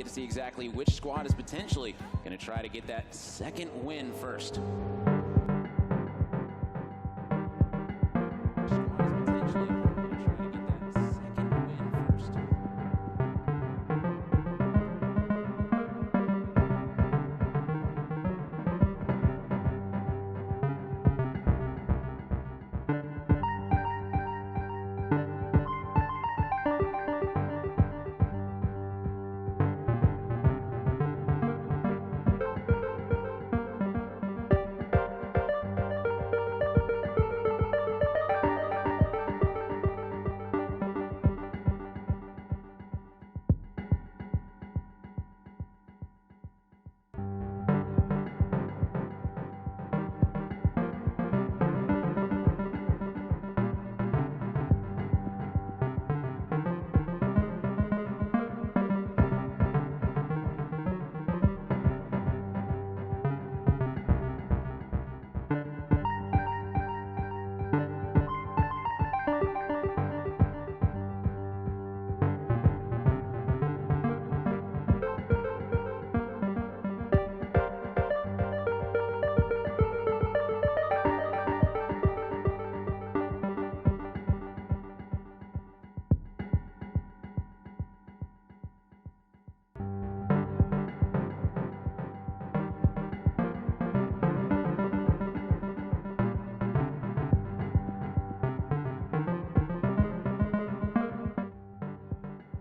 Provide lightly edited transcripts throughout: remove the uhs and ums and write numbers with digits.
get to see exactly which squad is potentially going to try to get that second win first.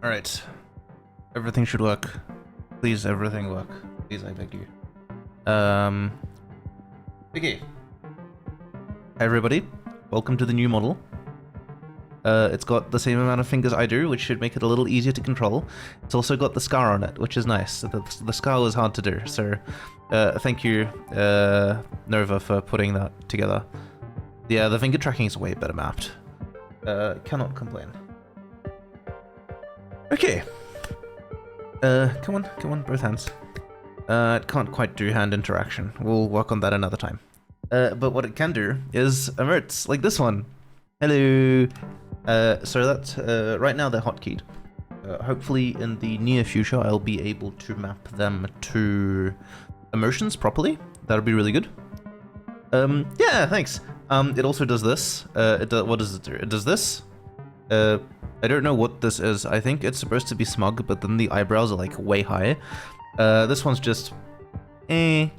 Alright. Everything should work. Please, everything work. Please, I beg you. Okay. Hi everybody. Welcome to the new model. It's got the same amount of fingers I do, which should make it a little easier to control. It's also got the scar on it, which is nice. The scar was hard to do, so thank you, Nova, for putting that together. Yeah, the finger tracking is way better mapped. Cannot complain. Okay. Come on, both hands. It can't quite do hand interaction. We'll work on that another time. But what it can do is alerts, like this one. Hello. So that's, right now they're hotkeyed. Hopefully in the near future I'll be able to map them to emotions properly. That'll be really good. Yeah, thanks. It also does this. What does it do? It does this. I don't know what this is. I think it's supposed to be smug, but then the eyebrows are like way high. This one's just, hey.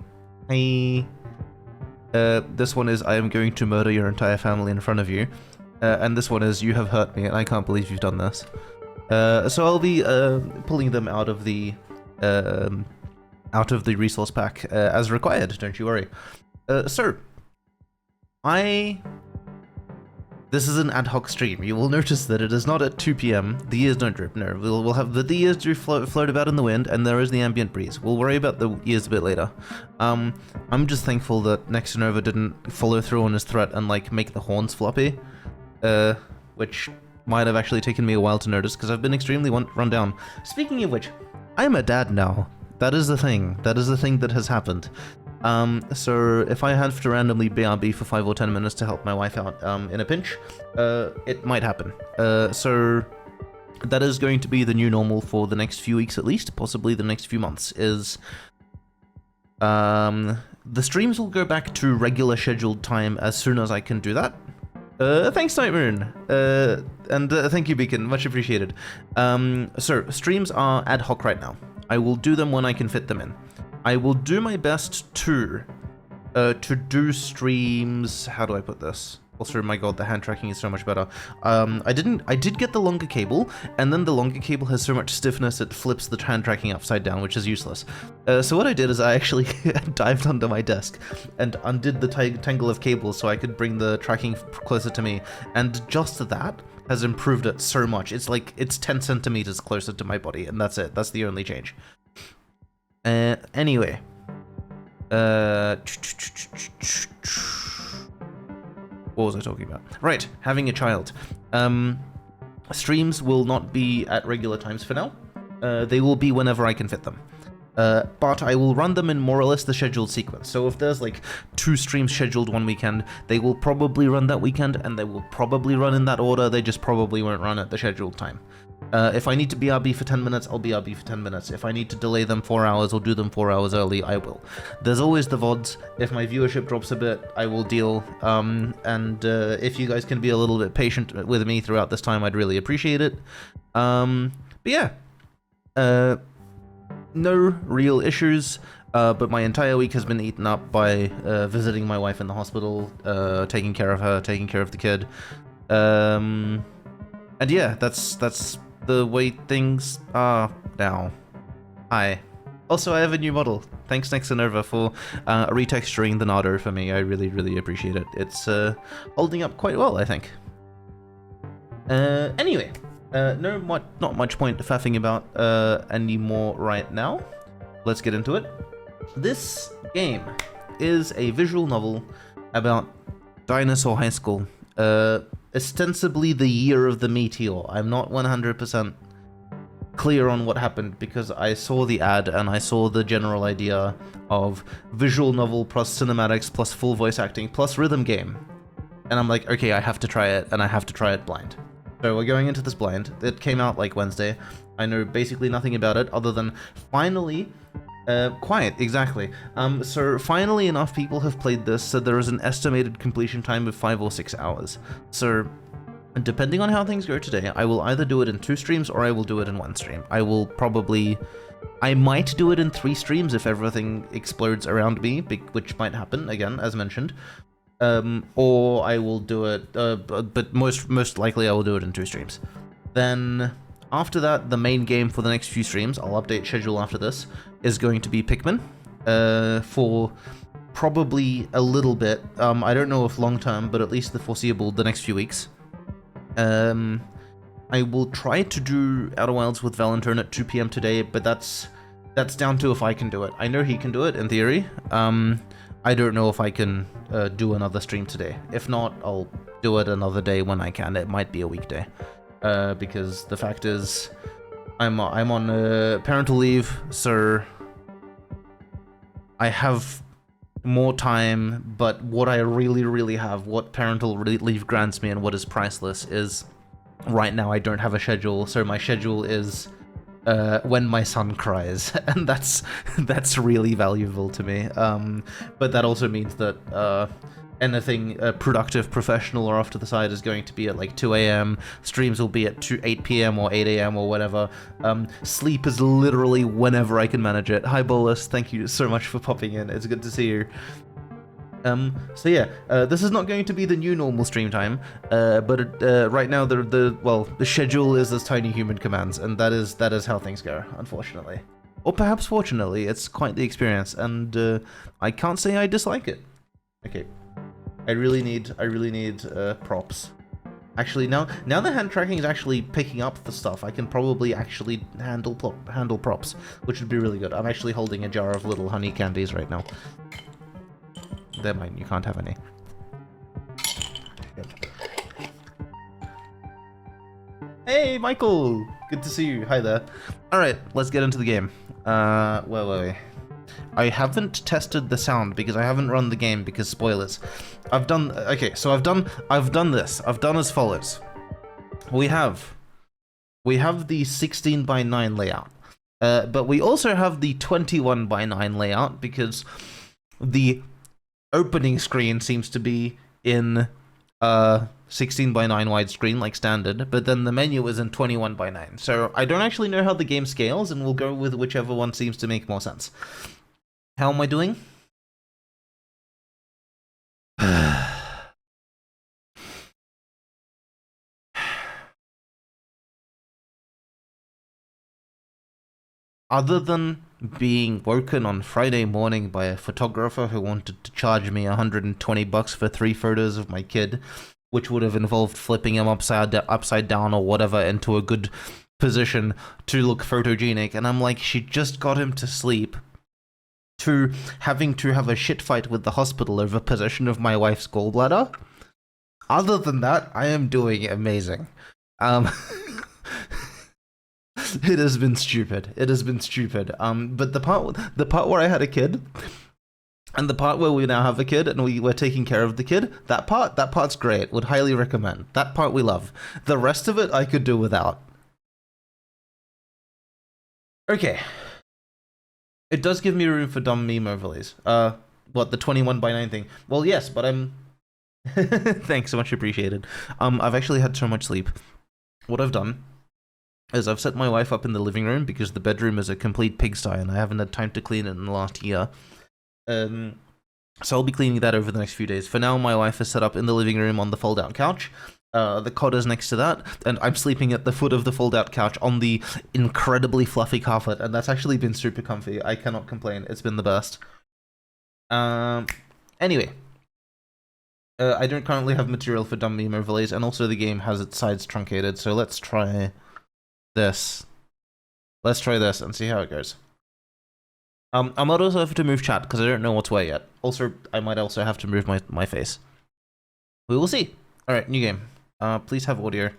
This one is, I am going to murder your entire family in front of you. And this one is, you have hurt me and I can't believe you've done this. So I'll be pulling them out of the resource pack as required, don't you worry. So, this is an ad hoc stream. You will notice that it is not at 2 PM. The ears don't drip, no. We'll have the ears do float about in the wind, and there is the ambient breeze. We'll worry about the ears a bit later. I'm just thankful that Next Nova didn't follow through on his threat and like make the horns floppy, which might have actually taken me a while to notice because I've been extremely run down. Speaking of which, I'm a dad now. That is the thing. That is the thing that has happened. So if I have to randomly BRB for 5 or 10 minutes to help my wife out in a pinch, it might happen. So that is going to be the new normal for the next few weeks at least, possibly the next few months, is the streams will go back to regular scheduled time as soon as I can do that. Thanks, Night Moon, and thank you, Beacon, much appreciated. So streams are ad hoc right now. I will do them when I can fit them in. I will do my best to do streams. How do I put this? Also, my god, the hand tracking is so much better. I did get the longer cable, and then the longer cable has so much stiffness it flips the hand tracking upside down, which is useless. So what I did is I actually dived under my desk and undid the tangle of cables so I could bring the tracking closer to me, and just that has improved it so much. It's like, it's 10 centimeters closer to my body, and that's it. That's the only change. Anyway. What was I talking about? Right, having a child. Streams will not be at regular times for now. They will be whenever I can fit them. But I will run them in more or less the scheduled sequence. So if there's like 2 streams scheduled one weekend, they will probably run that weekend, and they will probably run in that order. They just probably won't run at the scheduled time. If I need to BRB for 10 minutes, I'll BRB for 10 minutes. If I need to delay them 4 hours or do them 4 hours early, I will. There's always the VODs. If my viewership drops a bit, I will deal. If you guys can be a little bit patient with me throughout this time, I'd really appreciate it. But yeah. No real issues, but my entire week has been eaten up by visiting my wife in the hospital, taking care of her, taking care of the kid. And yeah, that's the way things are now. Hi. Also, I have a new model. Thanks, Nexanova, for retexturing the Nardo for me. I really, really appreciate it. It's holding up quite well, I think. Anyway. Not much point faffing about anymore right now. Let's get into it. This game is a visual novel about dinosaur high school. Ostensibly the year of the meteor. I'm not 100% clear on what happened because I saw the ad and I saw the general idea of visual novel plus cinematics plus full voice acting plus rhythm game. And I'm like, okay, I have to try it, and I have to try it blind. So we're going into this blind. It came out like Wednesday. I know basically nothing about it other than finally, quiet, exactly. So finally enough people have played this, so there is an estimated completion time of 5 or 6 hours. So depending on how things go today, I will either do it in 2 streams or I will do it in 1 stream. I might do it in 3 streams if everything explodes around me, which might happen, again, as mentioned. Or I will do it, but most likely I will do it in 2 streams. Then after that, the main game for the next few streams, I'll update schedule after this, is going to be Pikmin, for probably a little bit. I don't know if long term, but at least the foreseeable, the next few weeks. I will try to do Outer Wilds with Valentine at 2 PM today, but that's down to if I can do it. I know he can do it in theory. I don't know if I can do another stream today. If not, I'll do it another day when I can. It might be a weekday, because the fact is, I'm on parental leave, so I have more time. But what I really have, what parental leave grants me, and what is priceless, is right now I don't have a schedule. So my schedule is when my son cries, and that's really valuable to me. But that also means that anything productive, professional, or off to the side is going to be at like 2 AM. Streams will be at 8 PM or 8 AM or whatever. Sleep is literally whenever I can manage it. Hi Bolus, thank you so much for popping in. It's good to see you. So yeah, this is not going to be the new normal stream time, but right now the schedule is as tiny human commands, and that is how things go, unfortunately. Or perhaps fortunately, it's quite the experience, and I can't say I dislike it. Okay, I really need props. Actually, now the hand tracking is actually picking up the stuff, I can probably actually handle props, which would be really good. I'm actually holding a jar of little honey candies right now. They're mine, you can't have any. Yep. Hey, Michael! Good to see you. Hi there. Alright, let's get into the game. Where were we? I haven't tested the sound because I haven't run the game because spoilers. I've done this. I've done as follows. We have the 16:9 layout. But we also have the 21:9 layout because the opening screen seems to be in 16:9 widescreen like standard, but then the menu is in 21:9. So I don't actually know how the game scales, and we'll go with whichever one seems to make more sense. How am I doing? Other than being woken on Friday morning by a photographer who wanted to charge me $120 for 3 photos of my kid, which would have involved flipping him upside down or whatever into a good position to look photogenic, and I'm like, she just got him to sleep, to having to have a shit fight with the hospital over position of my wife's gallbladder. Other than that, I am doing amazing. It has been stupid. It has been stupid. But the part where I had a kid, and the part where we now have a kid and we're taking care of the kid, that part's great. Would highly recommend. That part we love. The rest of it I could do without. Okay. It does give me room for dumb meme overlays. What, the 21:9 thing? Well, yes, but I'm... Thanks, so much appreciated. I've actually had so much sleep. What I've done is I've set my wife up in the living room because the bedroom is a complete pigsty and I haven't had time to clean it in the last year. So I'll be cleaning that over the next few days. For now, my wife is set up in the living room on the fold-out couch. The cot is next to that, and I'm sleeping at the foot of the fold-out couch on the incredibly fluffy carpet, and that's actually been super comfy. I cannot complain. It's been the best. Anyway. I don't currently have material for dumb meme overlays, and also the game has its sides truncated, so let's try this. Let's try this and see how it goes. I might also have to move chat, because I don't know what's where yet. Also, I might also have to move my face. We will see. Alright, new game. Please have audio.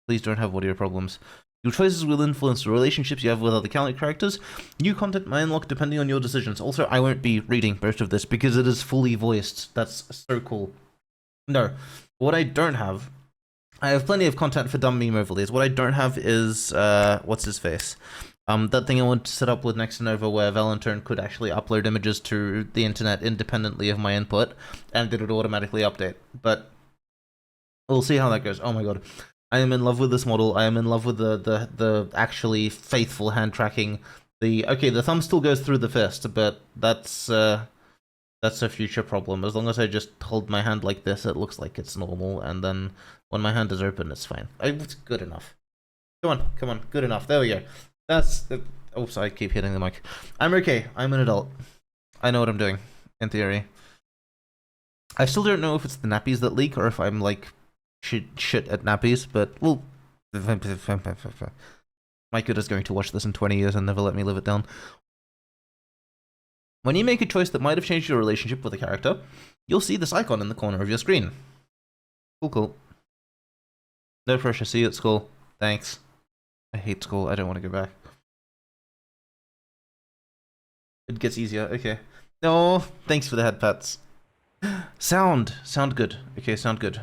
Please don't have audio problems. Your choices will influence the relationships you have with other characters. New content may unlock depending on your decisions. Also, I won't be reading most of this because it is fully voiced. That's so cool. No. What I don't have... I have plenty of content for dumb meme overlays. What I don't have is... what's his face? That thing I want to set up with Nextanova where Valentine could actually upload images to the internet independently of my input, and it would automatically update. But we'll see how that goes. Oh my god. I am in love with this model. I am in love with the actually faithful hand tracking. Okay, the thumb still goes through the fist, but that's a future problem. As long as I just hold my hand like this, it looks like it's normal, and then when my hand is open, it's fine. It's good enough. Come on, good enough. There we go. That's... Oops, I keep hitting the mic. I'm okay. I'm an adult. I know what I'm doing, in theory. I still don't know if it's the nappies that leak, or if I'm, like, shit at nappies, but, well... My kid is going to watch this in 20 years and never let me live it down. When you make a choice that might have changed your relationship with a character, you'll see this icon in the corner of your screen. Cool. No pressure, see you at school. Thanks. I hate school, I don't want to go back. It gets easier, okay. No, thanks for the head pats. Sound good. Okay, sound good.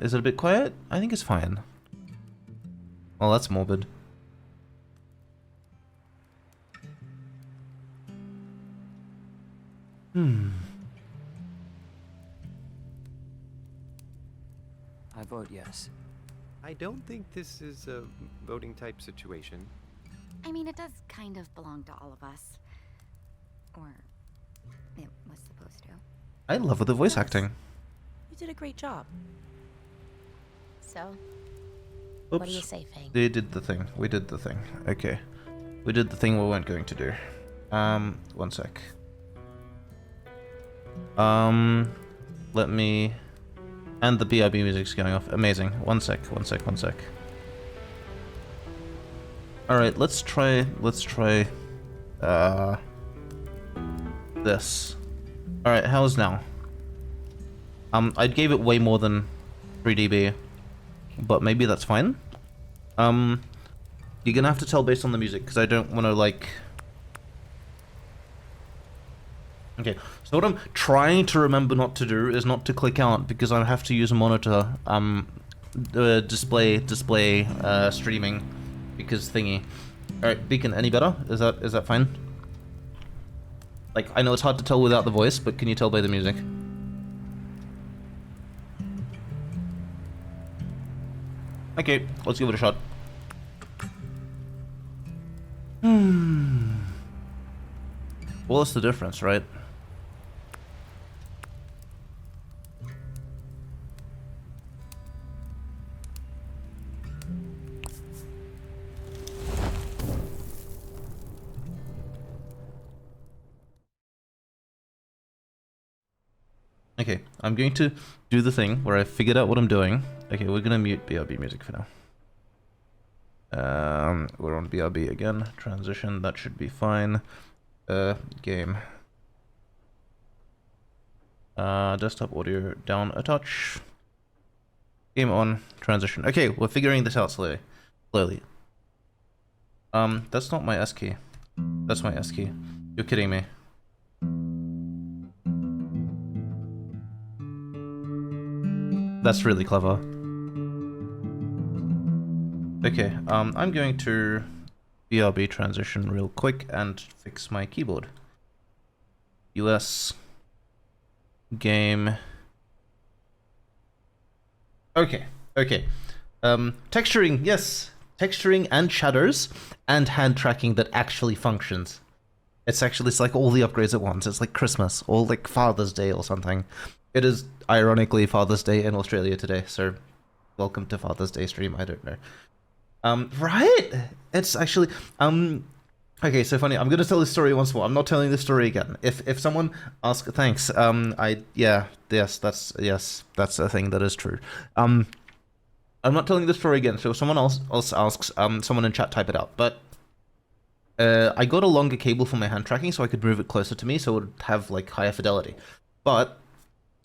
Is it a bit quiet? I think it's fine. Well, that's morbid. I vote yes. I don't think this is a voting type situation. I mean, it does kind of belong to all of us. Or it was supposed to. I love the voice acting. You did a great job. So, Oops. what do you say, Fang? They did the thing. We did the thing. Okay. We did the thing we weren't going to do. One sec. Let me... And the BRB music's going off. Amazing. One sec. Alright, let's try, this. Alright, how's now? I gave it way more than 3 dB, but maybe that's fine. You're gonna have to tell based on the music, because I don't want to, like... Okay, so what I'm trying to remember not to do is not to click out, because I have to use a monitor, display, streaming, because thingy. Alright, Beacon, any better? Is that fine? Like, I know it's hard to tell without the voice, but can you tell by the music? Okay, let's give it a shot. Well, that's the difference, right? Okay, I'm going to do the thing where I figured out what I'm doing. Okay, we're gonna mute BRB music for now. We're on BRB again. Transition, that should be fine. Game. Desktop audio down a touch. Game on. Transition. Okay, we're figuring this out slowly. That's not my S key. That's my S key. You're kidding me. That's really clever. Okay, I'm going to BRB transition real quick and fix my keyboard. US game. Okay. Texturing, yes. Texturing and shadows and hand tracking that actually functions. It's like all the upgrades at once. It's like Christmas or like Father's Day or something. It is ironically Father's Day in Australia today, so welcome to Father's Day stream. I don't know. Right? It's actually okay, so funny. I'm gonna tell this story once more. I'm not telling this story again. If someone asks, thanks. That's a thing that is true. I'm not telling the story again. So if someone else asks, someone in chat type it out. But I got a longer cable for my hand tracking so I could move it closer to me, so it would have like higher fidelity. But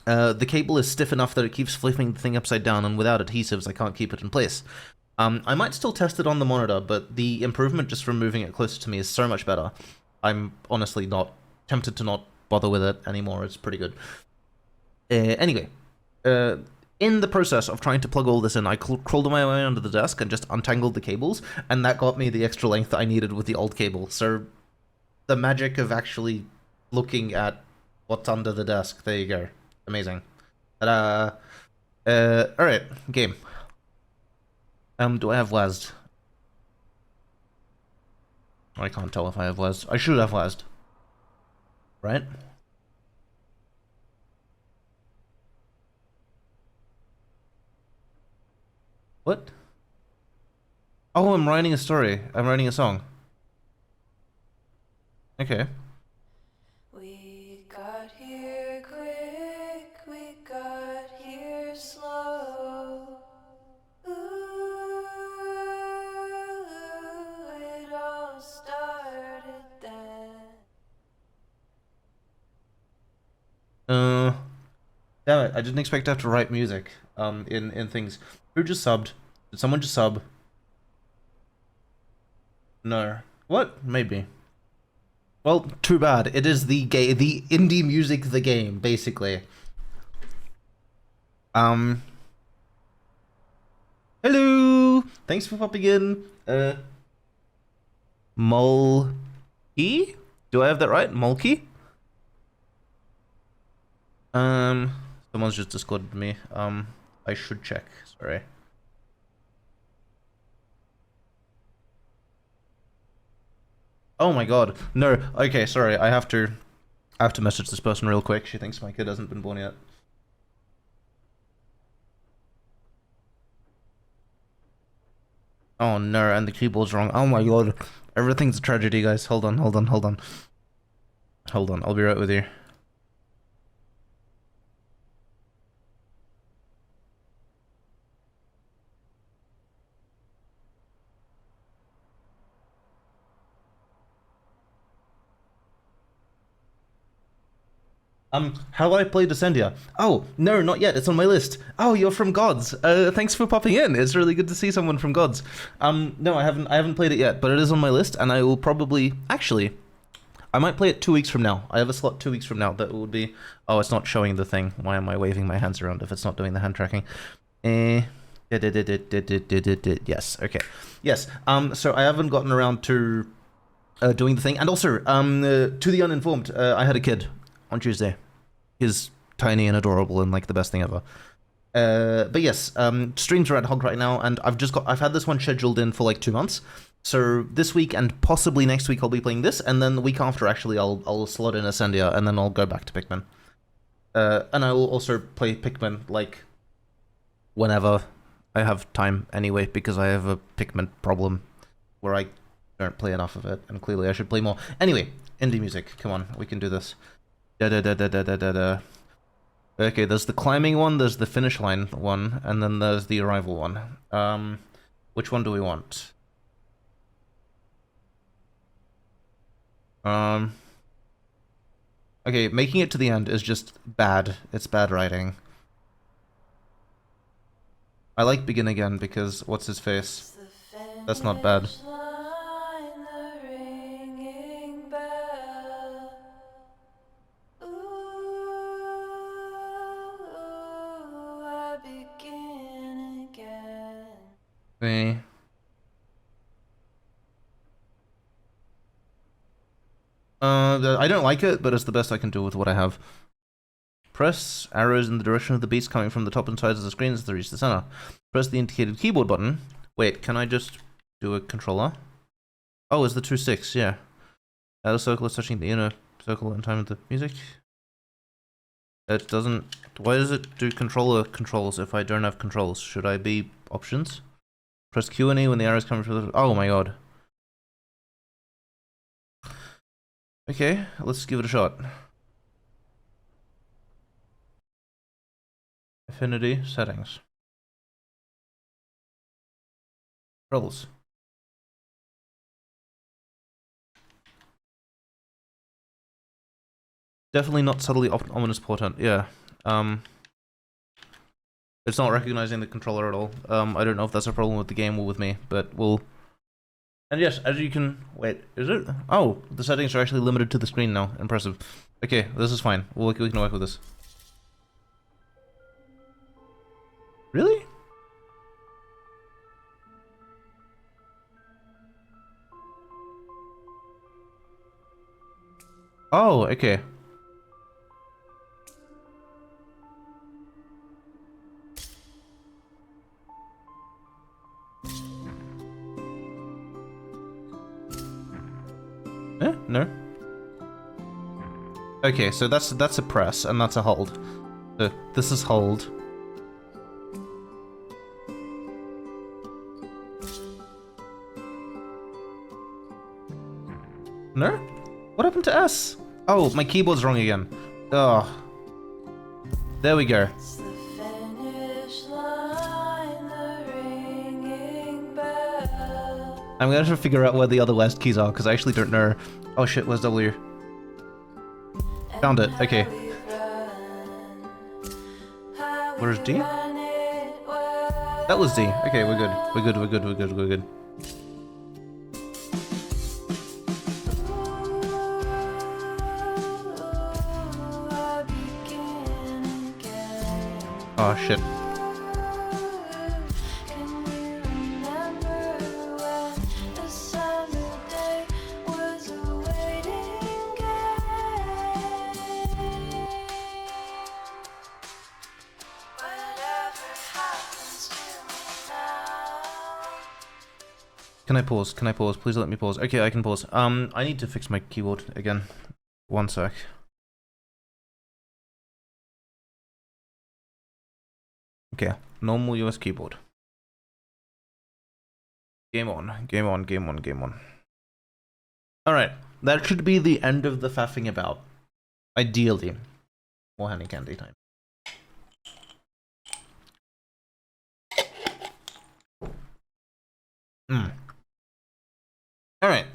the cable is stiff enough that it keeps flipping the thing upside down, and without adhesives, I can't keep it in place. I might still test it on the monitor, but the improvement just from moving it closer to me is so much better. I'm honestly not tempted to not bother with it anymore. It's pretty good. Anyway, in the process of trying to plug all this in, I crawled my way under the desk and just untangled the cables, and that got me the extra length that I needed with the old cable. So the magic of actually looking at what's under the desk. There you go. Amazing. Alright, game. Do I have WASD? I can't tell if I have WASD. I should have WASD. Right? What? Oh, I'm writing a story. I'm writing a song. Okay. We got here quick, we got here slow. Ooh, it all started then. Damn it, I didn't expect to have to write music, in things. Who just subbed? Did someone just sub? No. What? Maybe. Well, too bad. It is the indie music, the game, basically. Hello! Thanks for popping in. Mulkey? Do I have that right? Mulkey? Someone's just Discorded me. I should check. Sorry. Oh my god. No. Okay, sorry. I have to message this person real quick. She thinks my kid hasn't been born yet. Oh no, and the keyboard's wrong. Oh my god. Everything's a tragedy, guys. Hold on. Hold on. I'll be right with you. How do I play Descendia? Oh, no, not yet. It's on my list. Oh, you're from Gods. Thanks for popping in. It's really good to see someone from Gods. No, I haven't played it yet, but it is on my list, and I will probably... Actually, I might play it 2 weeks from now. I have a slot 2 weeks from now that would be... Oh, it's not showing the thing. Why am I waving my hands around if it's not doing the hand tracking? Yes, okay. Yes, so I haven't gotten around to doing the thing. And also, to the uninformed, I had a kid on Tuesday. He's tiny and adorable and like the best thing ever. But yes, streams are ad hoc right now, and I've had this one scheduled in for like 2 months. So this week and possibly next week I'll be playing this, and then the week after actually I'll slot in Ascendia, and then I'll go back to Pikmin. And I will also play Pikmin like whenever I have time anyway, because I have a Pikmin problem where I don't play enough of it, and clearly I should play more. Anyway, indie music, come on, we can do this. Okay, there's the climbing one, there's the finish line one, and then there's the arrival one. Which one do we want? Okay, making it to the end is just bad. It's bad writing. I like Begin Again because what's his face? That's not bad. Okay. I don't like it, but it's the best I can do with what I have. Press arrows in the direction of the beats coming from the top and sides of the screen as they reach the center. Press the indicated keyboard button. Wait, can I just do a controller? Oh, it's the 2-6, yeah. The circle is touching the inner circle in time with the music. It doesn't... Why does it do controller controls if I don't have controls? Should I be options? Press Q and E when the arrow is coming through the... Oh my god. Okay, let's give it a shot. Affinity settings. Controls. Definitely not subtly ominous portent. Yeah. It's not recognizing the controller at all. I don't know if that's a problem with the game or with me, but we'll... And yes, as you can... Wait, is it? Oh, the settings are actually limited to the screen now. Impressive. Okay, this is fine. We can work with this. Really? Oh, okay. No. Okay, so that's a press and that's a hold. So this is hold. No? What happened to S? Oh, my keyboard's wrong again. Oh. There we go. It's the finish line, the ringing bell. I'm gonna have to figure out where the other last keys are because I actually don't know. Oh shit, where's W? Found it. Okay. Where's D? That was D. Okay, we're good. We're good. We're good. We're good. We're good. Oh shit. Can I pause? Can I pause? Please let me pause. Okay, I can pause. I need to fix my keyboard again. One sec. Okay, normal US keyboard. Game on, game on, game on, game on. Alright, that should be the end of the faffing about. Ideally. More honey candy time. Alright.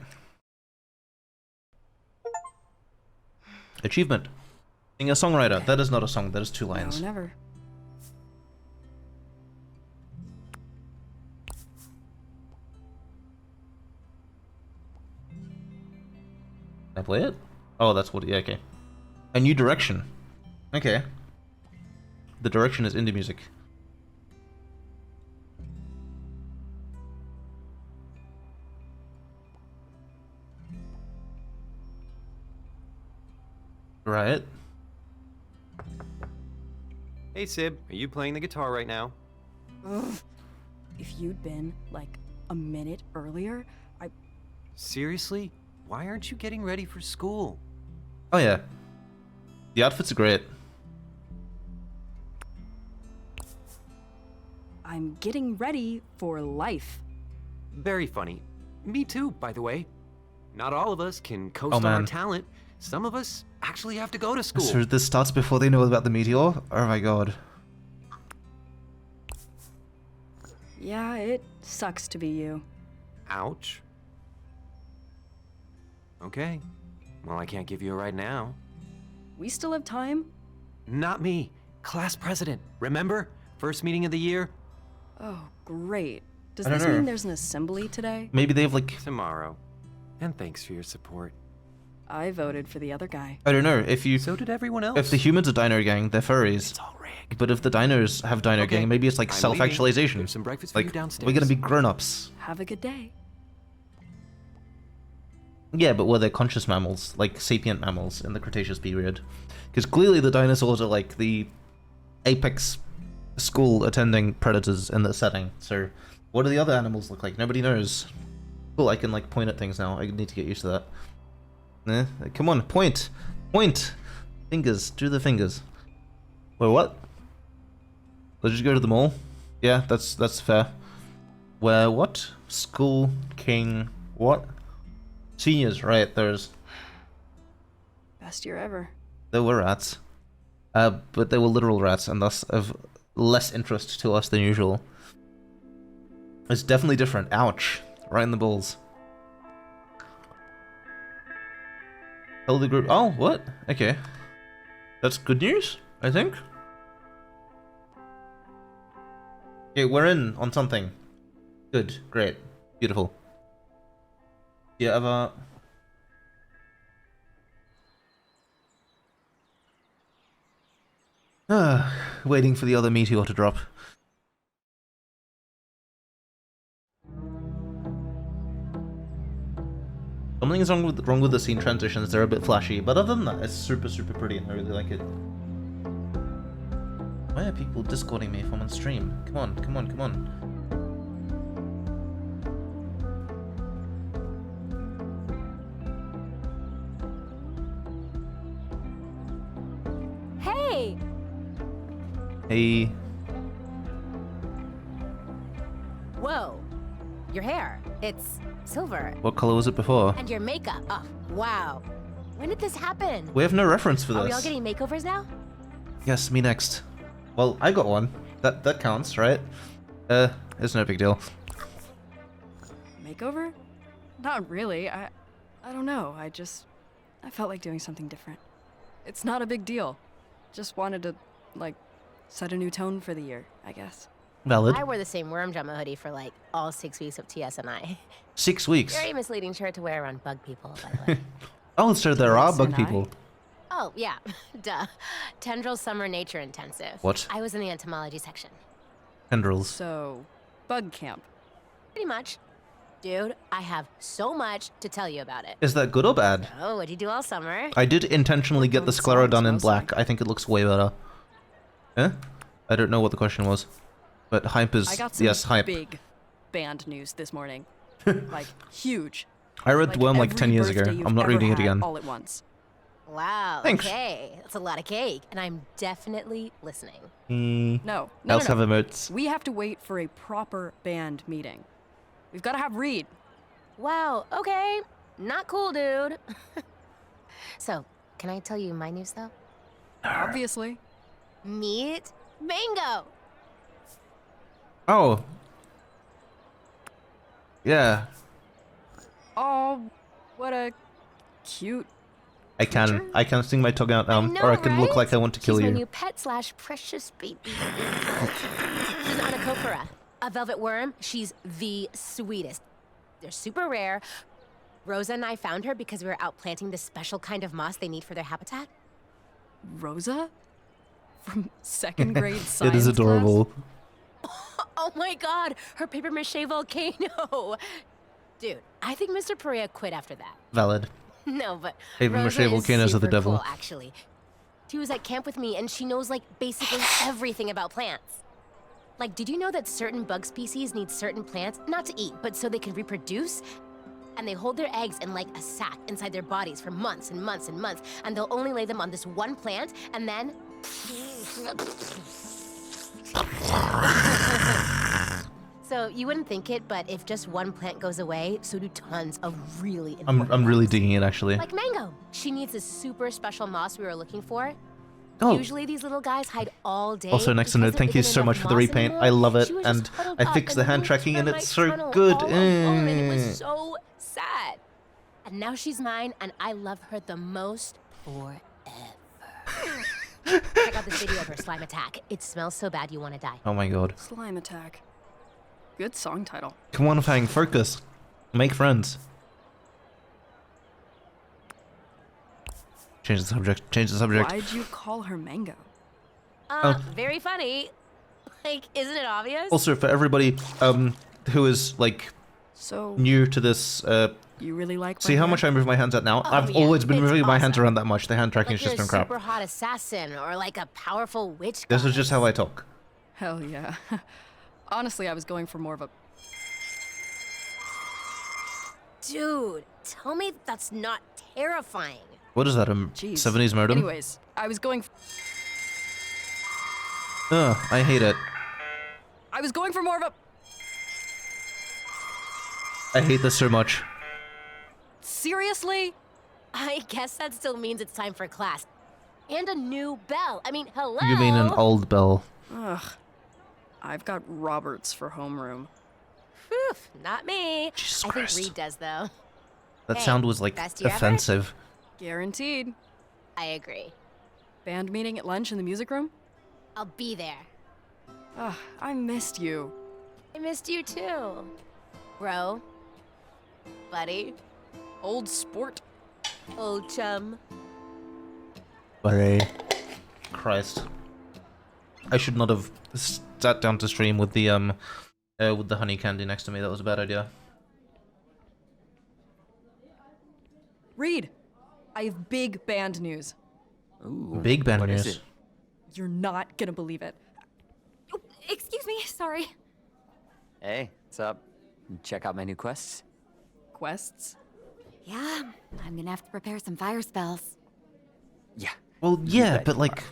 Achievement. Being a songwriter. That is not a song, that is 2 lines. No, never. Can I play it? Oh, that's what... Yeah, okay. A new direction. Okay. The direction is indie music. Right. Hey Sib, are you playing the guitar right now? Ugh. If you'd been, like, a minute earlier, Seriously? Why aren't you getting ready for school? Oh yeah. The outfits are great. I'm getting ready for life. Very funny. Me too, by the way. Not all of us can coast on man. our talent. Some of us actually have to go to school. So this starts before they know about the meteor? Oh my god. Yeah, it sucks to be you. Ouch. Okay. Well, I can't give you a ride now. We still have time? Not me. Class president. Remember? First meeting of the year? Oh, great. Does I don't this know. mean there's an assembly today? Maybe they have like... Tomorrow. And thanks for your support. I voted for the other guy. I don't know, if you... So did everyone else. If the humans are Dino Gang, they're furries. It's all rigged. But if the dinos have Dino Okay, Gang, maybe it's like I'm self-actualization. leaving. There's some breakfast for Like, you downstairs. we're gonna be grown-ups. Have a good day. Yeah, but were they conscious mammals? Like sapient mammals in the Cretaceous period? Because clearly the dinosaurs are like the apex school-attending predators in this setting. So, what do the other animals look like? Nobody knows. Cool, I can like point at things now. I need to get used to that. Come on, point! Point! Fingers, do the fingers. Wait, what? Let's just go to the mall? Yeah, that's fair. Where, what? School, king, what? Seniors, right, there's... Best year ever. There were rats. But they were literal rats, and thus of less interest to us than usual. It's definitely different. Ouch. Right in the balls. Tell the group... Oh, what? Okay. That's good news, I think. Okay, we're in on something. Good, great, beautiful. Do you ever... Waiting for the other meteor to drop. Something's wrong with the scene transitions, they're a bit flashy, but other than that, it's super pretty and I really like it. Why are people discording me if I'm on stream? Come on, come on, come on. Hey! Hey. Whoa. Your hair. It's silver. What color was it before? And your makeup. Oh, wow. When did this happen? We have no reference for Are we all this. getting makeovers now? Yes, me next. Well, I got one. That counts, right? It's no big deal. Makeover? Not really. I don't know. I felt like doing something different. It's not a big deal. Just wanted to, like, set a new tone for the year, I guess. Valid. I wore the same worm drama hoodie for like all 6 weeks of TS&I. 6 weeks. Very misleading shirt to wear around bug people, by the way. Oh, so there are bug TS&I? people. Oh, yeah. Duh. Tendril Summer Nature Intensive. What? I was in the entomology section. Tendrils. So, bug camp. Pretty much. Dude, I have so much to tell you about it. Is that good or bad? Oh, what'd you do all summer? I did intentionally get the Good sclera done songs, in mostly. black. I think it looks way better. Eh? I don't know what the question was. But hype is... I got some yes, hype. big band news this morning. Like, huge. I read The Worm like 10 every years ago. birthday you've I'm not ever reading it had again. all at once. Wow, Thanks. okay. That's a lot of cake, and I'm definitely listening. No, I also have emotes. We have to wait for a proper band meeting. We've got to have Reed. Wow, okay. Not cool, dude. So, can I tell you my news, though? Obviously. Meet Mango! Oh. Yeah. Oh, what a cute... I can sting my tongue out, I know, or I can look right? like I want to kill She's you. my new pet / precious baby. She's an Onychopora, a velvet worm. She's the sweetest. They're super rare. Rosa and I found her because we were out planting this special kind of moss they need for their habitat. Rosa? From second grade science It is adorable. Oh my god, her paper mache volcano! Dude, I think Mr. Perea quit after that. Valid. No, but Paper mache Rosa is volcanoes are the super devil. cool, actually. She was at camp with me, and she knows, like, basically everything about plants. Like, did you know that certain bug species need certain plants, not to eat, but so they can reproduce? And they hold their eggs in, like, a sack inside their bodies for months and months and months, and they'll only lay them on this one plant, and then... So, you wouldn't think it, but if just one plant goes away, so do tons of really important I'm really ones. digging it, actually. Like Mango. She needs this super special moss we were looking for. Oh. Usually these little guys hide all day. Also, next to because note, thank there you isn't so enough much for the moss repaint. anymore. I love it, She was and just huddled I up fixed in the hand roots tracking, and from it's my so tunnel good. all alone, and it was so sad. And now she's mine, and I love her the most forever. Check out this video of her slime attack. It smells so bad you want to die. Oh my god. Slime attack. Good song title. Come on, Fang, focus. Make friends. Change the subject. Change the subject. Why'd you call her Mango? Very funny. Like, isn't it obvious? Also, for everybody who is like So, new to this, you really like my see how hair? much I move my hands at now? Oh, I've yeah, always been it's moving my hands awesome. around that much. The hand tracking Like is just you're a some crap. super hot assassin or like a powerful witch. This is just how I talk. Hell yeah. Honestly, I was going for more of a... Dude, tell me that's not terrifying. What is that? A Jeez. 70s modem? Anyways, I was going... Ugh, I hate it. I was going for more of a... I hate this so much. Seriously? I guess that still means it's time for class. And a new bell. I mean, hello. You mean an old bell? Ugh. I've got Roberts for homeroom. Whew, not me. Jesus I Christ. think Reed does though. That Hey, sound was like best year ever? offensive. Guaranteed. I agree. Band meeting at lunch in the music room? I'll be there. Ugh, I missed you. I missed you too. Bro. Buddy. Old sport. Old chum. But Christ. I should not have sat down to stream with the honey candy next to me. That was a bad idea. Reed, I have big band news. Ooh. Big band what is news. it? You're not gonna believe it. Oh, excuse me, sorry. Hey, what's up? Check out my new quests? Quests? Yeah, I'm gonna have to prepare some fire spells. Yeah. Well, yeah, bet but you like,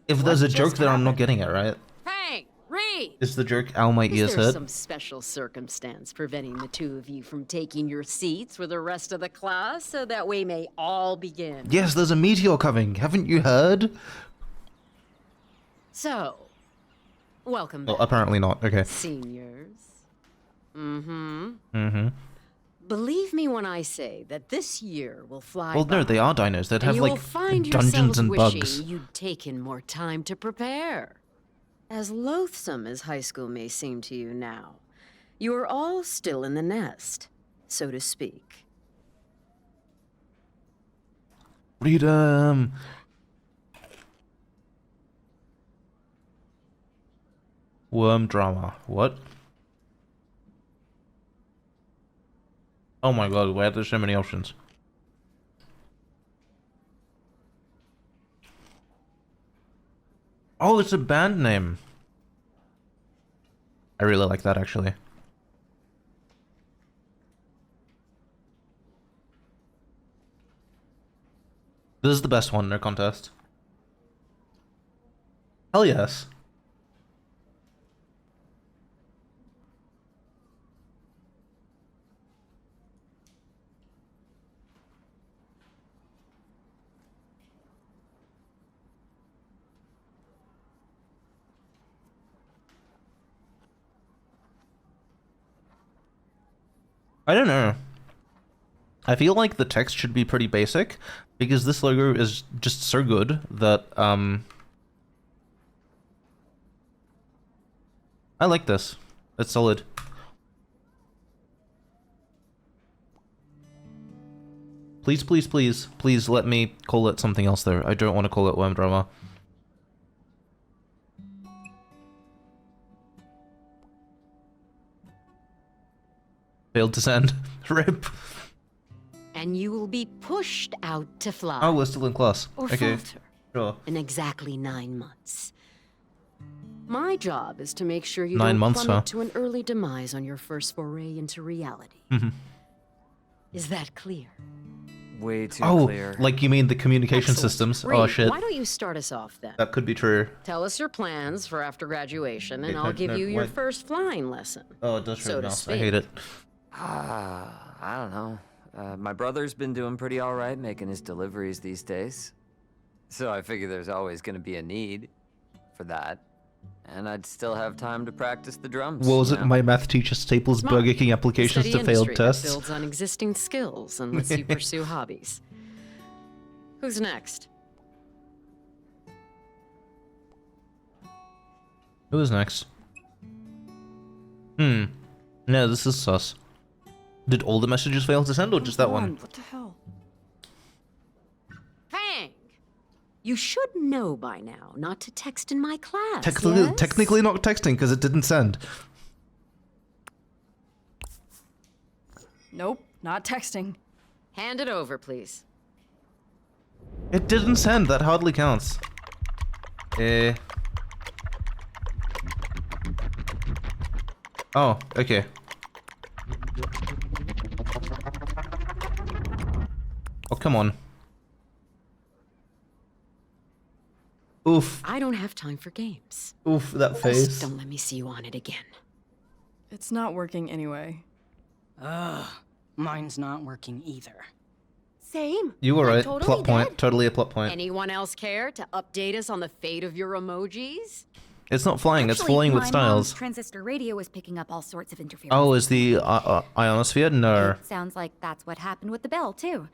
if there's a just joke there, I'm not happened? getting it, right? Hey, Reed! Is the joke "Ow, my Is ears there hurt"? some special circumstance preventing the two of you from taking your seats with the rest of the class so that we may all begin? Yes, there's a meteor coming. Haven't you heard? So, welcome Well, back, apparently not. Okay. seniors. Mm-hmm. Mm-hmm. Believe me when I say that this year will fly Well, no, by, they are dinos. They'd and have you like will find dungeons yourselves and wishing bugs. you'd taken more time to prepare. As loathsome as high school may seem to you now, you are all still in the nest, so to speak. Freedom. Worm drama. What? Oh my god, why are there so many options? Oh, it's a band name. I really like that, actually. This is the best one, no contest. Hell yes. I don't know. I feel like the text should be pretty basic, because this logo is just so good that, I like this. It's solid. Please, please, please, please let me call it something else though. I don't want to call it Worm Drama. Failed to send. RIP. And you will be pushed out to fly. Oh, we're still in class. Or Okay, falter sure. in exactly 9 months. My job is to make sure you 9 don't months, plummet huh? to an early demise on your first foray into reality. Mhm. Is that clear? Way too Oh, clear. like you mean the communication Excellent. systems? Reed, Oh shit, why don't you start us off then? that could be true. Tell us your plans for after graduation, and Okay, I'll no, give no, you your wait. first flying lesson. Oh, it does So really to mouse. I speak. hate it. I don't know. My brother's been doing pretty all right making his deliveries these days. So I figure there's always going to be a need for that. And I'd still have time to practice the drums. What was you it? know? My math teacher staples Smart. Burger King applications Steady to failed industry that tests. builds on existing skills and lets you pursue hobbies. Who's next? Who is next? No, this is sus. Did all the messages fail to send, or just that one? What the hell? Hey! You should know by now not to text in my class. Technically not texting because it didn't send. Nope, not texting. Hand it over, please. It didn't send. That hardly counts. Oh, okay. Oh, come on. Oof. I don't have time for games. Oof, that Just face. don't let me see you on it again. It's not working anyway. Ugh, mine's not working either. Same. You were Like, right. totally Plot point. dead. Totally a plot point. Anyone else care to update us on the fate of your emojis? It's not flying, it's Actually, flying with my styles. mom's transistor radio is picking up all sorts of interference. Oh, is the ionosphere? No. It sounds like that's what happened with the bell, too.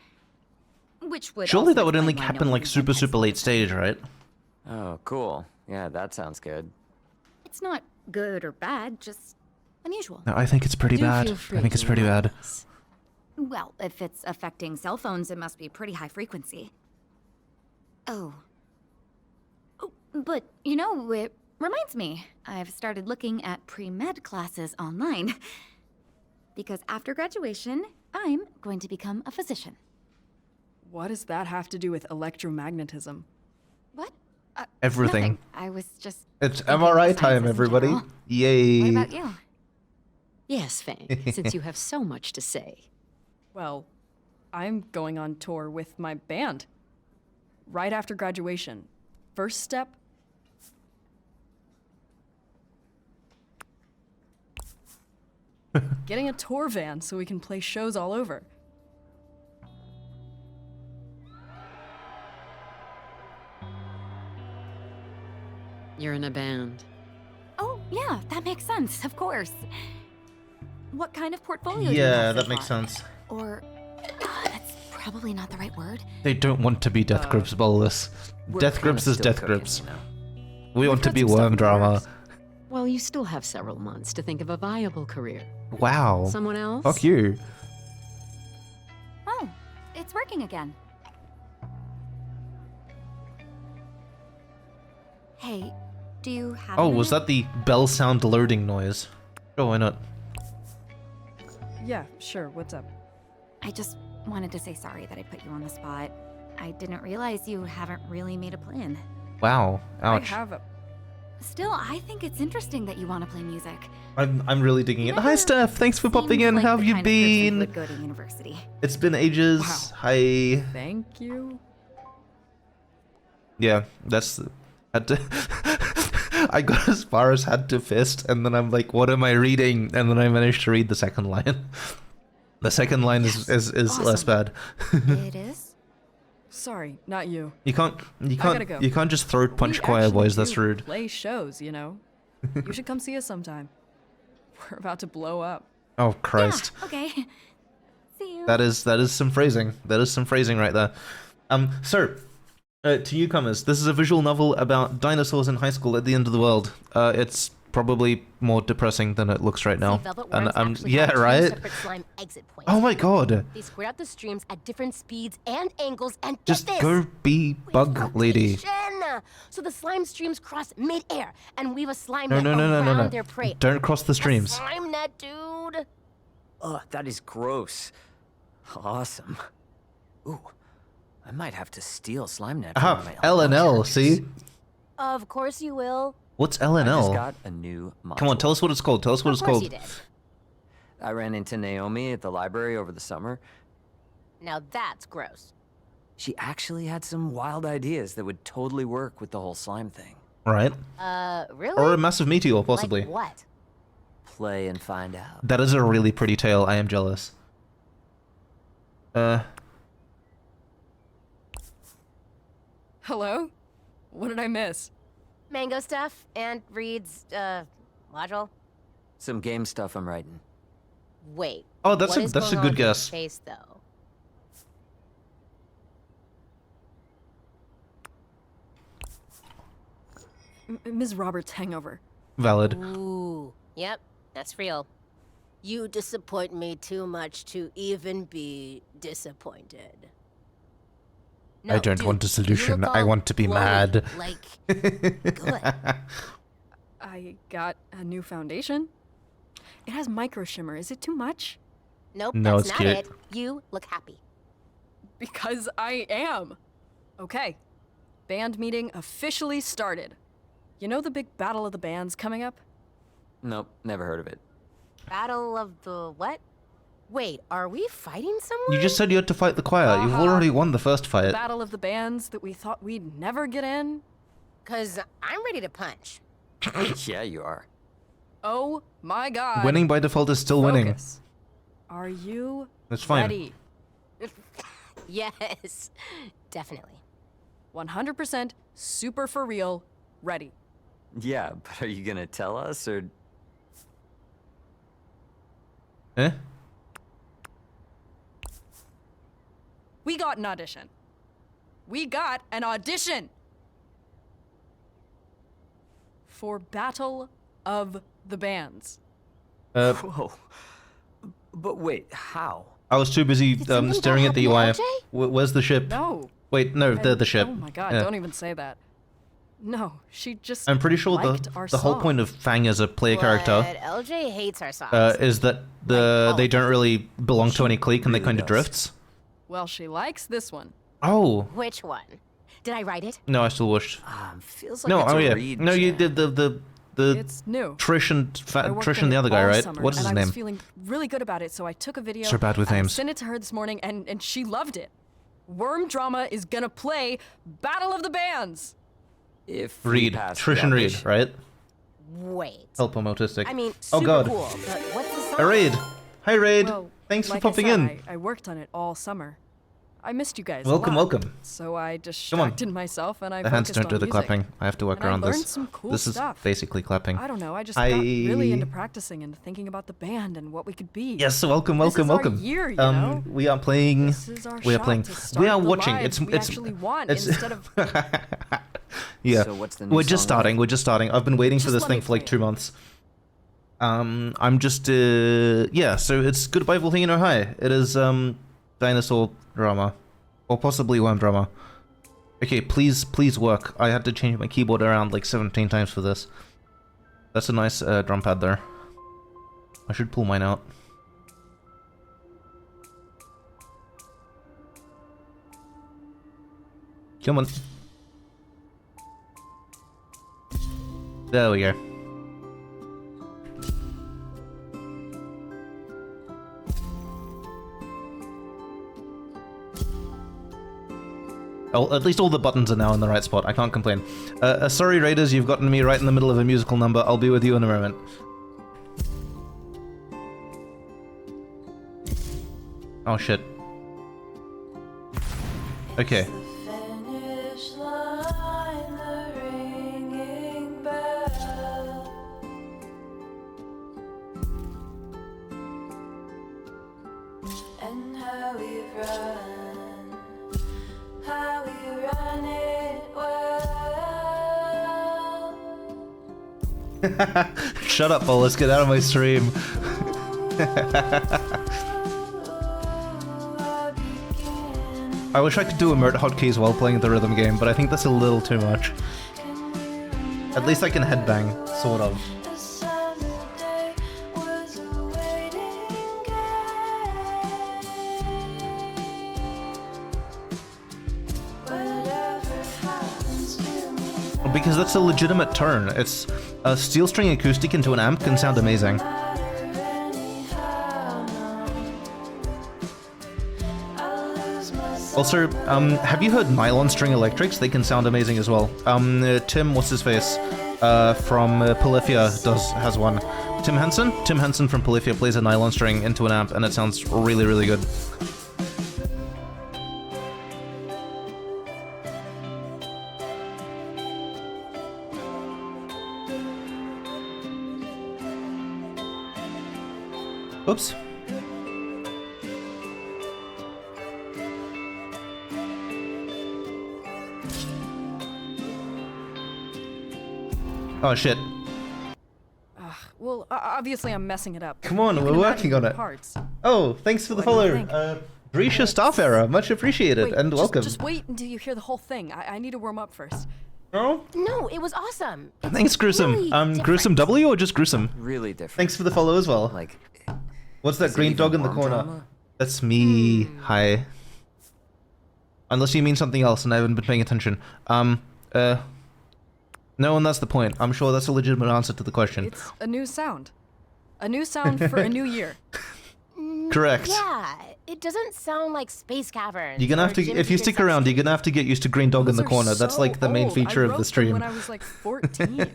Which would Surely also that would only explain why happen no like one super, sent super us. late stage, right? Oh, cool. Yeah, that sounds good. It's not good or bad, just unusual. No, I think it's pretty Do bad. feel free I think it's to pretty remind bad. us. Well, if it's affecting cell phones, it must be pretty high frequency. Oh. Oh, but, you know, it reminds me. I've started looking at pre-med classes online. Because after graduation, I'm going to become a physician. What does that have to do with electromagnetism? What? Everything. Nothing. I was just... It's thinking MRI of time, sciences in everybody. general. Yay. What about you? Yes, Fang, since you have so much to say. Well, I'm going on tour with my band. Right after graduation. First step? Getting a tour van so we can play shows all over. You're in a band. Oh, yeah, that makes sense, of course. What kind of portfolio do you Yeah, have so that makes far? sense. Or, that's probably not the right word. They don't want to be Death Grips, Bolus. We're Death kinda Grips is still Death cooking, Grips. you know. We want to got be some stuff worm in the drama. works. Well, you still have several months to think of a viable career. Wow. Someone else? Fuck you. Oh, it's working again. Hey, do you have Oh, a was minute? that the bell sound loading noise? Oh, why not? Yeah, sure, what's up? I just wanted to say sorry that I put you on the spot. I didn't realize you haven't really made a plan. Wow. Ouch. I have a... Still, I think it's interesting that you want to play music. I'm really digging it. Hi, Never Steph. Thanks for popping seemed in. like How have the you kind of person who been? would go to university. It's been ages. Wow. Hi. Thank you. Yeah, that's... Had to... I got as far as had to fist, and then I'm like, what am I reading? And then I managed to read the second line. The second line is less bad. It is? Sorry, not you. You can't gotta go. you can't just throat punch We choir actually boys. That's do rude. Play shows, you know. You should come see us sometime. We're about to blow up. Oh Christ. Yeah, okay. See you. That is some phrasing. That is some phrasing right there. So, to newcomers, this is a visual novel about dinosaurs in high school at the end of the world. It's probably more depressing than it looks right now. See, velvet And worms actually yeah, have two right. separate slime exit points. Oh my God! They squirt out the streams at different speeds and angles, and get Just this, go be with bug lady. rotation. So the slime streams cross mid-air and weave a slime No, net no, no, no, around no, their no. prey. Don't cross the A streams. slime net, dude. Ugh, that is gross. Awesome. Ooh, I might have to steal slime net. Aha, from my L and L. characters. See, Of course you will. what's L and I just L? got a new module. Come on, tell us what it's called. Tell us what Of it's course called. you did. I ran into Naomi at the library over the summer. Now that's gross. She actually had some wild ideas that would totally work with the whole slime thing. Right? Really? Or a massive meteor, possibly. Like what? Play and find out. That is a really pretty tale. I am jealous. Hello? What did I miss? Mango stuff and Reed's, module. Some game stuff I'm writing. Wait. Oh, that's what a is that's a going good on with your guess. Face though. Ms. Roberts' hangover. Valid. Ooh. Yep, that's real. You disappoint me too much to even be disappointed. I don't dude, want a you solution. look I all want to be glowy, mad. Like, good. I got a new foundation. It has micro shimmer. Is it too much? Nope, No, that's it's not cute. it. You look happy. Because I am. Okay. Band meeting officially started. You know the big Battle of the Bands coming up? Nope, never heard of it. Battle of the what? Wait, are we fighting someone? You just said you had to fight the choir. You've already won the first The fight. Battle of the Bands that we thought we'd never get in? Cause I'm ready to punch. Yeah, you are. Oh my god. Winning by default is still winning. Focus. Are you That's fine. ready? Yes, definitely. 100% super for real, ready. Yeah, but are you gonna tell us, or... Eh? We got an audition. We got an audition! For Battle of the Bands. Whoa. But wait, how? I was too busy something staring at the UI. happen, LJ? Where's the ship? No. Wait, no, And- the ship. Oh my god, Yeah. don't even say that. No, she just I'm pretty sure liked our the whole song. point of Fang as a player character But LJ hates our songs. is that they don't really belong to any clique and they really kind of does. drifts. Well, she likes this one. Oh Which one? Did I write it? no, I still wished. Feels like No, it's oh a yeah, read no, you jam. did the It's new. Trish and I worked Trish on and the it other guy, all right? summer, What's his and I name? was feeling really good about it, so I took a video. So bad with names. Sent it to her this morning, and she loved it. Worm Drama is gonna play Battle of the Bands. If we Reed, pass Trish the and Reed, audition. right? Wait. Help, I'm autistic. I mean, oh super god, cool, but what's the song? a Raid. Hi Raid. Well, Thanks like for I popping said, in. I worked on it all summer. I missed you guys. Welcome, a lot, welcome. So I Come on. distracted myself, and I The hands focused don't on do the music. clapping. I have to work And I around learned this. some cool This stuff. is basically clapping. I don't know. I just got really into practicing and thinking about the band and what we could be. Yes, welcome, This welcome, is our welcome. year, you know? We are playing. This is our We are shot playing. to We start are the watching. lives we actually want instead of. Yeah. So what's the new We're just song starting. like? We're just starting. I've been waiting for Just this let thing me for like play 2 it. months. I'm just yeah. So it's Goodbye Volcano High. It is dinosaur drama, or possibly worm drama. Okay, please work. I had to change my keyboard around like 17 times for this. That's a nice drum pad there. I should pull mine out. Come on. There we go. Oh, at least all the buttons are now in the right spot. I can't complain. Sorry, Raiders, you've gotten me right in the middle of a musical number. I'll be with you in a moment. Oh, shit. Okay. Finish line, the ringing bell. And how we run it well. Shut up, Paul. Let's get out of my stream. I wish I could do alert hotkeys while playing the rhythm game, but I think that's a little too much. At least I can headbang, sort of. The summer day was a waiting game. Whatever happens to me, Because that's a legitimate turn. It's a steel string acoustic into an amp can sound amazing. matter anyhow. No, I'll lose myself. Also, have you heard nylon string electrics? They can sound amazing as well. Tim, what's his face? From Polyphia has one. Tim Henson? Tim Henson from Polyphia plays a nylon string into an amp and it sounds really, really good. Oops. Oh shit. Well, obviously I'm messing it up. Come on, You we're can working imagine on the it. Parts. Oh, thanks for the What do you follow, think? Grisha Starfarer, much appreciated, Wait, and welcome. Just wait until you hear the whole thing. I need to warm up first. Oh, No, it was awesome. It's thanks, Gruesome. really Gruesome different. W or just Gruesome? Really different. Thanks for the follow as well. Like, What's that is it green even dog in the warm corner? drama? That's me. Hi. Unless you mean something else and I haven't been paying attention. No, and that's the point. I'm sure that's a legitimate answer to the question. It's a new sound. A new sound for a new year. Correct. Yeah, it doesn't sound like space caverns. You're gonna have or to, Jimmy if you Peter's stick Sex around, you're Tape. gonna have to get used to green dog in Those the are corner. That's so like the main old. feature I of wrote the them stream. when I was like 14.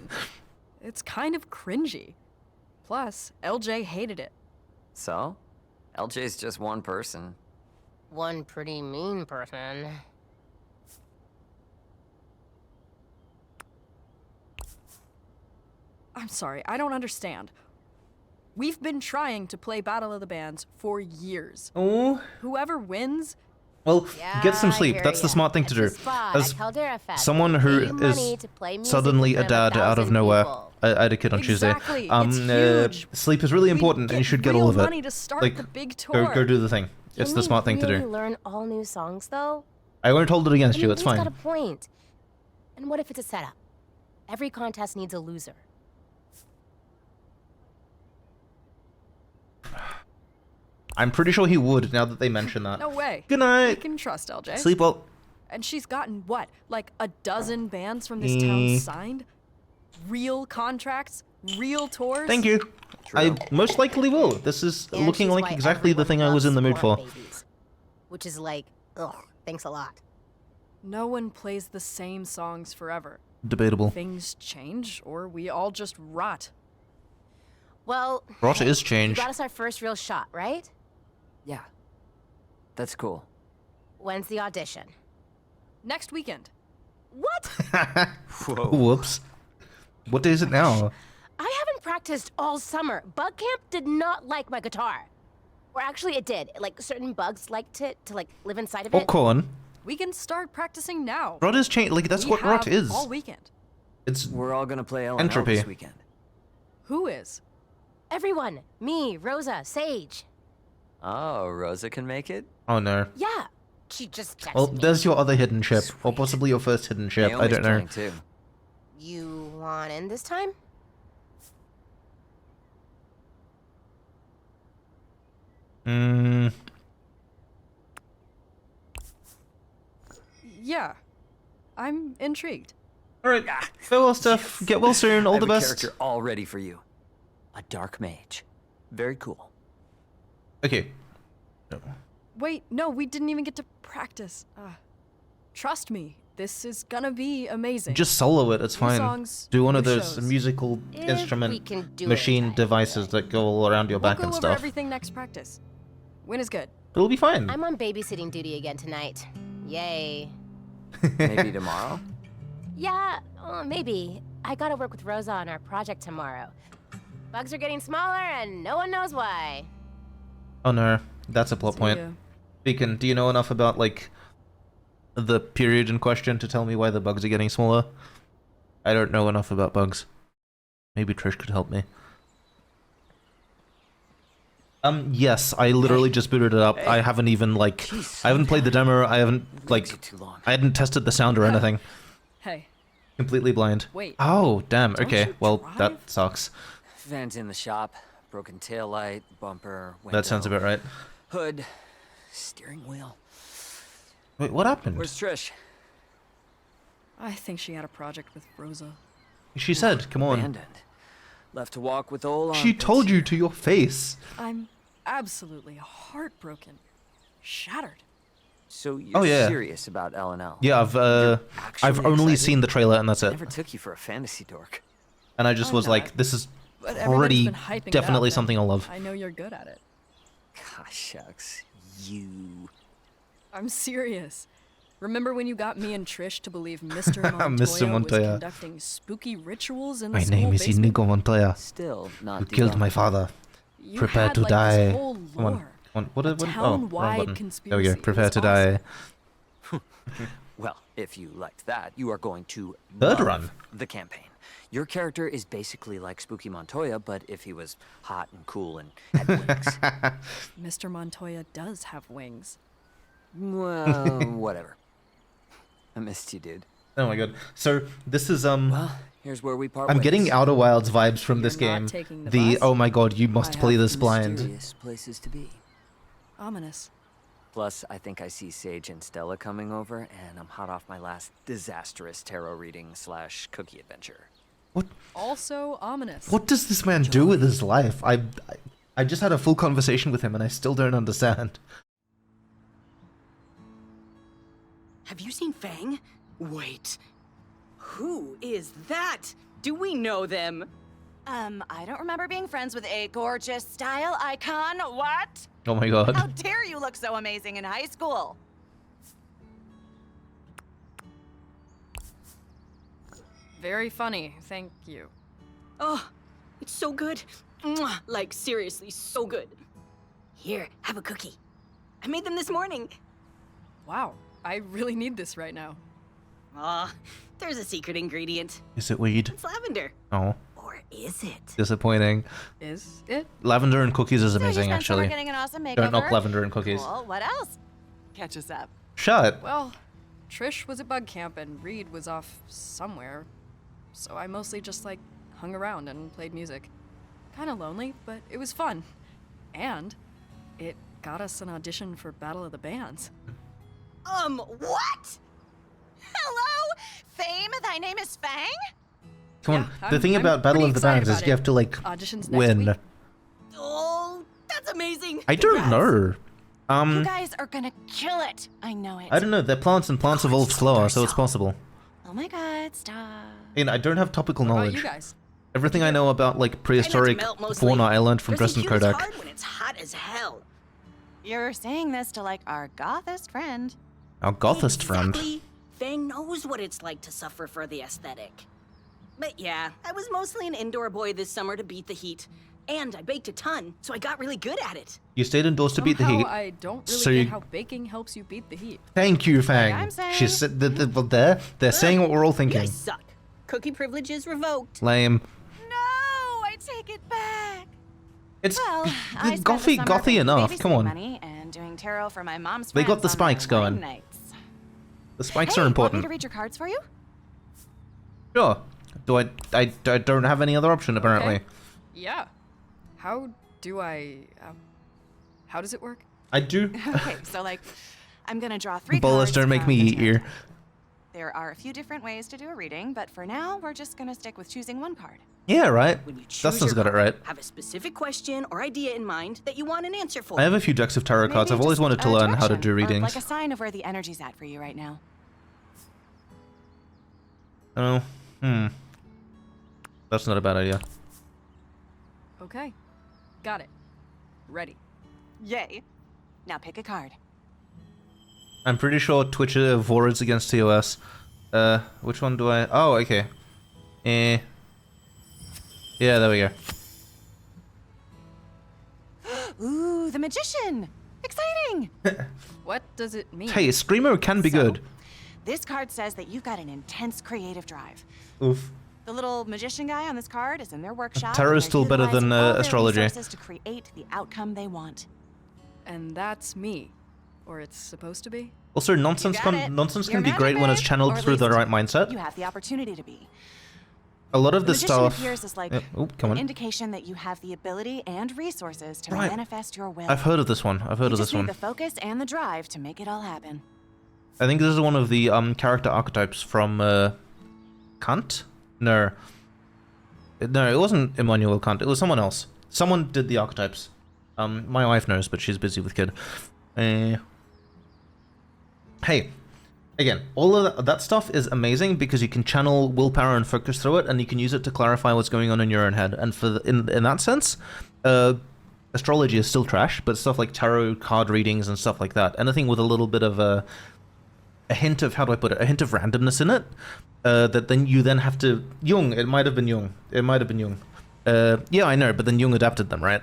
It's kind of cringy. Plus, LJ hated it. So? LJ's just one person. One pretty mean person. I'm sorry, I don't understand. We've been trying to play Battle of the Bands for years. Oh. Whoever wins, Well, get some Yeah, I sleep. hear That's the ya. smart thing to do. It's a spot As at Caldera Fest. someone They who pay you is money to play music suddenly in a front of dad out of 1,000 nowhere. people. I had a kid on Tuesday. Exactly, it's huge. Sleep is really we important, and you should get real all of it. money to start Like, the big tour. go do the thing. Can It's the we smart thing to really do. learn all new songs though? I won't hold it against I you. mean, It's he's got fine. a point. And what if it's a setup? Every contest needs a loser. I'm pretty sure he would now that they mention that. No way. Good We night. can trust LJ. Sleep well. And she's gotten what? Like a dozen bands from this town signed? Real contracts? Real tours? Thank you. I most likely will. This is And looking she's like why exactly the everyone thing I was loves in the mood for. Swan babies. Which is like, ugh, thanks a lot. No one plays the same songs forever. Debatable. Things change, or we all just rot. Well, Rot is you change. got us our first real shot, right? Yeah. That's cool. When's the audition? Next weekend. What? Whoops. What day is it now? I haven't practiced all summer. Bug camp did not like my guitar. Or actually it did. Like certain bugs liked it to like live inside of Or it. corn. We can start practicing now. Rot is change. Like that's We what rot have is. all weekend. It's We're all gonna play LNL Entropy. this weekend. Who is? Everyone. Me, Rosa, Sage. Oh, Rosa can make it? oh no. Yeah. She just texted Well, me. there's your other hidden ship, or Sweet. possibly your first hidden ship. I Naomi's don't know. playing too. You want in this time? Yeah. I'm intrigued. All right. Farewell, stuff. Get well soon. All I the have a best. character all ready for you. A dark mage. Very cool. Okay. Wait, no, we didn't even get to practice. Trust me, this is gonna be amazing. Just solo it. It's New fine. songs, Do one of new those shows. musical If we instrument can do it machine right, devices that go all around your We'll back go and over stuff. everything next practice. When is good? It'll be fine. I'm on babysitting duty again tonight. Yay. Maybe tomorrow? Yeah, maybe. I gotta work with Rosa on our project tomorrow. Bugs are getting smaller and no one knows why. Oh no, that's a plot point. Yeah. Beacon, do you know enough about like the period in question to tell me why the bugs are getting smaller? I don't know enough about bugs. Maybe Trish could help me. Yes, I literally just booted it up. I haven't even like, Jeez, I haven't played the demo. I haven't Took like, too long. I hadn't tested the sound or anything. Hey, Completely blind. Wait. Oh, damn. Don't Okay. you Well, drive? that sucks. Van's in the shop. Broken taillight, bumper, window, That sounds about right. hood, steering wheel. Wait, what happened? Where's Trish? I think she had a project with Rosa. She said, come on. Abandoned. Left to walk with old She armpits. told you to your face. I'm absolutely heartbroken. Shattered. So you're Oh, yeah. serious about L&L? Yeah, I've actually only excited? seen the trailer and that's I it. never took you for a fantasy dork. And I just I'm was not. like, this is But everybody's pretty been hyping it definitely up, and something I'll love. I know you're good at it. Gosh, shucks. You. I'm serious. Remember when you got me and Trish to believe Mr. Montoya, Mr. Montoya. was conducting spooky rituals in the My school name is basement? Inigo Montoya. Still not You killed my debunked. father. You Prepare had, to like, die. This whole Come on. lore. Come on. What? A Oh, wrong town-wide button. There we conspiracy. go. It Prepare was to die. Well, if you liked that, you are going to Third love run. the campaign. Your character is basically like Spooky Montoya, but if he was hot and cool and had wings. Mr. Montoya does have wings. Well, whatever. I missed you, dude. Oh my god. So this is Well, here's where we part I'm ways. getting Outer Wilds vibes from this You're not game. taking the The bus? oh my god, you must I play have this blind. mysterious places to be. Ominous. Plus, I think I see Sage and Stella coming over, and I'm hot off my last disastrous tarot reading / cookie adventure. What Also ominous. what does this man do with his life? I just had a full conversation with him and I still don't understand. Have you seen Fang? Wait. Who is that? Do we know them? I don't remember being friends with a gorgeous style icon. What? Oh my god. How dare you look so amazing in high school? Very funny, thank you. Oh, it's so good. Mwah. Like, seriously, so good. Here, have a cookie. I made them this morning. Wow, I really need this right now. Aw, there's a secret ingredient. Is it weed? It's lavender. Oh, Or is it? disappointing. Is it? Lavender and cookies is So you amazing spent summer actually. getting an awesome makeover? Don't knock lavender and cookies. Cool. What else? Catch us up. Shut. Well, Trish was at bug camp and Reed was off somewhere. So I mostly just like hung around and played music. Kinda lonely, but it was fun. And it got us an audition for Battle of the Bands. What? Hello? Fame? Thy name is Fang? Come on. Yeah, The thing I'm about Battle pretty of the excited Bands is about you it. have to like Auditions next win. week. Oh, that's amazing. I don't Congrats. know. You guys are gonna kill it. I know it. I don't know. They're plants and plants evolve slower, so it's possible. Oh my god, stop. I don't have topical What about knowledge. you guys? Everything I know about like prehistoric melt mostly. fauna I learned from Dressing Dresden cute is Kodak. hard when it's hot as hell. You're saying this to like our gothist friend. Our gothist friend. Exactly. Fang knows what it's like to suffer for the aesthetic. But yeah, I was mostly an indoor boy this summer to beat the heat. And I baked a ton, so I got really good at it. You stayed indoors to beat the Somehow heat. I don't really So get you- how baking helps you beat the heat. Thank you, I'm Fang. saying. She said that they're saying what we're all You thinking. guys suck. Cookie privilege is revoked. Lame. No, I take it back. It's Well, I spent the gothy summer gothy making enough. Come babysitting on. money and doing tarot for my mom's They got friends the on spikes their wine going. nights. The spikes Hey, are Want me important. to read your cards for you? Sure. Do I don't have any other option apparently. Okay. Yeah. How do I... how does it work? I do. Okay, so like, I'm gonna draw 3 Bolas, cards don't make from me the eat tarot you. deck. There are a few different ways to do a reading, but for now, we're just gonna stick with choosing one card. Yeah, right. When you choose Dustin's your got it card, right. Have a specific question or idea in mind that you want an answer for. I have a few decks of tarot cards. Maybe I've always just wanted to a learn how to direction, do or readings. like a sign of where the energy's at for you right now. Oh, that's not a bad idea. Okay. Got it. Ready. Yay. Now pick a card. I'm pretty sure Twitch forwards against TOS. Which one do I? Oh, okay. Yeah, there we go. Ooh, the magician! Exciting! What does it mean? Hey, Screamo can be So, good. This card says that you've got an intense creative drive. Oof. The little magician guy on this card is in their workshop. Tarot and is they're still better utilizing than, all their astrology. resources to create the outcome they want. And that's me. Or it's supposed to be? Also, nonsense You got it. nonsense You're can be magic, great when it's babe. channeled Or at through the least right mindset. You have the opportunity to be. A lot of The this magician stuff. appears as like Oh, come an on. indication that you have the ability and resources to Right. manifest your will. I've heard of this one. I've heard you of just this one. need the focus and the drive to make it all happen. I think this is one of the character archetypes from Kant. No, it wasn't Immanuel Kant. It was someone else. Someone did the archetypes. My wife knows, but she's busy with kid. Hey, again, all of that stuff is amazing because you can channel willpower and focus through it, and you can use it to clarify what's going on in your own head. And for in that sense, astrology is still trash, but stuff like tarot card readings and stuff like that, anything with a little bit of a hint of, how do I put it, a hint of randomness in it, that then you then have to Jung. It might have been Jung. It might have been Jung. Yeah, I know, but then Jung adapted them, right?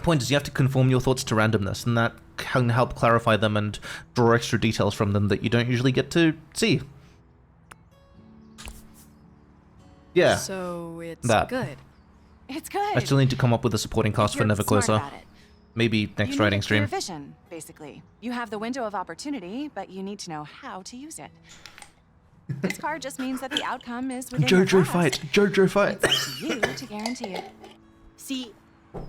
Point is, you have to conform your thoughts to randomness, and that can help clarify them and draw extra details from them that you don't usually get to see. Yeah. So it's that. good. It's good. I still need to come up with a supporting cast for You're Never smart Closer. about it. Maybe next you writing need a clear stream. vision, basically. You have the window of opportunity, but you need to know how to use it. This card just means that the outcome is within your Jojo grasp. fight! Jojo fight! It's up to you to guarantee it. See,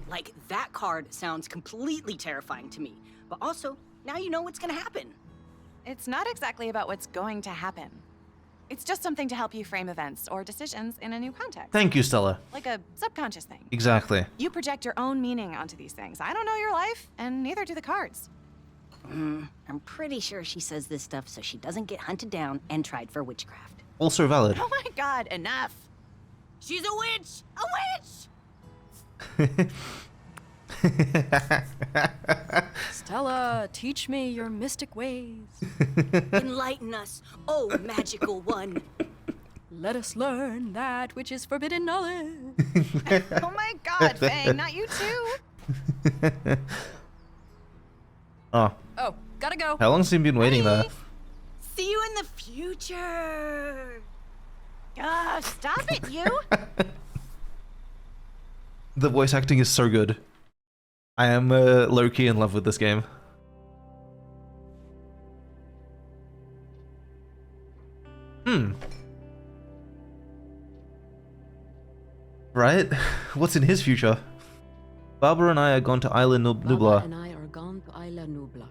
like, that card sounds completely terrifying to me. But also, now you know what's gonna happen. It's not exactly about what's going to happen. It's just something to help you frame events or decisions in a new context. Thank you, Stella. Like a subconscious thing. Exactly. You project your own meaning onto these things. I don't know your life, and neither do the cards. I'm pretty sure she says this stuff so she doesn't get hunted down and tried for witchcraft. Also valid. Oh my god, enough! She's a witch! A witch! Stella, teach me your mystic ways. Enlighten us, oh magical one. Let us learn that which is forbidden knowledge. Oh my god, Fang, not you too! Oh, Oh, gotta go. how long's he been waiting there? See you in the future. Stop it, you! The voice acting is so good. I am low-key in love with this game. Right? What's in his future? Barbara and I are gone to Isla Baba Nublar. and I are gone to Isla Nublar.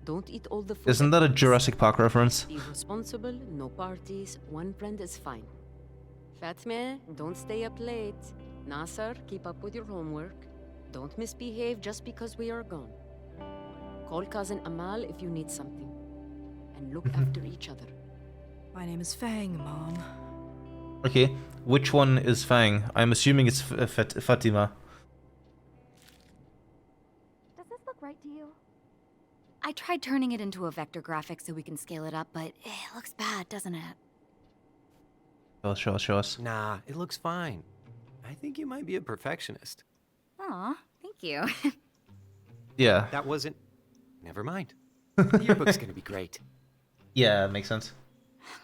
Don't eat all the food. Isn't that a Jurassic Park reference? Be responsible, no parties, one friend is fine. Fatme, don't stay up late. Nasser, keep up with your homework. Don't misbehave just because we are gone. Call cousin Amal if you need something. And look after each other. My name is Fang, Mom. Okay, which one is Fang? I'm assuming it's Fatima. Does this look right to you? I tried turning it into a vector graphic so we can scale it up, but it looks bad, doesn't it? Show us. Nah, it looks fine. I think you might be a perfectionist. Aw, thank you. Yeah. That wasn't... Never mind. The yearbook's gonna be great. Yeah, makes sense.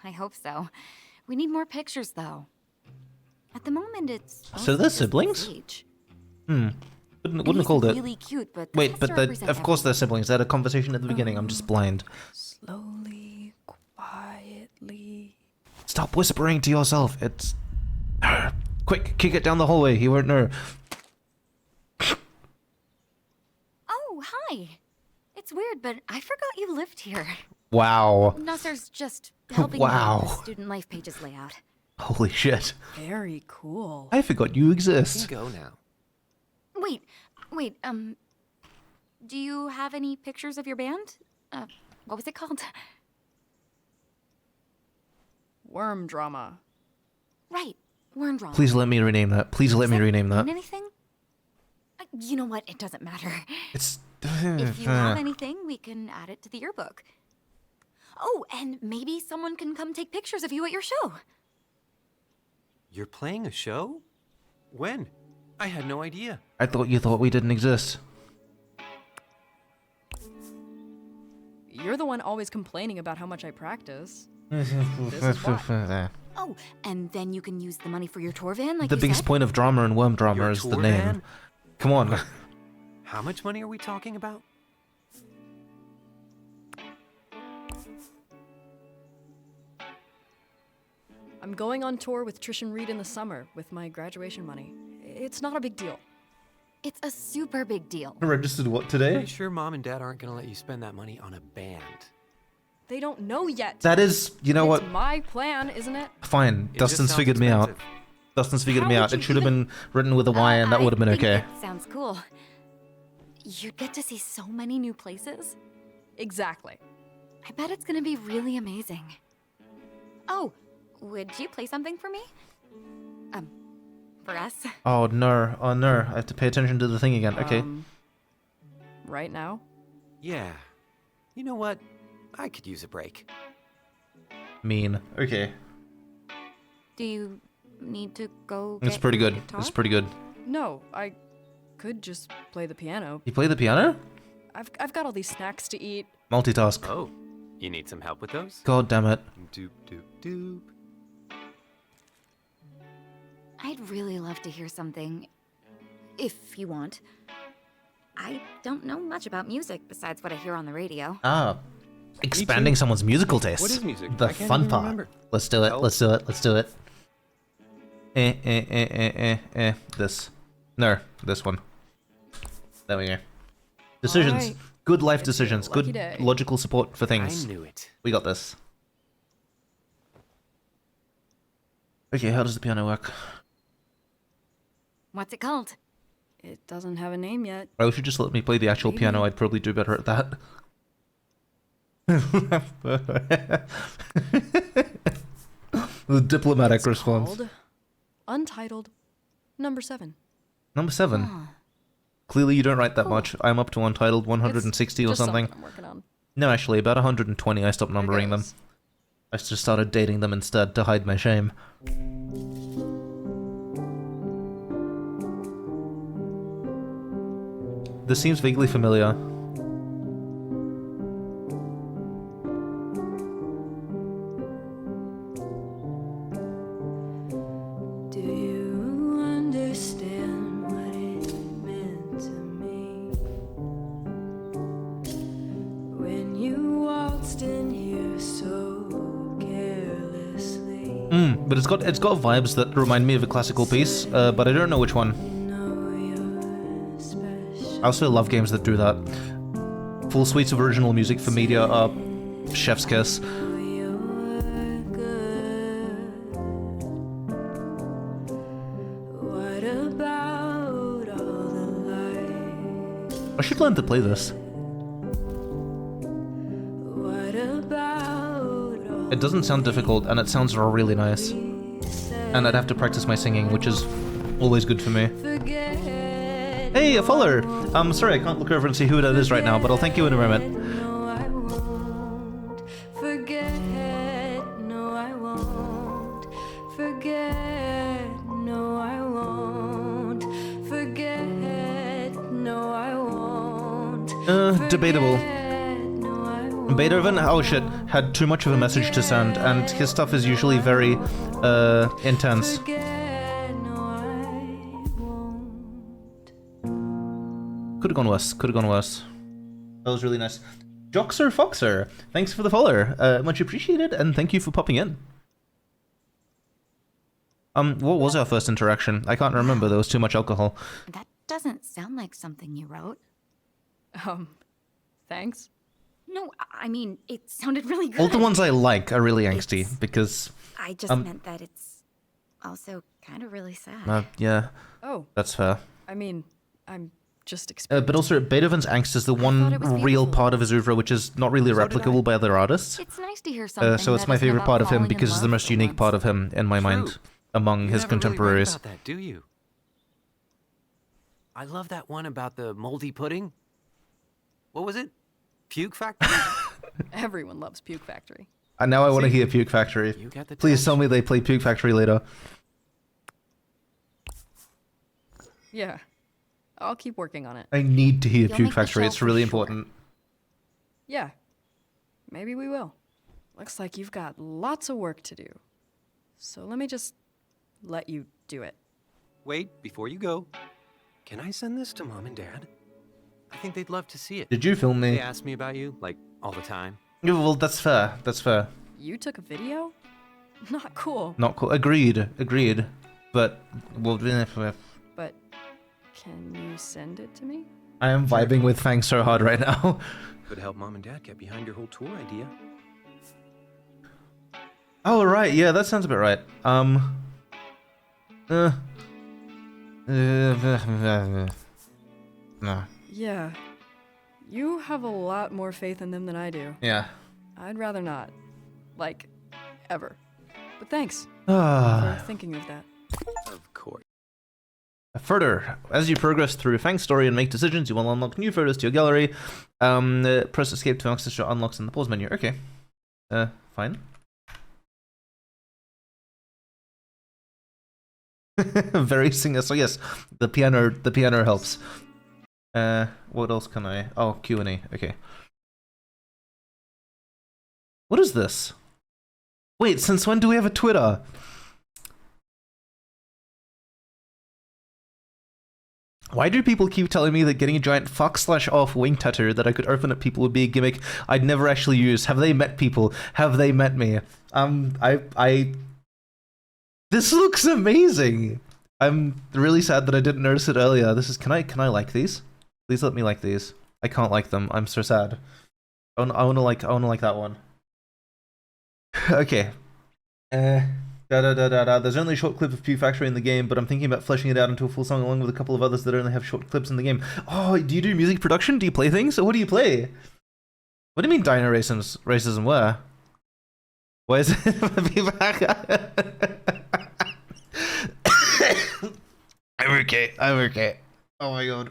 I hope so. We need more pictures, though. At the moment, it's... So they're siblings? Wouldn't have called it. Really cute, but Wait, but of course they're siblings. They had a conversation at the beginning. I'm just blind. Slowly, quietly. Stop whispering to yourself. It's... Quick, kick it down the hallway. He won't know. Oh, hi. It's weird, but I forgot you lived here. Wow. Nasser's just helping me Wow. with the student life pages layout. Holy shit. Very cool. I forgot you You exist. can go now. Wait, do you have any pictures of your band? What was it called? Worm drama. Right, Worm Drama. Please let me rename that. Please let me rename that. Mean anything? You know what? It doesn't matter. It's... If you have anything, we can add it to the yearbook. Oh, and maybe someone can come take pictures of you at your show. You're playing a show? When? I had no idea. I thought you thought we didn't exist. You're the one always complaining about how much I practice. This is why. Oh, and then you can use the money for your tour van, like The you biggest said? point of drama and worm drama Your is the tour name. van? Come on. How much money are we talking about? I'm going on tour with Trish and Reed in the summer with my graduation money. It's not a big deal. It's a super big deal. Registered what Pretty today? sure Mom and Dad aren't gonna let you spend that money on a band. They don't know yet. That is, you know It's what? my plan, isn't it? Fine. It just Dustin's sounds figured me out. expensive. Dustin's figured How me would out. you It should have even- been written with a Y and that would have been I think okay. it sounds cool. You'd get to see so many new places. Exactly. I bet it's gonna be really amazing. Oh, would you play something for me? For us? Oh no. Oh no. I have to pay attention to the thing again. Okay. Right now? Yeah. You know what? I could use a break. Mean. Okay. Do you need to go It's get pretty your good. guitar? It's pretty good. No, I could just play the piano. You play the piano? I've got all these snacks to eat. Multitask. Oh, you need some help with those? God damn it. Doop, doop, doop. I'd really love to hear something, if you want. I don't know much about music besides what I hear on the radio. Ah, expanding someone's musical taste. What is music? The I can't fun even part. remember. Let's do it. Help. Let's do it. Let's do it. This. No, this one. There we go. Decisions. Alright. Good life It's decisions. your lucky Good day. logical support for things. I knew it. We got this. Okay, how does the piano work? What's it called? It doesn't have a name yet. Oh, if you just let me play the actual piano, I'd probably do better at that. The diplomatic It's response. called Untitled Number 7. Number 7. Clearly you don't write that much. I'm up to Untitled 160 or Just something. I'm working on. No, actually, about 120 I stopped numbering them. goes. I just started dating them instead to hide my shame. This seems vaguely familiar. Do you understand what it meant to me when you waltzed in here so carelessly? But it's got vibes that remind me of a classical piece, but I don't know which one. I also love games that do that. Full suites of original music for media are chef's kiss. What about all the lights? I should learn to play this. What about all It doesn't sound difficult, and it sounds really nice. And I'd have to practice my singing, which is always good for me. forget? Hey, a follower! Sorry, I can't look over and see who that is right now, but I'll thank you in a moment. No, I won't forget. No, I won't forget. No, I won't forget. No, I won't. Debatable. No, I won't. Beethoven, oh shit, had too much of a message to send, and his stuff is usually very, intense. Forget. No, I won't. Could've gone worse, could've gone worse. That was really nice. Joxer Foxer, thanks for the follow. Much appreciated, and thank you for popping in. What was our first interaction? I can't remember, there was too much alcohol. That doesn't sound like something you wrote. Thanks. No, I mean, it sounded really good. All the ones I like are really angsty, because, I just meant that it's also kind of really sad. yeah, Oh, that's fair. I mean, I'm just But experiencing. also, Beethoven's angst is the thought one it was real beautiful. part of his oeuvre which is not really replicable by other artists. It's nice to hear something. So it's that my isn't favorite about part of him falling in because it's the love most for unique once. part of him in my mind among You his never really contemporaries. write about that, do you? I love that one about the moldy pudding. What was it? Puke Factory? Everyone loves Puke Factory. And now I want to See? hear Puke Factory. You got the Please touch. tell me they play Puke Factory later. Yeah. I'll keep working on it. I need to hear You'll Puke make the Factory. show It's for really sure. important. Yeah. Maybe we will. Looks like you've got lots of work to do. So let me just let you do it. Wait, before you go, can I send this to Mom and Dad? I think they'd love to see it. Did you film They me? ask me about you, like, all the time. Yeah, well, that's fair. That's fair. You took a video? Not cool. Not cool. Agreed. Agreed. But, well, But can you send it to me? I am vibing with Fang so hard right now. Could help Mom and Dad get behind your whole tour idea. Oh, right. Yeah, that sounds about right. No. Yeah. You have a lot more faith in them than I do. Yeah. I'd rather not. Like, ever. But thanks Ah. for thinking of that. Of course. Further, as you progress through Fang's story and make decisions, you will unlock new photos to your gallery. Press escape to access your unlocks in the pause menu. Okay. Fine. Very singer. So yes, the piano helps. What else can I? Oh, Q&A. Okay. What is this? Wait, since when do we have a Twitter? Why do people keep telling me that getting a giant fuck/off wing tattoo that I could open at people would be a gimmick I'd never actually use? Have they met people? Have they met me? This looks amazing. I'm really sad that I didn't notice it earlier. This is, can I like these? Please let me like these. I can't like them. I'm so sad. I wanna like that one. Okay. There's only a short clip of Pew Factory in the game, but I'm thinking about fleshing it out into a full song along with a couple of others that only have short clips in the game. Oh, do you do music production? Do you play things? Or what do you play? What do you mean dino racism? Where? Why is it? I'm okay. Oh my god.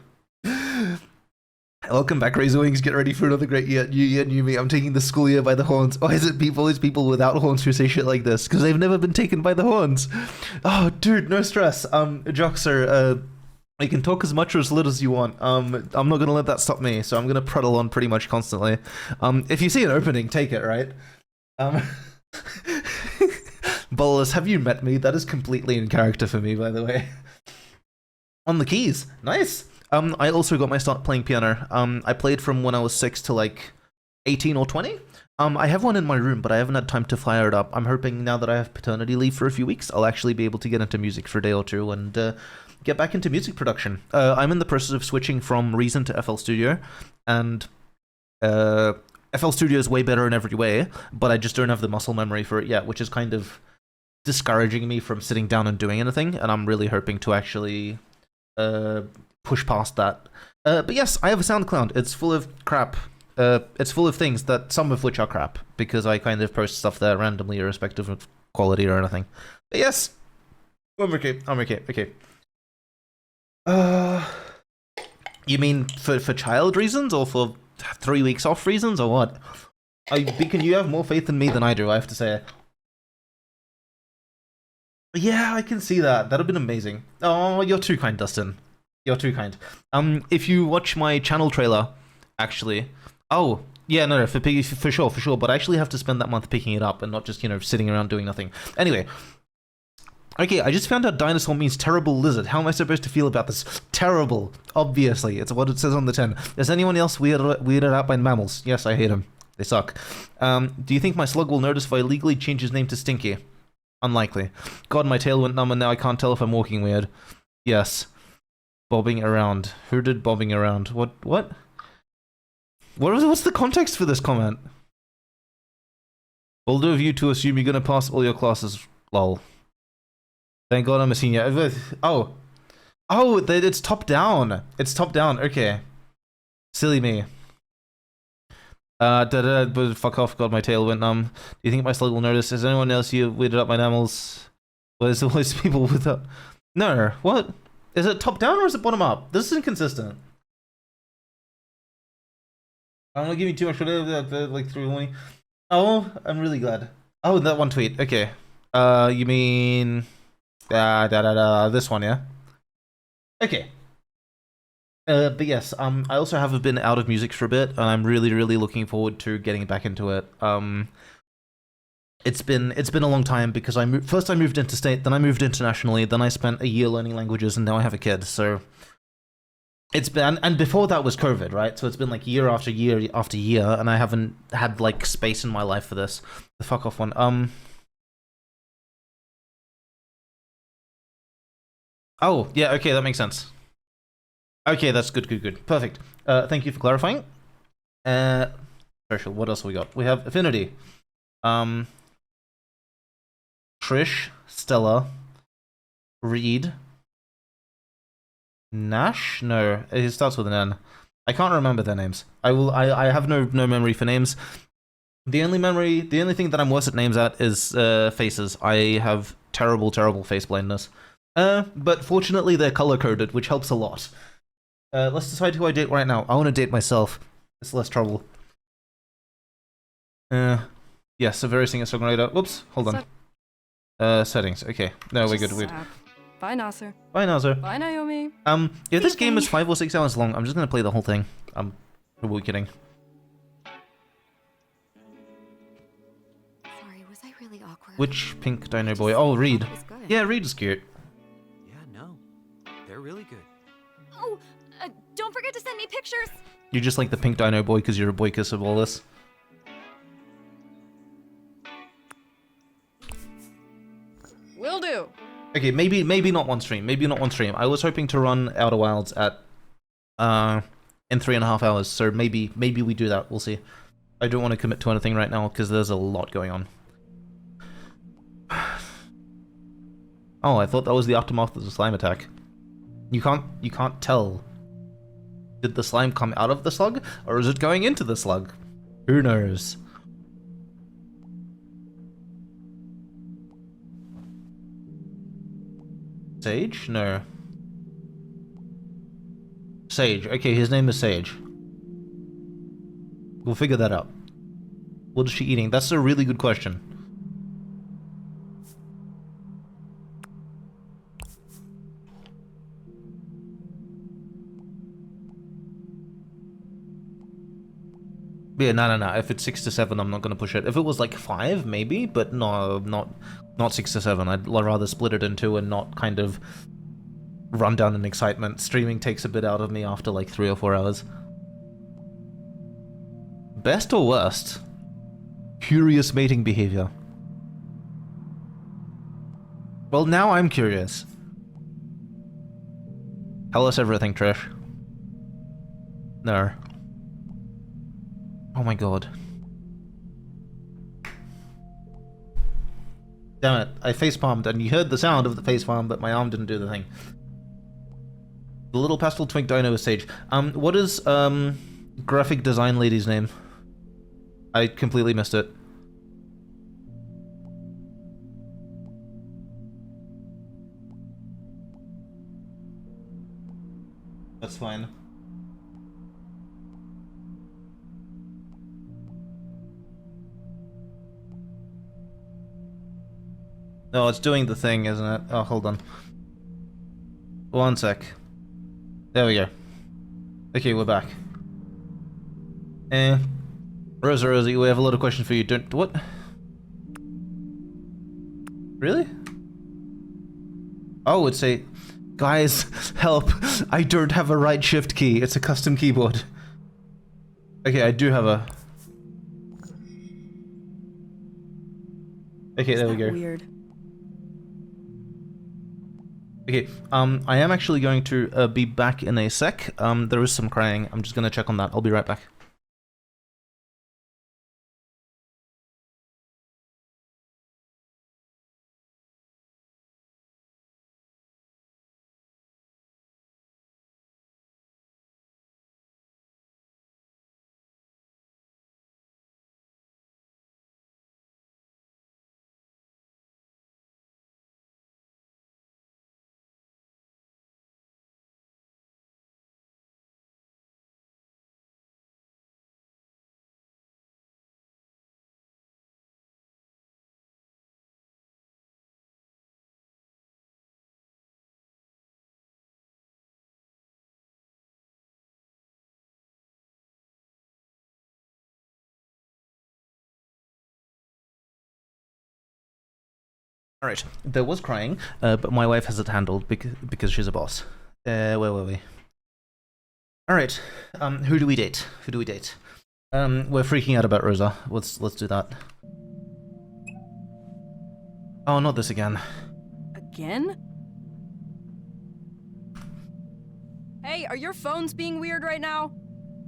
Welcome back, Razor Wings. Get ready for another great year. New year, new me. I'm taking the school year by the horns. Why is it always people without horns who say shit like this? Because they've never been taken by the horns. Oh, dude, no stress. Joxer, you can talk as much or as little as you want. I'm not gonna let that stop me, so I'm gonna prattle on pretty much constantly. If you see an opening, take it, right? Bolus, have you met me? That is completely in character for me, by the way. On the keys. Nice. I also got my start playing piano. I played from when I was 6 to like 18 or 20. I have one in my room, but I haven't had time to fire it up. I'm hoping now that I have paternity leave for a few weeks, I'll actually be able to get into music for a day or two and get back into music production. I'm in the process of switching from Reason to FL Studio, and FL Studio is way better in every way, but I just don't have the muscle memory for it yet, which is kind of discouraging me from sitting down and doing anything, and I'm really hoping to actually push past that. But yes, I have a SoundCloud. It's full of crap. It's full of things, that some of which are crap, because I kind of post stuff there randomly, irrespective of quality or anything. But yes, I'm okay. Okay. You mean for child reasons, or for 3 weeks off reasons, or what? Beacon, you have more faith in me than I do, I have to say. Yeah, I can see that. That'd have been amazing. Oh, you're too kind, Dustin. You're too kind. If you watch my channel trailer, actually... Oh, yeah, no, for sure. But I actually have to spend that month picking it up and not just, sitting around doing nothing. Anyway. Okay, I just found out dinosaur means terrible lizard. How am I supposed to feel about this? Terrible. Obviously. It's what it says on the tin. Is anyone else weirded out by mammals? Yes, I hate them. They suck. Do you think my slug will notice if I legally change his name to Stinky? Unlikely. God, my tail went numb and now I can't tell if I'm walking weird. Yes. Bobbing around. Who did bobbing around? What's the context for this comment? Bold of you to assume you're gonna pass all your classes. Lol. Thank God I'm a senior. Oh, it's top down. It's top down. Okay. Silly me. But fuck off. God, my tail went numb. Do you think my slug will notice? Is anyone else here weirded up my mammals? There's always people with a... No, what? Is it top down or is it bottom up? This is inconsistent. I'm not giving too much for like 3 Oh, I'm really glad. Oh, that one tweet. Okay. You mean this one, yeah? Okay. But yes, I also have been out of music for a bit, and I'm really looking forward to getting back into it. It's been a long time because first I moved interstate, then I moved internationally, then I spent a year learning languages, and now I have a kid. So it's been, and before that was COVID, right? So it's been like year after year after year, and I haven't had like space in my life for this. The fuck off one. Oh yeah, okay, that makes sense. Okay, that's good. Perfect. Thank you for clarifying. Special. What else we got? We have Affinity. Trish, Stella, Reed, Nash? No, it starts with an N. I can't remember their names. I have no memory for names. The only thing that I'm worse at names at is faces. I have terrible face blindness. But fortunately they're color coded, which helps a lot. Let's decide who I date right now. I want to date myself. It's less trouble. Yes, a very singer-songwriter. Whoops, hold on. Settings. Okay. No, we're good. Bye, Nasser. Bye, Nasser. Bye, Naomi. If this game is 5 or 6 hours long, I'm just gonna play the whole thing. Who are we kidding? Sorry, was I really awkward? Which pink dino boy? Oh, Reed. Yeah, Reed is cute. Yeah, no. They're really good. Oh, don't forget to send me pictures. You just like the pink dino boy because you're a boycus of all this. Will do. Okay, maybe not one stream. Maybe not one stream. I was hoping to run Outer Wilds at in 3.5 hours. So maybe we do that. We'll see. I don't want to commit to anything right now because there's a lot going on. Oh, I thought that was the aftermath of the slime attack. You can't tell. Did the slime come out of the slug, or is it going into the slug? Who knows? Sage? No. Sage. Okay, his name is Sage. We'll figure that out. What is she eating? That's a really good question. Yeah, no. If it's 6 to 7, I'm not gonna push it. If it was like 5, maybe, but no, not 6 to 7. I'd rather split it in 2 and not kind of run down in excitement. Streaming takes a bit out of me after like 3 or 4 hours. Best or worst? Curious mating behavior. Well, now I'm curious. Tell us everything, Trish. No. Oh my god. Damn it, I facepalmed and you heard the sound of the facepalm, but my arm didn't do the thing. The little pastel twink dino is Sage. What is, graphic design lady's name? I completely missed it. That's fine. No, it's doing the thing, isn't it? Oh, hold on. 1 sec. There we go. Okay, we're back. Rosie, we have a lot of questions for you. Don't... What? Really? Oh, it's a... Guys, help! I don't have a right shift key. It's a custom keyboard. Okay, I do have a... Okay, there we go. Weird. Okay, I am actually going to be back in a sec. There is some crying. I'm just gonna check on that. I'll be right back. Alright, there was crying, but my wife has it handled because she's a boss. Where were we? Alright, who do we date? Who do we date? We're freaking out about Rosa. Let's do that. Oh, not this again. Again? Hey, are your phones being weird right now?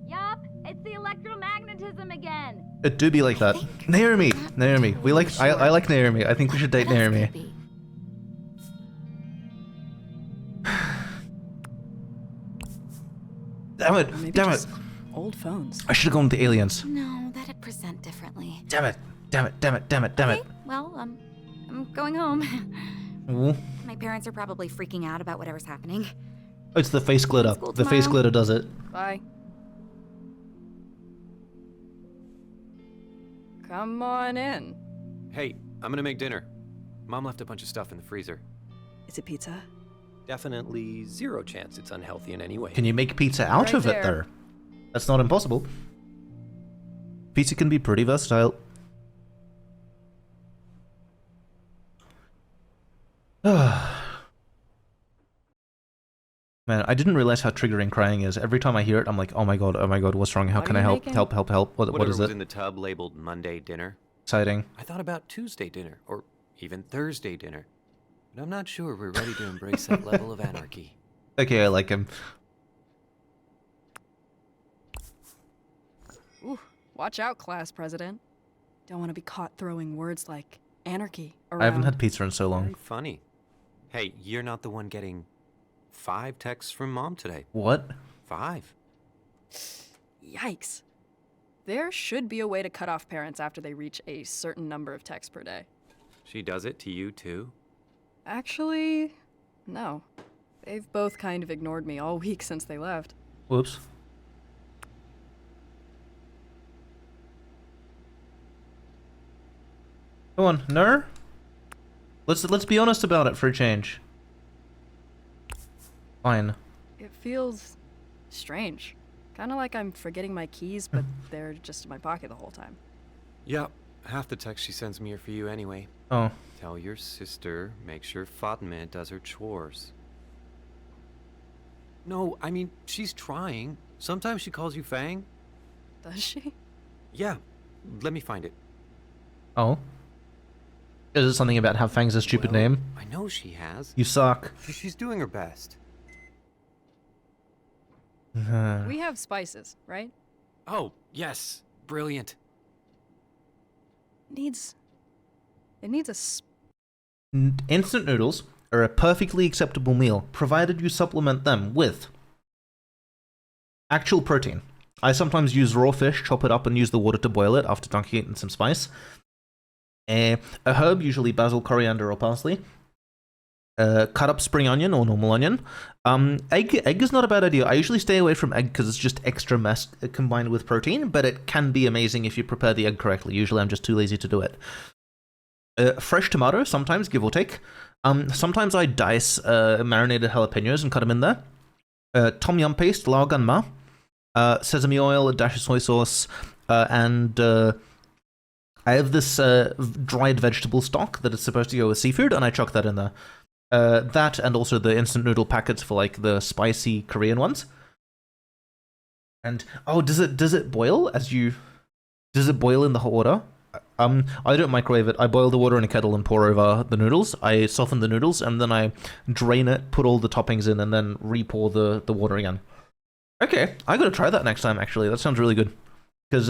Yup, it's the electromagnetism again. It do be like that. Naomi! Naomi. We like I like Naomi. I think we should date Naomi. Damn it! Maybe Damn it! just old phones. I should have gone with the aliens. No, that'd present differently. Damn it! Damn it! Damn it! Damn it! Damn it! Okay, well, I'm going home. Ooh. My parents are probably freaking out about whatever's happening. It's the face glitter. School The face tomorrow. glitter does it. Bye. Come on in. Hey, I'm gonna make dinner. Mom left a bunch of stuff in the freezer. Is it pizza? Definitely 0 chance it's unhealthy in any way. Can you make pizza out Right of it, there. though? That's not impossible. Pizza can be pretty versatile. Man, I didn't realize how triggering crying is. Every time I hear it, I'm like, oh my god, what's wrong? How What can are I you help? making? Help. What Whatever is was it? in the tub labeled Monday dinner. Exciting. I thought about Tuesday dinner, or even Thursday dinner. But I'm not sure we're ready to embrace that level of anarchy. Okay, I like him. Ooh, watch out, class president. Don't want to be caught throwing words like anarchy around. I haven't had pizza in so long. Very funny. Hey, you're not the one getting 5 texts from Mom today. What? 5. Yikes. There should be a way to cut off parents after they reach a certain number of texts per day. She does it to you, too? Actually, no. They've both kind of ignored me all week since they left. Whoops. Come on, no? Let's be honest about it for a change. Fine. It feels strange. Kind of like I'm forgetting my keys, but they're just in my pocket the whole time. Yep. Half the texts she sends me are for you anyway. Oh. Tell your sister, make sure Fatima does her chores. No, I mean, she's trying. Sometimes she calls you Fang. Does she? Yeah, let me find it. Oh. Is it something about how Fang's a stupid Well, name? I know she has. You suck. She's doing her best. We have spices, right? Oh, yes. Brilliant. It needs a Instant noodles are a perfectly acceptable meal, provided you supplement them with actual protein. I sometimes use raw fish, chop it up, and use the water to boil it after dunking it in some spice. A herb, usually basil, coriander, or parsley. Cut up spring onion or normal onion. Egg is not a bad idea. I usually stay away from egg because it's just extra mess combined with protein, but it can be amazing if you prepare the egg correctly. Usually I'm just too lazy to do it. Fresh tomato, sometimes, give or take. Sometimes I dice marinated jalapenos and cut them in there. Tom yum paste, lao gan ma. Sesame oil, a dash of soy sauce, and I have this dried vegetable stock that is supposed to go with seafood, and I chuck that in there. That and also the instant noodle packets for like the spicy Korean ones. And oh, does it boil as you? Does it boil in the hot water? I don't microwave it. I boil the water in a kettle and pour over the noodles. I soften the noodles and then I drain it, put all the toppings in, and then re-pour the water again. Okay, I gotta try that next time. Actually, that sounds really good. Because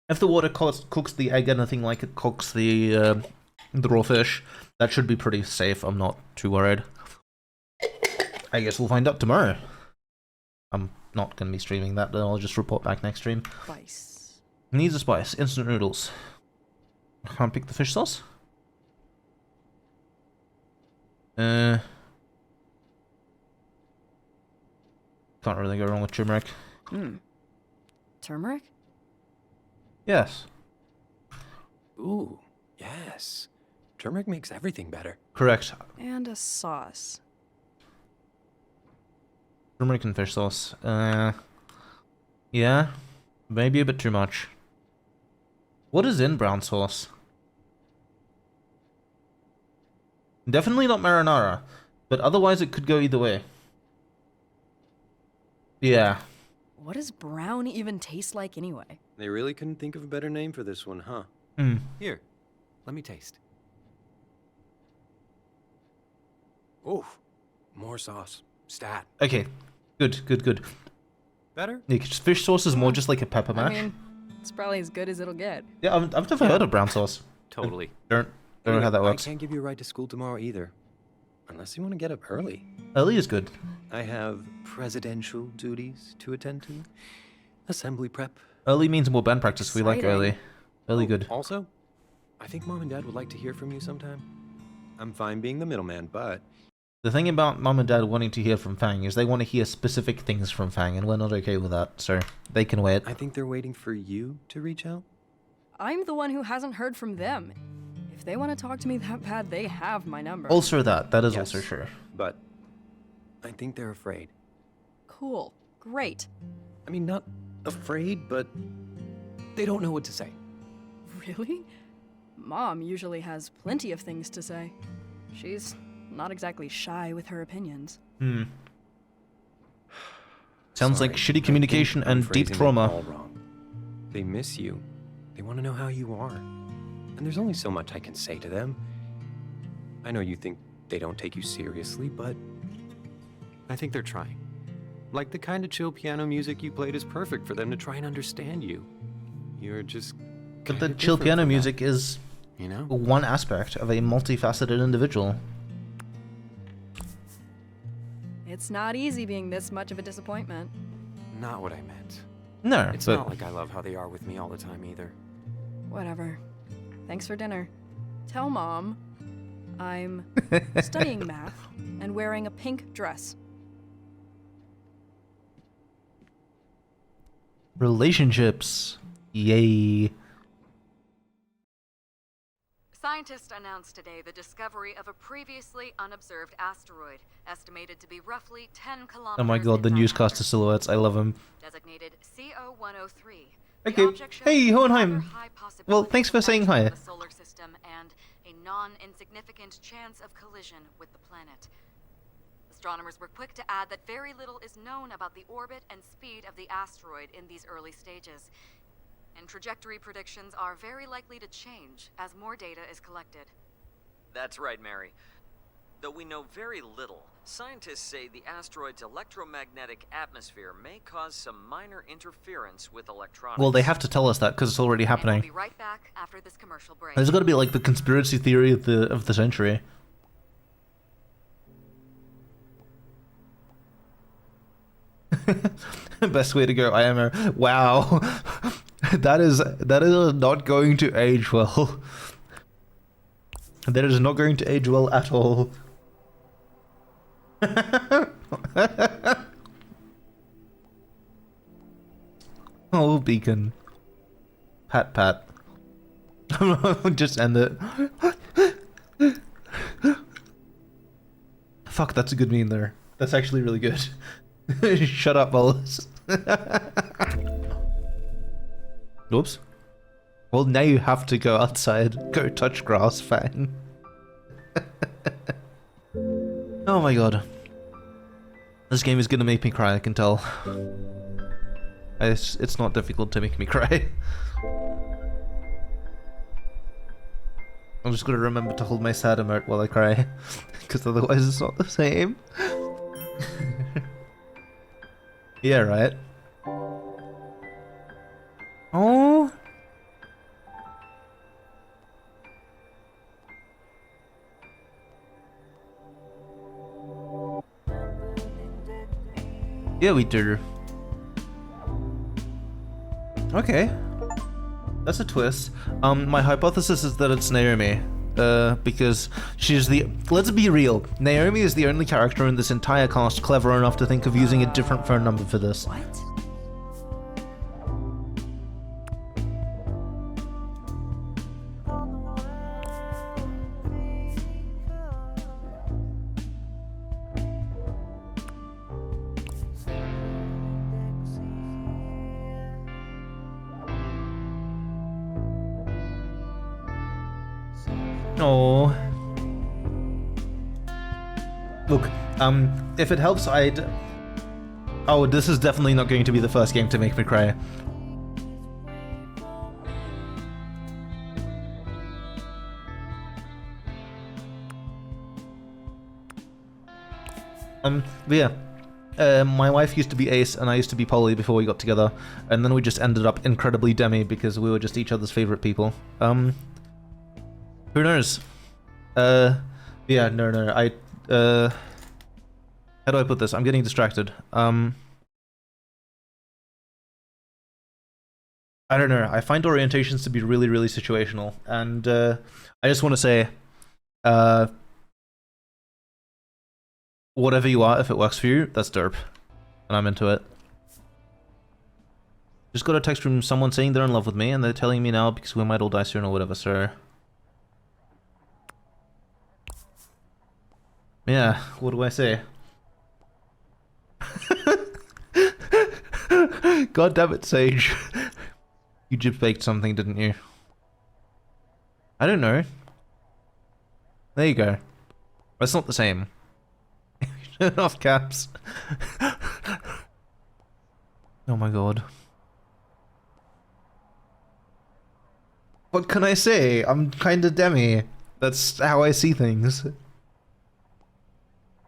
if the water cooks the egg anything like it cooks the raw fish, that should be pretty safe. I'm not too worried. I guess we'll find out tomorrow. I'm not going to be streaming that, then I'll just report back next stream. spice. Needs a spice. Instant noodles. Can't pick the fish sauce? Can't really go wrong with turmeric. Turmeric? Yes. Ooh, yes. Turmeric makes everything better. Correct. And a sauce. Turmeric and fish sauce. Yeah. Maybe a bit too much. What is in brown sauce? Definitely not marinara, but otherwise it could go either way. Yeah. What does brown even taste like anyway? They really couldn't think of a better name for this one, huh? Here, let me taste. Oh, more sauce. Stat. Okay. Good. Better? Yeah, 'cause fish sauce is more just like a pepper I mash. mean, it's probably as good as it'll get. Yeah, I've never heard of brown sauce. Totally. Don't know how that works. I can't give you a ride to school tomorrow either. Unless you want to get up early. Early is good. I have presidential duties to attend to. Assembly prep. Early means more band practice. We like Exciting. early. Early good. Also, I think Mom and Dad would like to hear from you sometime. I'm fine being the middleman, but... The thing about Mom and Dad wanting to hear from Fang is they want to hear specific things from Fang, and we're not okay with that, so they can wait. I think they're waiting for you to reach out. I'm the one who hasn't heard from them. If they want to talk to me that bad, they have my number. Also that is Yes, also true. But I think they're afraid. Cool. Great. I mean, not afraid, but they don't know what to say. Really? Mom usually has plenty of things to say. She's not exactly shy with her opinions. Sounds like Sorry, shitty communication I think I'm and deep phrasing it trauma. all wrong. They miss you. They want to know how you are. And there's only so much I can say to them. I know you think they don't take you seriously, but I think they're trying. Like the kind of chill piano music you played is perfect for them to try and understand you. You're just But the kinda chill different piano from that, music is you know? one aspect of a multifaceted individual. It's not easy being this much of a disappointment. Not what I meant. No, It's but not like I love how they are with me all the time either. Whatever. Thanks for dinner. Tell Mom I'm studying math and wearing a pink dress. relationships. Yay. Scientists announced today the discovery of a previously unobserved asteroid, estimated to be roughly 10 kilometers. Oh my god, the in newscaster diameter. silhouettes, I love them. Designated CO-103. Okay, hey, Hohenheim. Well, thanks for saying hi. The solar system and a non-insignificant chance of collision with the planet. Astronomers were quick to add that very little is known about the orbit and speed of the asteroid in these early stages. And trajectory predictions are very likely to change as more data is collected. That's right, Mary. Though we know very little, scientists say the asteroid's electromagnetic atmosphere may cause some minor interference with electronics. Well, they have to tell us that because it's already And we'll happening. be right back after this commercial break. There's got to be like the conspiracy theory of the century. Best way to go, IMO. Wow. That is not going to age well. That is not going to age well at all. Oh, Beacon. Pat pat. Just end it. Fuck, that's a good meme there. That's actually really good. Shut up, Wallace. Oops. Well, now you have to go outside. Go touch grass, fine. Oh my god. This game is gonna make me cry, I can tell. It's not difficult to make me cry. I'm just gonna remember to hold my sad emote while I cry. Because otherwise it's not the same. Yeah, right? Oh. Yeah, we do. Okay. That's a twist. My hypothesis is that it's Naomi. Because she's the... Let's be real. Naomi is the only character in this entire cast clever enough to think of using a different phone number for this. What? Oh. Look, if it helps, I'd... Oh, this is definitely not going to be the first game to make me cry. But yeah. My wife used to be Ace and I used to be Polly before we got together, and then we just ended up incredibly Demi because we were just each other's favorite people. Who knows? Yeah, no, how do I put this? I'm getting distracted. I don't know, I find orientations to be really, really situational, and, I just want to say, whatever you are, if it works for you, that's dope. And I'm into it. Just got a text from someone saying they're in love with me, and they're telling me now because we might all die soon or whatever, so... Yeah, what do I say? God damn it, Sage. You just baked something, didn't you? I don't know. There you go. That's not the same. Turn off caps. Oh my god. What can I say? I'm kinda Demi. That's how I see things.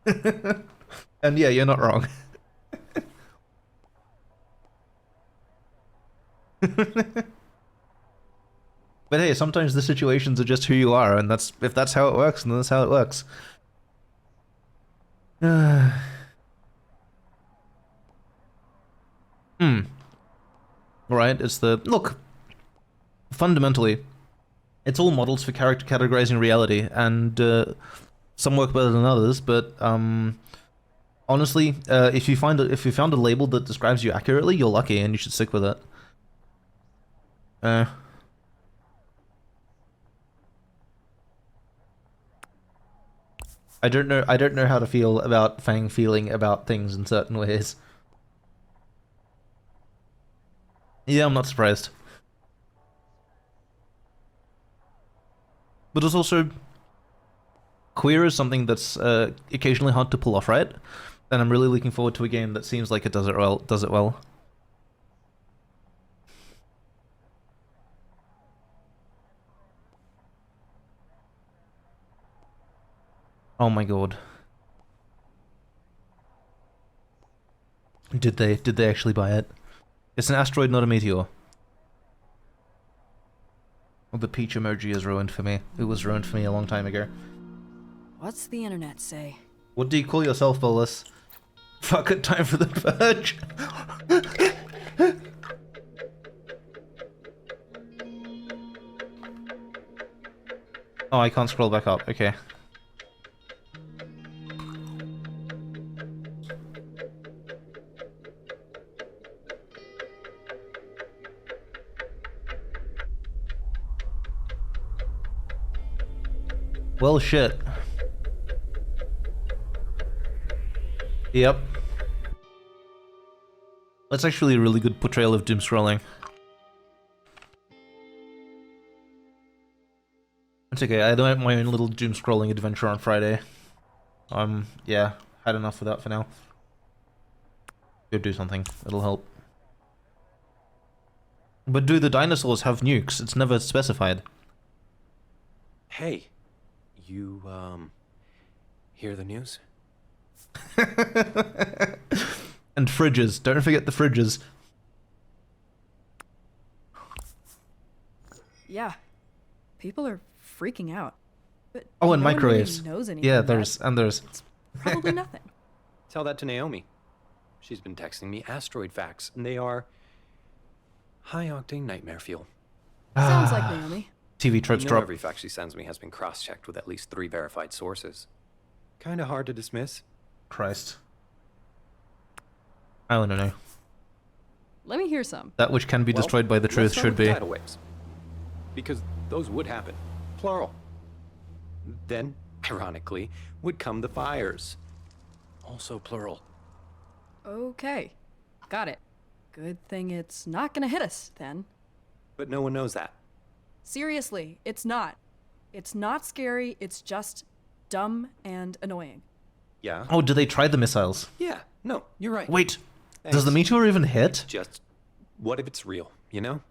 And yeah, you're not wrong. But hey, sometimes the situations are just who you are, and if that's how it works, then that's how it works. Right, it's the... Look, fundamentally, it's all models for character categorizing reality, and some work better than others, but honestly, if you found a label that describes you accurately, you're lucky, and you should stick with it. I don't know how to feel about Fang feeling about things in certain ways. Yeah, I'm not surprised. But it's also... Queer is something that's occasionally hard to pull off, right? And I'm really looking forward to a game that seems like it does it well. Oh my god. Did they actually buy it? It's an asteroid, not a meteor. Well, the peach emoji is ruined for me. It was ruined for me a long time ago. What's the internet say? What do you call yourself, Bolus? Fuck it, time for the purge. Oh, I can't scroll back up. Okay. Well, shit. Yep. That's actually a really good portrayal of doom scrolling. It's okay, I had my own little doom scrolling adventure on Friday. Yeah, had enough of that for now. Go do something, it'll help. But do the dinosaurs have nukes? It's never specified. Hey, you, hear the news? And fridges, don't forget the fridges. Yeah, people are freaking out. But Oh, and no one really microwaves. knows anything Yeah, about there's It's probably nothing. Tell that to Naomi. She's been texting me asteroid facts, and they are high-octane nightmare fuel. Sounds like Naomi. TV tropes You know drop. every fact she sends me has been cross-checked with at least 3 verified sources. Kinda hard to dismiss. Christ. I don't know. Let me hear some. That which can be Well, destroyed by the let's truth start should with be. tidal waves. Because those would happen. Plural. Then, ironically, would come the fires. Also plural. Okay, got it. Good thing it's not gonna hit us, then. But no one knows that. Seriously, it's not. It's not scary, it's just dumb and annoying. Yeah? Oh, did they try the missiles? Yeah, no, you're right. Wait, Thanks. does the meteor even hit? Just, what if it's real, you know?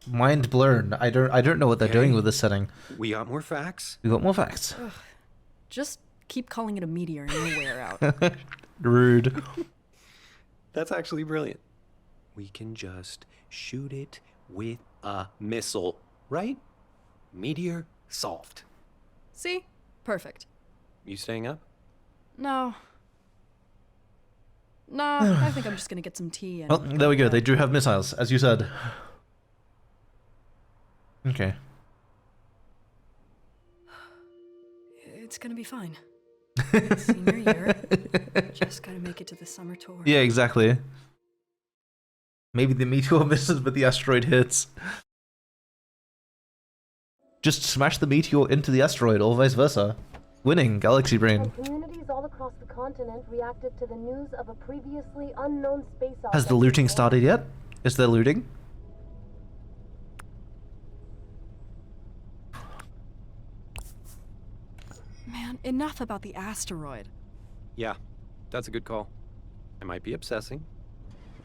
Mind blown. I don't know what they're doing with this setting. We got more facts. We got more facts. Just keep calling it a meteor and you'll wear out. Rude. That's actually brilliant. We can just shoot it with a missile, right? Meteor solved. See? Perfect. You staying up? No. Nah, I think I'm just gonna get some tea and... Oh, there we go. They do have missiles, as you said. Okay. It's gonna be fine. Senior year. Just gotta make it to the summer tour. Yeah, exactly. Maybe the meteor misses, but the asteroid hits. Just smash the meteor into the asteroid, or vice versa. Winning, Galaxy Brain. Communities all across the continent reacted to the news of a previously unknown space object. Has the looting started yet? Is there looting? Man, enough about the asteroid. Yeah, that's a good call. I might be obsessing,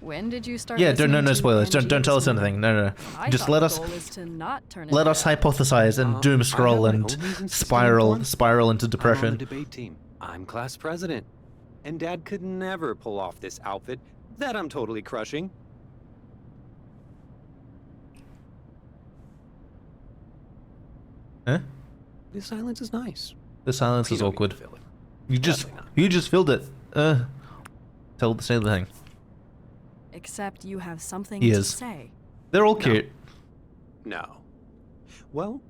When did you start? Yeah, no listening to spoilers. NG Don't tell us this morning? anything. No. I Just thought let the us goal is to not turn let into us that. hypothesize and doom scroll I have my and own reasons to stay spiral informed. into I'm on the depression. debate team. I'm class president. And Dad could never pull off this outfit that I'm totally crushing. Huh? The silence is nice. The silence You is don't need awkward. to fill it. You just Definitely not. filled it. Say the thing. Except you have something He to is. say. They're all No. cute. No. Well,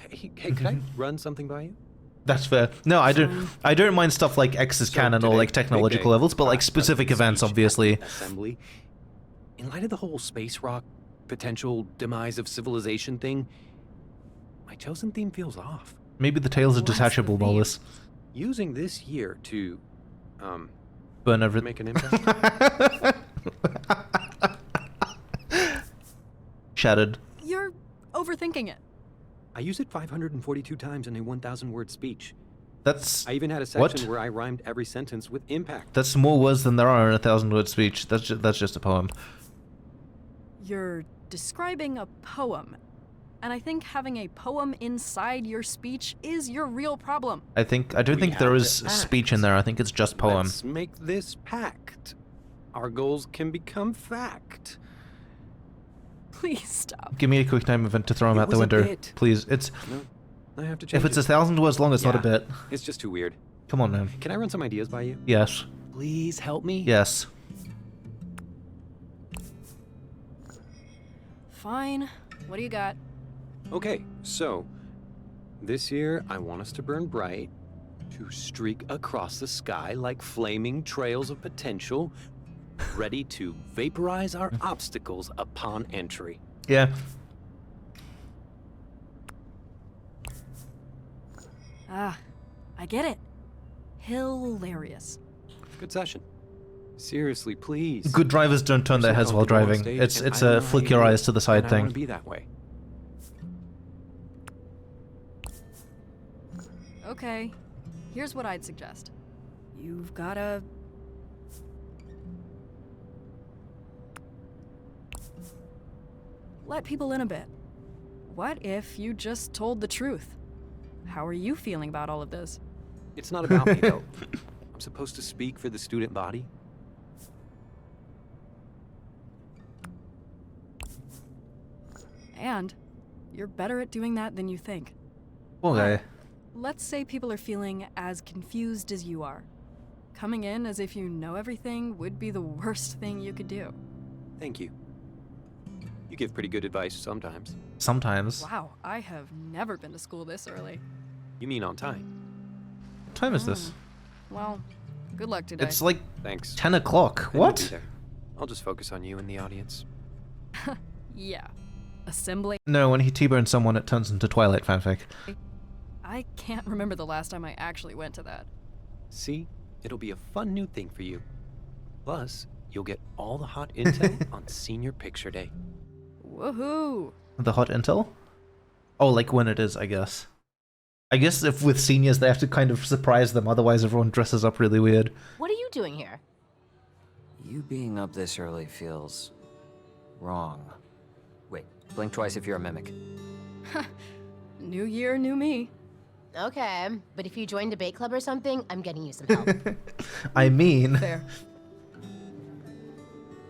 hey, could I run something by you? That's fair. No, I don't mind stuff like X's canon or today, like big technological day, levels, but like class specific president events, speech at obviously. the Assembly. In light of the whole space rock potential demise of civilization thing, my chosen theme feels off. Maybe the tails are What's the detachable, theme? Wallace. Using this year to, Burn everything. make an impact. Shattered. You're overthinking it. I use it 542 times in a 1,000-word speech. That's I even had a What? section where I rhymed every sentence with impact. that's more words than there are in a 1,000-word speech. That's just a poem. You're describing a poem. And I think having a poem inside your speech is your real problem. I don't We think there have is to speech in act. there. I think it's just poem. Let's make this pact. Our goals can become fact. Please stop. Give me a quick time event to throw him It out the was a window, bit. please. It's No, I have to change if it's it. 1,000 words long, it's not a Yeah. bit. It's just too weird. Come on, man. Can I run some ideas by you? Yes. Please help me? Yes. Fine. What do you got? Okay, so this year I want us to burn bright, to streak across the sky like flaming trails of potential, ready to vaporize our obstacles upon entry. Yeah. Ah, I get it. Hilarious. Good session. Seriously, please. Good drivers don't turn their So heads while comfortable on driving. stage, It's and it's I a know flick how your you eyes to the side and I want thing. to be that way. Okay, here's what I'd suggest. You've gotta... let people in a bit. What if you just told the truth? How are you feeling about all of this? It's not about me, though. I'm supposed to speak for the student body. And you're better at doing that than you think. Okay. Let's say people are feeling as confused as you are. Coming in as if you know everything would be the worst thing you could do. Thank you. You give pretty good advice sometimes. Sometimes. Wow, I have never been to school this early. You mean on time? What time is this? Well, good luck today. It's like Thanks. 10 o'clock. I will be What? there. I'll just focus on you and the audience. Yeah. Assembly. No, when he T-bones someone, it turns into Twilight fanfic. I can't remember the last time I actually went to that. See? It'll be a fun new thing for you. Plus, you'll get all the hot intel on senior picture day. Woohoo! The hot intel? Oh, like when it is, I guess. I guess if with seniors they have to kind of surprise them, otherwise everyone dresses up really weird. What are you doing here? You being up this early feels wrong. Wait, blink twice if you're a mimic. New year, new me. Okay, but if you join debate club or something, I'm getting you some help. I mean, Fair.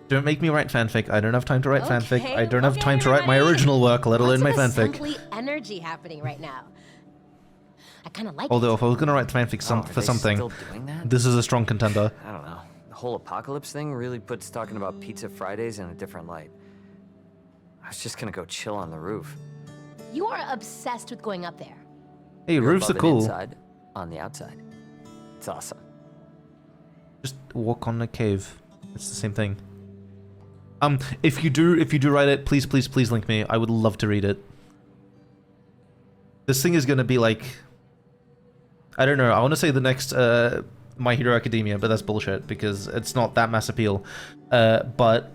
don't make me write fanfic. I don't have time to write fanfic. Okay, I don't have okay, time to write my everybody. original work, let alone my Lots of fanfic. assembly energy happening right now. I kind of like Although it. if I was gonna write fanfic Oh, are for they something, still doing that? this is a strong contender. I don't know. The whole apocalypse thing really puts talking about Pizza Fridays in a different light. I was just gonna go chill on the roof. You are obsessed with going up there. Hey, You're roofs are above it cool. Inside, on the outside. It's awesome. Just walk on a cave. It's the same thing. If you do write it, please link me. I would love to read it. This thing is gonna be like, I don't know. I want to say the next My Hero Academia, but that's bullshit because it's not that mass appeal. But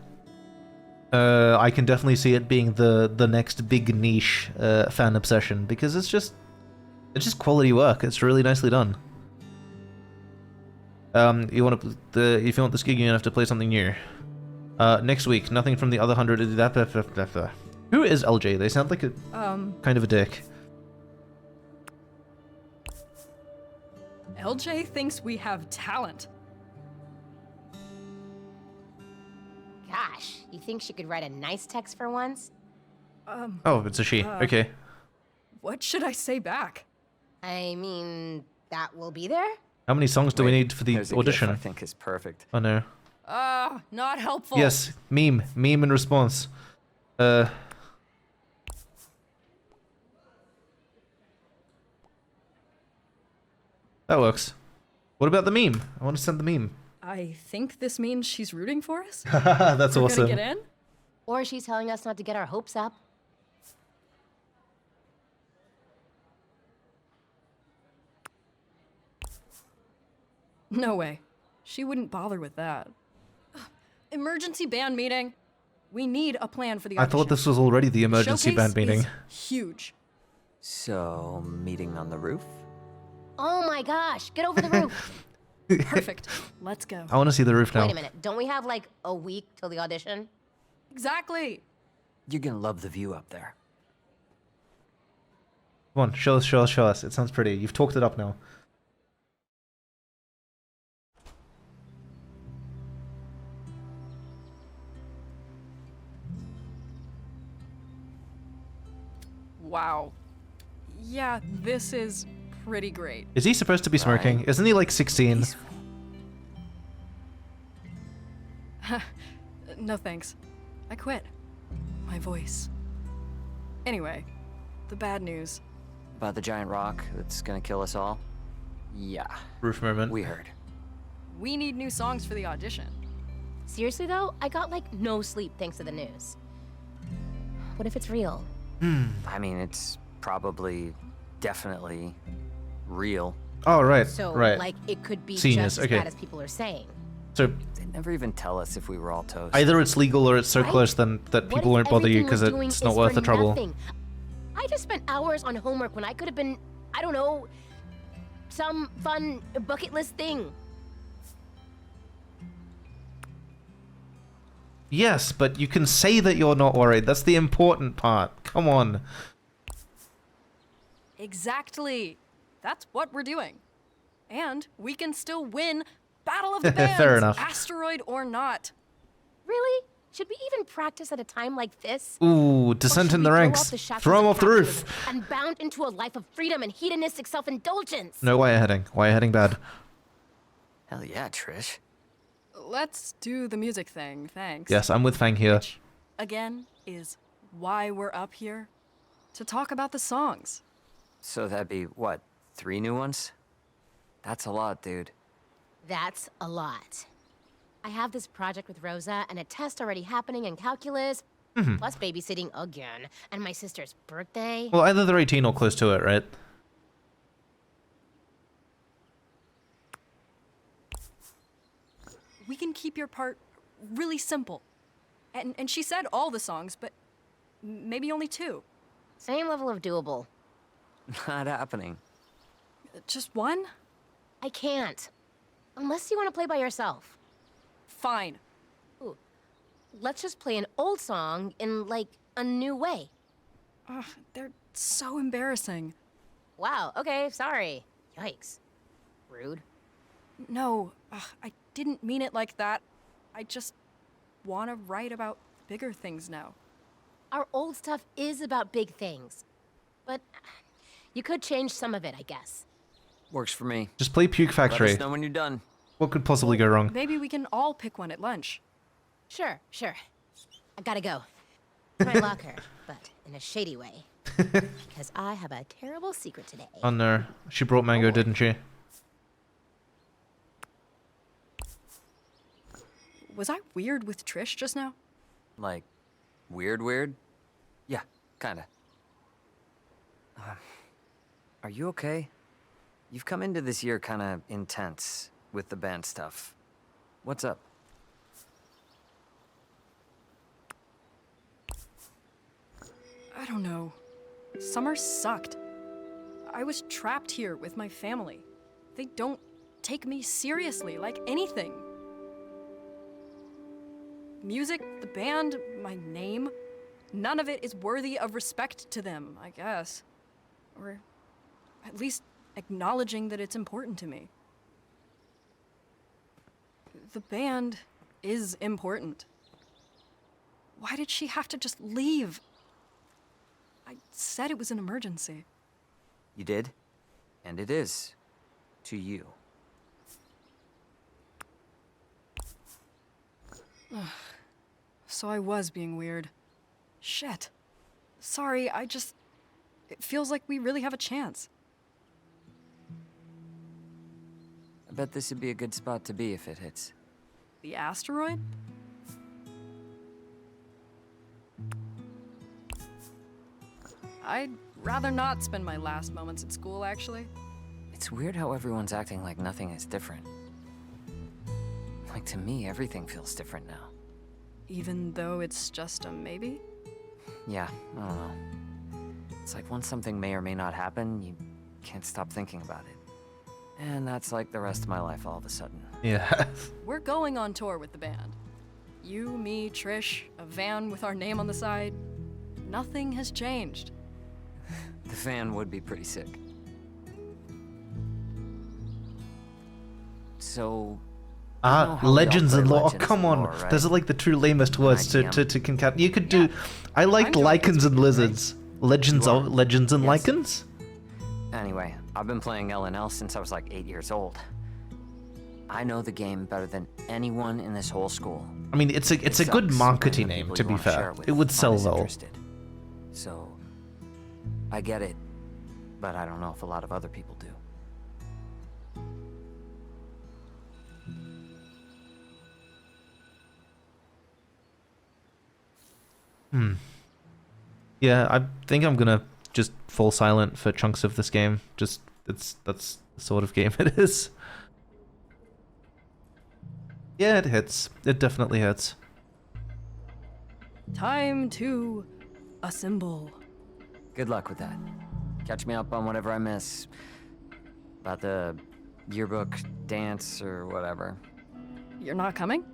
I can definitely see it being the next big niche fan obsession because it's just quality work. It's really nicely done. If you want this gig, you have to play something new. Next week, nothing from the other 100. Who is LJ? They sound like a kind of a dick. LJ thinks we have talent. Gosh, you think she could write a nice text for once? Oh, it's a she. Okay. What should I say back? I mean, that will be there? How many songs do we need for the There's a audition? GIF I think is perfect. Oh no. Not helpful. Yes, meme in response. That works. What about the meme? I want to send the meme. I think this means she's rooting for us. That's We're awesome. gonna get in? Or she's telling us not to get our hopes up. No way. She wouldn't bother with that. Emergency band meeting. We need a plan for the I audition. thought this was already the emergency Showcase band meeting. is huge. So, meeting on the roof? Oh my gosh, get over the roof. Perfect. Let's go. I want to see the roof now. Wait a minute, don't we have like a week till the audition? Exactly. You're gonna love the view up there. Come on, show us. It sounds pretty. You've talked it up now. Wow. Yeah, this is pretty great. Is he supposed to be smirking? Right. Isn't he like 16? No thanks. I quit. My voice. Anyway, the bad news. About the giant rock that's gonna kill us all? Yeah, Roof moment. we heard. We need new songs for the audition. Seriously though, I got like no sleep thanks to the news. What if it's real? I mean, it's probably, definitely real. Oh, right. So, right. like, it could be Seniors, just as okay. bad as people are saying. So They never even tell us if we were all toast. either it's legal or it's so Right? close then that What people if won't bother you everything because we're doing it's not is worth for the trouble. nothing? I just spent hours on homework when I could have been, I don't know, some fun bucket list thing. Yes, but you can say that you're not worried. That's the important part. Come on. Exactly. That's what we're doing. And we can still win Battle of the Bands, Fair enough. asteroid or not. Really? Should we even practice at a time like this? Ooh, Or descent should in we the throw ranks. off the shackles Throw him of off the roof. capitalism and bound into a life of freedom and hedonistic self-indulgence. No, why are you heading? Why are you heading bad? Hell yeah, Trish. Let's do the music thing, thanks. Yes, I'm with Fang here. Which, again, is why we're up here. To talk about the songs. So that'd be, what, 3 new ones? That's a lot, dude. That's a lot. I have this project with Rosa and a test already happening in calculus, plus babysitting again, and my sister's birthday. Well, either they're 18 or close to it, right? We can keep your part really simple. And she said all the songs, but maybe only 2. Same level of doable. Not happening. Just 1? I can't. Unless you want to play by yourself. Fine. Ooh. Let's just play an old song in, like, a new way. Ugh, they're so embarrassing. Wow, okay, sorry. Yikes. Rude. No, I didn't mean it like that. I just want to write about bigger things now. Our old stuff is about big things. But you could change some of it, I guess. Works for me. Just play Puke Let Factory. us know when you're done. What could possibly go wrong? Maybe we can all pick one at lunch. Sure. I gotta go. To my locker, but in a shady way. Because I have a terrible secret today. Oh no. She brought mango, didn't she? Was I weird with Trish just now? Like, weird? Yeah, kinda. Are you okay? You've come into this year kinda intense with the band stuff. What's up? I don't know. Summer sucked. I was trapped here with my family. They don't take me seriously like anything. music, the band, my name, none of it is worthy of respect to them, I guess. Or at least acknowledging that it's important to me. The band is important. Why did she have to just leave? I said it was an emergency. You did? And it is. To you. So I was being weird. Shit. Sorry, it feels like we really have a chance. I bet this would be a good spot to be if it hits. The asteroid? I'd rather not spend my last moments at school, actually. It's weird how everyone's acting like nothing is different. Like, to me, everything feels different now. Even though it's just a maybe? Yeah, I don't know. It's like once something may or may not happen, you can't stop thinking about it. And that's like the rest of my life all of a sudden. Yeah. We're going on tour with the band. You, me, Trish, a van with our name on the side. Nothing has changed. The van would be pretty sick. So... legends and lore. Oh, Legends come and on. lore, right? Those are like the true lamest words to concap. You could do... I liked I'm lichens and right? lizards. Legends You are? of legends and Yes. lichens? Anyway, I've been playing L&L since I was like 8 years old. I know the game better than anyone in this whole school. I mean, it's a good sucks marketing when the name, people to you be wanna share fair. with It would sell aren't as though. interested. So, I get it, but I don't know if a lot of other people do. Yeah, I think I'm gonna just fall silent for chunks of this game. That's the sort of game it is. Yeah, it hits. It definitely hits. Time to assemble. Good luck with that. Catch me up on whatever I miss. About the yearbook, dance, or whatever. You're not coming?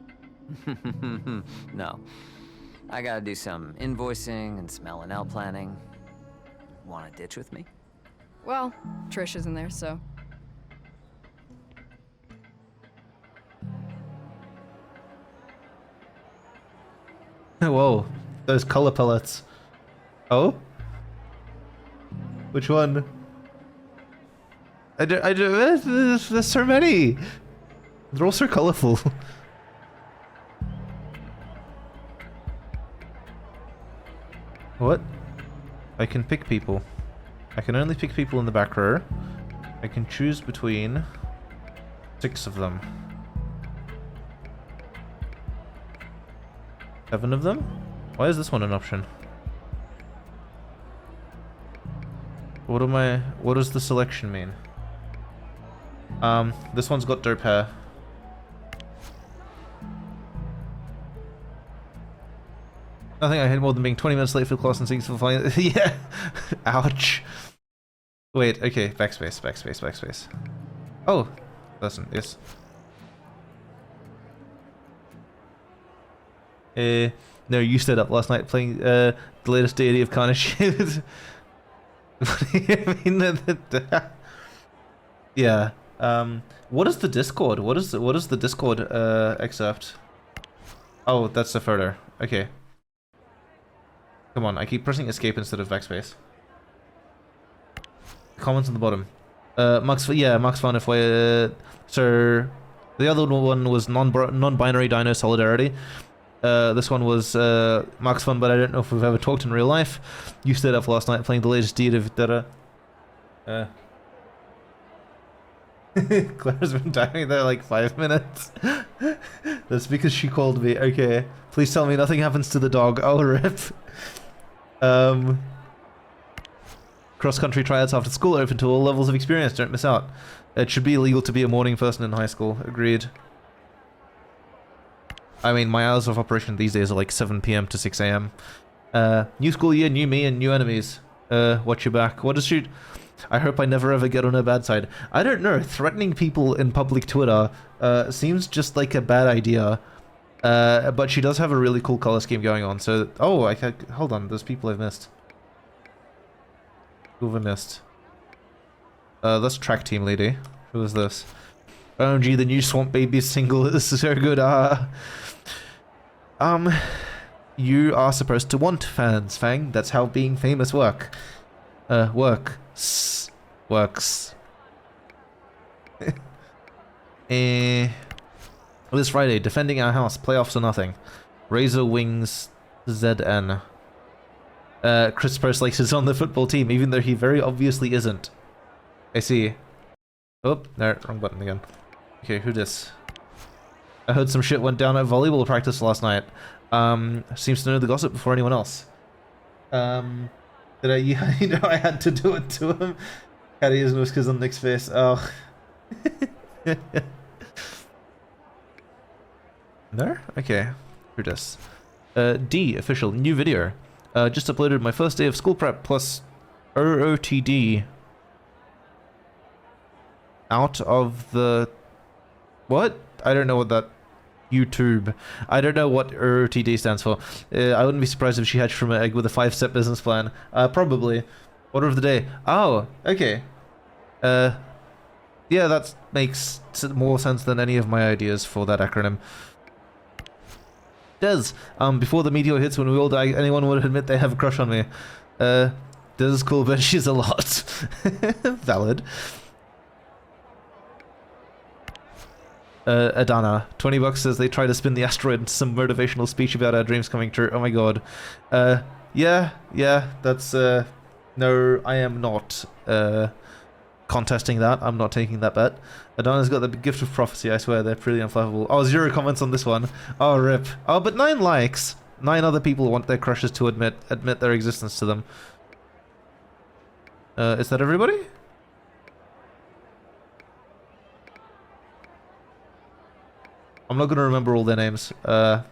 No. I gotta do some invoicing and some L&L planning. Wanna ditch with me? Well, Trish isn't there, so... Whoa, those color palettes. Oh? Which one? There's so many. They're all so colorful. What? I can pick people. I can only pick people in the back row. I can choose between 6 of them. 7 of them? Why is this one an option? What does the selection mean? This one's got dope hair. Nothing I hate more than being 20 minutes late for class and seeing for flying. Yeah. Ouch. Wait, okay, backspace, backspace, backspace. Oh, listen, yes. No, you stayed up last night playing the latest Deity of Carnage. What do you mean? Yeah. What is the Discord? What is the Discord excerpt? Oh, that's the photo. Okay. Come on, I keep pressing escape instead of backspace. Comments on the bottom. Max Fun if so the other one was non-binary Dino Solidarity. This one was Max Fun, but I don't know if we've ever talked in real life. You stayed up last night playing the latest deed of Data. Claire's been timing there like 5 minutes. That's because she called me. Okay. Please tell me nothing happens to the dog. Oh, rip. Cross-country tryouts after school are open to all levels of experience. Don't miss out. It should be illegal to be a morning person in high school. Agreed. I mean, my hours of operation these days are like 7 PM to 6 AM. New school year, new me, and new enemies. Watch your back. What does she... I hope I never ever get on her bad side. I don't know. Threatening people in public Twitter seems just like a bad idea. But she does have a really cool color scheme going on. So, oh, hold on. There's people I've missed. Who have I missed? That's track team lady. Who is this? OMG, the new Swamp Baby single is so good. You are supposed to want fans, Fang. That's how being famous works. This Friday, defending our house, playoffs or nothing. Razor Wings ZN. Chris Perslake is on the football team, even though he very obviously isn't. I see. Oh, no, wrong button again. Okay, who dis? I heard some shit went down at volleyball practice last night. Seems to know the gossip before anyone else. Did I? Yeah, you know, I had to do it to him. Had to use whiskers on Nick's face. Oh. There? Okay. Who dis? D, official, new video. Just uploaded my first day of school prep plus OOTD. Out of the... What? I don't know what that... YouTube. I don't know what OOTD stands for. I wouldn't be surprised if she hatched from an egg with a 5-step business plan. Probably. Order of the day. Oh, okay. Yeah, that makes more sense than any of my ideas for that acronym. Des, before the meteor hits when we all die, anyone would admit they have a crush on me. Des is cool, but she's a lot. Valid. Adana, $20 says they try to spin the asteroid into some motivational speech about our dreams coming true. Oh my god. Yeah, that's, no, I am not, contesting that. I'm not taking that bet. Adana's got the gift of prophecy, I swear, they're pretty unflappable. Oh, 0 comments on this one. Oh, rip. Oh, but 9 likes. 9 other people want their crushes to admit their existence to them. Is that everybody? I'm not gonna remember all their names. I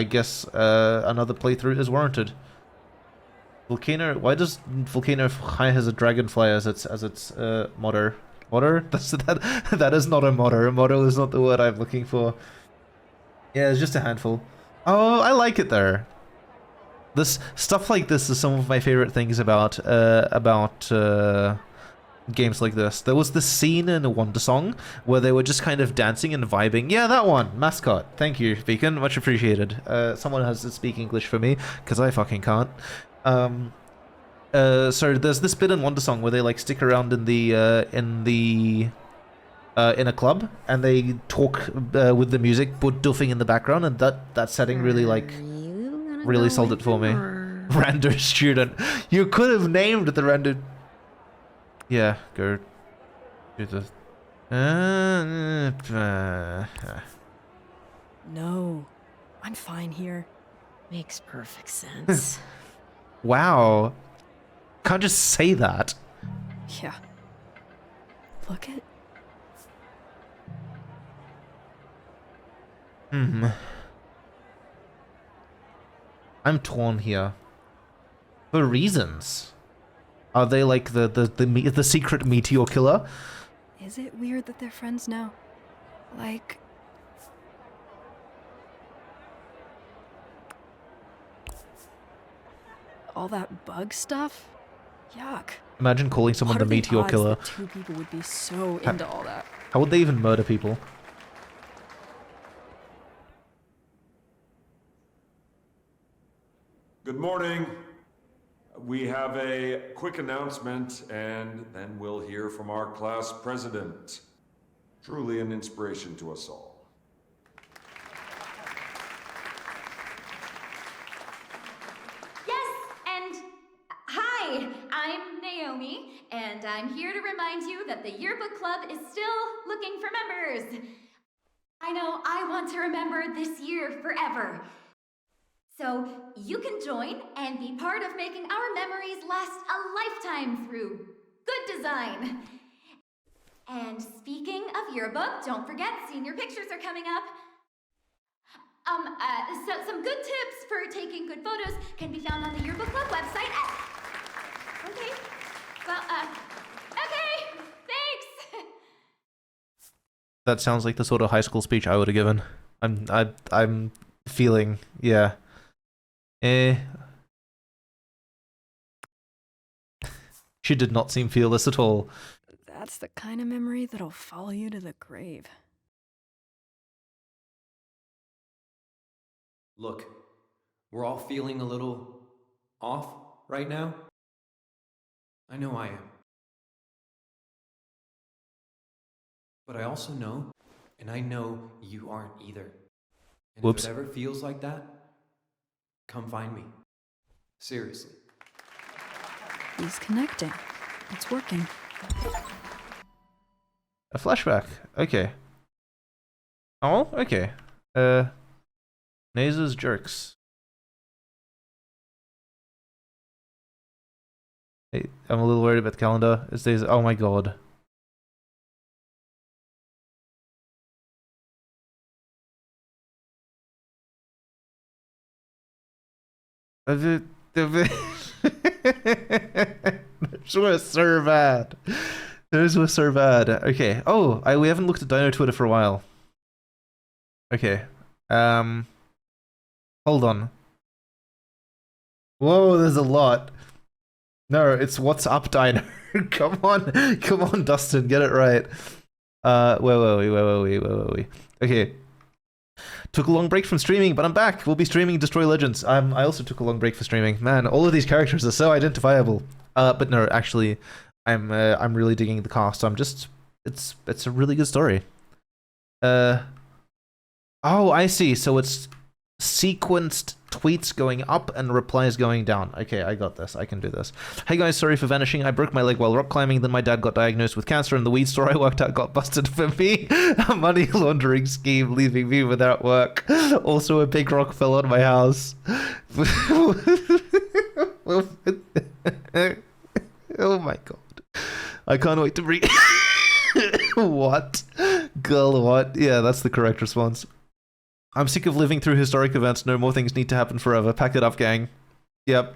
guess another playthrough is warranted. Volcano. Why does Volcano High has a dragonfly as its motto? Motto? That is not a motto. Motto is not the word I'm looking for. Yeah, it's just a handful. Oh, I like it there. This stuff like this is some of my favorite things about games like this. There was this scene in a Wonder Song where they were just kind of dancing and vibing. Yeah, that one. Mascot. Thank you, Beacon. Much appreciated. Someone has to speak English for me, because I fucking can't. So there's this bit in Wonder Song where they like stick around in a club and they talk with the music but doofing in the background, and that setting really really sold it for me. Rando student. You could have named the rando. Yeah, go do the. No, I'm fine here. Makes perfect sense. Wow. Can't just say that. Yeah. Look at... I'm torn here. For reasons. Are they like the secret meteor killer? Is it weird that they're friends now? Like... all that bug stuff? Yuck. Imagine calling someone the meteor killer. Two people would be so into all that. How would they even murder people? Good morning. We have a quick announcement, and then we'll hear from our class president. Truly an inspiration to us all. Hi, I'm Naomi, and I'm here to remind you that the yearbook club is still looking for members. I know I want to remember this year forever. So you can join and be part of making our memories last a lifetime through good design. And speaking of yearbook, don't forget senior pictures are coming up. So some good tips for taking good photos can be found on the yearbook club website at... Okay. Well, okay. Thanks. That sounds like the sort of high school speech I would have given. I'm feeling, yeah. She did not seem fearless at all. That's the kind of memory that'll follow you to the grave. Look, we're all feeling a little off right now. I know I am. But I also know, and I know you aren't either. And Whoops. if it ever feels like that, come find me. Seriously. He's connecting. It's working. A flashback. Okay. Oh, okay. Naza's jerks. Hey, I'm a little worried about the calendar. It's days. Oh my god. Those were so bad. Those were so bad. Okay. Oh, we haven't looked at Dino Twitter for a while. Okay. Hold on. Whoa, there's a lot. No, it's what's up, Dino. Come on, Dustin, get it right. Where were we? Okay. Took a long break from streaming, but I'm back. We'll be streaming Destroy Legends. I also took a long break for streaming. Man, all of these characters are so identifiable. But no, actually, I'm really digging the cast. It's a really good story. Oh, I see. So it's sequenced tweets going up and replies going down. Okay, I got this. I can do this. Hey guys, sorry for vanishing. I broke my leg while rock climbing, then my dad got diagnosed with cancer and the weed store I worked at got busted for me. A money laundering scheme leaving me without work. Also a big rock fell on my house. Oh my god. I can't wait to breathe. What? Girl, what? Yeah, that's the correct response. I'm sick of living through historic events. No more things need to happen forever. Pack it up, gang. Yep.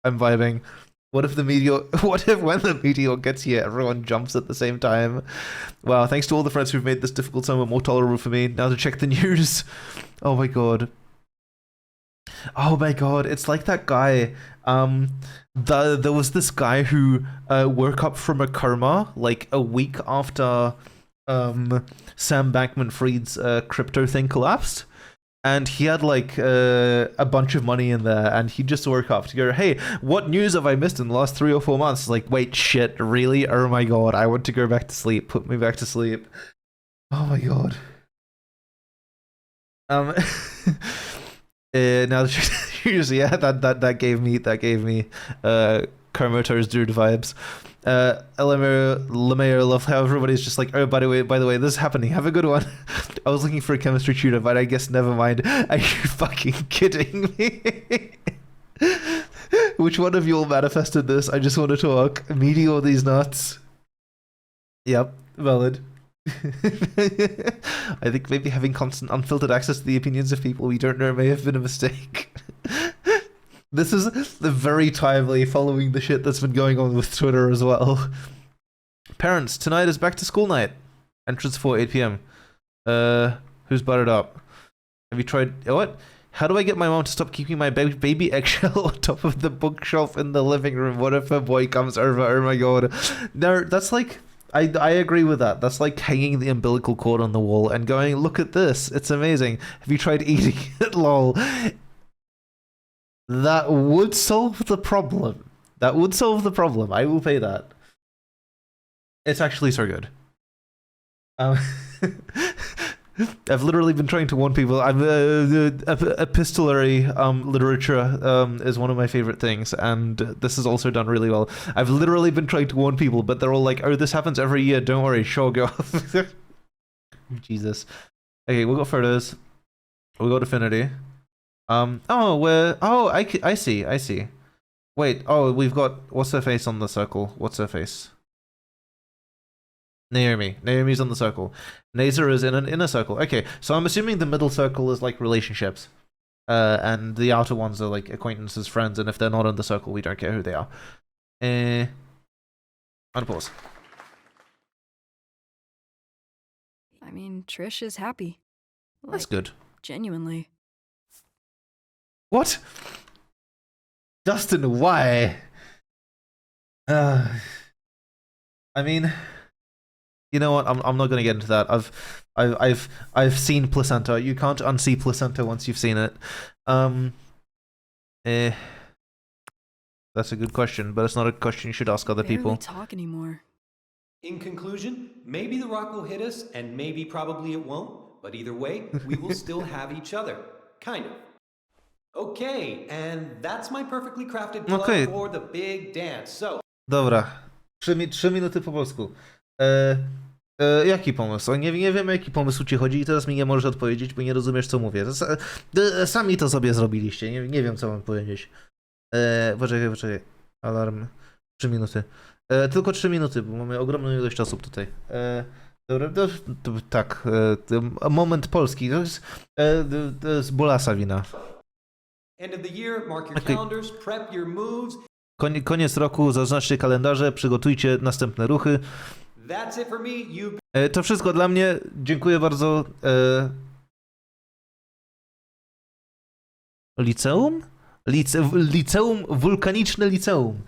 I'm vibing. What if when the meteor gets here, everyone jumps at the same time? Wow, thanks to all the friends who've made this difficult summer more tolerable for me. Now to check the news. Oh my god. Oh my god, it's like that guy. There was this guy who woke up from a coma like a week after Sam Bankman-Fried's crypto thing collapsed, and he had like a bunch of money in there, and he just woke up to go, hey, what news have I missed in the last 3 or 4 months? Like, wait, shit, really? Oh my god, I want to go back to sleep. Put me back to sleep. Oh my god. Now yeah, that gave me Carmoto's dude vibes. LMAO, love how everybody's just like, oh, by the way, this is happening. Have a good one. I was looking for a chemistry tutor, but I guess never mind. Are you fucking kidding me? Which one of you all manifested this? I just want to talk. Meteor these nuts. Yep, valid. I think maybe having constant unfiltered access to the opinions of people we don't know may have been a mistake. This is the very timely following the shit that's been going on with Twitter as well. Parents, tonight is back to school night. Entrance for 8 p.m. Who's buttered up? Have you tried... What? How do I get my mom to stop keeping my baby eggshell on top of the bookshelf in the living room? What if a boy comes over? Oh my god. No, that's like... I agree with that. That's like hanging the umbilical cord on the wall and going, look at this. It's amazing. Have you tried eating it? Lol. That would solve the problem. That would solve the problem. I will pay that. It's actually so good. I've literally been trying to warn people. Epistolary literature is one of my favorite things, and this is also done really well. I've literally been trying to warn people, but they're all like, oh, this happens every year. Don't worry. Sure, go. Jesus. Okay, we got photos. We got affinity. I see. Wait, we've got, what's her face on the circle? What's her face? Naomi. Naomi's on the circle. Naza is in an inner circle. Okay, so I'm assuming the middle circle is like relationships. And the outer ones are like acquaintances, friends, and if they're not in the circle, we don't care who they are. Unpause. I mean, Trish is happy. That's good. Genuinely. What? Dustin, why? I mean, you know what? I'm not gonna get into that. I've seen placenta. You can't unsee placenta once you've seen it. That's a good question, but it's not a question you should ask other people. Barely talk anymore. In conclusion, maybe the rock will hit us, and maybe probably it won't. But either way, we will still have each other. Kind of. Okay, and that's my perfectly crafted plug for the big dance. So. Dobra. 3 minuty po polsku. Jaki pomysł? Nie wiem, o jaki pomysł ci chodzi i teraz mi nie możesz odpowiedzieć, bo nie rozumiesz, co mówię. Sami to sobie zrobiliście. Nie wiem, co mam powiedzieć. Poczekaj. Alarm. 3 minuty. Tylko 3 minuty, bo mamy ogromną ilość osób tutaj. Dobra, tak. Moment polski. To jest Bolasa wina. End of the year, mark your calendars, prep your moves. Koniec roku, zaznaczcie kalendarze, przygotujcie następne ruchy. That's it for me. You... To wszystko dla mnie. Dziękuję bardzo. Liceum? Liceum, wulkaniczne liceum.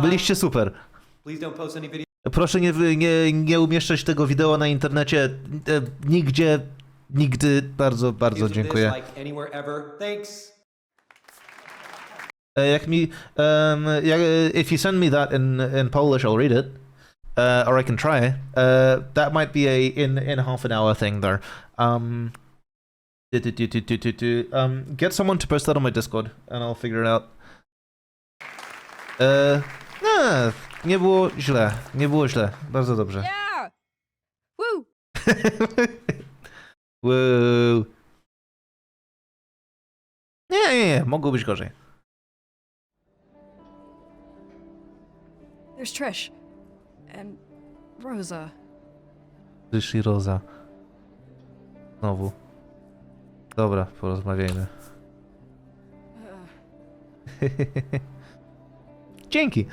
Byliście super. Proszę nie umieszczać tego wideo na internecie nigdzie, nigdy. Bardzo, bardzo dziękuję. If you send me that in Polish, I'll read it. Or I can try. That might be a in half an hour thing there. Get someone to post that on my Discord, and I'll figure it out. Nie było źle. Bardzo dobrze. Yeah! Woo! Woo! Nie, mogło być gorzej. There's Trish. And Rosa. Trish i Rosa. Znowu. Dobra, porozmawiajmy. Dzięki.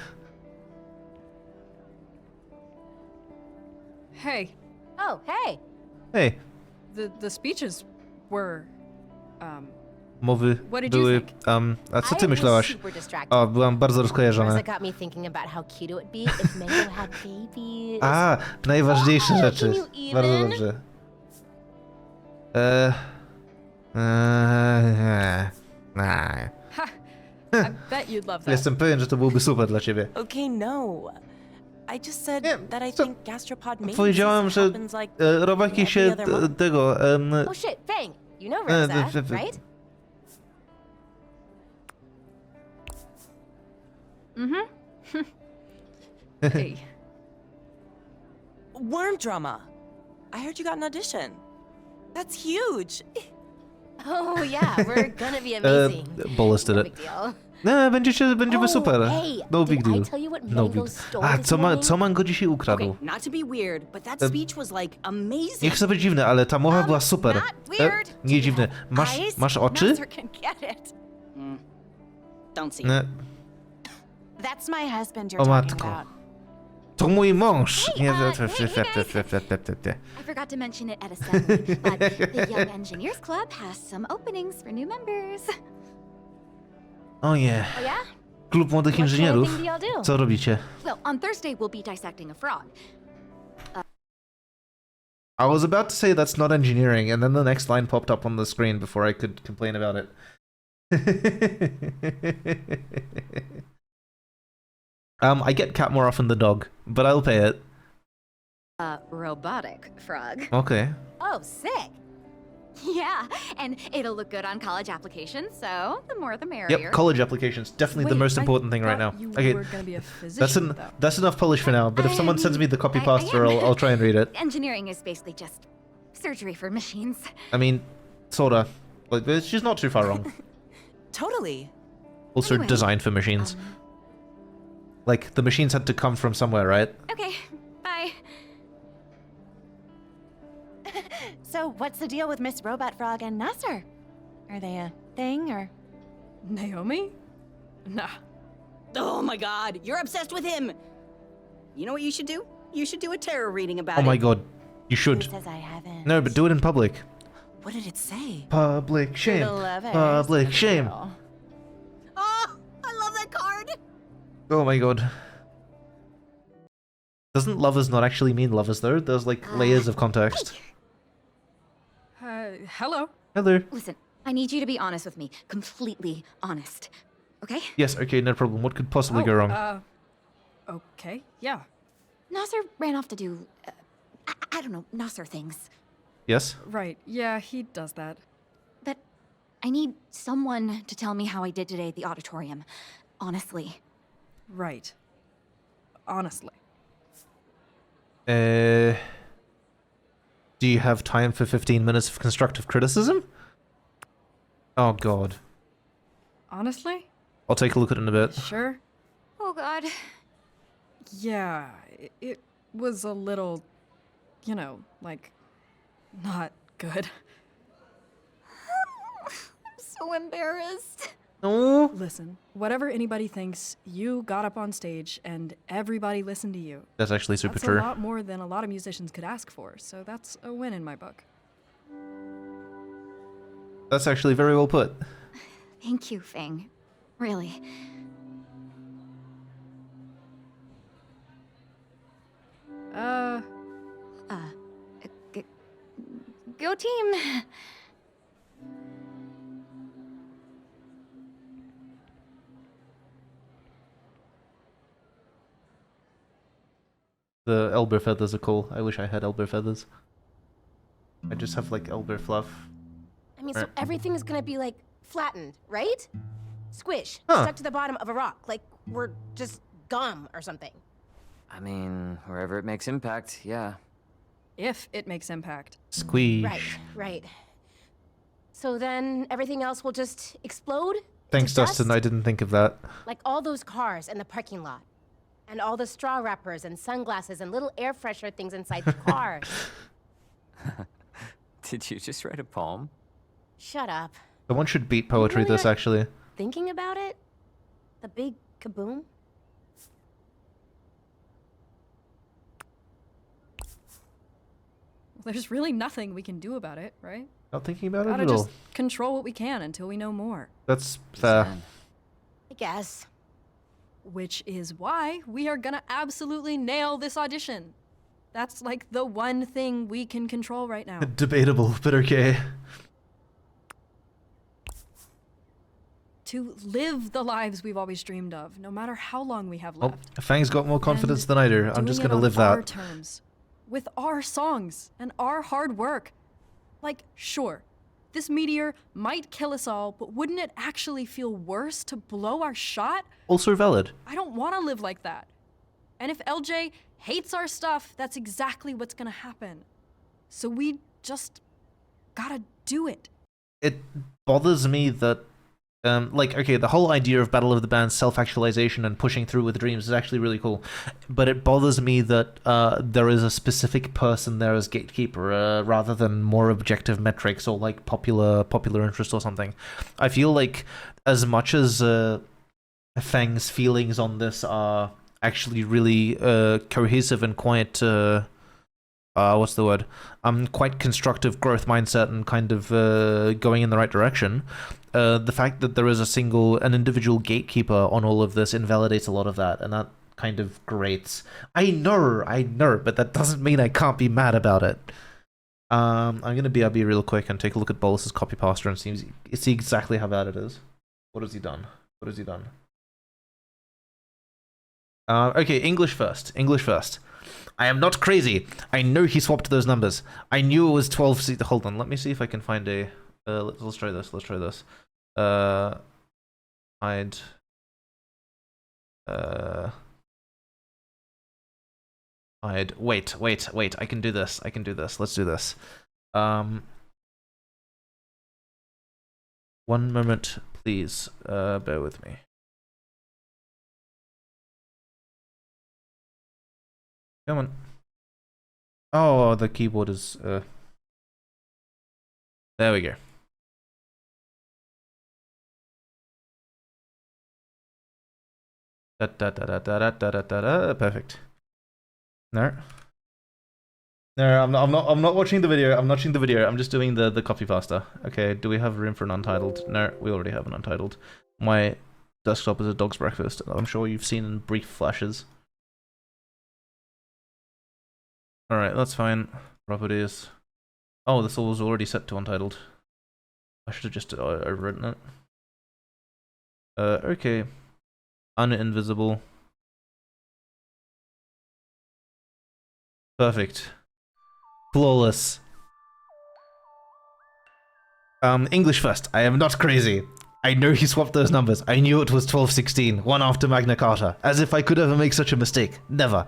Hey. Oh, hey. Hey. The speeches were Mowy były... a co ty myślałaś? O, byłam bardzo rozkojarzona. A, najważniejsze rzeczy. Bardzo dobrze. I bet you'd love that. Jestem pewien, że to byłoby super dla ciebie. Okay, no. I just said that I think gastropod maintenance Powiedziałem, że happens like robaki się tego... Oh shit, Fang. You know Rosa, right? Hey. Worm drama. I heard you got an audition. That's huge. Oh yeah, we're gonna be amazing. Bolus did No it. big deal. Będziemy super. Hey, No big deal. No big. Co Mango dzisiaj ukradł? Okay, not to be weird, but that speech was like amazing. Nie chcę być dziwny, ale ta mowa była super. Nie dziwny. Masz oczy? Don't see. That's my husband you're O talking matko. about. To mój mąż. Nie. I forgot to mention it at assembly, but the Young Engineers Club has some openings for new members. O nie. Oh yeah? Klub młodych inżynierów. Co robicie? Well, on Thursday we'll be dissecting a frog. I was about to say that's not engineering, and then the next line popped up on the screen before I could complain about it. I get cat more often than dog, but I'll pay it. Robotic frog. Okay. Oh, sick. Yeah, and it'll look good on college applications, so the more the merrier. Yep, college applications, definitely the most important thing right now. Okay, that's enough Polish for now, but if someone sends me the copy pasta, I'll try and read it. Engineering is basically just surgery for machines. I mean, sorta. Like, she's not too far wrong. Totally. Also Anyway, designed for machines. Like, the machines had to come from somewhere, right? Okay, bye. So, what's the deal with Miss Robot Frog and Nasser? Are they a thing, or...? Naomi? Nah. Oh my god, you're obsessed with him! You know what you should do? You should do a tarot reading about it. Oh my god, you should. He says I haven't. No, but do it in public. What did it say? Public shame. The lovers, Public shame. girl. Oh, I love that card. Oh my god. Doesn't lovers not actually mean lovers though? There's like layers of context. Hello? Hello. Listen, I need you to be honest with me. Completely honest. Okay? Yes, okay, no problem. What could possibly go wrong? Okay, yeah. Nasser ran off to do, I don't know, Nasser things. Yes? Right, yeah, he does that. But I need someone to tell me how I did today at the auditorium. Honestly. Right. Honestly. Do you have time for 15 minutes of constructive criticism? Oh god. Honestly? I'll take a look at it in a bit. Sure. Oh god. Yeah, it was a little, you know, like, not good. I'm so embarrassed. No. Listen, whatever anybody thinks, you got up on stage and everybody listened to you. That's actually super That's true. a lot more than a lot of musicians could ask for, so that's a win in my book. That's actually very well put. Thank you, Fang. Really. Go team! The elbow feathers are cool. I wish I had elbow feathers. I just have like elbow fluff. I mean, so everything is gonna be like flattened, right? Squish, Huh. stuck to the bottom of a rock, like we're just gum or something. I mean, wherever it makes impact, yeah. If it makes impact. Squeeze. Right, right. So then everything else will just explode? Thanks, into dust? Dustin. I didn't think of that. Like all those cars in the parking lot. And all the straw wrappers and sunglasses and little air freshener things inside the cars. Did you just write a poem? Shut up. Someone should beat poetry really this, not- actually. Thinking about it? The big kaboom? There's really nothing we can do about it, right? Not thinking about it Gotta at just all. control what we can until we know more. That's fair. I guess. Which is why we are gonna absolutely nail this audition. That's like the one thing we can control right now. Debatable, but okay. To live the lives we've always dreamed of, no matter how long we have Oh, left. Fang's got more confidence And than I do. I'm just doing it gonna on live our that. terms, with our songs and our hard work. Like, sure, this meteor might kill us all, but wouldn't it actually feel worse to blow our shot? Also valid. I don't want to live like that. And if LJ hates our stuff, that's exactly what's gonna happen. So we just gotta do it. It bothers me that, like, okay, the whole idea of Battle of the Bands self-actualization and pushing through with dreams is actually really cool. But it bothers me that there is a specific person there as gatekeeper, rather than more objective metrics or like popular interest or something. I feel like as much as Fang's feelings on this are actually really cohesive and quite what's the word? Quite constructive growth mindset and kind of going in the right direction. The fact that there is an individual gatekeeper on all of this invalidates a lot of that, and that kind of grates. I know, but that doesn't mean I can't be mad about it. I'm gonna BRB real quick and take a look at Bolus's copy paster and see exactly how bad it is. What has he done? Okay, English first. I am not crazy. I know he swapped those numbers. I knew it was 12. Hold on, let me see if I can find a. Let's try this. Hide. Hide. Wait. I can do this. Let's do this. 1 moment, please. Bear with me. Come on. Oh, the keyboard is. There we go. Perfect. No. No, I'm not watching the video. I'm not watching the video. I'm just doing the copy pasta. Okay, do we have room for an untitled? No, we already have an untitled. My desktop is a dog's breakfast. I'm sure you've seen in brief flashes. Alright, that's fine. Properties. Oh, this was already set to untitled. I should have just overwritten it. Okay. Uninvisible. Perfect. Flawless. English first. I am not crazy. I know he swapped those numbers. I knew it was 1216, one after Magna Carta. As if I could ever make such a mistake. Never.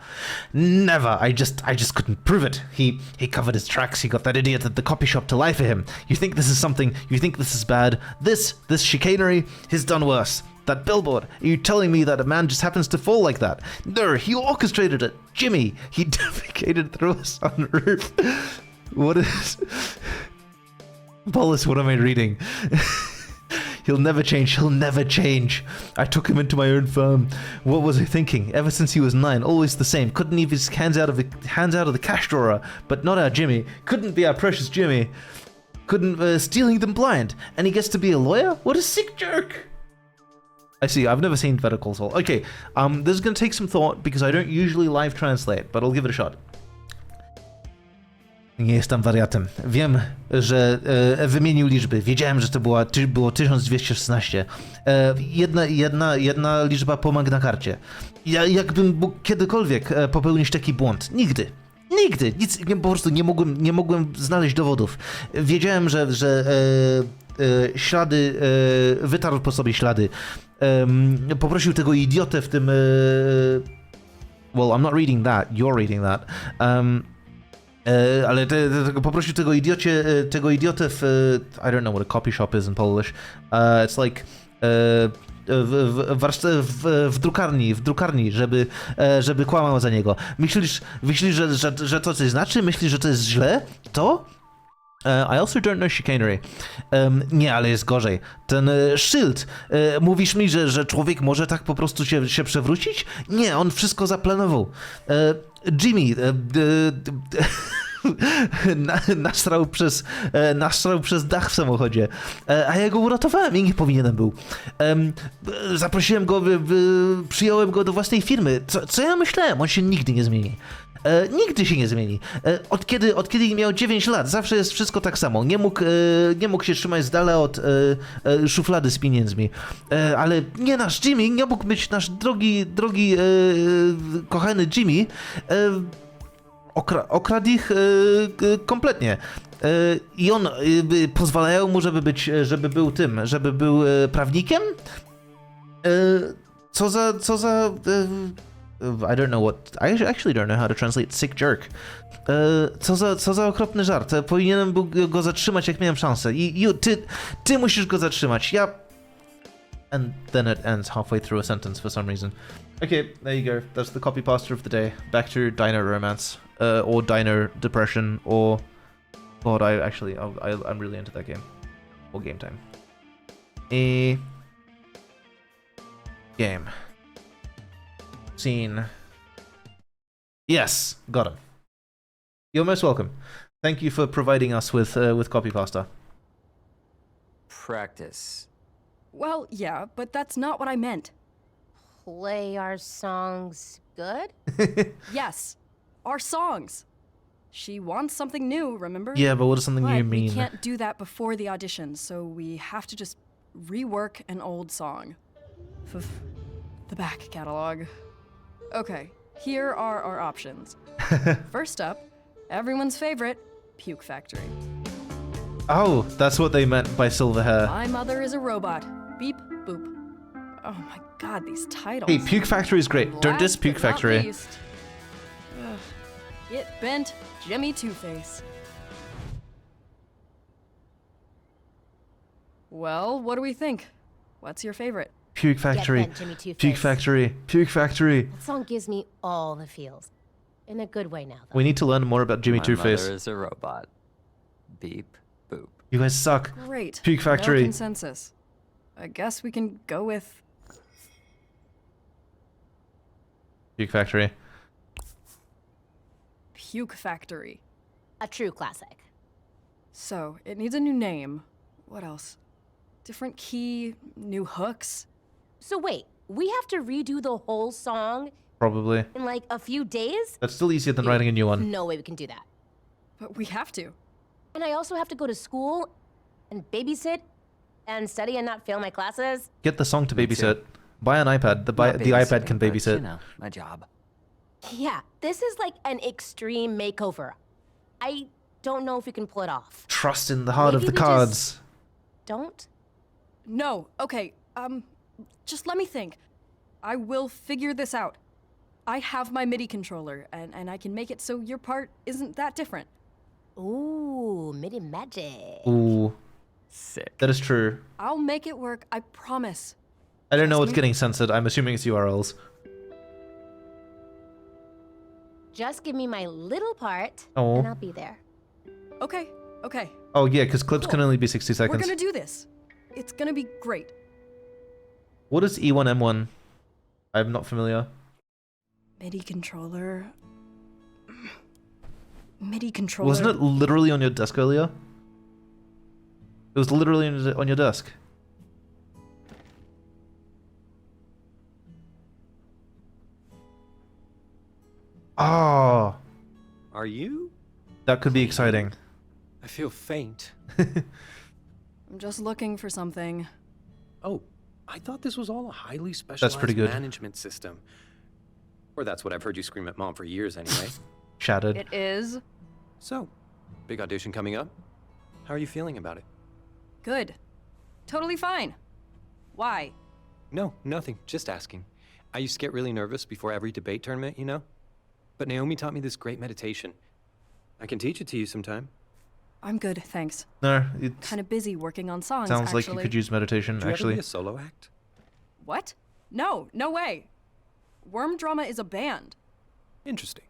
Never. I just couldn't prove it. He covered his tracks. He got that idiot at the copy shop to lie for him. You think this is something? You think this is bad? This chicanery, he's done worse. That billboard. Are you telling me that a man just happens to fall like that? No, he orchestrated it. Jimmy, he defecated through a sunroof. What is... Paulus, what am I reading? He'll never change. He'll never change. I took him into my own firm. What was I thinking? Ever since he was 9, always the same. Couldn't leave his hands out of the cash drawer. But not our Jimmy. Couldn't be our precious Jimmy. Couldn't stealing them blind. And he gets to be a lawyer? What a sick jerk! I see. I've never seen Better Call Saul. Okay. This is gonna take some thought because I don't usually live translate, but I'll give it a shot. Nie jestem wariatem. Wiem, że wymienił liczby. Wiedziałem, że to było 1216. Jedna liczba po Magna Carcie. Jakbym mógł kiedykolwiek popełnić taki błąd. Nigdy. Nigdy. Nic, po prostu nie mogłem znaleźć dowodów. Wiedziałem, że ślady, wytarł po sobie ślady. Poprosił tego idiotę w tym... Well, I'm not reading that. You're reading that. Ale poprosił tego idiotę w... I don't know what a copy shop is in Polish. It's like... w drukarni, żeby kłamał za niego. Myślisz, że to coś znaczy? Myślisz, że to jest źle? To? I also don't know chicanery. Nie, ale jest gorzej. Ten szyld. Mówisz mi, że człowiek może tak po prostu się przewrócić? Nie, on wszystko zaplanował. Jimmy nastrał przez dach w samochodzie, a ja go uratowałem i nie powinienem był. Zaprosiłem go, przyjąłem go do własnej firmy. Co ja myślałem? On się nigdy nie zmieni. Nigdy się nie zmieni. Od kiedy miał 9 lat, zawsze jest wszystko tak samo. Nie mógł się trzymać z dala od szuflady z pieniędzmi. Ale nie nasz Jimmy, nie mógł być nasz drogi kochany Jimmy. Okradł ich kompletnie. I on pozwalają mu, żeby był prawnikiem? Co za I don't know what... I actually don't know how to translate sick jerk. Co za okropny żart. Powinienem był go zatrzymać, jak miałem szansę. Ty musisz go zatrzymać. Ja... And then it ends halfway through a sentence for some reason. Okay, there you go. That's the copy pasta of the day. Back to Dino Romance. Or Dino Depression, or... God, I'm really into that game. Or Game Time. Game. Scene. Yes, got him. You're most welcome. Thank you for providing us with copy pasta. Practice. Well, yeah, but that's not what I meant. Play our songs good? Yes, our songs. She wants something new, remember? Yeah, but what does something new mean? We can't do that before the audition, so we have to just rework an old song. The back catalog. Okay, here are our options. First up, everyone's favorite, Puke Factory. Oh, that's what they meant by silver hair. My mother is a robot. Beep, boop. Oh my god, these titles. Hey, Puke Factory is great. Don't diss Puke Factory. Get bent, Jimmy Two-Face. Well, what do we think? What's your favorite? Puke Factory. Get bent, Jimmy Two-Face. Puke Factory. Puke Factory. That song gives me all the feels. In a good way now, though. We need to learn more about Jimmy Two-Face. My mother is a robot. Beep, boop. You guys suck. Great. Puke Factory. No consensus. I guess we can go with... Puke Factory. Puke Factory. A true classic. So, it needs a new name. What else? Different key, new hooks. So wait, we have to redo the whole song Probably. in like a few days? That's still easier than writing a new one. No way we can do that. But we have to. And I also have to go to school and babysit and study and not fail my classes. Get the song to Me too. babysit. Buy an iPad. The iPad can babysitting, but, babysit. You know, my job. Yeah, this is like an extreme makeover. I don't know if we can pull it off. Trust in the heart Maybe of the we cards. just don't? No, okay, just let me think. I will figure this out. I have my MIDI controller, and I can make it so your part isn't that different. Ooh, MIDI magic. Ooh. Sick. That is true. I'll make it work, I promise. I don't know Trust what's me. getting censored. I'm assuming it's URLs. Just give me my little part, Oh. and I'll be there. Okay. Oh yeah, because clips can Cool. only be 60 We're seconds. gonna do this. It's gonna be great. What is E1M1? I'm not familiar. MIDI controller. MIDI controller. Wasn't it literally on your desk earlier? It was literally on your desk. Oh, Are you? that could be exciting. I feel faint. I'm just looking for something. Oh, I thought this was all a highly specialized pretty good. management system. Or that's what I've heard you scream at Mom for years anyway. Shattered. It is So, big audition coming up. How are you feeling about it? good. Totally fine. Why? No, nothing. Just asking. I used to get really nervous before every debate tournament, you know? But Naomi taught me this great meditation. I can teach it to you sometime. I'm good, thanks. No, it Kind of busy working on songs, sounds actually. like you could use meditation, Would you ever actually. be a solo act? What? No way. Worm Drama is a band. Interesting.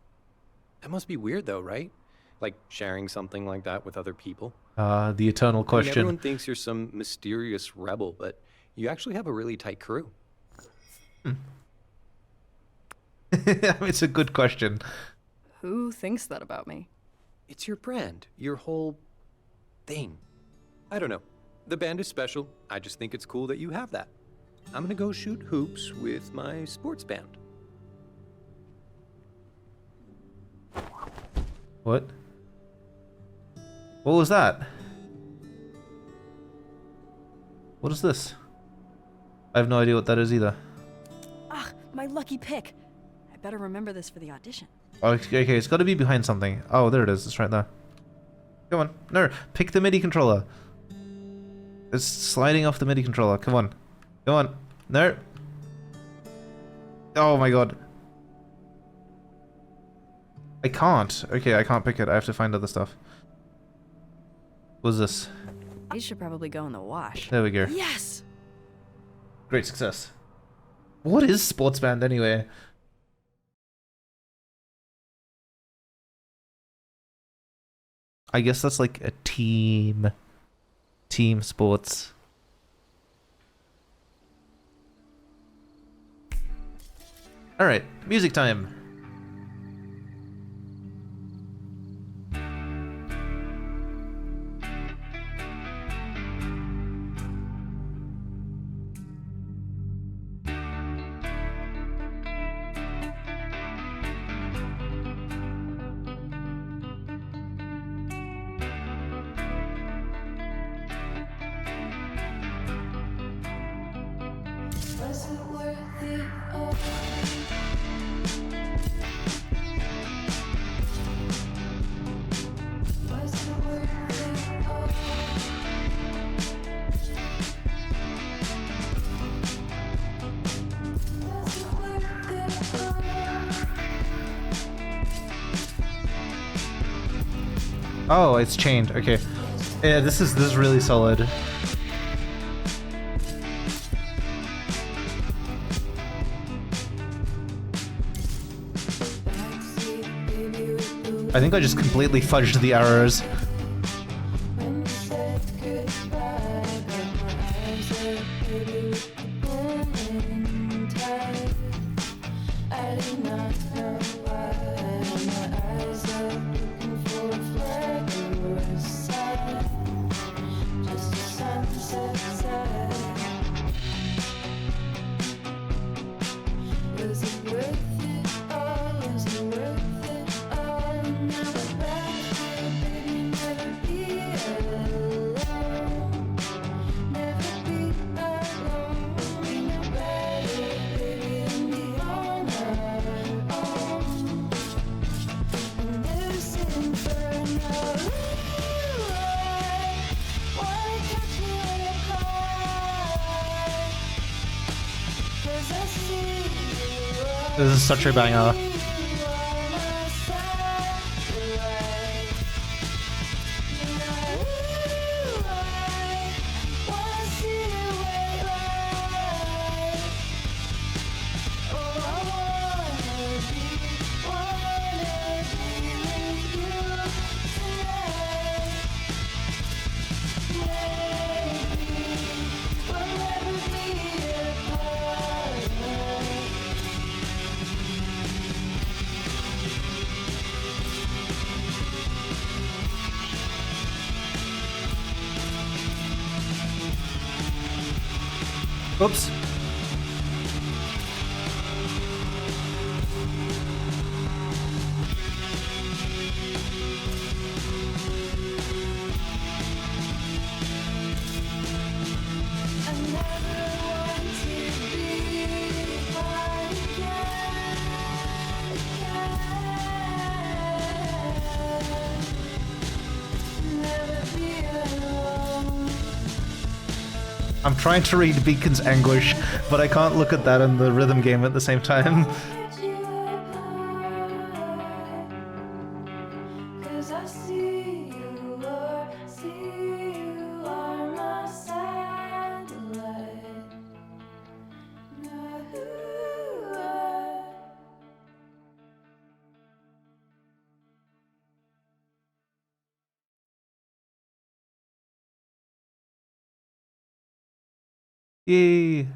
That must be weird though, right? Like sharing something like that with other people. The eternal I mean, question. everyone thinks you're some mysterious rebel, but you actually have a really tight crew. It's a good question. Who thinks that about me? It's your brand, your whole thing. I don't know. The band is special. I just think it's cool that you have that. I'm gonna go shoot hoops with my sports band. What? What was that? What is this? I have no idea what that is either. Ah, my lucky pick. I better remember this for the audition. Okay, it's got to be behind something. Oh, there it is. It's right there. Come on. No, pick the MIDI controller. It's sliding off the MIDI controller. Come on. Come on. No. Oh my god. I can't. Okay, I can't pick it. I have to find other stuff. What's this? These should probably go in the wash. There we go. Yes! Great success. What is sports band anyway? I guess that's like a team sports. All right, music time. Was it worth it all? Was it worth it all? Was it worth it all? Oh, it's chained. Okay. Yeah, this is really solid. I think I just completely fudged the errors. When you said goodbye, got my eyes up, baby, with the burning tide. I did not know why. My eyes up, looking for a flash. This is such a banger. Oops. I'm trying to read Beacon's anguish, but I can't look at that in the rhythm game at the same time. Yay.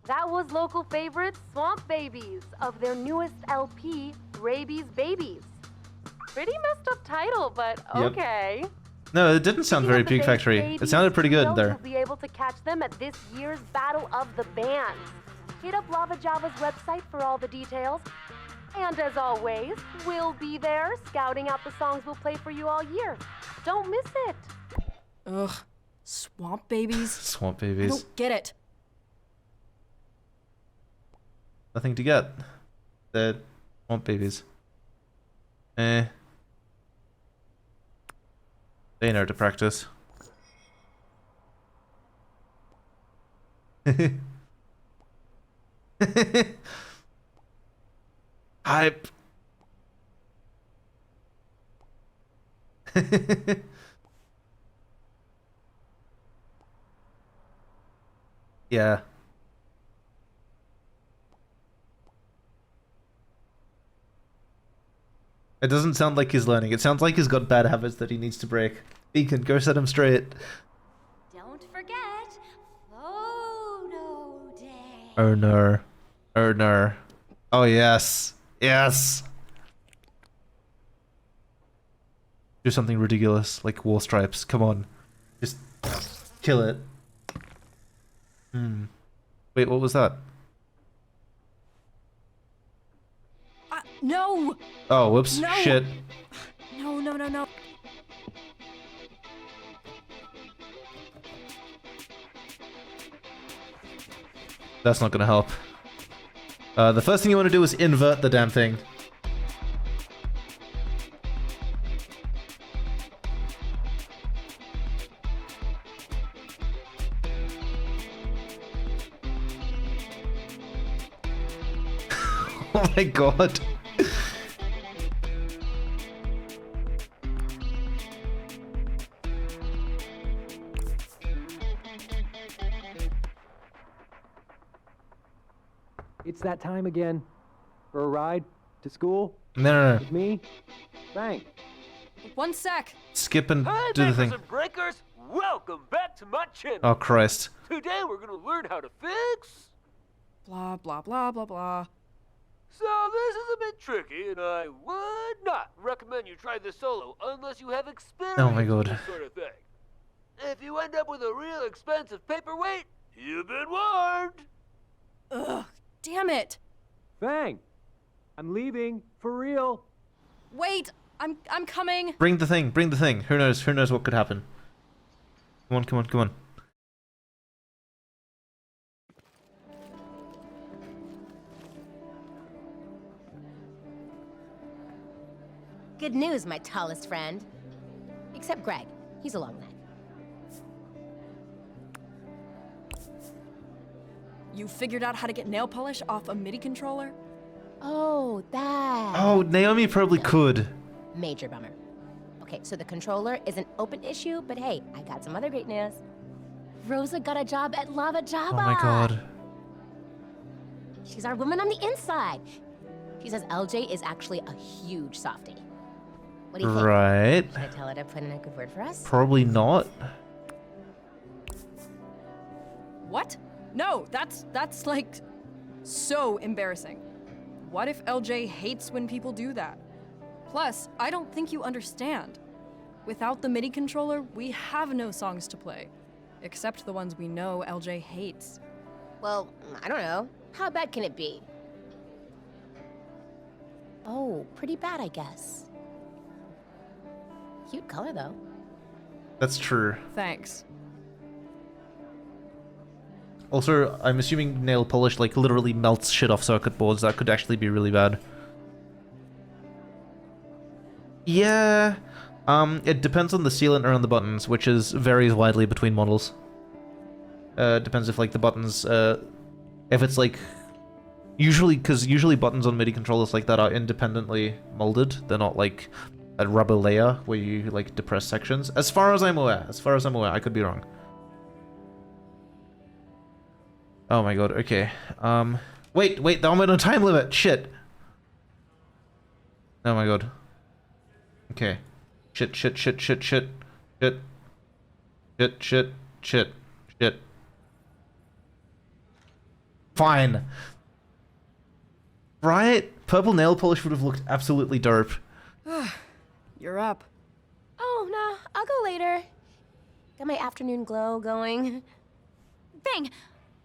That was local favorite Swamp Babies of their newest LP, Rabies Babies. Pretty messed up title, but okay. No, it didn't sound very Puke Factory. It sounded pretty good there. You'll be able to catch them at this year's Battle of the Bands. Hit up Lava Java's website for all the details. And as always, we'll be there scouting out the songs we'll play for you all year. Don't miss it. Ugh, Swamp Babies? Swamp I Babies. don't get it. Nothing to get. The Swamp Babies. They know to practice. Hype. Yeah. It doesn't sound like he's learning. It sounds like he's got bad habits that he needs to break. Beacon, go set him straight. Don't forget photo day. Oh no. Oh no. Oh yes. Yes. Do something ridiculous like wall stripes. Come on. Just kill it. Wait, what was that? No! Oh, whoops. No! Shit. No, no, no, no. That's not gonna help. The first thing you want to do is invert the damn thing. Oh my god. It's that time again. For a ride to school? No. With me? Bang. One sec. Skip and Hi, do the makers thing. and breakers. Welcome back to my channel. Oh Christ. Today we're gonna learn how to fix... Blah, blah, blah, blah, blah. So this is a bit tricky, and I would not recommend you try this solo unless you have experience Oh my with god. this sort of thing. If you end up with a real expensive paperweight, you've been warned. Ugh, damn it. Bang. I'm leaving. For real. Wait, I'm coming. Bring the thing, bring the thing. Who knows what could happen. Come on, come on, come on. Good news, my tallest friend. Except Greg. He's a long neck. You figured out how to get nail polish off a MIDI controller? Oh, that. Oh, Naomi probably could. Major bummer. Okay, so the controller is an open issue, but hey, I got some other great news. Rosa got a job at Lava Java. Oh my god. She's our woman on the inside. She says LJ is actually a huge softie. What do you think? Right. Should I tell her to put in a good word for us? Probably not. What? No, that's like so embarrassing. What if LJ hates when people do that? Plus, I don't think you understand. Without the MIDI controller, we have no songs to play. Except the ones we know LJ hates. Well, I don't know. How bad can it be? Oh, pretty bad, I guess. Cute color, though. That's true. Thanks. Also, I'm assuming nail polish like literally melts shit off circuit boards. That could actually be really bad. Yeah. It depends on the sealant around the buttons, which varies widely between models. Depends if like the buttons, if it's like, because usually buttons on MIDI controllers like that are independently molded. They're not like a rubber layer where you like depress sections. As far as I'm aware, I could be wrong. Oh my god, okay. Wait, I'm in a time limit, shit. Oh my god. Okay. Shit. Fine. Right? Purple nail polish would have looked absolutely dope. You're up. Oh, no, I'll go later. Got my afternoon glow going. Bang!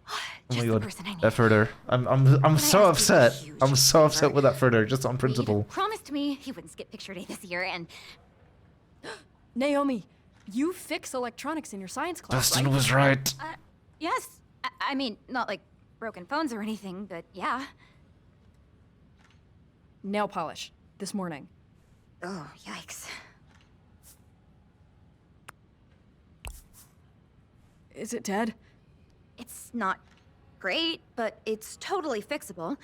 Oh my god, that further. I'm so upset. I'm so upset with that further, just on principle. Reed promised me he wouldn't skip picture day this year, and Naomi, you fix electronics in your science class, Dustin right? was right. yes. I mean, not like broken phones or anything, but yeah. Nail polish, this morning. Oh, yikes. Is it dead? It's not great, but it's totally fixable.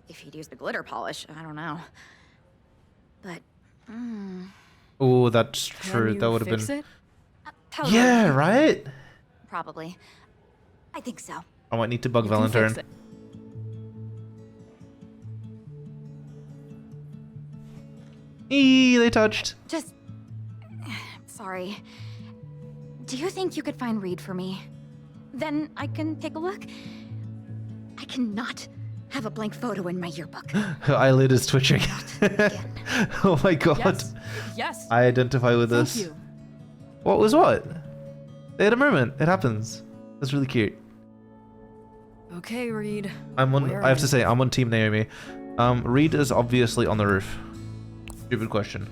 If he'd used the glitter polish, I don't know. But, Oh, that's true. That would have been. It? Totally. Yeah, right? Probably. I think so. I might need to bug Valentine. They touched. Just... Sorry. Do you think you could find Reed for me? Then I can take a look. I cannot have a blank photo in my yearbook. Her eyelid is twitching. Oh my god. Yes. I identify with this. Thank you. What was what? They had a moment. It happens. That's really cute. Okay, Reed. I have to say, I'm on Team Naomi. Reed is obviously on the roof. Stupid question.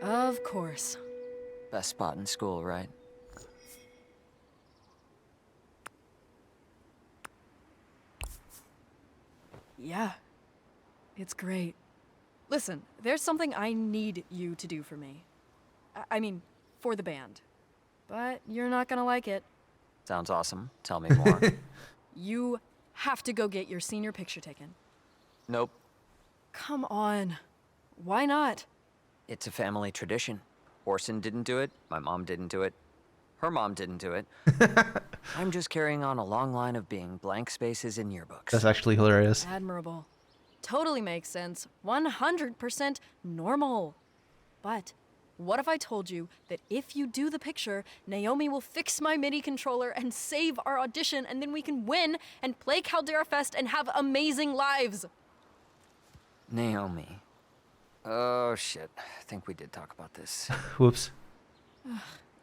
Of course. Best spot in school, right? Yeah. It's great. Listen, there's something I need you to do for me. I mean, for the band. But you're not gonna like it. Sounds awesome. Tell me more. You have to go get your senior picture taken. Nope. Come on. Why not? It's a family tradition. Orson didn't do it. My mom didn't do it. Her mom didn't do it. I'm just carrying on a long line of being blank spaces in yearbooks. That's actually hilarious. Admirable. Totally makes sense. 100% normal. But what if I told you that if you do the picture, Naomi will fix my MIDI controller and save our audition, and then we can win and play Caldera Fest and have amazing lives? Naomi. Oh, shit. I think we did talk about this. Whoops.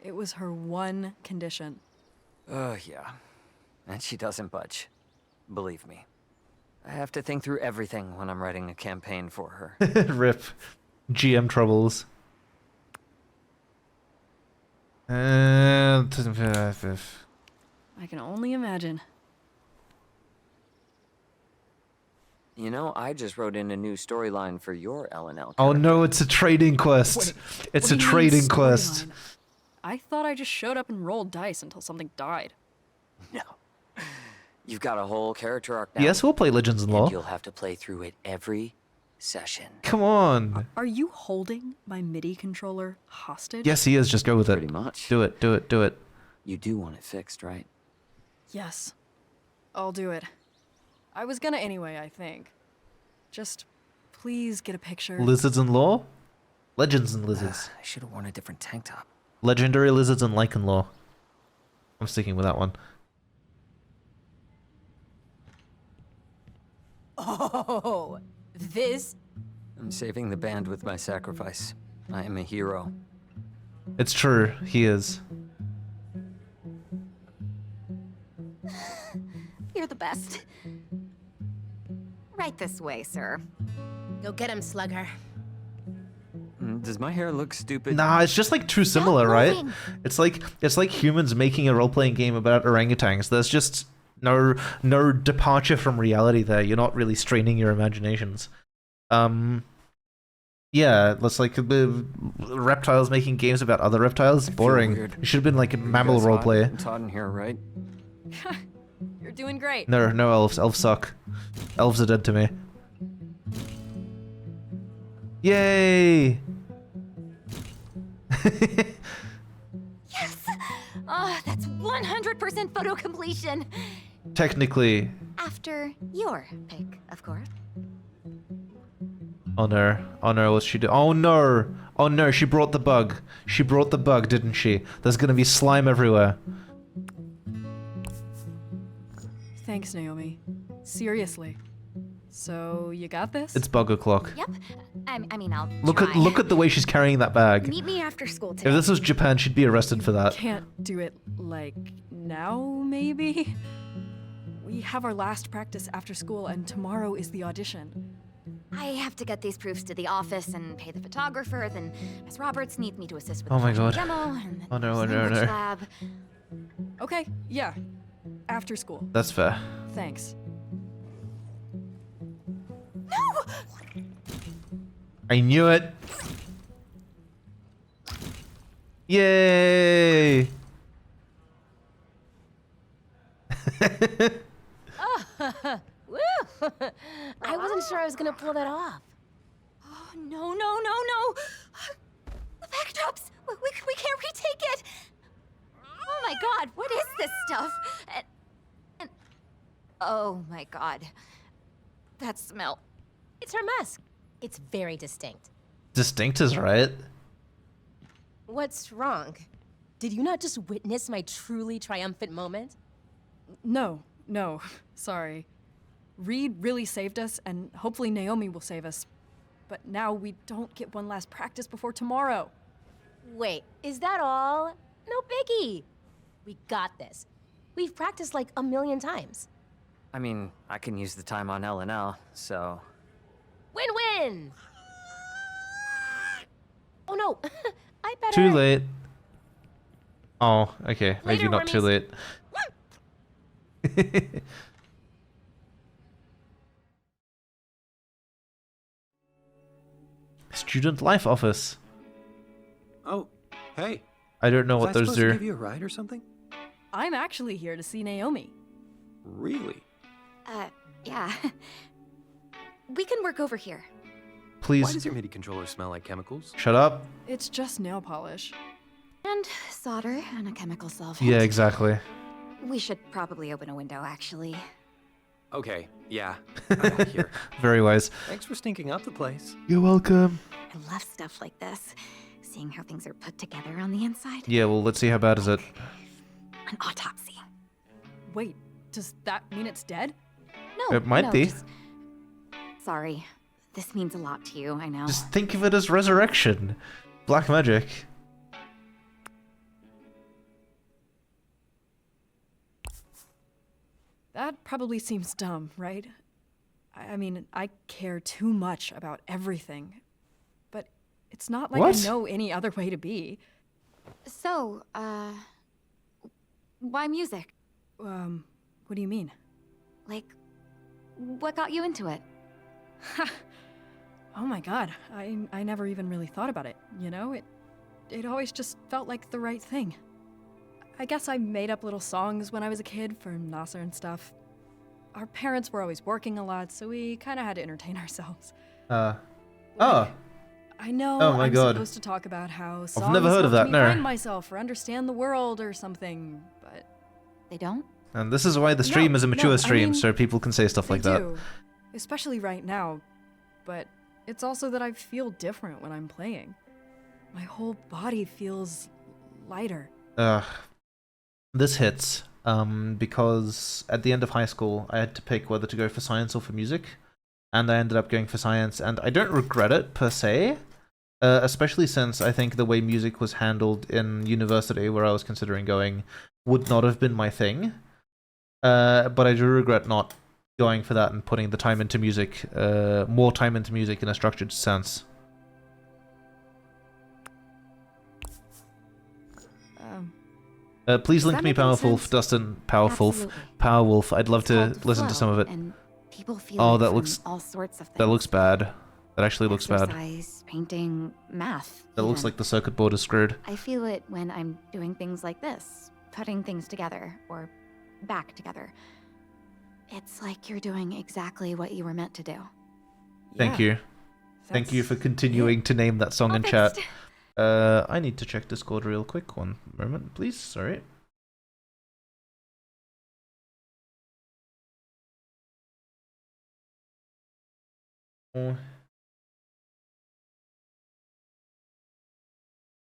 It was her one condition. Yeah. And she doesn't budge. Believe me. I have to think through everything when I'm writing a campaign for her. Rip. GM troubles. I can only imagine. You know, I just wrote in a new storyline for your L&L. Oh no, it's a trading quest. It's a trading quest. I thought I just showed up and rolled dice until something died. No. You've got a whole character arc now. Yes, we'll play Legends in Law. And you'll have to play through it every session. Come on. Are you holding my MIDI controller hostage? Yes, he is. Just go with it. Pretty much. Do it. Do it. Do it. You do want it fixed, right? Yes. I'll do it. I was gonna anyway, I think. Just please get a picture. Lizards in Law? Legends and Lizards. I should have worn a different tank top. Legendary Lizards and Lichen Law. I'm sticking with that one. Oh, this? I'm saving the band with my sacrifice. I am a hero. It's true. He is. You're the best. Right this way, sir. Go get him, Slugger. Does my hair look stupid? Nah, it's just like too similar, right? It's like humans making a role-playing game about orangutans. There's just no departure from reality there. You're not really straining your imaginations. Yeah, that's like reptiles making games about other reptiles. Boring. It should have been like a mammal roleplay. It's hot in here, right? You're doing great. No elves. Elves suck. Elves are dead to me. Yay! Yes! Oh, that's 100% photo completion. Technically. After your pick, of course. Oh no. Oh no, what's she do? Oh no! Oh no, she brought the bug. She brought the bug, didn't she? There's gonna be slime everywhere. Thanks, Naomi. Seriously. So, you got this? It's bug o'clock. Yep. I mean, I'll Look try. at the way she's carrying that bag. Meet me after school today. If this was Japan, she'd be arrested for that. Can't do it, like, now, maybe? We have our last practice after school, and tomorrow is the audition. I have to get these proofs to the office and pay the photographer, then Miss Roberts needs me to assist with Oh the my fashion god. demo, and then Oh no, oh there's no, language no. lab. Okay, yeah. After school. That's fair. Thanks. I knew it. Yay! Woo! I wasn't sure I was gonna pull that off. Oh, no. The backdrops! We can't retake it! Oh my god, what is this stuff? And oh my god. That smell. It's her mask. It's very distinct. Distinct is right. What's wrong? Did you not just witness my truly triumphant moment? No, sorry. Reed really saved us, and hopefully Naomi will save us. But now we don't get one last practice before tomorrow. Wait, is that all? No biggie. We got this. We've practiced like 1,000,000 times. I mean, I can use the time on L&L, so... Win-win! Oh no, I better... Too late. Oh, okay. Maybe Later, not too Wormies. late. Student Life Office. Oh, hey. I don't know Was what I those supposed to do. give you a ride or something? I'm actually here to see Naomi. Really? Yeah. We can work over here. Please. Why does your MIDI controller smell like chemicals? Shut up. It's just nail polish. And solder and a chemical solvent. Yeah, exactly. We should probably open a window, actually. Okay, yeah. I'm out of here. Very wise. Thanks for stinking up the place. You're welcome. I love stuff like this. Seeing how things are put together on the inside. Yeah, well, let's see how bad is it. An autopsy. Wait, does that mean it's dead? No, It might no, be. Sorry. This means a lot to you, I know. Just think of it as resurrection. Black magic. That probably seems dumb, right? I mean, I care too much about everything. But it's not like What? I know any other way to be. So, why music? What do you mean? Like, what got you into it? Oh my god, I never even really thought about it, you know? It always just felt like the right thing. I guess I made up little songs when I was a kid for Nasser and stuff. Our parents were always working a lot, so we kind of had to entertain ourselves. Oh. I know Oh my I'm God. supposed to talk about how songs I've never heard of helped that, me no. find myself or understand the world or something, but they don't. And this is why the stream is a mature I stream, mean, so people can say stuff they like that. do, especially right now. But it's also that I feel different when I'm playing. My whole body feels lighter. This hits, because at the end of high school, I had to pick whether to go for science or for music, and I ended up going for science, and I don't regret it per se, especially since I think the way music was handled in university, where I was considering going, would not have been my thing. But I do regret not going for that and putting the time into music, more time into music in a structured sense. Please Does link that me make any Powerwolf, sense? Dustin. Powerwolf. Absolutely. Powerwolf. I'd love It's to called listen to flow, some of it. and people feel Oh, it that from looks all sorts of things. that looks bad. That actually looks bad. Exercise, painting, math. That looks even. like the circuit board is screwed. I feel it when I'm doing things like this, putting things together or back together. It's like you're doing exactly what you were meant to do. Thank you. Thank you for continuing to name that song in chat. I need to check Discord real quick. One moment, please. Sorry. Oh.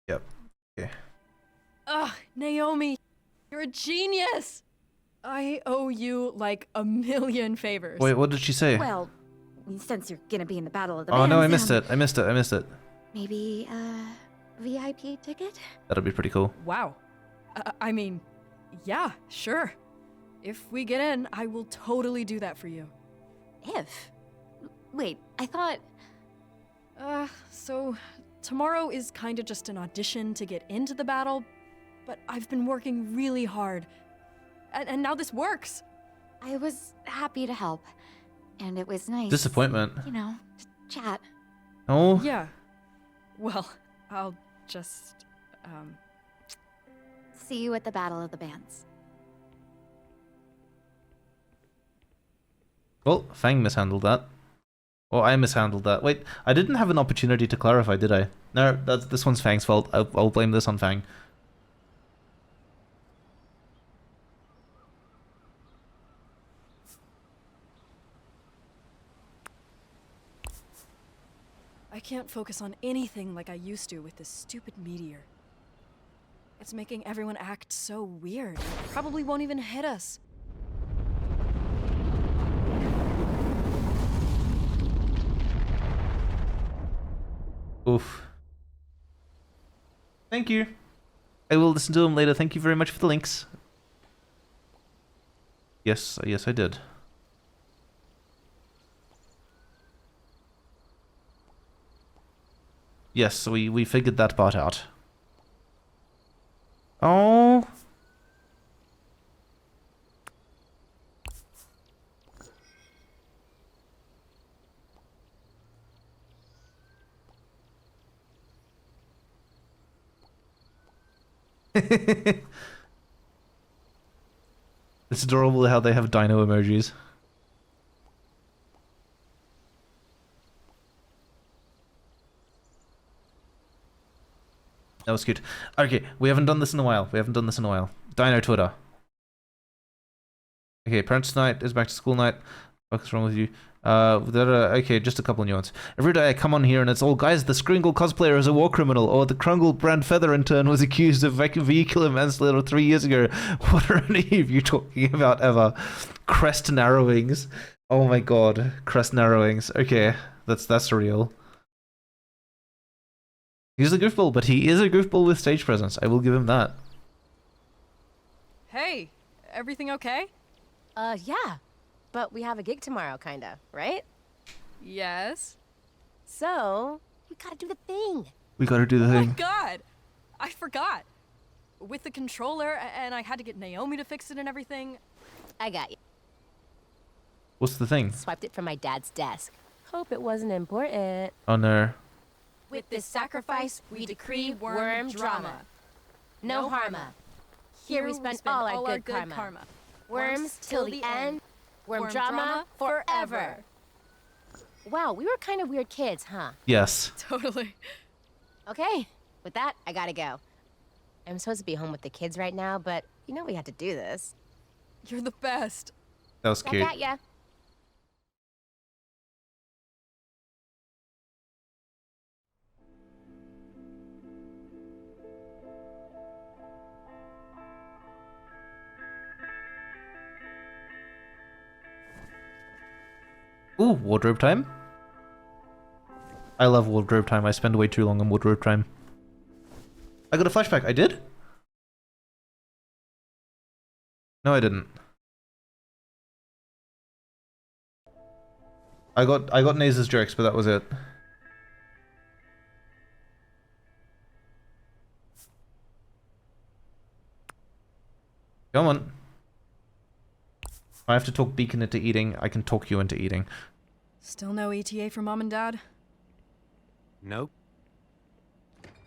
Yep. Okay. Ugh, Naomi, you're a genius! I owe you like a million favors. Wait, what did she say? Well, since you're gonna be in the Battle of the Oh Bands, no, I missed it. I missed it. I missed it. Maybe a VIP ticket? That'll be pretty cool. Wow. I mean, yeah, sure. If we get in, I will totally do that for you. If? Wait, I thought... So tomorrow is kind of just an audition to get into the battle, but I've been working really hard. And now this works. I was happy to help. And it was nice. Disappointment. You know, to chat. Oh. Yeah. Well, I'll just, See you at the Battle of the Bands. Well, Fang mishandled that. Or I mishandled that. Wait, I didn't have an opportunity to clarify, did I? No, this one's Fang's fault. I'll blame this on Fang. I can't focus on anything like I used to with this stupid meteor. It's making everyone act so weird. Probably won't even hit us. Oof. Thank you. I will listen to them later. Thank you very much for the links. Yes, I did. Yes, we figured that part out. Oh. It's adorable how they have dino emojis. That was cute. Okay, we haven't done this in a while. Dino Twitter. Okay, parents' night is back to school night. What's wrong with you? Okay, just a couple of nuances. Every day I come on here and it's all, guys, the Skringle cosplayer is a war criminal, or the Krungle brand feather intern was accused of vehicular manslaughter 3 years ago. What are any of you talking about ever? Crest narrowings. Oh my god, crest narrowings. Okay, that's real. He's a goofball, but he is a goofball with stage presence. I will give him that. Hey, everything okay? Yeah. But we have a gig tomorrow, kinda, right? Yes. So, we gotta do the thing. We gotta do the Oh thing. my god! I forgot. with the controller, and I had to get Naomi to fix it and everything. I got you. What's the thing? Swiped it from my dad's desk. Hope it wasn't important. Oh no. With this sacrifice, we decree worm drama. No harma. Here we spend all our good karma. Worms till the end. Worm drama forever. Wow, we were kind of weird kids, huh? Yes. Totally. Okay, with that, I gotta go. I'm supposed to be home with the kids right now, but you know we had to do this. You're the best. That was cute. Back at ya. Ooh, wardrobe time. I love wardrobe time. I spend way too long on wardrobe time. I got a flashback. I did? No, I didn't. I got Naze's jerks, but that was it. Come on. I have to talk Beacon into eating. I can talk you into eating. Still no ETA for Mom and Dad? Nope.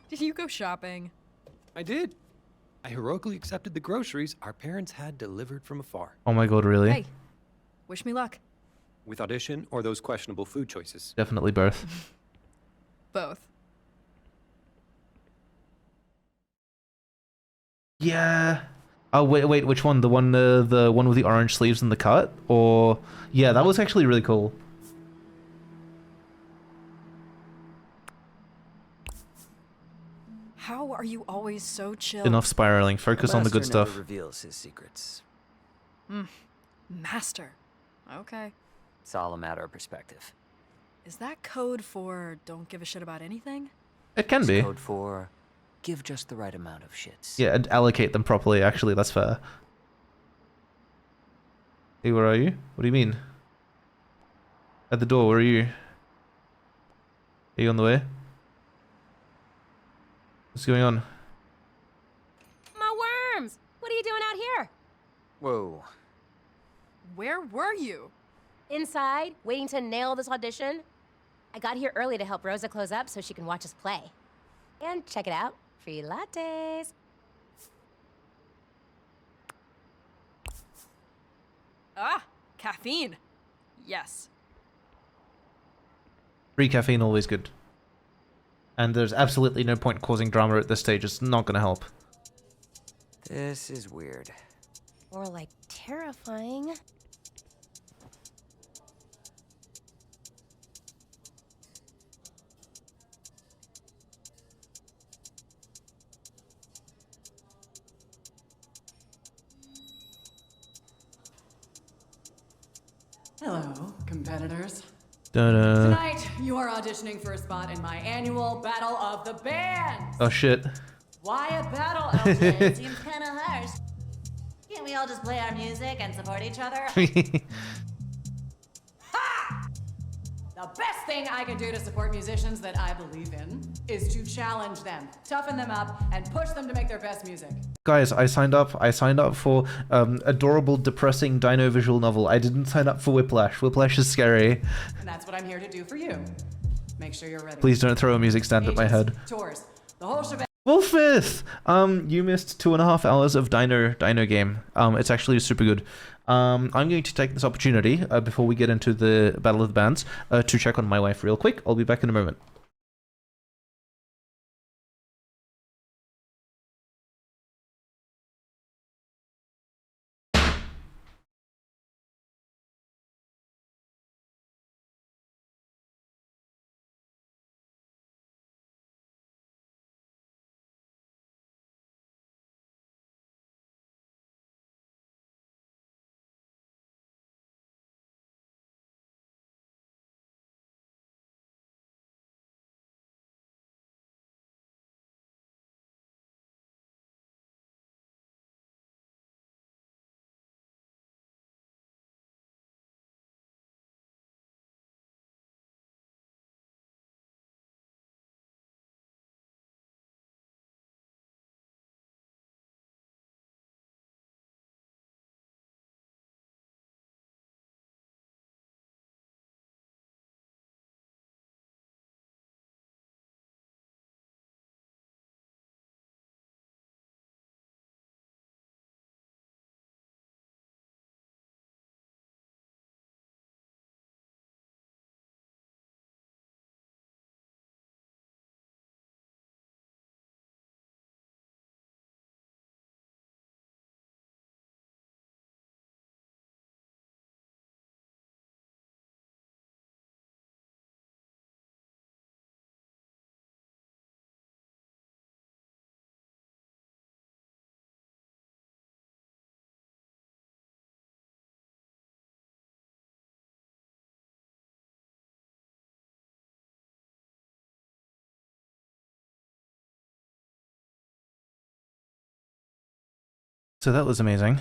Did you go shopping? I did. I heroically accepted the groceries our parents had delivered from afar. Oh my god, really? Hey, wish me luck. With audition or those questionable food choices? Definitely both. Both. Yeah. Oh wait, which one? The one with the orange sleeves and the cut? Or yeah, that was actually really cool. How are you always so chill? Enough spiraling. Focus on the good Master never stuff. reveals his secrets. Master. Okay. It's all a matter of perspective. Is that code for don't give a shit about anything? It can It's be. code for give just the right amount of shits. Yeah, and allocate them properly. Actually, that's fair. Hey, where are you? What do you mean? At the door. Where are you? Are you on the way? What's going on? My worms! What are you doing out here? Whoa. Where were you? Inside, waiting to nail this audition. I got here early to help Rosa close up so she can watch us play. And check it out, free lattes. Ah, caffeine. Yes. Free caffeine, always good. And there's absolutely no point causing drama at this stage. It's not going to help. This is weird. Or like terrifying. Hello, competitors. Da-da. Tonight, you are auditioning for a spot in my annual Battle of the Bands. Oh shit. Why a battle, LJ? Seems kind of harsh. Can't we all just play our music and support each other? The best thing I can do to support musicians that I believe in is to challenge them, toughen them up, and push them to make their best music. Guys, I signed up for adorable, depressing dino visual novel. I didn't sign up for Whiplash. Whiplash is scary. And that's what I'm here to do for you. Make sure you're ready. Please don't throw a music stand at my head. Tours, the whole shebang. Wolfith! You missed 2.5 hours of Dino game. It's actually super good. I'm going to take this opportunity, before we get into the Battle of the Bands, to check on my wife real quick. I'll be back in a moment. So that was amazing.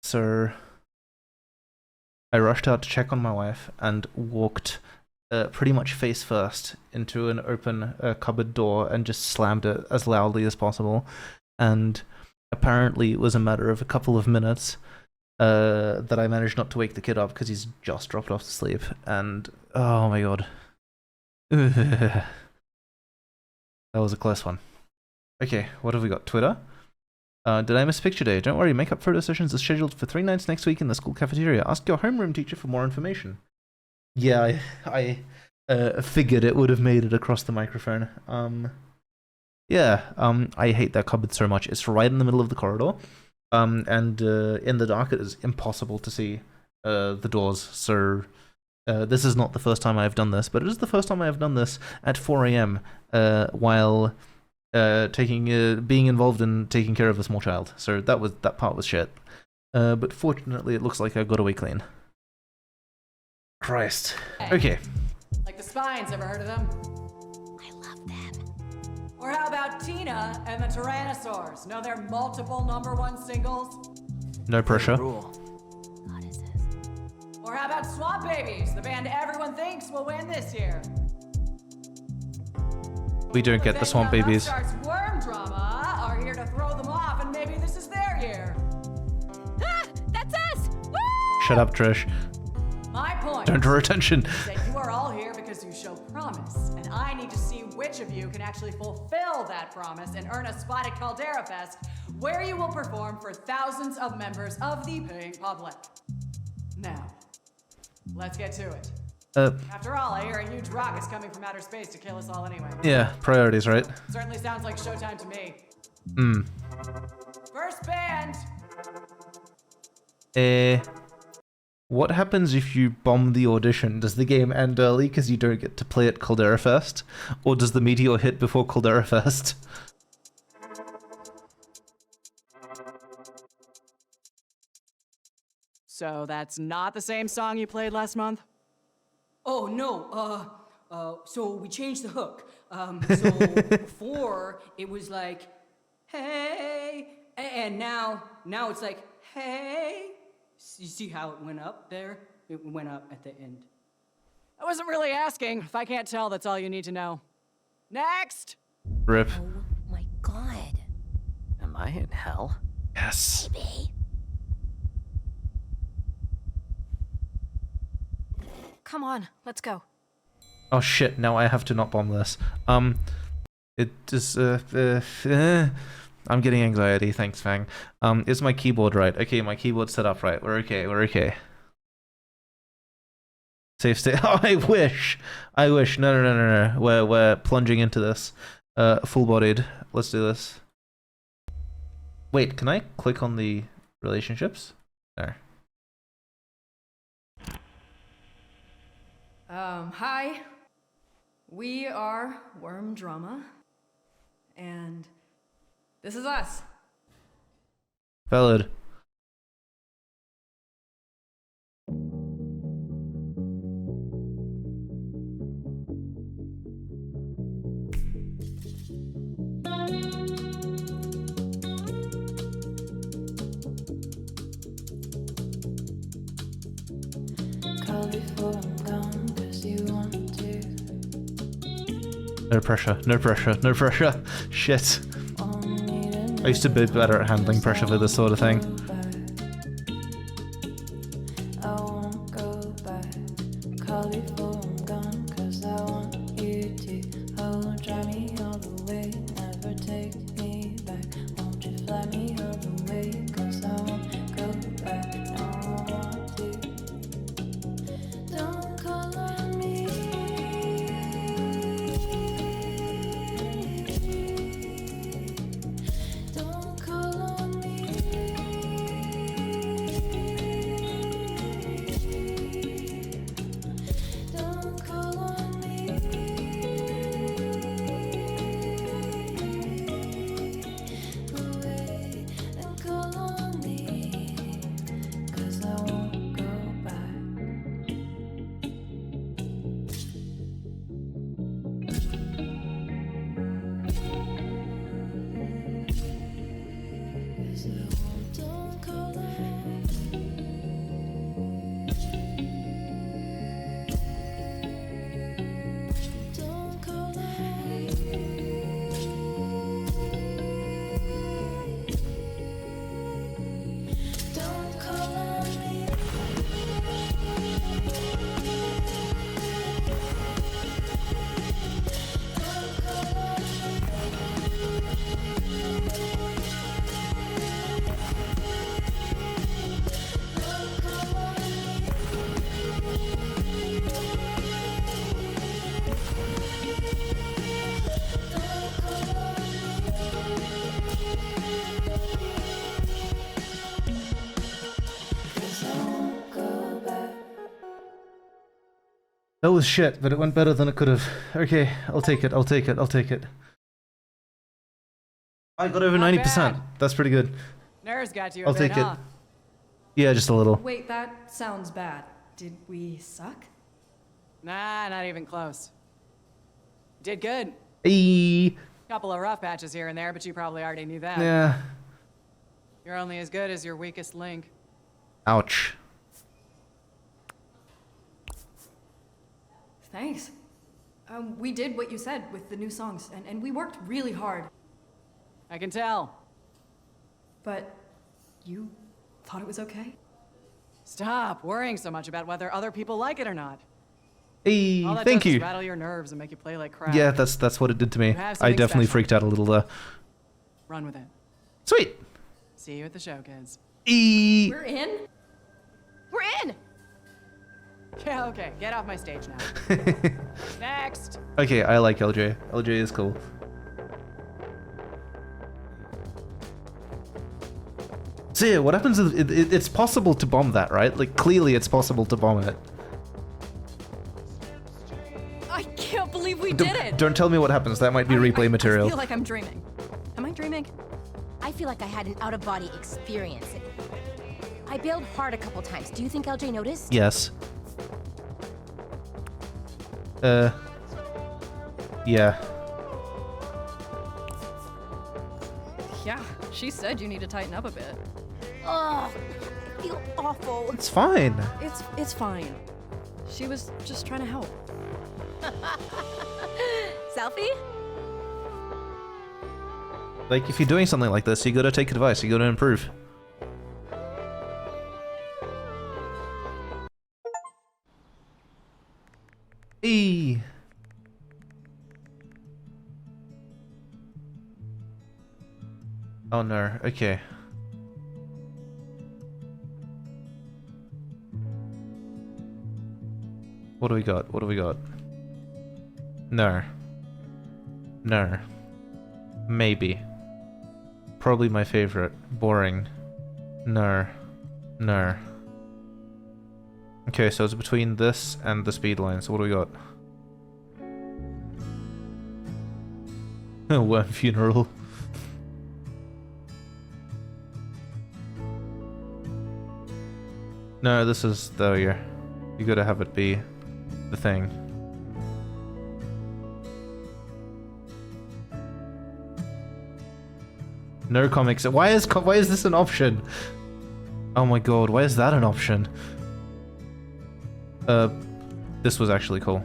So I rushed out to check on my wife and walked pretty much face first into an open cupboard door and just slammed it as loudly as possible. And apparently it was a matter of a couple of minutes that I managed not to wake the kid up because he's just dropped off to sleep. And oh my god. That was a close one. Okay, what have we got? Twitter? Did I miss picture day? Don't worry, makeup photo sessions are scheduled for 3 nights next week in the school cafeteria. Ask your homeroom teacher for more information. Yeah, I figured it would have made it across the microphone. I hate that cupboard so much. It's right in the middle of the corridor. And in the dark it is impossible to see the doors. So this is not the first time I've done this, but it is the first time I've done this at 4 AM while being involved in taking care of a small child. So that part was shit. But fortunately it looks like I got away clean. Christ. Okay. Like the Spines, ever heard of them? I love them. Or how about Tina and the Tyrannosaurs? Know their multiple #1 singles? No pressure. Or how about Swamp Babies, the band everyone thinks will win this year? We don't get the Swamp Babies. Upstart's Worm Drama are here to throw them off, and maybe this is their year. Ah, that's us! Woo! Shut up, Trish. My point Don't draw attention. is that you are all here because you show promise, and I need to see which of you can actually fulfill that promise and earn a spot at Caldera Fest, where you will perform for thousands of members of the paying public. Now, let's get to it. After all, I hear a huge rock is coming from outer space to kill us all anyway. Yeah, priorities, right? Certainly sounds like showtime to me. First band! What happens if you bomb the audition? Does the game end early because you don't get to play at Caldera Fest? Or does the meteor hit before Caldera Fest? So that's not the same song you played last month? Oh, no, so we changed the hook. So before, it was like, hey, and now it's like, hey. You see how it went up there? It went up at the end. I wasn't really asking. If I can't tell, that's all you need to know. Next! Rip. Oh my god. Am I in hell? Yes. Maybe. Come on, let's go. Oh shit, now I have to not bomb this. It is, I'm getting anxiety, thanks Fang. Is my keyboard right? Okay, my keyboard's set up right. We're okay. Safe state. Oh, I wish. No. We're plunging into this. Full-bodied. Let's do this. Wait, can I click on the relationships? There. Hi. We are Worm Drama. And this is us. Valid. Call before I'm gone, 'cause you want to. No pressure. Shit. I used to be better at handling pressure for this sort of thing. I won't go back. Call before I'm gone, 'cause I want you to. Oh, drive me all the way, never take me back. Won't you fly me all the way, 'cause I won't go back. No, I want to. Don't call on me. Don't call on me. That was shit, but it went better than it could have. Okay, I'll take it, I'll take it, I'll take it. I got over 90%. That's pretty good. Nerves got you a I'll bit, take it. huh? Yeah, just a little. Wait, that sounds bad. Did we suck? Nah, not even close. Did good. Hey. Couple of rough patches here and there, but you probably already knew that. Yeah. You're only as good as your weakest link. Ouch. Thanks. We did what you said with the new songs, and we worked really hard. I can tell. But you thought it was okay? Stop worrying so much about whether other people like it or not. Hey, All that thank does you. is rattle your nerves and make you play like crap. Yeah, that's what it did to me. You have I something definitely special. freaked out a little there. Run with it. Sweet. See you at the show, kids. We're in? We're in! Yeah, okay. Get off my stage now. Next. Okay, I like LJ. LJ is cool. So yeah, what happens is it's possible to bomb that, right? Like, clearly it's possible to bomb it. I can't believe we did it! Don't tell me what happens. That might be replay material. I feel like I'm dreaming. Am I dreaming? I feel like I had an out-of-body experience. I bailed hard a couple times. Do you think LJ noticed? Yes. Yeah. Yeah, she said you need to tighten up a bit. Oh, I feel awful. It's fine. It's fine. She was just trying to help. Selfie? Like, if you're doing something like this, you gotta take advice, you gotta improve. Eee. Oh no, okay. What do we got? What do we got? No. No. Maybe. Probably my favorite. Boring. No. No. Okay, so it's between this and the speed line, so what do we got? Worm funeral. No, this is though you gotta have it be the thing. No comics. Why is this an option? Oh my god, why is that an option? This was actually cool.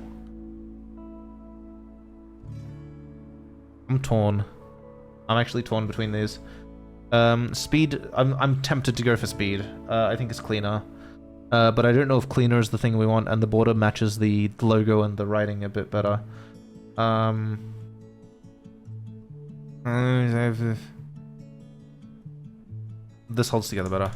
I'm torn. I'm actually torn between these. Speed. I'm tempted to go for speed. I think it's cleaner. But I don't know if cleaner is the thing we want, and the border matches the logo and the writing a bit better. This holds together better.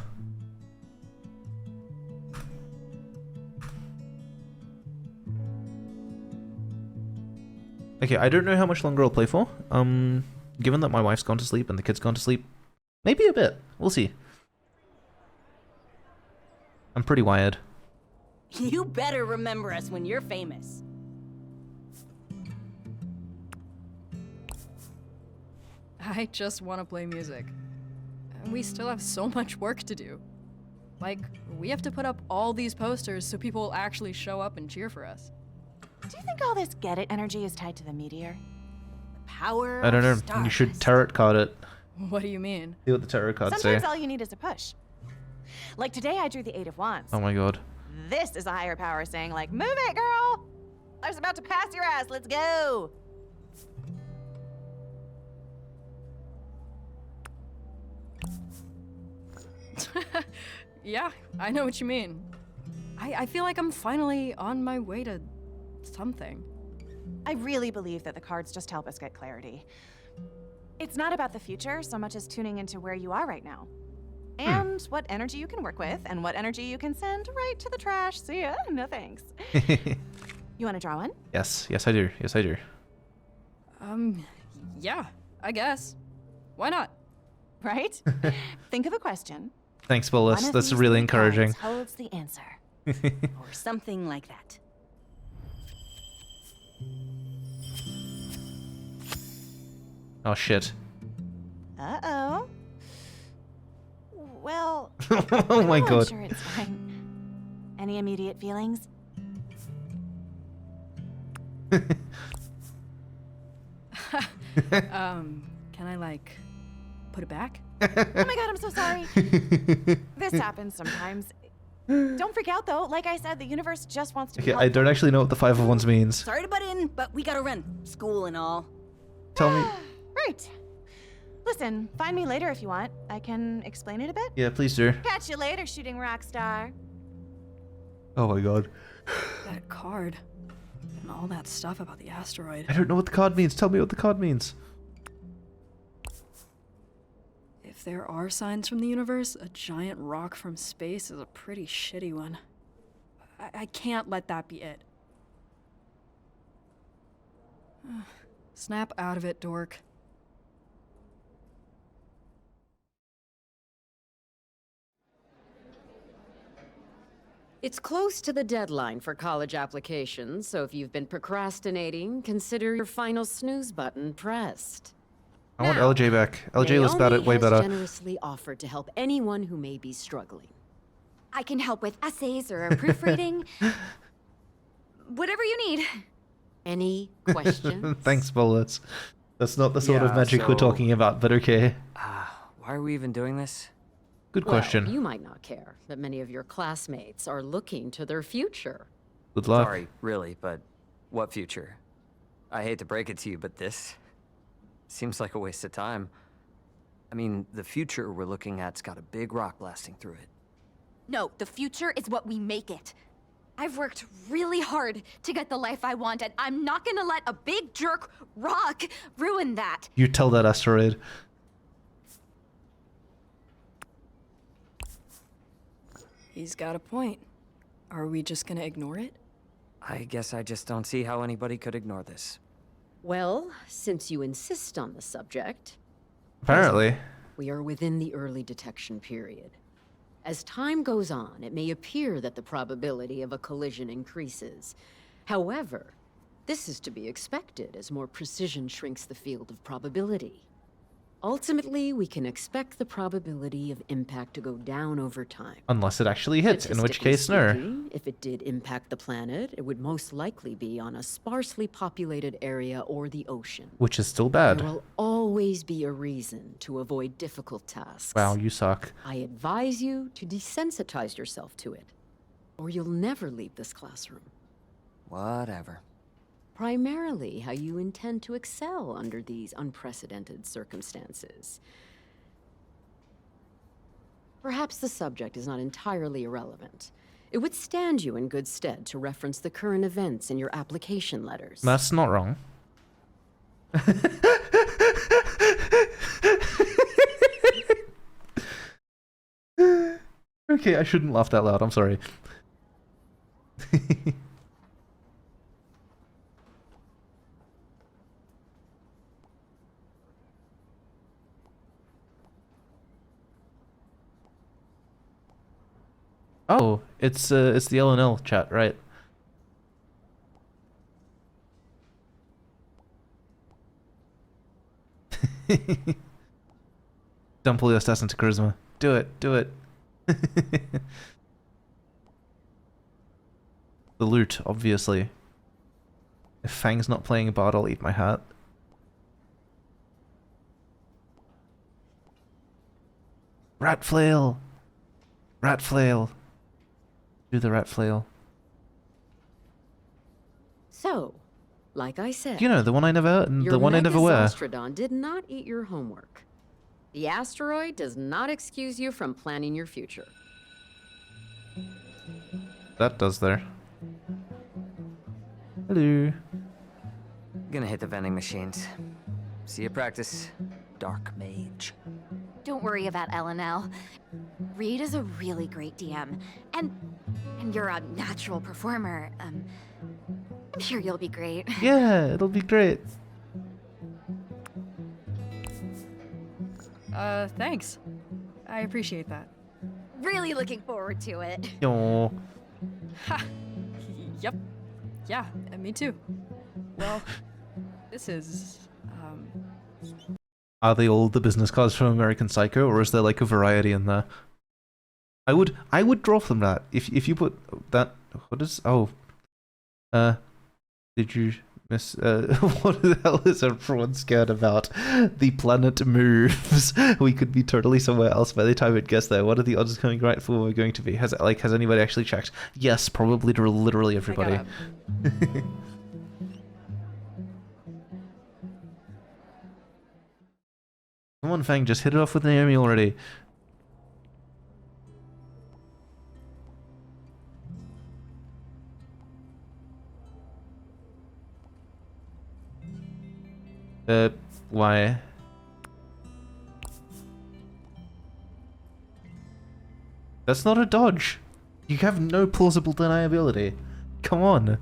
Okay, I don't know how much longer I'll play for. Given that my wife's gone to sleep and the kid's gone to sleep, maybe a bit. We'll see. I'm pretty wired. You better remember us when you're famous. I just want to play music. And we still have so much work to do. Like, we have to put up all these posters so people will actually show up and cheer for us. Do you think all this get it energy is tied to the meteor? Power I don't know. of stars. You should tarot card it. What do you mean? See what the tarot cards Sometimes say. all you need is a push. Like today I drew the 8 of Wands. Oh my god. This is a higher power saying like, move it, girl! I was about to pass your ass, let's go! Yeah, I know what you mean. I feel like I'm finally on my way to something. I really believe that the cards just help us get clarity. It's not about the future so much as tuning into where you are right now. And what energy you can work with, and what energy you can send right to the trash. See ya, no thanks. You want to draw one? Yes, yes I do. Yes I do. Yeah, I guess. Why not? Right? Think of a question. Thanks, One Bolus. of That's these really three encouraging. cards holds the answer. Or something like that. Oh shit. Uh-oh. Well, Oh my I'm god. sure it's fine. Any immediate feelings? Can I, like, put it back? Oh my god, I'm so sorry. This happens sometimes. Don't freak out though. Like I said, the universe just wants to be Okay, I helpful. don't actually know what the 5 of Wands means. Sorry to butt in, but we gotta run. School and all. Tell me. Right. Listen, find me later if you want. I can explain it a bit. Yeah, please do. Catch you later, shooting rock star. Oh my god. That card. And all that stuff about the asteroid. I don't know what the card means. Tell me what the card means. If there are signs from the universe, a giant rock from space is a pretty shitty one. I can't let that be it. Snap out of it, dork. It's close to the deadline for college applications, so if you've been procrastinating, consider your final snooze button pressed. I want LJ back. LJ was bad at way Naomi better. has generously offered to help anyone who may be struggling. I can help with essays or proofreading. Whatever you need. Any questions? Thanks, Bullets. That's not the sort of Yeah, magic we're so- talking about, but okay. Why are we even doing this? Good Well, question. you might not care that many of your classmates are looking to their future. Good luck. Sorry, really, but what future? I hate to break it to you, but this seems like a waste of time. I mean, the future we're looking at's got a big rock blasting through it. No, the future is what we make it. I've worked really hard to get the life I want, and I'm not gonna let a big jerk rock ruin that. You tell that asteroid. He's got a point. Are we just gonna ignore it? I guess I just don't see how anybody could ignore this. Well, since you insist on the subject, Apparently. we are within the early detection period. As time goes on, it may appear that the probability of a collision increases. However, this is to be expected as more precision shrinks the field of probability. Ultimately, we can expect the probability of impact to go down over time. Unless it actually hits, in which case, no. Statistically speaking, if it did impact the planet, it would most likely be on a sparsely populated area or the ocean. Which is still bad. There will always be a reason to avoid difficult tasks. Wow, you suck. I advise you to desensitize yourself to it, or you'll never leave this classroom. Whatever. Primarily how you intend to excel under these unprecedented circumstances. Perhaps the subject is not entirely irrelevant. It would stand you in good stead to reference the current events in your application letters. That's not wrong. Okay, I shouldn't laugh that loud, I'm sorry. Oh, it's the LNL chat, right? Don't pull your stats into charisma. Do it, do it. The loot, obviously. If Fang's not playing a bard, I'll eat my hat. Rat flail! Rat flail! Do the rat flail. So, like I said, You know, the one I never, the one I never wear. Megazostrodon did not eat your homework. The asteroid does not excuse you from planning your future. That does there. Hello. Gonna hit the vending machines. See you practice, Dark Mage. Don't worry about LNL. Reed is a really great DM, and you're a natural performer. I'm sure you'll be great. Yeah, it'll be great. Thanks. I appreciate that. Really looking forward to it. Yo. Ha! Yep. Yeah, me too. Well, this is, Are they all the business cards from American Psycho, or is there like a variety in there? I would draw from that. If you put that, what is, oh, did you miss, what the hell is everyone scared about? The planet moves. We could be totally somewhere else by the time it gets there. What are the odds coming right for where we're going to be? Has anybody actually checked? Yes, probably literally everybody. Come on, Fang, just hit it off with Naomi already. Why? That's not a dodge. You have no plausible deniability. Come on.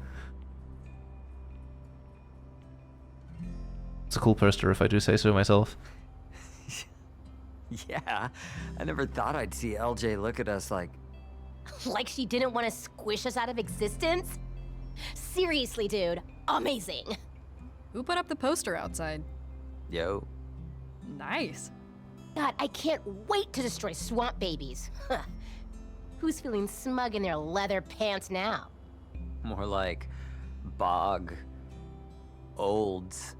It's a cool poster if I do say so myself. Yeah, I never thought I'd see LJ look at us like... Like she didn't want to squish us out of existence? Seriously, dude. Amazing. Who put up the poster outside? Yo. Nice. God, I can't wait to destroy swamp babies. Who's feeling smug in their leather pants now? More like... bog... olds.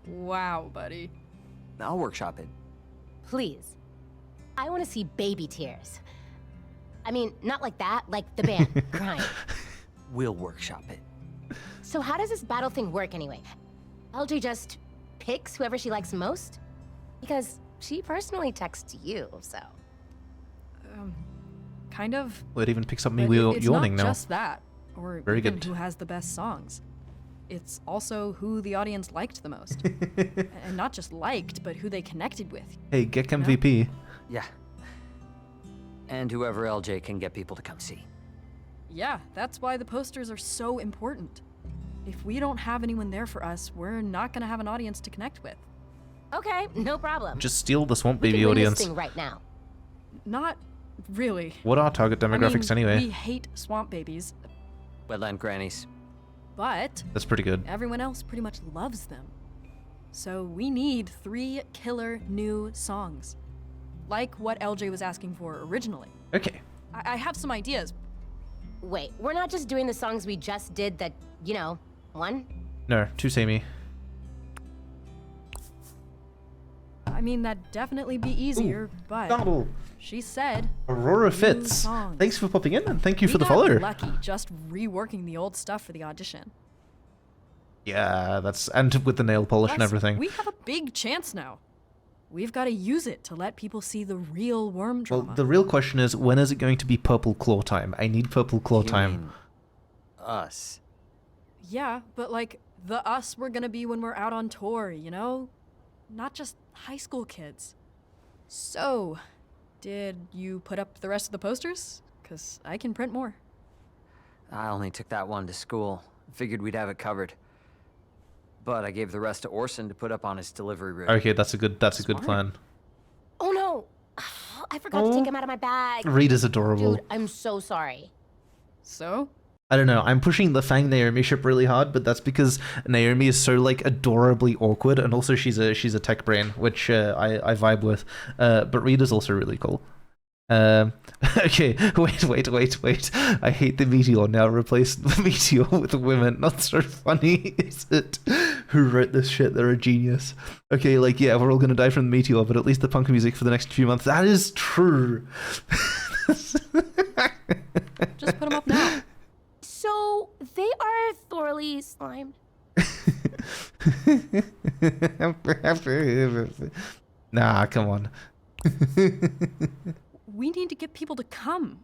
Wow, buddy. I'll workshop it. Please. I want to see baby tears. I mean, not like that, like the band, crying. We'll workshop it. So how does this battle thing work anyway? LJ just picks whoever she likes most? Because she personally texts you, so... Kind of. Well, it even picks up me But yawning it's not now. just that, or Very even good. who has the best songs. It's also who the audience liked the most. And not just liked, but who they connected with. Hey, get MVP. Yeah. And whoever LJ can get people to come see. Yeah, that's why the posters are so important. If we don't have anyone there for us, we're not gonna have an audience to connect with. Okay, no problem. Just steal the Swamp We Baby can win audience. this thing right now. Not really. What are target demographics I mean, anyway? We hate swamp babies, Wetland grannies. but That's pretty good. everyone else pretty much loves them. So we need 3 killer new songs. Like what LJ was asking for originally. Okay. I have some ideas. Wait, we're not just doing the songs we just did that, you know, one? No, too samey. I mean, that'd definitely be easier, but Donald. she said Aurora new Fitz. songs. Thanks for popping in and thank you We for the got follow. lucky just reworking the old stuff for the audition. Yeah, that's and with the nail polish and Plus, everything. We have a big chance now. We've got to use it to let people see the real worm Well, drama. the real question is, when is it going to be Purple Claw time? I need Purple Claw time. Us. Yeah, but like the us we're gonna be when we're out on tour, you know? Not just high school kids. So, did you put up the rest of the posters? 'Cause I can print more. I only took that one to school. Figured we'd have it covered. But I gave the rest to Orson to put up on his delivery route. Okay, that's a good plan. Oh no! I forgot to take him out of my bag. Reed is adorable. Dude, I'm so sorry. So? I don't know, I'm pushing the Fang Naomi ship really hard, but that's because Naomi is so like adorably awkward, and also she's a tech brain, which I vibe with. But Reed is also really cool. Okay, wait. I hate the meteor now. Replace the meteor with women. Not so funny, is it? Who wrote this shit? They're a genius. Okay, like, yeah, we're all gonna die from the meteor, but at least the punk music for the next few months. That is true. Just put them up now. So, they are thoroughly slimed. Nah, come on. We need to get people to come.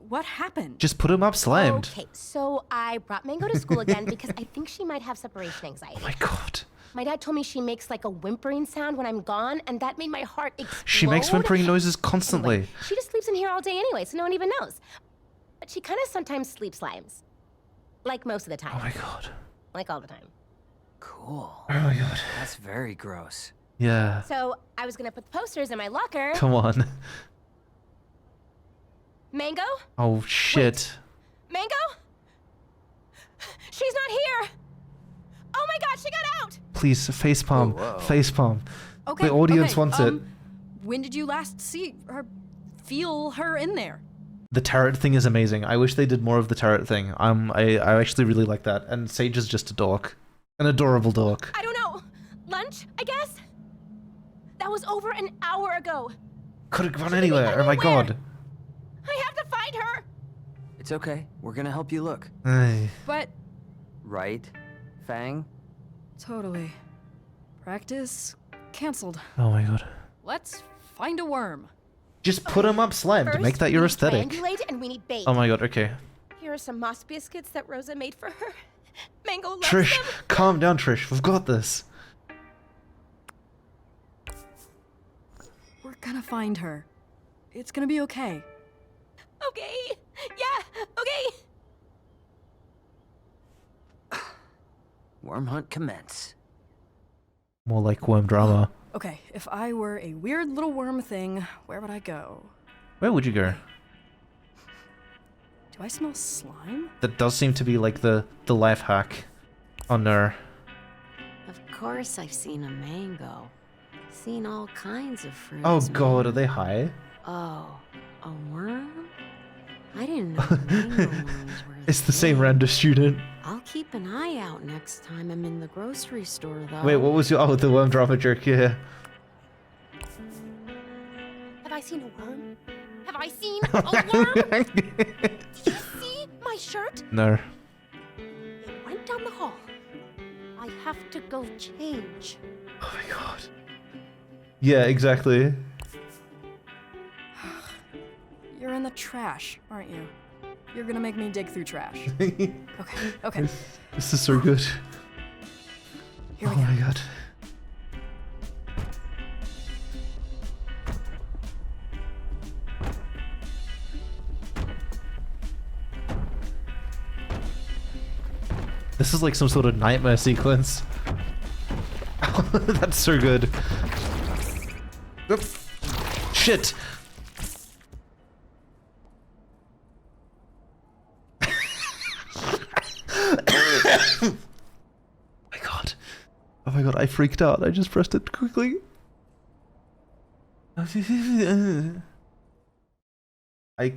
What happened? Just put him up slimed. Okay, so I brought Mango to school again because I think she might have separation anxiety. Oh my god. My dad told me she makes like a whimpering sound when I'm gone, and that made my heart explode. She makes whimpering noises constantly. Anyway, she just sleeps in here all day anyway, so no one even knows. But she kind of sometimes sleep slimes. Like most of the time. Oh my god. Like all the time. Cool. Oh my god. That's very gross. Yeah. So I was gonna put the posters in my locker. Come on. Mango? Oh shit. Mango? She's not here! Oh my god, she got out! Please, facepalm. Facepalm. Okay. The audience okay, wants it. When did you last see her, feel her in there? The turret thing is amazing. I wish they did more of the turret thing. I actually really like that. And Sage is just a dork. An adorable dork. I don't know. Lunch, I guess? That was over an hour ago. Could have gone anywhere. Oh my god. I have to find her. It's okay. We're gonna help you look. Ay. But Right, Fang? totally. Practice canceled. Oh my god. Let's find a worm. Just put him up slimed. First, Make that your we aesthetic. need triangulate and we need bait. Oh my god, okay. Here are some moss biscuits that Rosa made for her. Mango loves Trish, them. calm down, Trish. We've got this. We're gonna find her. It's gonna be okay. Okay. Yeah, okay. Worm hunt commence. More like worm drama. Okay, if I were a weird little worm thing, where would I go? Where would you go? Do I smell slime? That does seem to be like the life hack on there. Of course I've seen a mango. Seen all kinds of fruits. Oh god, man. are they high? Oh, a worm? I didn't know mango worms were a It's the thing. same random student. I'll keep an eye out next time I'm in the grocery store, though. Wait, what was your... Oh, the worm drama jerk, yeah. Have I seen a worm? Have I seen a worm? Did you see my shirt? No. It went down the hall. I have to go change. Oh my god. Yeah, exactly. You're in the trash, aren't you? You're gonna make me dig through trash. Okay, okay. This is so good. Here we Oh my god. This is like some sort of nightmare sequence. That's so good. Oop. Shit! My god. Oh my god, I freaked out. I just pressed it quickly. I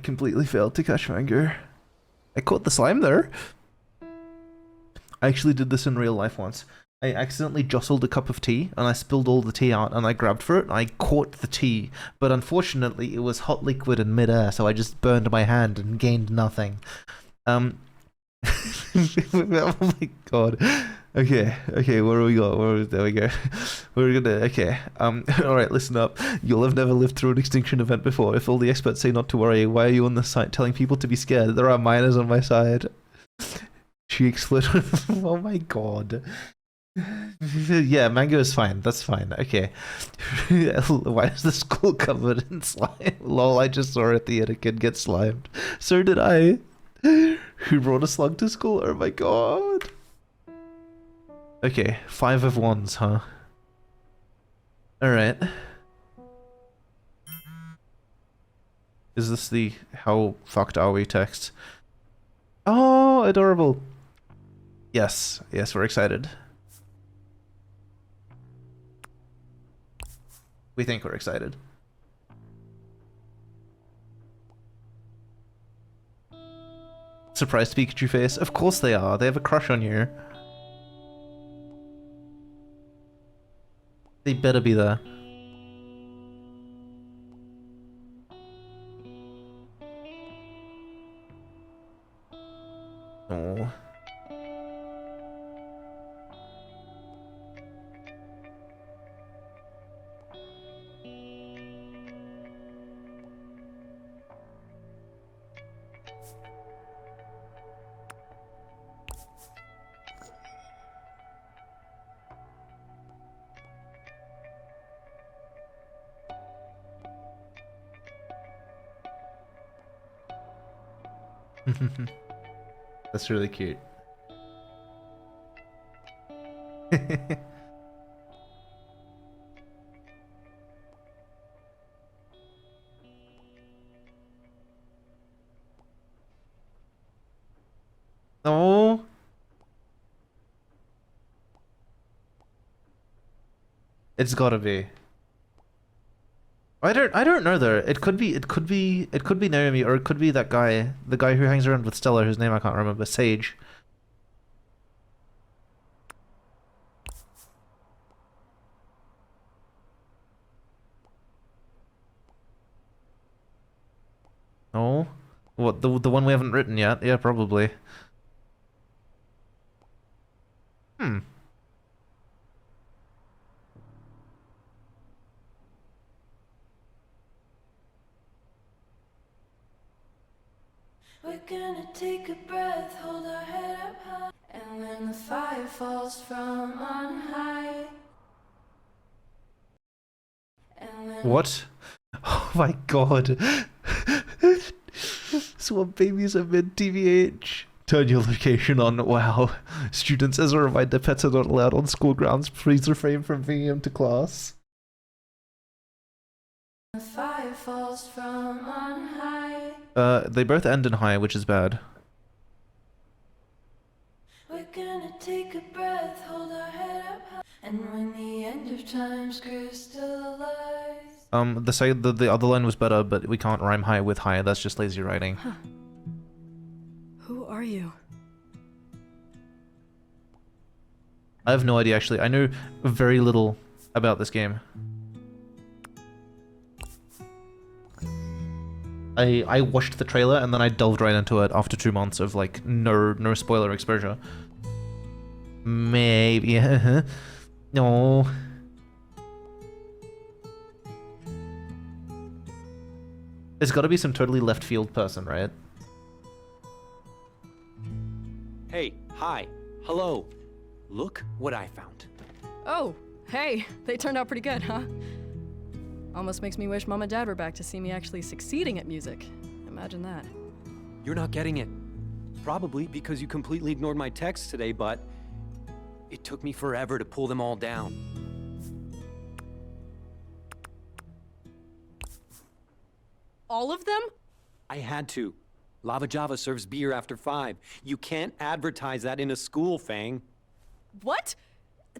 completely failed to catch Mango. I caught the slime there. I actually did this in real life once. I accidentally jostled a cup of tea and I spilled all the tea out and I grabbed for it and I caught the tea. But unfortunately it was hot liquid in midair, so I just burned my hand and gained nothing. Oh my god. Okay, where do we go? There we go. We're gonna, okay. Alright, listen up. You'll have never lived through an extinction event before. If all the experts say not to worry, why are you on the site telling people to be scared? There are miners on my side. She exploded. Oh my god. Yeah, Mango is fine. That's fine. Okay. Why is the school covered in slime? Lol, I just saw at the end a kid get slimed. So did I. Who brought a slug to school? Oh my god. Okay, 5 of wands, huh? Alright. Is this the how fucked are we text? Oh, adorable. Yes, we're excited. We think we're excited. Surprised Pikachu face? Of course they are. They have a crush on you. They better be there. Oh. That's really cute. It's gotta be. I don't know though. It could be Naomi, or it could be that guy, the guy who hangs around with Stella, whose name I can't remember, Sage. Oh, what, the one we haven't written yet? Yeah, probably. Hmm. We're gonna take a breath, hold our head up high, and when the fire falls from on high. What? Oh my god. Swan babies are mid TVH. Turn your location on. Wow. Students, as a reminder, pets are not allowed on school grounds. Please refrain from bringing them to class. The fire falls from on high. They both end in high, which is bad. We're gonna take a breath, hold our head up high, and when the end of time's crystallized. The other line was better, but we can't rhyme high with high. That's just lazy writing. Huh. Who are you? I have no idea, actually. I know very little about this game. I watched the trailer and then I delved right into it after 2 months of like no spoiler exposure. Maybe. No. There's got to be some totally left field person, right? Hey, hi, hello. Look what I found. Oh, hey, they turned out pretty good, huh? Almost makes me wish Mom and Dad were back to see me actually succeeding at music. Imagine that. You're not getting it. Probably because you completely ignored my texts today, but it took me forever to pull them all down. All of them? I had to. Lava Java serves beer after 5. You can't advertise that in a school, Fang. What?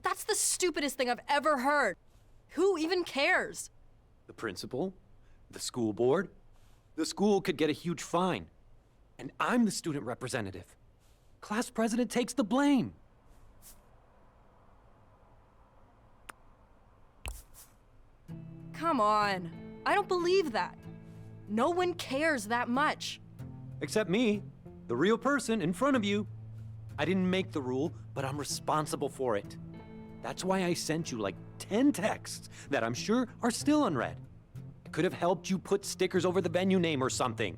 That's the stupidest thing I've ever heard. Who even cares? The principal, the school board, the school could get a huge fine. And I'm the student representative. Class president takes the blame. Come on. I don't believe that. No one cares that much. Except me, the real person in front of you. I didn't make the rule, but I'm responsible for it. That's why I sent you like 10 texts that I'm sure are still unread. I could have helped you put stickers over the venue name or something.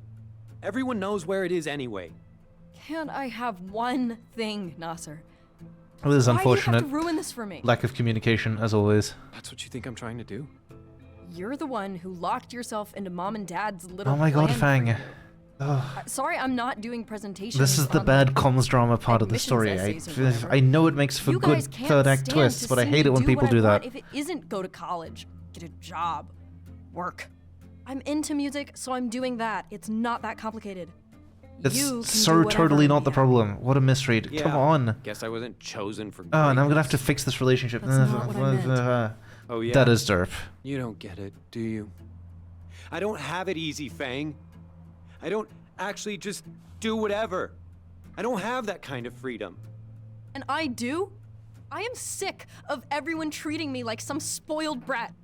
Everyone knows where it is anyway. Can't I have one thing, Nasser? This is unfortunate. Why do you have to ruin this for me? Lack of communication, as always. That's what you think I'm trying to do? You're the one who locked yourself into Mom and Dad's little Oh my god, plan Fang. for you. Sorry, I'm not doing presentations. This is the on, bad like, comms drama part of the admissions story. essays or whatever. I know it makes for You good guys can't third act stand twists, to but I see hate me it when do people what do I that. want. If it isn't go to college, get a job, work. I'm into music, so I'm doing that. It's not that complicated. It's You can so do totally whatever. not the problem. What a misread. Yeah, Come on. Guess I wasn't chosen for Oh, and I'm gonna have to fix this relationship. That's not what I meant. Oh yeah? That is derp. You don't get it, do you? I don't have it easy, Fang. I don't actually just do whatever. I don't have that kind of freedom. And I do? I am sick of everyone treating me like some spoiled brat.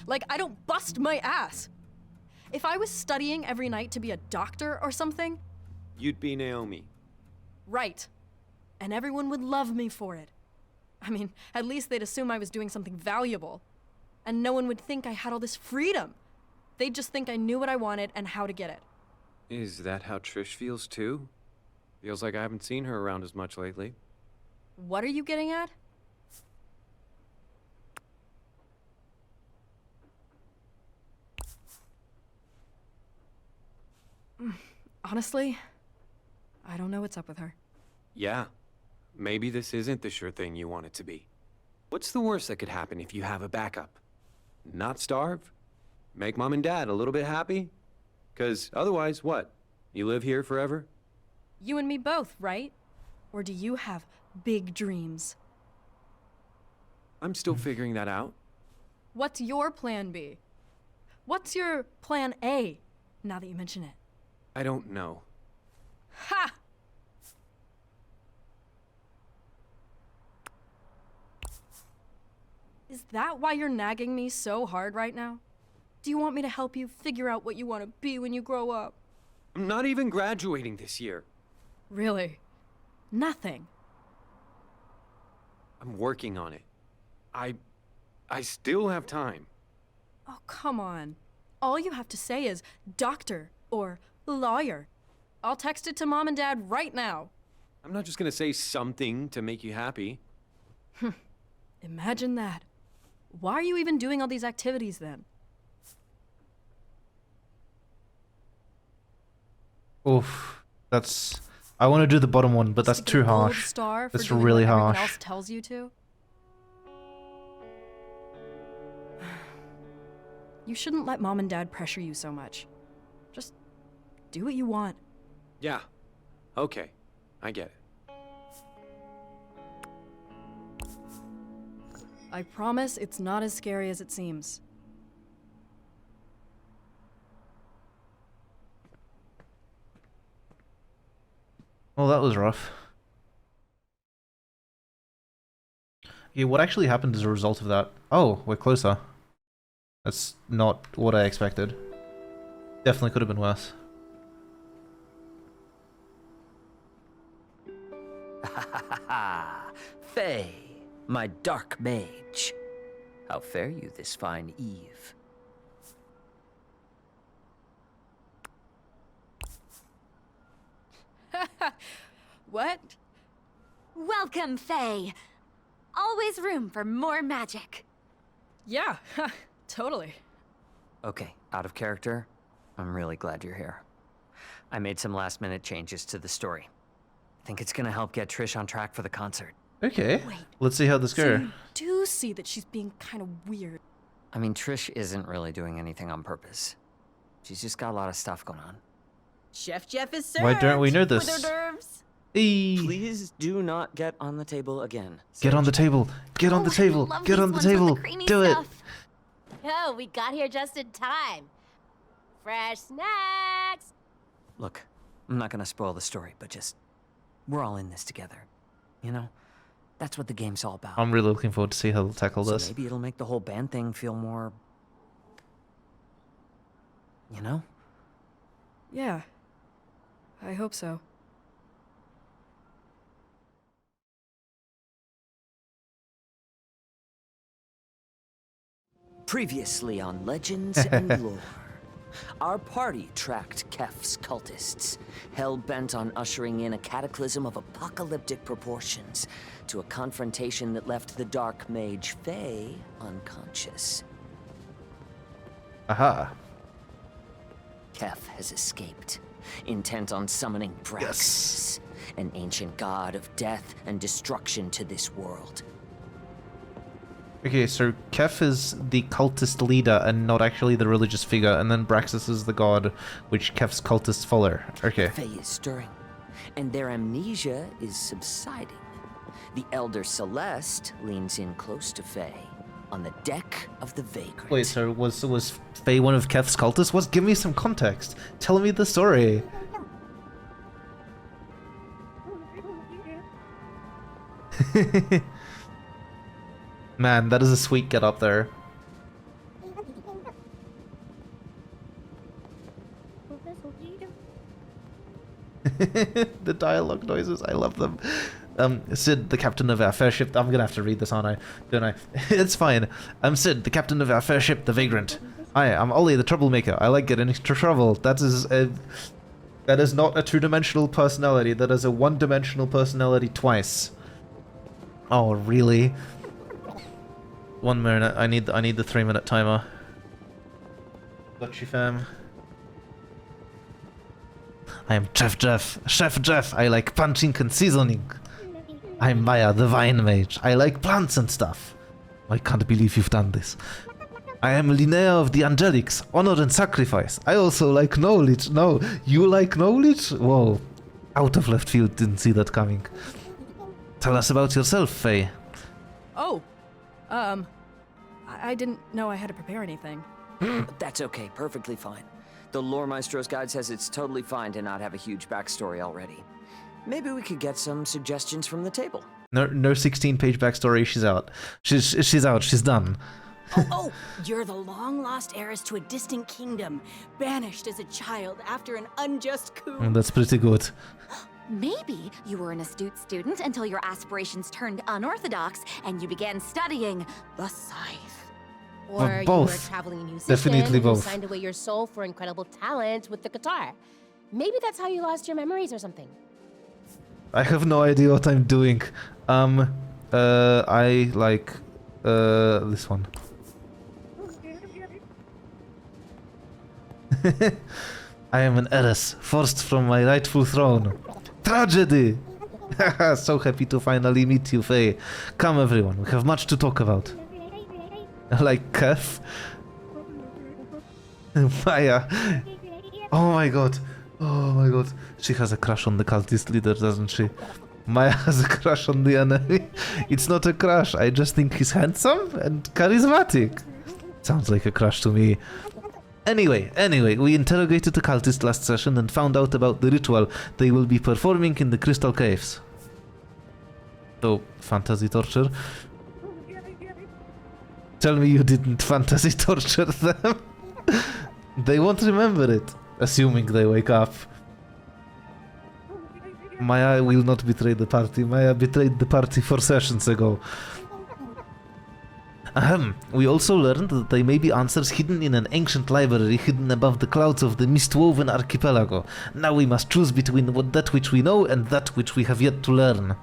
Like I don't bust my ass. If I was studying every night to be a doctor or something, You'd be Naomi. right. And everyone would love me for it. I mean, at least they'd assume I was doing something valuable. And no one would think I had all this freedom. They'd just think I knew what I wanted and how to get it. Is that how Trish feels too? Feels like I haven't seen her around as much lately. What are you getting at? Honestly, I don't know what's up with her. Yeah. Maybe this isn't the sure thing you want it to be. What's the worst that could happen if you have a backup? Not starve? Make Mom and Dad a little bit happy? 'Cause otherwise, what? You live here forever? You and me both, right? Or do you have big dreams? I'm still figuring that out. What's your plan B? What's your plan A, now that you mention it? I don't know. Ha! Is that why you're nagging me so hard right now? Do you want me to help you figure out what you want to be when you grow up? I'm not even graduating this year. Really? Nothing. I'm working on it. I still have time. Oh, come on. All you have to say is doctor or lawyer. I'll text it to Mom and Dad right now. I'm not just gonna say something to make you happy. Imagine that. Why are you even doing all these activities then? Oof. That's... I want to do the bottom one, but that's too harsh. That's really harsh. Else tells you to? You shouldn't let Mom and Dad pressure you so much. Just do what you want. Yeah. Okay. I get it. I promise it's not as scary as it seems. Well, that was rough. Yeah, what actually happened as a result of that? Oh, we're closer. That's not what I expected. Definitely could have been worse. Faye, my dark mage. How fare you this fine eve? What? Welcome, Faye. Always room for more magic. Yeah, totally. Okay, out of character. I'm really glad you're here. I made some last-minute changes to the story. Think it's gonna help get Trish on track for the concert. Okay, let's see how this goes. So you do see that she's being kind of weird. I mean, Trish isn't really doing anything on purpose. She's just got a lot of stuff going on. Chef Jeff is served. Why don't we know this? With hors d'oeuvres. Eee. Please do not get on the table again. Get on the table. Get on the table. Get on the table. Do it. Oh, we got here just in time. Fresh snacks. Look, I'm not gonna spoil the story, but just... we're all in this together. You know? That's what the game's all about. I'm really looking forward to see how they'll tackle So this. maybe it'll make the whole band thing feel more... you know? Yeah. I hope so. Previously on Legends and Lore, our party tracked Kef's cultists, hell-bent on ushering in a cataclysm of apocalyptic proportions to a confrontation that left the dark mage Faye unconscious. Aha. Kef has escaped, intent on summoning Braxis, an ancient god of death and destruction to this world. Okay, so Kef is the cultist leader and not actually the religious figure, and then Braxis is the god which Kef's cultists follow. Okay. Faye is stirring, and their amnesia is subsiding. The Elder Celeste leans in close to Faye on the deck of the Vagrant. Wait, so was Faye one of Kef's cultists? Give me some context. Tell me the story. Man, that is a sweet get up there. The dialogue noises, I love them. Sid, the captain of our fair ship. I'm gonna have to read this, aren't I? Don't I? It's fine. I'm Sid, the captain of our fair ship, the Vagrant. Hi, I'm Ollie, the troublemaker. I like getting into trouble. That is not a two-dimensional personality. That is a one-dimensional personality twice. Oh, really? 1 minute. I need the 3-minute timer. Got you, fam. I am Chef Jeff. I like punching and seasoning. I'm Maya, the vine mage. I like plants and stuff. I can't believe you've done this. I am Linnea of the Angelics, honor and sacrifice. I also like knowledge. No, you like knowledge? Whoa. Out of left field, didn't see that coming. Tell us about yourself, Faye. Oh, I didn't know I had to prepare anything. That's okay, perfectly fine. The Lore Maestro's guide says it's totally fine to not have a huge backstory already. Maybe we could get some suggestions from the table. No 16-page backstory, she's out. She's out, she's done. Oh, you're the long-lost heiress to a distant kingdom, banished as a child after an unjust coup. That's pretty good. Maybe you were an astute student until your aspirations turned unorthodox and you began studying the Scythe. Or you both. were a traveling musician Definitely who both. signed away your soul for incredible talent with the guitar. Maybe that's how you lost your memories or something. I have no idea what I'm doing. I like this one. I am an heiress, forced from my rightful throne. Tragedy! So happy to finally meet you, Faye. Come everyone, we have much to talk about. Like Kef? Maya. Oh my god. Oh my god. She has a crush on the cultist leader, doesn't she? Maya has a crush on the enemy. It's not a crush, I just think he's handsome and charismatic. Sounds like a crush to me. Anyway, we interrogated the cultist last session and found out about the ritual they will be performing in the Crystal Caves. So, fantasy torture. Tell me you didn't fantasy torture them. They won't remember it, assuming they wake up. Maya will not betray the party. Maya betrayed the party 4 sessions ago. We also learned that there may be answers hidden in an ancient library hidden above the clouds of the mist-woven archipelago. Now we must choose between that which we know and that which we have yet to learn.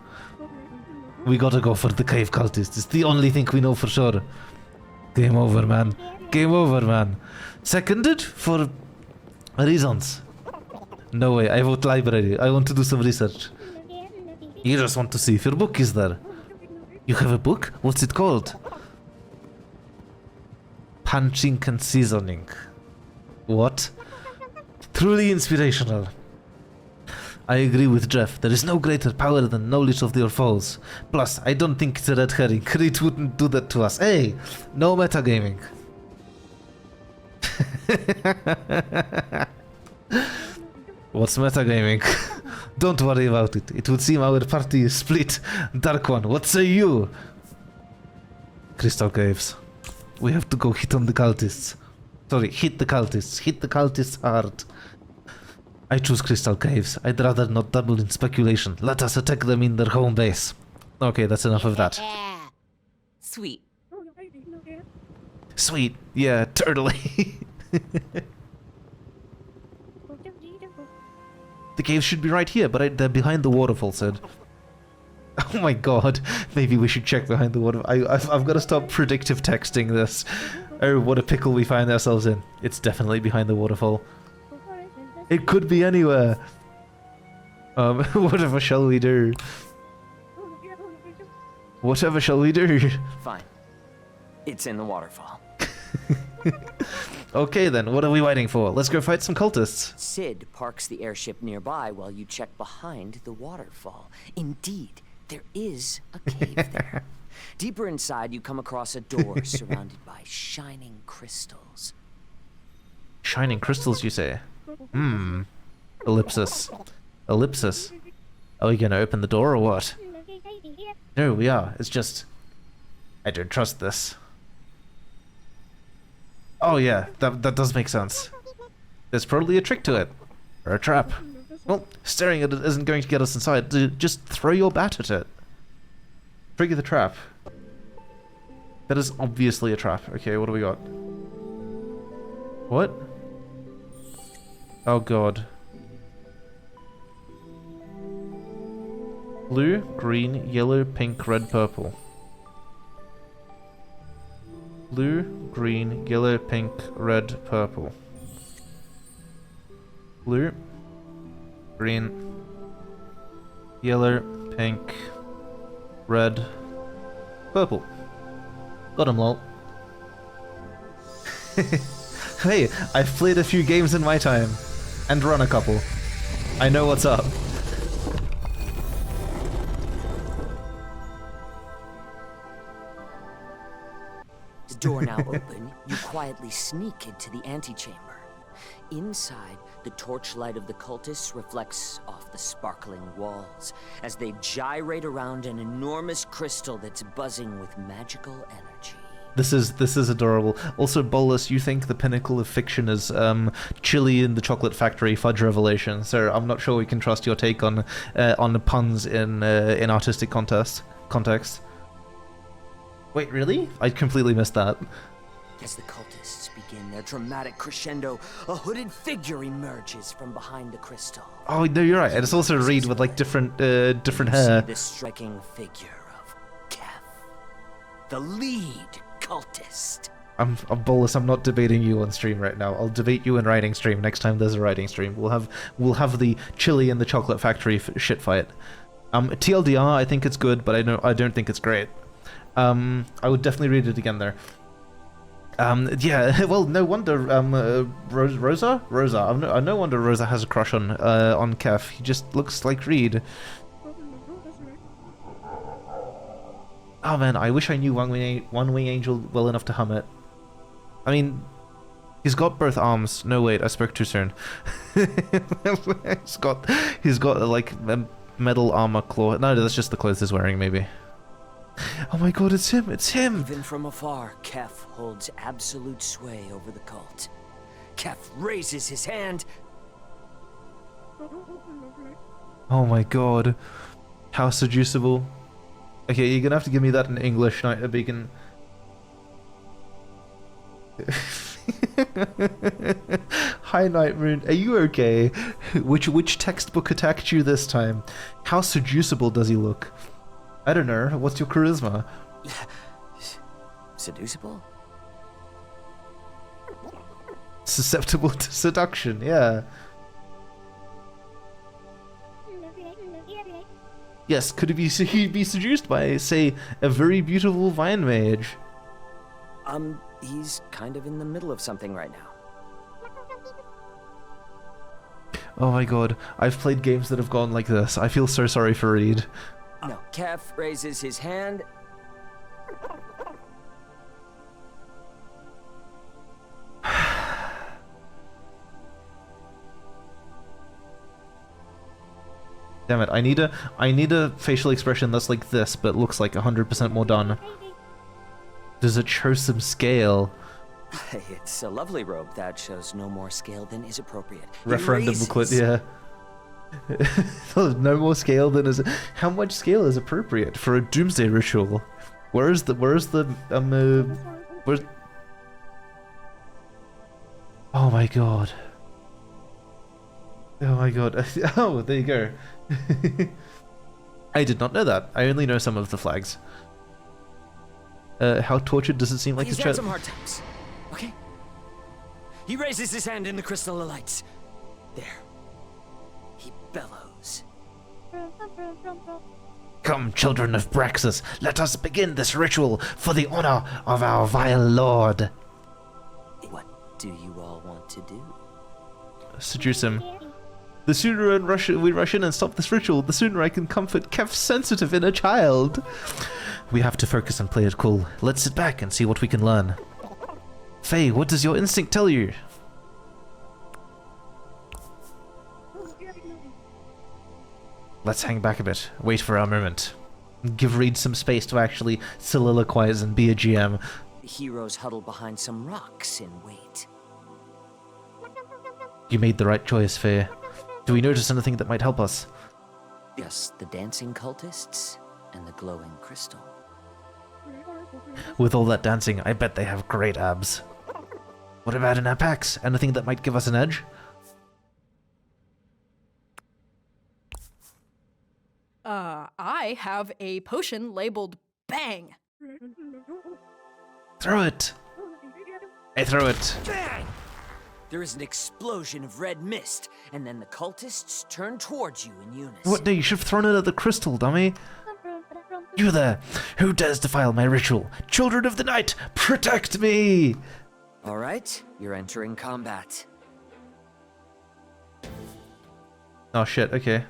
We gotta go for the cave cultist. It's the only thing we know for sure. Game over, man. Game over, man. Seconded for reasons. No way, I vote library. I want to do some research. You just want to see if your book is there. You have a book? What's it called? Punching and seasoning. What? Truly inspirational. I agree with Jeff. There is no greater power than knowledge of your foes. Plus, I don't think it's a red herring. Reed wouldn't do that to us. Hey, no metagaming. What's metagaming? Don't worry about it. It would seem our party is split. Dark One, what say you? Crystal Caves. We have to go hit on the cultists. Sorry, hit the cultists. Hit the cultists hard. I choose Crystal Caves. I'd rather not double in speculation. Let us attack them in their home base. Okay, that's enough of that. Yeah. Sweet. Sweet. Yeah, totally. The caves should be right here, but they're behind the waterfall, said. Oh my god. Maybe we should check behind the waterfall. I've got to stop predictive texting this. Oh, what a pickle we find ourselves in. It's definitely behind the waterfall. It could be anywhere. Whatever shall we do? Whatever shall we do? Fine. It's in the waterfall. Okay then, what are we waiting for? Let's go fight some cultists. Sid parks the airship nearby while you check behind the waterfall. Indeed, there is a cave there. Deeper inside, you come across a door surrounded by shining crystals. Shining crystals, you say? Ellipsis. Ellipsis. Are we gonna open the door or what? No, we are. It's just... I don't trust this. Oh yeah, that does make sense. There's probably a trick to it. Or a trap. Well, staring at it isn't going to get us inside. Just throw your bat at it. Trigger the trap. That is obviously a trap. Okay, what do we got? What? Oh god. Blue, green, yellow, pink, red, purple. Blue, green, yellow, pink, red, purple. Blue, green, yellow, pink, red, purple. Got him, lol. Hey, I've played a few games in my time. And run a couple. I know what's up. The door now open, you quietly sneak into the antechamber. Inside, the torchlight of the cultists reflects off the sparkling walls as they gyrate around an enormous crystal that's buzzing with magical energy. This is adorable. Also, Bolus, you think the pinnacle of fiction is Chili in the Chocolate Factory fudge revelation. So I'm not sure we can trust your take on the puns in artistic context. Wait, really? I completely missed that. As the cultists begin their dramatic crescendo, a hooded figure emerges from behind the crystal. Oh no, you're right. And it's also Reed with like different You hair. see the striking figure of Kef, the lead cultist. I'm Bolus. I'm not debating you on stream right now. I'll debate you in writing stream next time there's a writing stream. We'll have the Chili in the Chocolate Factory shit fight. TLDR, I think it's good, but I don't think it's great. I would definitely read it again there. Yeah, well, no wonder, Rosa? No wonder Rosa has a crush on Kef. He just looks like Reed. Oh man, I wish I knew One Wing Angel well enough to hum it. I mean, he's got both arms. No, wait, I spoke too soon. he's got like metal armor claw. No, that's just the clothes he's wearing, maybe. Oh my god, it's him! It's him! Even from afar, Kef holds absolute sway over the cult. Kef raises his hand. Oh my god. How seducible. Okay, you're gonna have to give me that in English, Night Beacon. Hi, Night Moon. Are you okay? Which textbook attacked you this time? How seducible does he look? I don't know. What's your charisma? Seducible? Susceptible to seduction, yeah. Yes, could he be seduced by, say, a very beautiful vine mage? He's kind of in the middle of something right now. Oh my god, I've played games that have gone like this. I feel so sorry for Reed. No, Kef raises his hand. Damn it, I need a facial expression that's like this, but looks like 100% more done. Does it show some scale? It's a lovely robe that shows no more scale than is appropriate. Referendum booklet, yeah. No more scale than is. How much scale is appropriate for a doomsday ritual? Where's the Oh my god. Oh my god. Oh, there you go. I did not know that. I only know some of the flags. How tortured does it seem like He's his had chest? some hard times. Okay. He raises his hand and the crystal lights. There. He bellows. Come, children of Braxis, let us begin this ritual for the honor of our vile lord. What do you all want to do? Seduce him. The sooner we rush in and stop this ritual, the sooner I can comfort Kef's sensitive inner child. We have to focus and play it cool. Let's sit back and see what we can learn. Faye, what does your instinct tell you? Let's hang back a bit, wait for our moment. Give Reed some space to actually soliloquize and be a GM. The heroes huddle behind some rocks in wait. You made the right choice, Faye. Do we notice anything that might help us? Yes, the dancing cultists and the glowing crystal. With all that dancing, I bet they have great abs. What about in our packs? Anything that might give us an edge? I have a potion labeled Bang. Throw it! I throw it. Bang! There is an explosion of red mist, and then the cultists turn towards you in unison. What? No, you should have thrown it at the crystal, dummy. You there! Who dares defile my ritual? Children of the night, protect me! All right, you're entering combat. Oh shit, okay.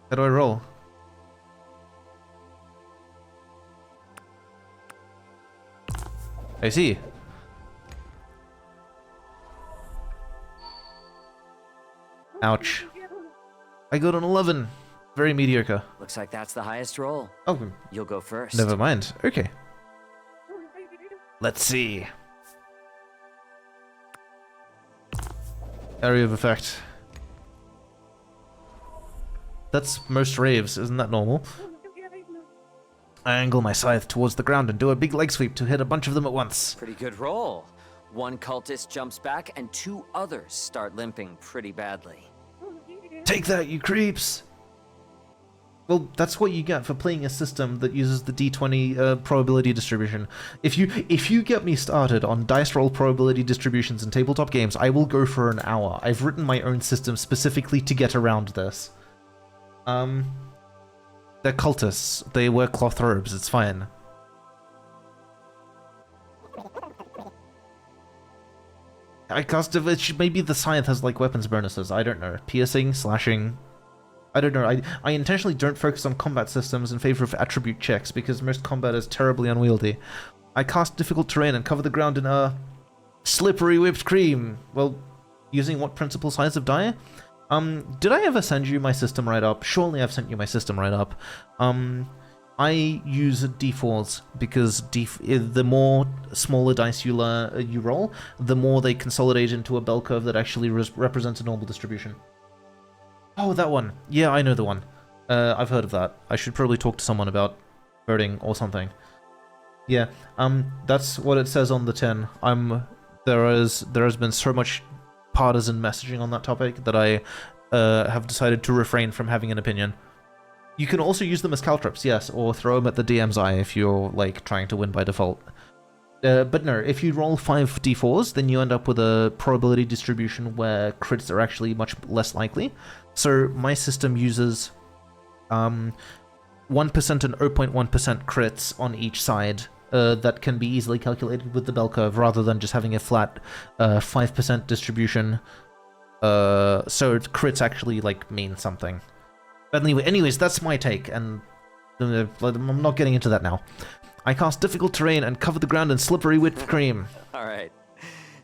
How do I roll? I see. Ouch. I got an 11. Very mediocre. Looks like that's the highest roll. Oh. You'll go first. Never mind. Okay. Let's see. Area of effect. That's most raves, isn't that normal? I angle my scythe towards the ground and do a big leg sweep to hit a bunch of them at once. Pretty good roll. One cultist jumps back and 2 others start limping pretty badly. Take that, you creeps! Well, that's what you get for playing a system that uses the D20 probability distribution. If you get me started on dice roll probability distributions in tabletop games, I will go for an hour. I've written my own system specifically to get around this. They're cultists. They wear cloth robes. It's fine. I cast it. Maybe the scythe has like weapons bonuses. I don't know. Piercing, slashing. I don't know. I intentionally don't focus on combat systems in favor of attribute checks because most combat is terribly unwieldy. I cast difficult terrain and cover the ground in a slippery whipped cream. Well, using what principal size of die? Did I ever send you my system write-up? Surely I've sent you my system write-up. I use d4s because the more smaller dice you roll, the more they consolidate into a bell curve that actually represents a normal distribution. Oh, that one. Yeah, I know the one. I've heard of that. I should probably talk to someone about voting or something. Yeah, that's what it says on the tin. There has been so much partisan messaging on that topic that I have decided to refrain from having an opinion. You can also use them as caltrops, yes, or throw them at the DM's eye if you're like trying to win by default. But no, if you roll 5 d4s, then you end up with a probability distribution where crits are actually much less likely. So my system uses 1% and 0.1% crits on each side that can be easily calculated with the bell curve rather than just having a flat 5% distribution. So crits actually like mean something. But anyways, that's my take, and I'm not getting into that now. I cast difficult terrain and cover the ground in slippery whipped cream. Alright.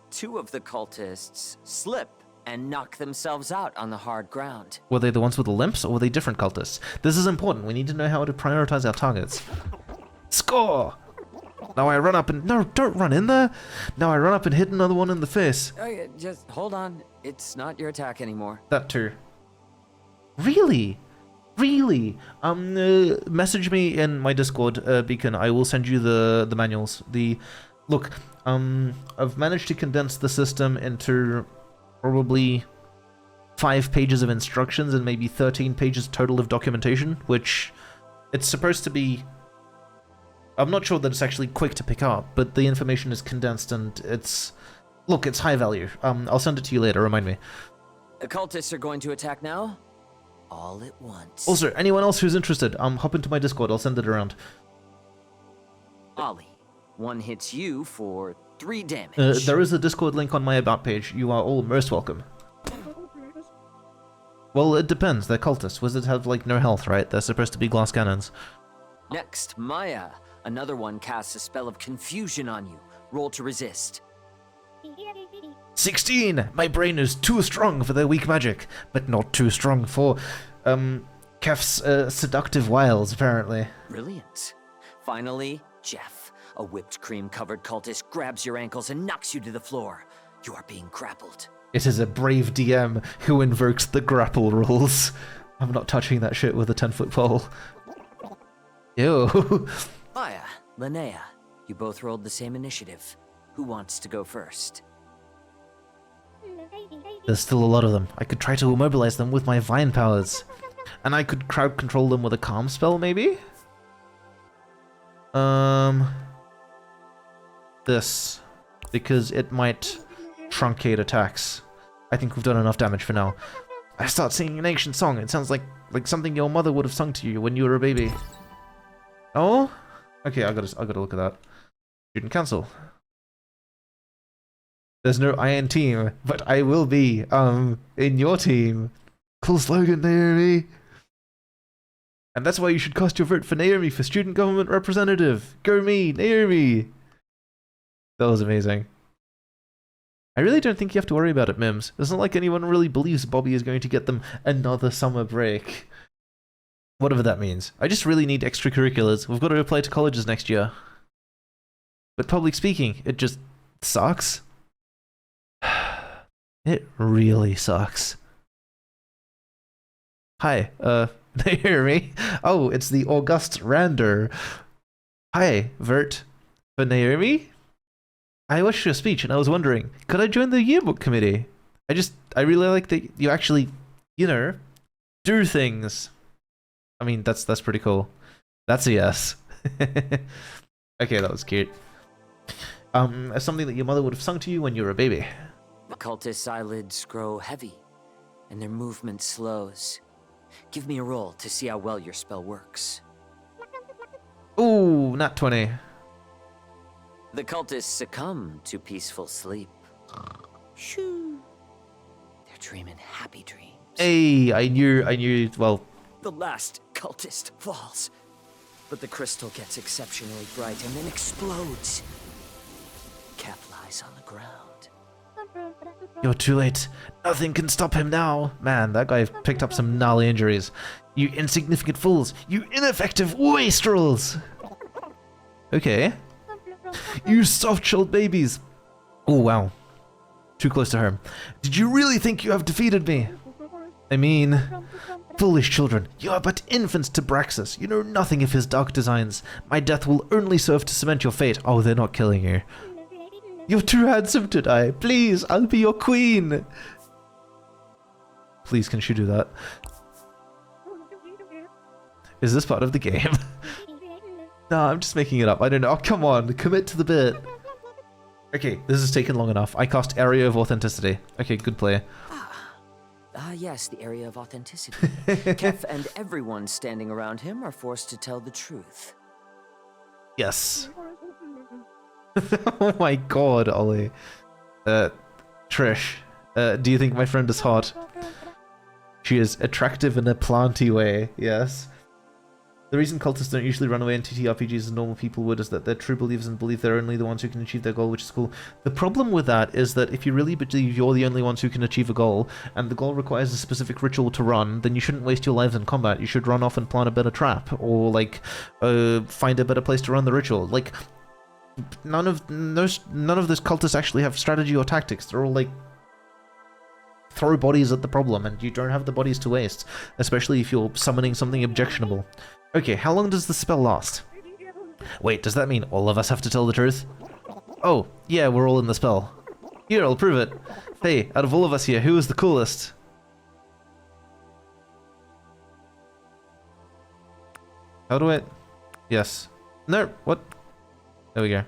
2 of the cultists slip and knock themselves out on the hard ground. Were they the ones with the limps, or were they different cultists? This is important. We need to know how to prioritize our targets. Score! Now I run up and... No, don't run in there! Now I run up and hit another one in the face. Oh, just hold on. It's not your attack anymore. That too. Really? Really? Message me in my Discord, Beacon. I will send you the manuals. Look, I've managed to condense the system into probably 5 pages of instructions and maybe 13 pages total of documentation, which it's supposed to be... I'm not sure that it's actually quick to pick up, but the information is condensed and it's... Look, it's high value. I'll send it to you later, remind me. The cultists are going to attack now? All at once. Also, anyone else who's interested, hop into my Discord, I'll send it around. Ollie, one hits you for 3 damage. There is a Discord link on my About page. You are all most welcome. Well, it depends. They're cultists. Wizards have, like, no health, right? They're supposed to be glass cannons. Next, Maya. Another one casts a spell of confusion on you. Roll to resist. 16! My brain is too strong for their weak magic, but not too strong for, Kef's, seductive wiles, apparently. Brilliant. Finally, Jeff, a whipped cream-covered cultist, grabs your ankles and knocks you to the floor. You are being grappled. It is a brave DM who invokes the grapple rules. I'm not touching that shit with a 10-foot pole. Ew. Maya, Linnea, you both rolled the same initiative. Who wants to go first? There's still a lot of them. I could try to immobilize them with my vine powers. And I could crowd control them with a calm spell, maybe? This. Because it might truncate attacks. I think we've done enough damage for now. I start singing an ancient song. It sounds like something your mother would have sung to you when you were a baby. Oh? Okay, I gotta look at that. Student cancel. There's no I in team, but I will be, in your team. Cool slogan, Naomi. And that's why you should cast your vote for Naomi for student government representative. Go me, Naomi. That was amazing. I really don't think you have to worry about it, Mims. It's not like anyone really believes Bobby is going to get them another summer break. Whatever that means. I just really need extracurriculars. We've got to apply to colleges next year. But public speaking, it just sucks. It really sucks. Hi, they hear me? Oh, it's the August Rander. Hi, Vert. For Naomi? I watched your speech and I was wondering, could I join the yearbook committee? I really like that you actually, you know, do things. I mean, that's pretty cool. That's a yes. Okay, that was cute. Something that your mother would have sung to you when you were a baby. The cultists' eyelids grow heavy, and their movement slows. Give me a roll to see how well your spell works. Ooh, nat 20. The cultists succumb to peaceful sleep. Shoo. They're dreaming happy dreams. Hey, I knew, well... The last cultist falls, but the crystal gets exceptionally bright and then explodes. Cap lies on the ground. You're too late. Nothing can stop him now. Man, that guy picked up some gnarly injuries. You insignificant fools. You ineffective wastrels. Okay. You soft-shelled babies. Oh, wow. Too close to home. Did you really think you have defeated me? I mean... Foolish children, you are but infants to Braxus. You know nothing of his dark designs. My death will only serve to cement your fate. Oh, they're not killing you. You're too handsome to die. Please, I'll be your queen. Please, can she do that? Is this part of the game? No, I'm just making it up. I don't know. Oh, come on. Commit to the bit. Okay, this has taken long enough. I cast Area of Authenticity. Okay, good play. Yes, the area of authenticity. Kef and everyone standing around him are forced to tell the truth. Yes. Oh my god, Ollie. Trish, do you think my friend is hot? She is attractive in a planty way, yes. The reason cultists don't usually run away in TTRPGs as normal people would is that they're true believers and believe they're only the ones who can achieve their goal, which is cool. The problem with that is that if you really believe you're the only ones who can achieve a goal, and the goal requires a specific ritual to run, then you shouldn't waste your lives in combat. You should run off and plant a better trap, or, like, find a better place to run the ritual. Like, none of those cultists actually have strategy or tactics. They're all, like, throw bodies at the problem, and you don't have the bodies to waste, especially if you're summoning something objectionable. Okay, how long does the spell last? Wait, does that mean all of us have to tell the truth? Oh, yeah, we're all in the spell. Here, I'll prove it. Hey, out of all of us here, who is the coolest? How do I... Yes. No, what? There we go.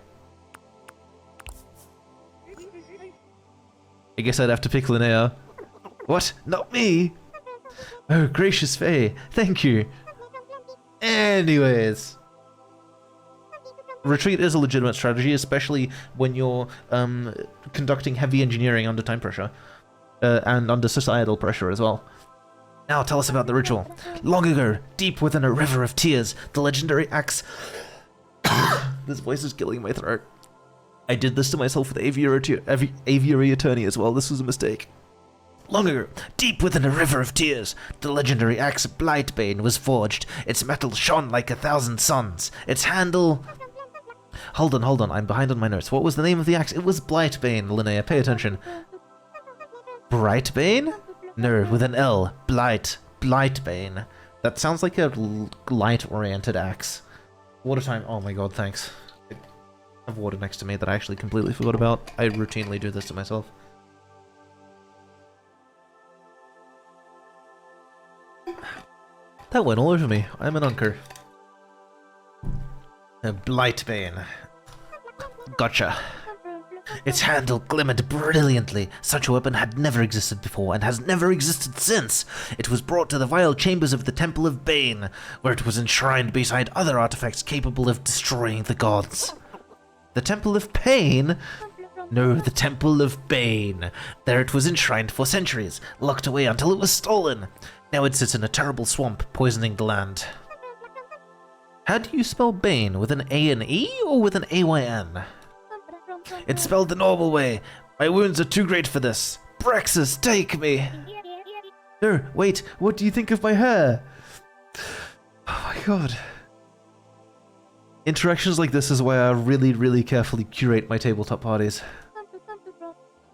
I guess I'd have to pick Linnea. What? Not me? Oh, gracious Faye, thank you. Anyways. Retreat is a legitimate strategy, especially when you're conducting heavy engineering under time pressure. And under societal pressure as well. Now tell us about the ritual. Long ago, deep within a river of tears, the legendary axe... This voice is killing my throat. I did this to myself with Aviary Attorney as well, this was a mistake. Long ago, deep within a river of tears, the legendary axe Blightbane was forged. Its metal shone like 1,000 suns. Its handle... Hold on, I'm behind on my notes. What was the name of the axe? It was Blightbane, Linnea, pay attention. Brightbane? No, with an L. Blightbane. That sounds like a light-oriented axe. Water time. Oh my god, thanks. I have water next to me that I actually completely forgot about. I routinely do this to myself. That went all over me. I'm an unker. Blightbane. Gotcha. Its handle glimmered brilliantly. Such a weapon had never existed before, and has never existed since. It was brought to the vile chambers of the Temple of Bane, where it was enshrined beside other artifacts capable of destroying the gods. The Temple of Pain? No, the Temple of Bane. There it was enshrined for centuries, locked away until it was stolen. Now it sits in a terrible swamp, poisoning the land. How do you spell Bane? With an A and E, or with an A-Y-N? It's spelled the normal way, My wounds are too great for this. Brexus, take me! No, wait, what do you think of my hair? Oh my god. Interactions like this is why I really, really carefully curate my tabletop parties.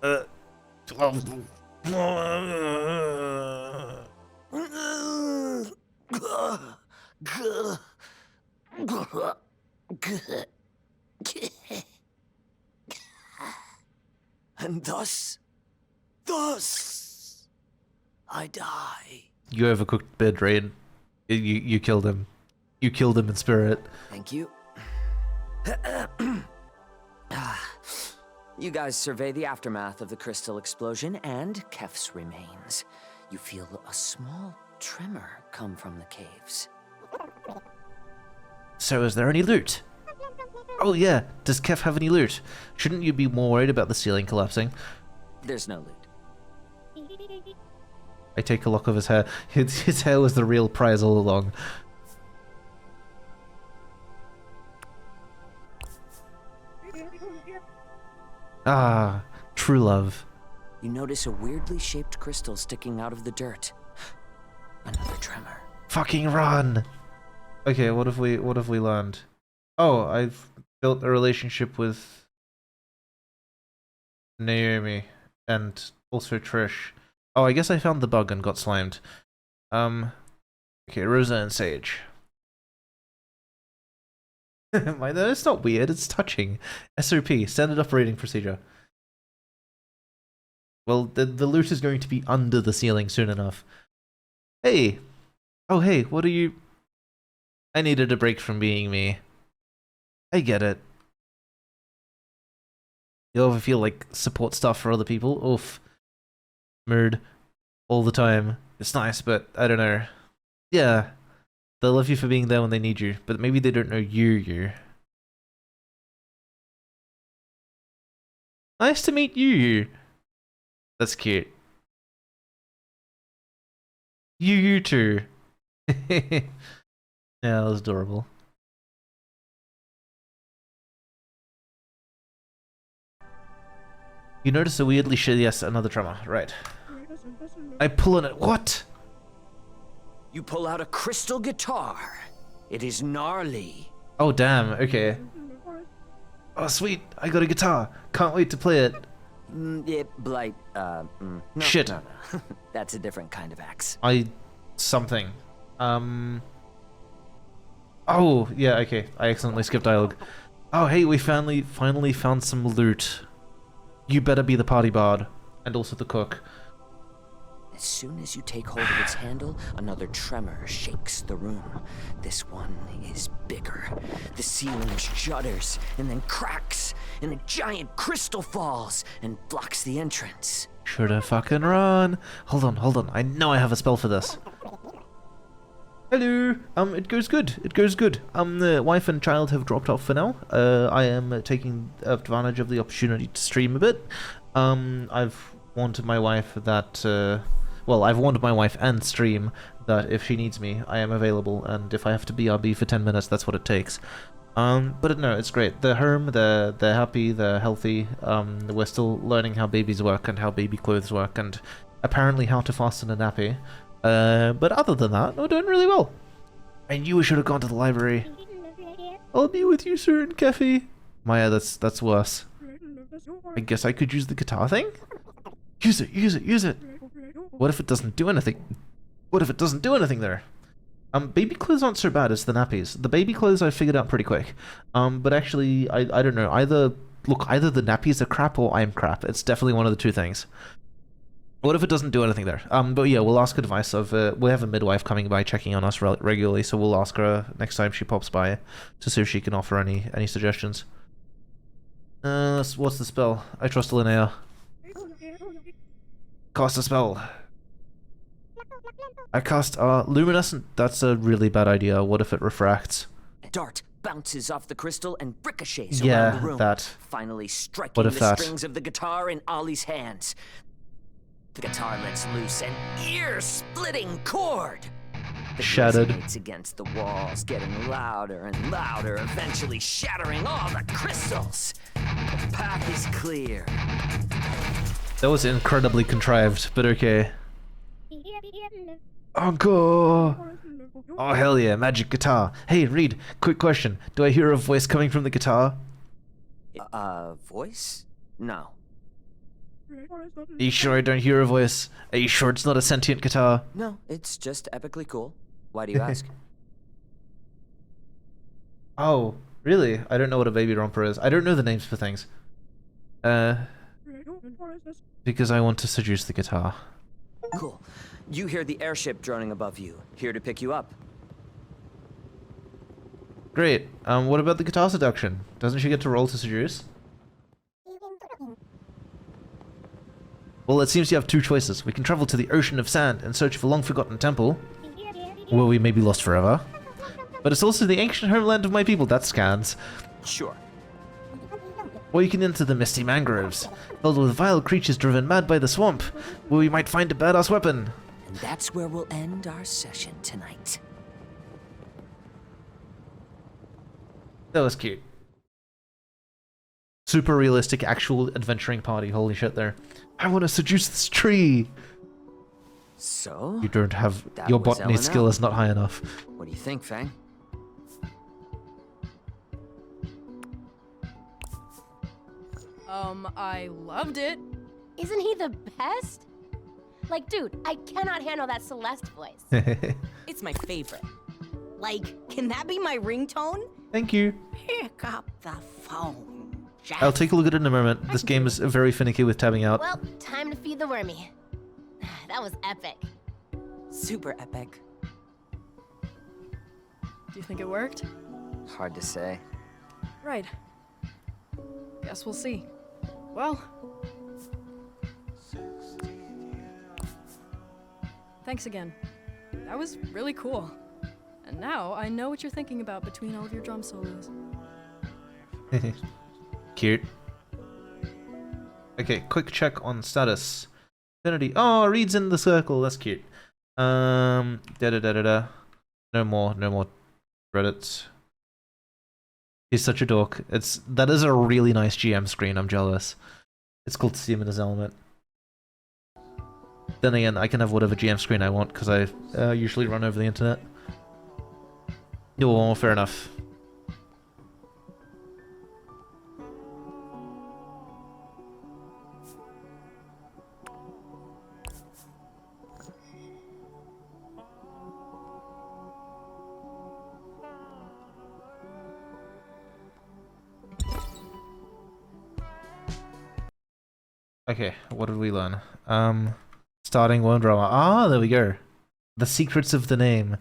And thus, I die. You overcooked Bid, Rain. You killed him. You killed him in spirit. Thank you. You guys survey the aftermath of the crystal explosion and Kef's remains. You feel a small tremor come from the caves. So is there any loot? Oh yeah, does Kef have any loot? Shouldn't you be more worried about the ceiling collapsing? There's no loot. I take a lock of his hair. His hair was the real prize all along. Ah, true love. You notice a weirdly shaped crystal sticking out of the dirt. Another tremor. Fucking run! Okay, what have we learned? Oh, I've built a relationship with Naomi and also Trish. Oh, I guess I found the bug and got slimed. Okay, Rosa and Sage. It's not weird, it's touching. SOP, standard operating procedure. Well, the loot is going to be under the ceiling soon enough. Hey! Oh hey, what are you... I needed a break from being me. I get it. You ever feel like support stuff for other people? Oof. Mood. All the time. It's nice, but I don't know. Yeah. They'll love you for being there when they need you, but maybe they don't know you. Nice to meet you. That's cute. You too. Yeah, that was adorable. You notice a weirdly shitty... Yes, another tremor. Right. I pull on it. What? You pull out a crystal guitar. It is gnarly. Oh, damn. Okay. Oh, sweet. I got a guitar. Can't wait to play it. Blight, no, Shit. No. That's a different kind of axe. Something. Oh, yeah, okay. I accidentally skipped dialogue. Oh, hey, we finally found some loot. You better be the party bard. And also the cook. As soon as you take hold of its handle, another tremor shakes the room. This one is bigger. The ceiling shudders and then cracks, and a giant crystal falls and blocks the entrance. Shoulda fucking run. Hold on. I know I have a spell for this. Hello. It goes good. The wife and child have dropped off for now. I am taking advantage of the opportunity to stream a bit. I've warned my wife that, well, I've warned my wife and stream that if she needs me, I am available, and if I have to BRB for 10 minutes, that's what it takes. But no, it's great. They're home, they're happy, they're healthy. We're still learning how babies work and how baby clothes work, and apparently how to fasten a nappy. But other than that, we're doing really well. I knew we should have gone to the library. I'll be with you soon, Keffy. Maya, that's worse. I guess I could use the guitar thing? Use it. What if it doesn't do anything? There? Baby clothes aren't so bad as the nappies. The baby clothes I figured out pretty quick. But actually, I don't know. Either the nappies are crap or I'm crap. It's definitely one of the two things. What if it doesn't do anything there? But yeah, we'll ask advice of... we have a midwife coming by checking on us regularly, so we'll ask her next time she pops by to see if she can offer any suggestions. What's the spell? I trust Linnea. Cast a spell. I cast luminescent. That's a really bad idea. What if it refracts? A dart bounces off the crystal and ricochets around the room. That. Finally striking the strings of the guitar in Ollie's hands. The guitar lets loose an ear-splitting chord. It shattered. Resonates against the walls, getting louder and louder, eventually shattering all the crystals. The path is clear. That was incredibly contrived, but okay. Encore! Oh hell yeah, magic guitar. Hey Reed, quick question. Do I hear a voice coming from the guitar? Voice? No. Are you sure I don't hear a voice? Are you sure it's not a sentient guitar? No, it's just epically cool. Why do you ask? Oh, really? I don't know what a baby romper is. I don't know the names for things. Because I want to seduce the guitar. Cool. You hear the airship droning above you. Here to pick you up. Great. What about the guitar seduction? Doesn't she get to roll to seduce? Well, it seems you have two choices. We can travel to the ocean of sand in search of a long-forgotten temple, where we may be lost forever. But it's also the ancient homeland of my people, that scans. Sure. Or you can enter the misty mangroves, filled with vile creatures driven mad by the swamp, where we might find a badass weapon. And that's where we'll end our session tonight. That was cute. Super realistic, actual adventuring party. Holy shit there. I want to seduce this tree! So? You don't have... That your was botany L&L. skill is not high enough. What do you think, Fang? I loved it. Isn't he the best? Like, dude, I cannot handle that Celeste voice. It's my favorite. Like, can that be my ringtone? Thank you. Pick up the phone, Jack. I'll take a look at it in a moment. This game is very finicky with tabbing out. Well, time to feed the wormy. That was epic. Super epic. Do you think it worked? Hard to say. Right. Guess we'll see. Well... Thanks again. That was really cool. And now I know what you're thinking about between all of your drum solos. Cute. Okay, quick check on status. Infinity. Oh, Reed's in the circle. That's cute. No more credits. He's such a dork. That is a really nice GM screen. I'm jealous. It's cool to see him in his element. Then again, I can have whatever GM screen I want because I usually run over the internet. Oh, fair enough. Okay, what did we learn? Starting one drama. Ah, there we go. The secrets of the name.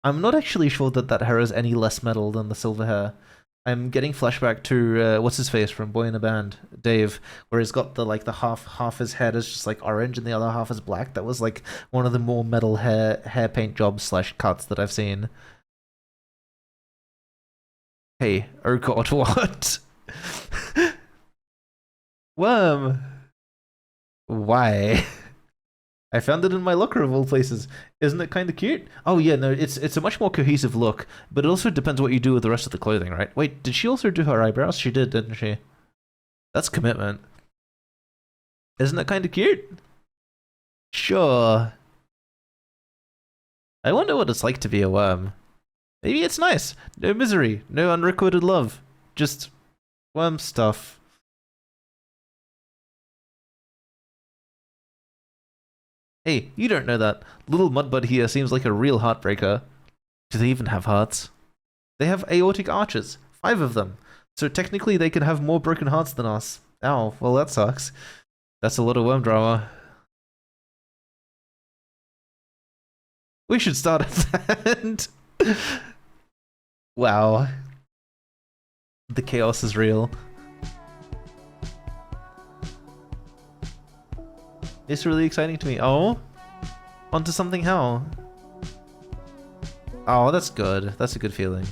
I'm not actually sure that that hair is any less metal than the silver hair. I'm getting flashback to what's his face from Boy in a Band, Dave, where he's got the half his head is just like orange and the other half is black. That was like one of the more metal hair paint jobs / cuts that I've seen. Hey, oh god, what? Worm. Why? I found it in my locker of all places. Isn't it kind of cute? Oh yeah, no, it's a much more cohesive look, but it also depends what you do with the rest of the clothing, right? Wait, did she also do her eyebrows? She did, didn't she? That's commitment. Isn't it kind of cute? Sure. I wonder what it's like to be a worm. Maybe it's nice. No misery, no unrequited love. Just worm stuff. Hey, you don't know that. Little Mudbud here seems like a real heartbreaker. Do they even have hearts? They have aortic arches. 5 of them. So technically they can have more broken hearts than us. Ow, well that sucks. That's a lot of worm drama. We should start at that. Wow. The chaos is real. It's really exciting to me. Oh? Onto something how? Oh, that's good. That's a good feeling.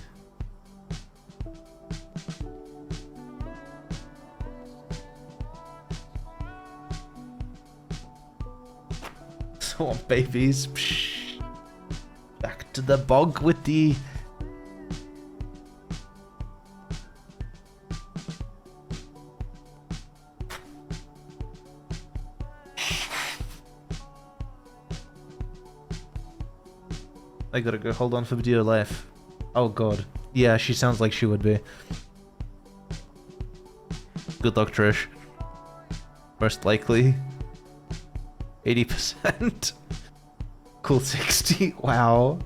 Swamp babies. Psh. Back to the bog with the... I gotta go hold on for dear life. Oh god. Yeah, she sounds like she would be. Good luck, Trish. Most likely. 80%. Cool 60. Wow.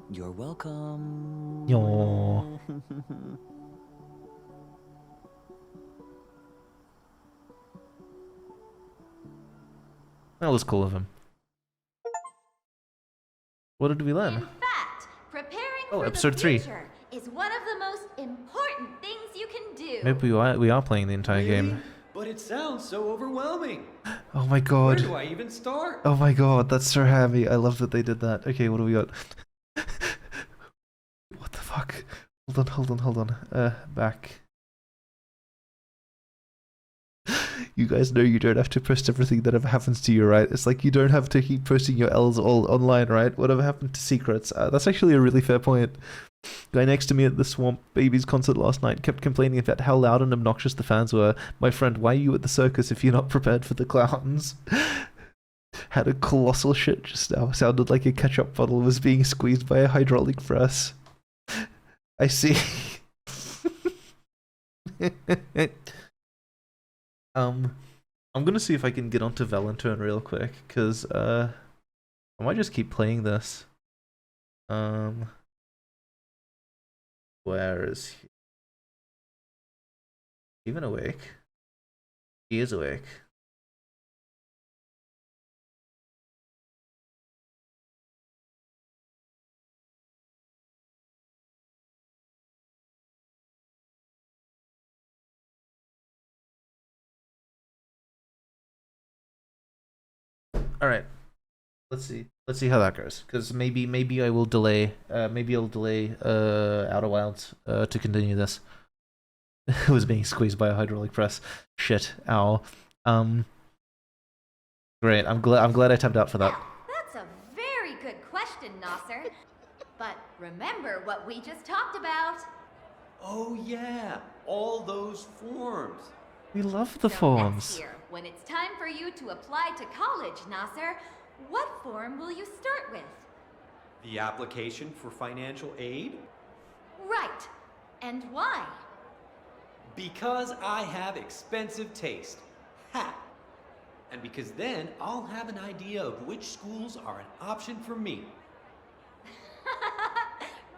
You're welcome. Yo. That was cool of him. What did we learn? In fact, preparing Oh, for episode the 3. future is one of the most important things you can do. Maybe we are playing the entire game. But it sounds so overwhelming. Oh my god. Where do I even start? Oh my god, that's so heavy. I love that they did that. Okay, what do we got? What the fuck? Hold on. Back. You guys know you don't have to post everything that ever happens to you, right? It's like you don't have to keep posting your L's all online, right? Whatever happened to secrets? That's actually a really fair point. Guy next to me at the Swamp Babies concert last night kept complaining about how loud and obnoxious the fans were. My friend, why are you at the circus if you're not prepared for the clowns? Had a colossal shit just now. Sounded like a ketchup bottle was being squeezed by a hydraulic press. I see. I'm gonna see if I can get onto Valentine real quick, cause I might just keep playing this. Where is he? Even awake? He is awake. All right. Let's see how that goes. Because maybe I will delay. Maybe I'll delay Outer Wilds to continue this. It was being squeezed by a hydraulic press. Shit. Ow. Great. I'm glad I tapped out for that. That's a very good question, Nasser. But remember what we just talked about. Oh yeah, all those forms. We love the So forms. next year, when it's time for you to apply to college, Nasser, what form will you start with? The application for financial aid? Right. And why? Because I have expensive taste. Ha! And because then I'll have an idea of which schools are an option for me.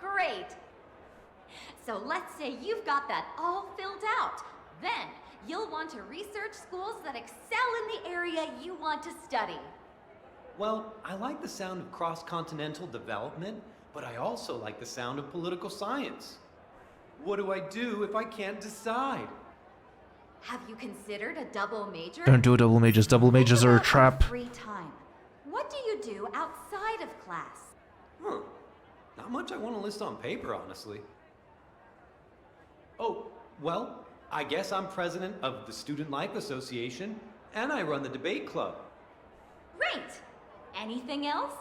Great. So let's say you've got that all filled out. Then you'll want to research schools that excel in the area you want to study. Well, I like the sound of cross-continental development, but I also like the sound of political science. What do I do if I can't decide? Have you considered a double major? Don't do a double majors. Double majors are a trap. Free time. What do you do outside of class? Not much I want to list on paper, honestly. Oh, well, I guess I'm president of the Student Life Association, and I run the debate club. Great. Anything else?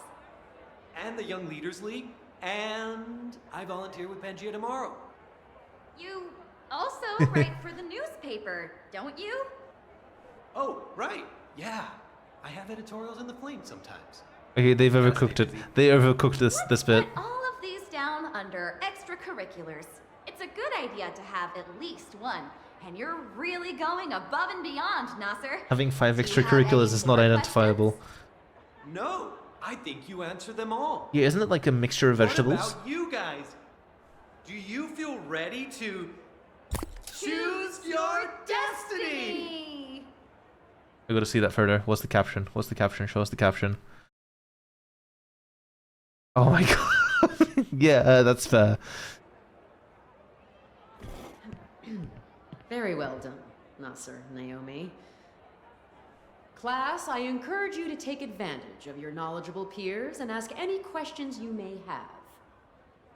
And the Young Leaders League, and I volunteer with Pangea tomorrow. You also write for the newspaper, don't you? Oh, right. Yeah. I have editorials in the Flame sometimes. Okay, they've overcooked it. They overcooked this bit. Put all of these down under extracurriculars. It's a good idea to have at least one. And you're really going above and beyond, Nasser. Having 5 extracurriculars is not identifiable. No, I think you answered them all. Yeah, isn't it like a mixture of vegetables? What about you guys? Do you feel ready to choose your destiny? I gotta see that photo. What's the caption? What's the caption? Show us the caption. Oh my god. Yeah, that's fair. Very well done, Nasser, Naomi. Class, I encourage you to take advantage of your knowledgeable peers and ask any questions you may have.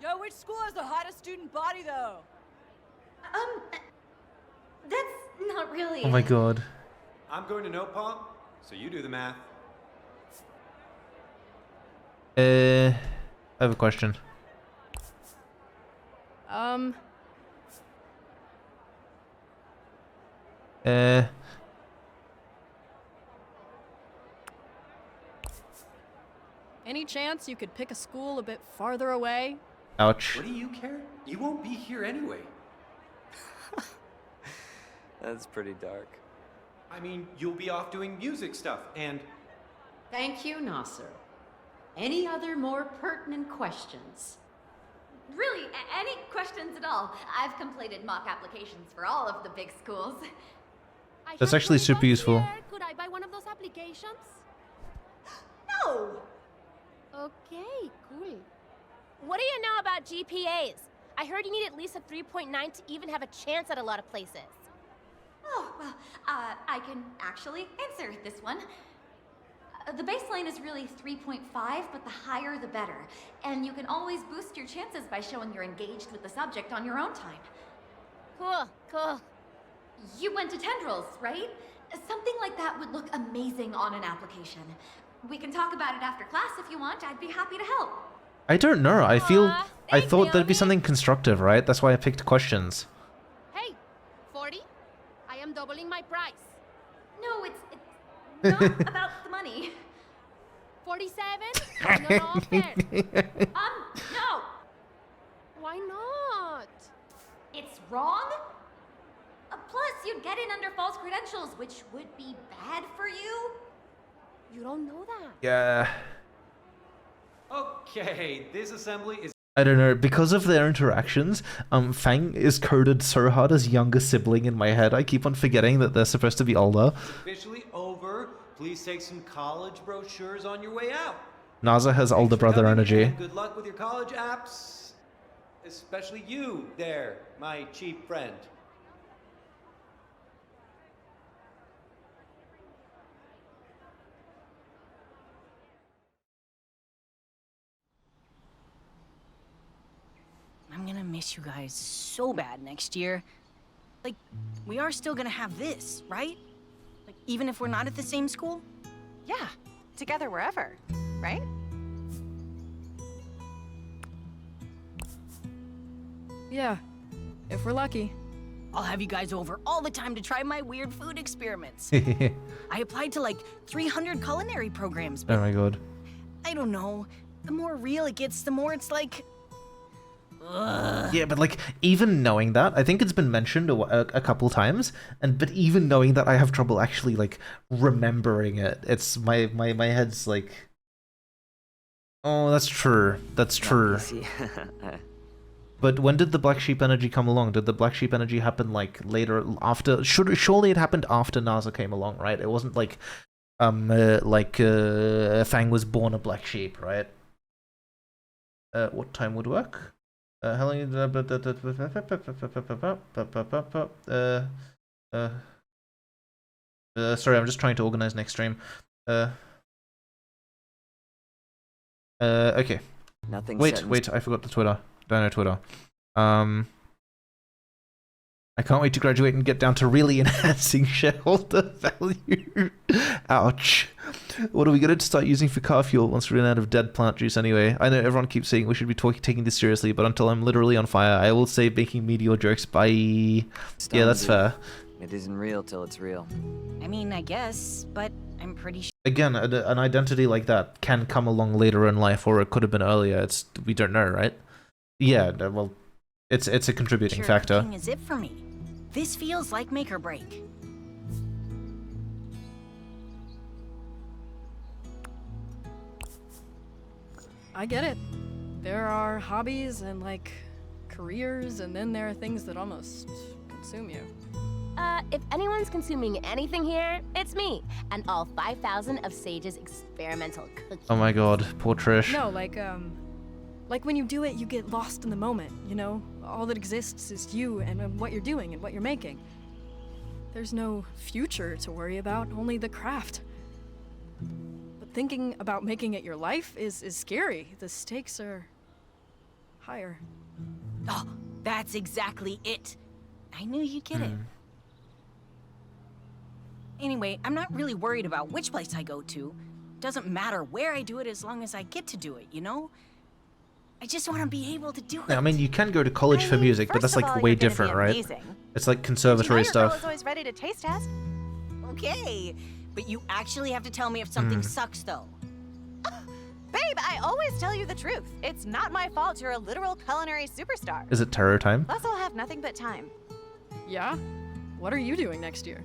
Yo, which school has the hottest student body, though? That's not really... Oh my god. I'm going to Nooooooooooo, so you do the math. I have a question. Any chance you could pick a school a bit farther away? Ouch. What do you care? You won't be here anyway. That's pretty dark. I mean, you'll be off doing music stuff, and... Thank you, Nasser. Any other more pertinent questions? Really, any questions at all? I've completed mock applications for all of the big schools. That's actually super useful. Could I buy one of those applications? No! Okay, cool. What do you know about GPAs? I heard you need at least a 3.9 to even have a chance at a lot of places. Oh, well, I can actually answer this one. The baseline is really 3.5, but the higher the better. And you can always boost your chances by showing you're engaged with the subject on your own time. Cool, cool. You went to Tendrils, right? Something like that would look amazing on an application. We can talk about it after class if you want. I'd be happy to help. I don't know. I thought there'd be something constructive, right? That's why I picked questions. Hey, 40? I am doubling my price. No, it's not about the money. 47? Final offer. No. Why not? It's wrong? Plus, you'd get in under false credentials, which would be bad for you. You don't know that. Yeah. Okay, this assembly is... I don't know. Because of their interactions, Fang is coded so hard as younger sibling in my head. I keep on forgetting that they're supposed to be older. officially over. Please take some college brochures on your way out. Naza has older brother energy. And good luck with your college apps. Especially you there, my cheap friend. I'm gonna miss you guys so bad next year. Like, we are still gonna have this, right? Like, even if we're not at the same school? Yeah, together wherever, right? Yeah, if we're lucky. I'll have you guys over all the time to try my weird food experiments. I applied to like 300 culinary programs, but Oh my god. I don't know. The more real it gets, the more it's like... Ugh. Yeah, but like, even knowing that, I think it's been mentioned a couple times, but even knowing that, I have trouble actually, like, remembering it. It's, my head's like, oh, that's true. That's true. But when did the black sheep energy come along? Did the black sheep energy happen, like, later, after? Surely it happened after Naza came along, right? It wasn't like, Fang was born a black sheep, right? What time would work? How long? Sorry, I'm just trying to organize next stream. Okay. Nothing. Wait, I forgot the Twitter. Don't know Twitter. I can't wait to graduate and get down to really enhancing shareholder value. Ouch. What are we going to start using for car fuel once we run out of dead plant juice anyway? I know everyone keeps saying we should be taking this seriously, but until I'm literally on fire, I will say making meteor jokes. Bye. Yeah, that's fair. It isn't real till it's real. I mean, I guess, but I'm pretty sure... Again, an identity like that can come along later in life, or it could have been earlier. We don't know, right? Yeah, well, it's a contributing factor. Everything is it for me. This feels like make or break. I get it. There are hobbies and, like, careers, and then there are things that almost consume you. If anyone's consuming anything here, it's me, and all 5,000 of Sage's experimental cookies. Oh my god, poor Trish. No, like when you do it, you get lost in the moment, you know? All that exists is you and what you're doing and what you're making. There's no future to worry about, only the craft. But thinking about making it your life is scary. The stakes are higher. Oh, that's exactly it. I knew you'd get it. Anyway, I'm not really worried about which place I go to. Doesn't matter where I do it as long as I get to do it, you know? I just want to be able to do it. Yeah, I mean, you can go to college for music, but that's like way different, right? It's like conservatory Your girl stuff. is always ready to taste test. Okay, but you actually have to tell me if something sucks, though. Babe, always tell you the truth. It's not my fault you're a literal culinary superstar. Is it terror time? Plus, I'll have nothing but time. Yeah? What are you doing next year?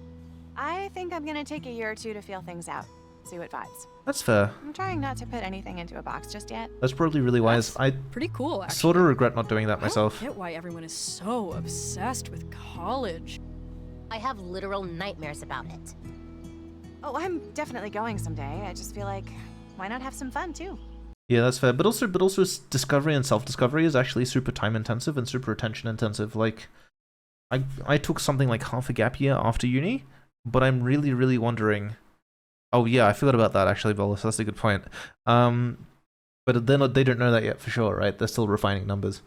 I think I'm gonna take a year or two to feel things out. See what vibes. That's fair. I'm trying not to put anything into a box just yet. That's probably really wise. I Pretty cool, actually. sort of regret not doing that myself. I don't get why everyone is so obsessed with college. I have literal nightmares about it. Oh, I'm definitely going someday. I just feel like, why not have some fun too? Yeah, that's fair. But also discovery and self-discovery is actually super time-intensive and super attention-intensive. Like, I took something like half a gap year after uni, but I'm really, really wondering... Oh yeah, I forgot about that actually, Bolus. That's a good point. But they don't know that yet for sure, right? They're still refining numbers.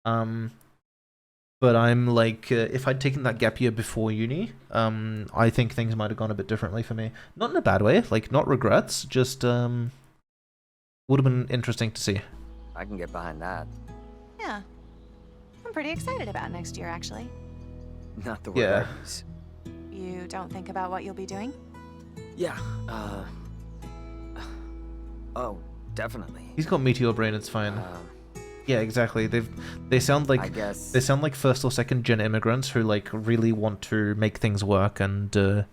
But I'm like, if I'd taken that gap year before uni, I think things might have gone a bit differently for me. Not in a bad way, like not regrets, just would have been interesting to see. I can get behind that. Yeah. I'm pretty excited about next year, actually. Not the word Yeah. I use. You don't think about what you'll be doing? Yeah, oh, definitely. He's got meteor brain, it's fine. Yeah, exactly. They sound like I guess. they sound like first or second gen immigrants who like really want to make things work, and well,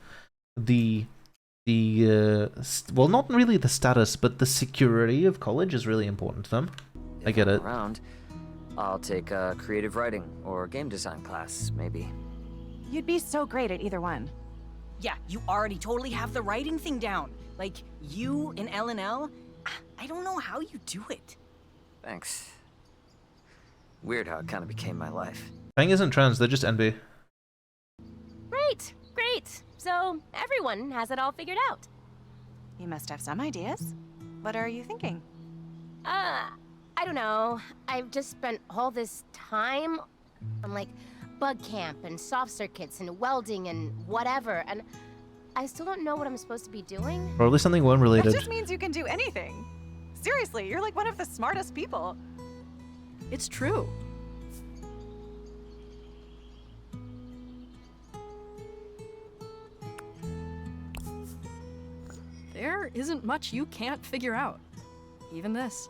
not really the status, but the security of college is really important to them. I get it. Around, I'll take a creative writing or game design class, maybe. You'd be so great at either one. Yeah, you already totally have the writing thing down. Like, you in L&L, I don't know how you do it. Thanks. Weird how it kind of became my life. Fang isn't trans, they're just NB. Great, great. So everyone has it all figured out. You must have some ideas. What are you thinking? I don't know. I've just spent all this time on like bug camp and soft circuits and welding and whatever, and I still don't know what I'm supposed to be doing. Probably something worm related. That just means you can do anything. Seriously, you're like one of the smartest people. It's true. There isn't much you can't figure out. Even this.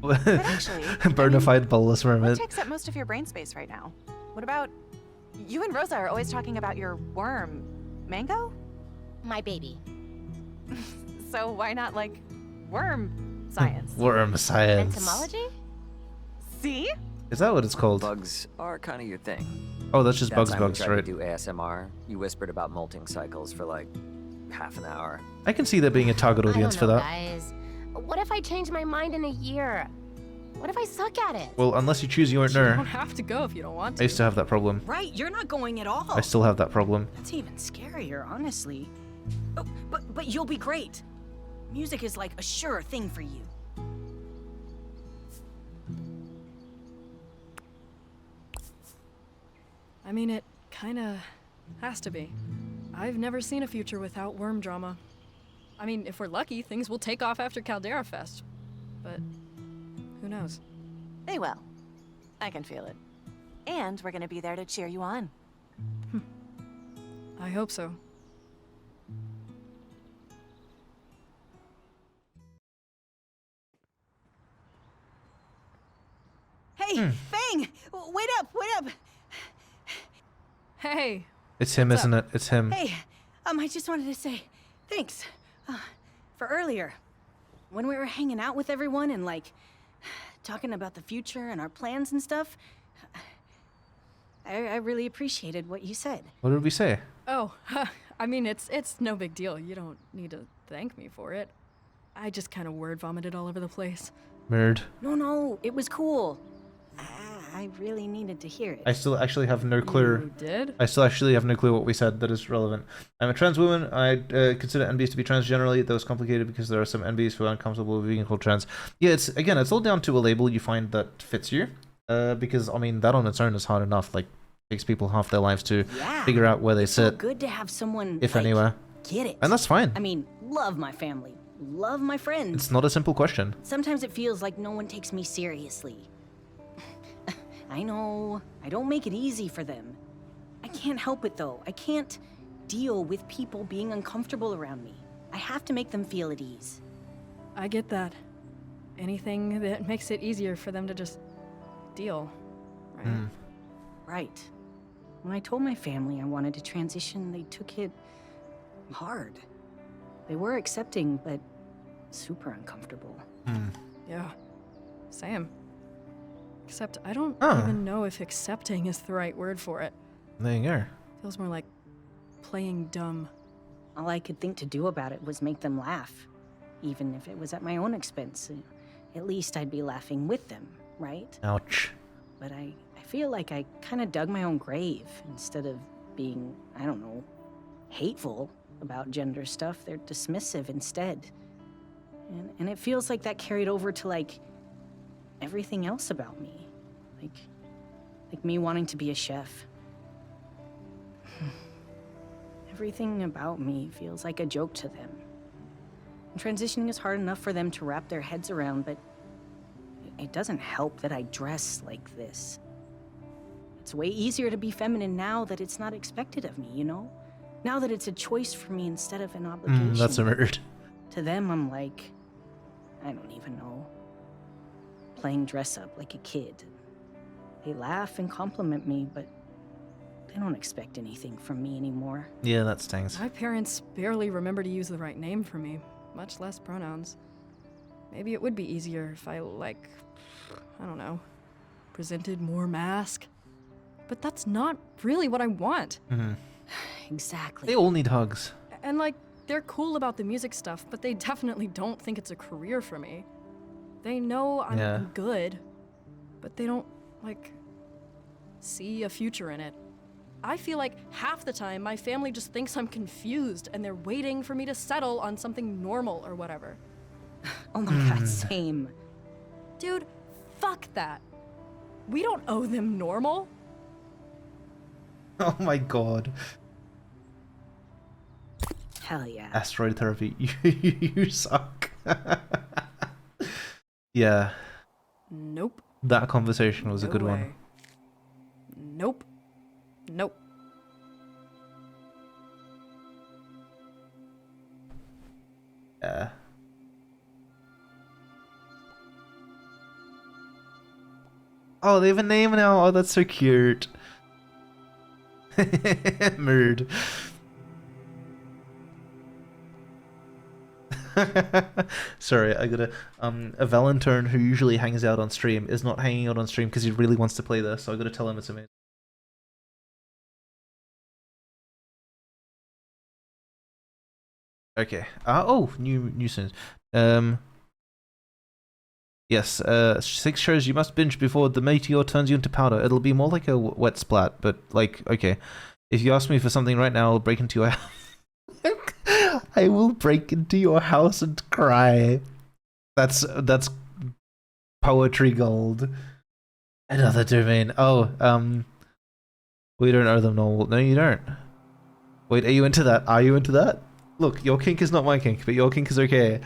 But actually, Bonafide bolus what mermaid. takes up most of your brain space right now? What about... You and Rosa are always talking about your worm. Mango? My baby. So why not, like, worm science? Worm science. Entomology? See? Is that what it's called? Bugs are kind of your thing. Oh, that's just That bugs, time we bugs, tried right? to do ASMR, you whispered about molting cycles for like half an hour. I can see there being a target audience I for don't know, that. guys. What if I change my mind in a year? What if I suck at it? Well, unless you choose, you won't You know. don't have to go if you don't want to. I used to have that problem. Right, you're not going at all. I still have that problem. That's even scarier, honestly. Oh, but you'll be great. Music is like a sure thing for you. I mean, it kinda has to be. I've never seen a future without worm drama. I mean, if we're lucky, things will take off after Caldera Fest. But who knows? They will. I can feel it. And we're gonna be there to cheer you on. I hope so. Hey, Fang! Wait up, wait up! Hey! It's him, What's isn't up? it? It's him. Hey, I just wanted to say thanks for earlier. When we were hanging out with everyone and, like, talking about the future and our plans and stuff, I really appreciated what you said. What did we say? Oh, I mean, it's no big deal. You don't need to thank me for it. I just kind of word vomited all over the place. Nerd. No, it was cool. I really needed to hear it. I still actually have no clue. You did? I still actually have no clue what we said that is relevant. I'm a trans woman. I consider NBs to be trans generally, though it's complicated because there are some NBs who are uncomfortable with being called trans. Yeah, it's all down to a label you find that fits you. Because, I mean, that on its own is hard enough. Like, takes people half their lives to figure out where they It's so sit, good to have someone, if like, anywhere. get it. And that's fine. I mean, love my family, love my friends. It's not a simple question. Sometimes it feels like no one takes me seriously. I know, I don't make it easy for them. I can't help it though. I can't deal with people being uncomfortable around me. I have to make them feel at ease. I get that. anything that makes it easier for them to just deal, right? Right. When I told my family I wanted to transition, they took it hard. They were accepting, but super uncomfortable. Yeah, same. Except I don't Huh. even know if accepting is the right word for it. There you go. Feels more like playing dumb. All I could think to do about it was make them laugh, even if it was at my own expense. At least I'd be laughing with them, right? Ouch. But I feel like I kind of dug my own grave. Instead of being, I don't know, hateful about gender stuff, they're dismissive instead. And it feels like that carried over to, like, everything else about me. Like me wanting to be a chef. Everything about me feels like a joke to them. And transitioning is hard enough for them to wrap their heads around, but it doesn't help that I dress like this. It's way easier to be feminine now that it's not expected of me, you know? Now that it's a choice for me instead of an obligation. That's a nerd. To them, I'm like, I don't even know. Playing dress up like a kid. They laugh and compliment me, but they don't expect anything from me anymore. Yeah, that stings. My parents barely remember to use the right name for me, much less pronouns. Maybe it would be easier if I, like, I don't know, presented more mask. But that's not really what I want. Exactly. They all need hugs. And, like, they're cool about the music stuff, but they definitely don't think it's a career for me. They know I'm good, but they don't, like, see a future in it. I feel like half the time my family just thinks I'm confused and they're waiting for me to settle on something normal or whatever. Oh my god, same. Dude, fuck that. We don't owe them normal. Oh my god. Hell yeah. Asteroid therapy. You suck. Yeah. Nope. That conversation was a good one. way. Nope. Nope. Yeah. Oh, they have a name now. Oh, that's so cute. Mood. Sorry, I gotta. A Valentine who usually hangs out on stream is not hanging out on stream because he really wants to play this, so I gotta tell him it's amazing. Okay. Oh, new soon. Yes. 6 shows you must binge before the meteor turns you into powder. It'll be more like a wet splat, but like, okay. If you ask me for something right now, I'll break into your house. I will break into your house and cry. That's poetry gold. Another domain. Oh, we don't owe them normal. No, you don't. Wait, are you into that? Are you into that? Look, your kink is not my kink, but your kink is okay.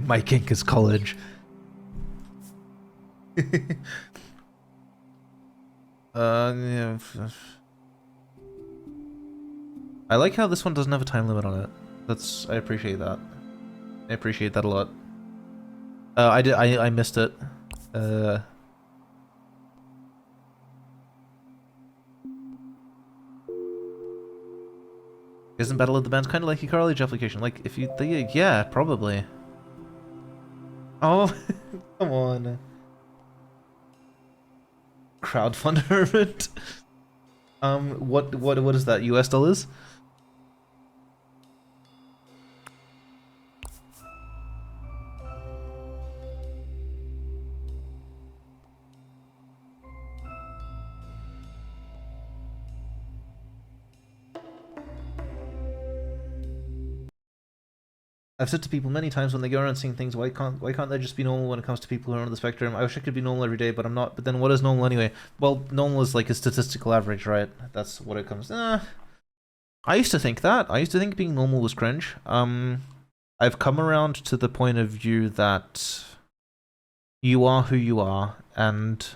My kink is college. Yeah. I like how this one doesn't have a time limit on it. I appreciate that. I appreciate that a lot. I missed it. Isn't Battle of the Bands kind of like a college application? Like, if you... yeah, probably. Oh, come on. Crowdfund hermit? What is that? US dollars? I've said to people many times when they go around saying things, why can't they just be normal when it comes to people who are on the spectrum? I wish I could be normal every day, but I'm not. But then what is normal anyway? Well, normal is like a statistical average, right? That's what it comes. I used to think that. I used to think being normal was cringe. I've come around to the point of view that you are who you are, and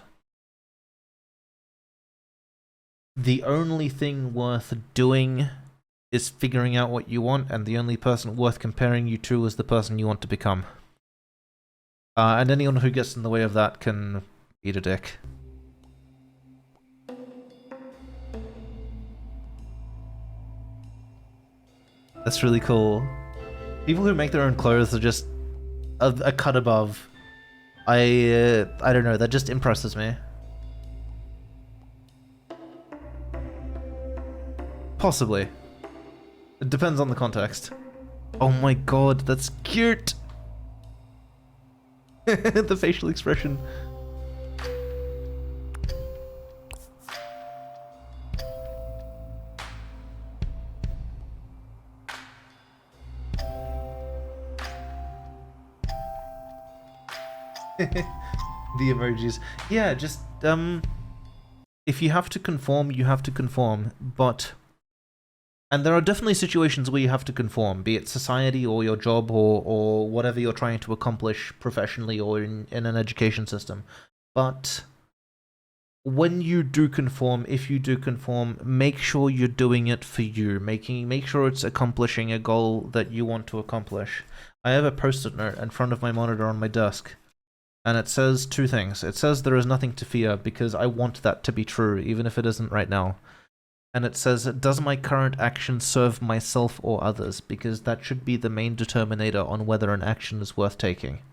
the only thing worth doing is figuring out what you want, and the only person worth comparing you to is the person you want to become. And anyone who gets in the way of that can eat a dick. That's really cool. People who make their own clothes are just a cut above. I don't know, that just impresses me. Possibly. It depends on the context. Oh my god, that's cute! The facial expression. The emojis. Yeah, just, if you have to conform, you have to conform, but... And there are definitely situations where you have to conform, be it society or your job or whatever you're trying to accomplish professionally or in an education system. But when you do conform, if you do conform, make sure you're doing it for you. Make sure it's accomplishing a goal that you want to accomplish. I have a post-it note in front of my monitor on my desk, and it says two things. It says there is nothing to fear because I want that to be true, even if it isn't right now. And it says, does my current action serve myself or others? Because that should be the main determinator on whether an action is worth taking.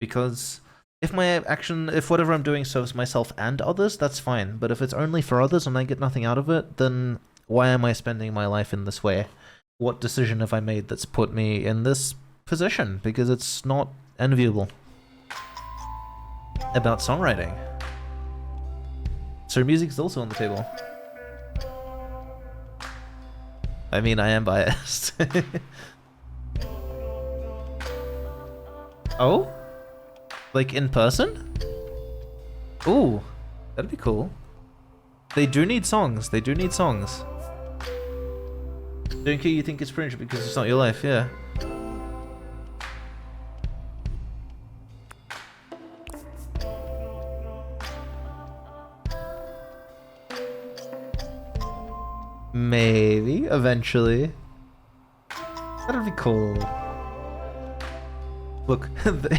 Because if my action, if whatever I'm doing serves myself and others, that's fine. But if it's only for others and I get nothing out of it, then why am I spending my life in this way? What decision have I made that's put me in this position? Because it's not enviable. About songwriting. So music's also on the table. I mean, I am biased. Oh? Like in person? Ooh, that'd be cool. They do need songs. They do need songs. Don't care you think it's cringe because it's not your life, yeah. Maybe, eventually. That'd be cool. Look,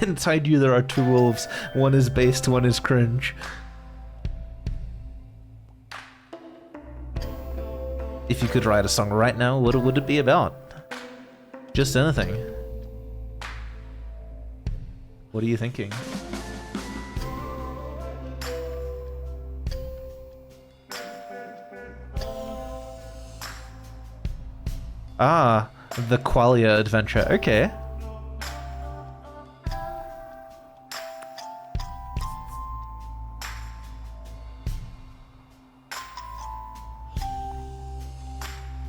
inside you there are two wolves. One is based, one is cringe. If you could write a song right now, what would it be about? Just anything. What are you thinking? Ah, the Qualia adventure. Okay.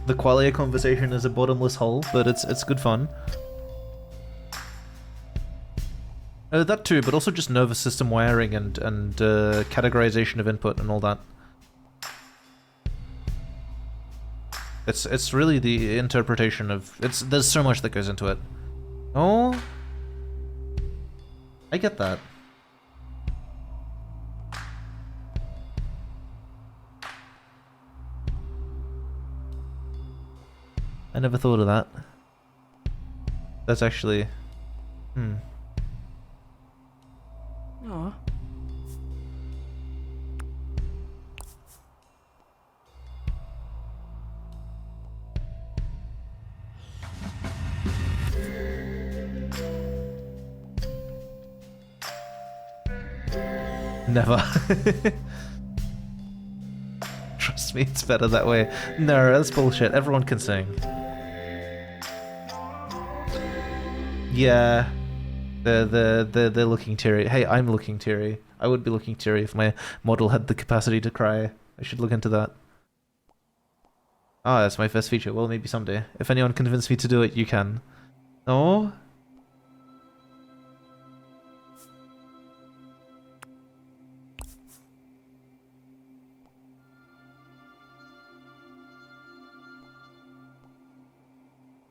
The Qualia conversation is a bottomless hole, but it's good fun. That too, but also just nervous system wiring and categorization of input and all that. It's really the interpretation of there's so much that goes into it. Oh, I get that. I never thought of that. That's actually Aw. Never. Trust me, it's better that way. No, that's bullshit. Everyone can sing. Yeah. They're looking teary. Hey, I'm looking teary. I would be looking teary if my model had the capacity to cry. I should look into that. Ah, that's my first feature. Well, maybe someday. If anyone convinced me to do it, you can. Oh?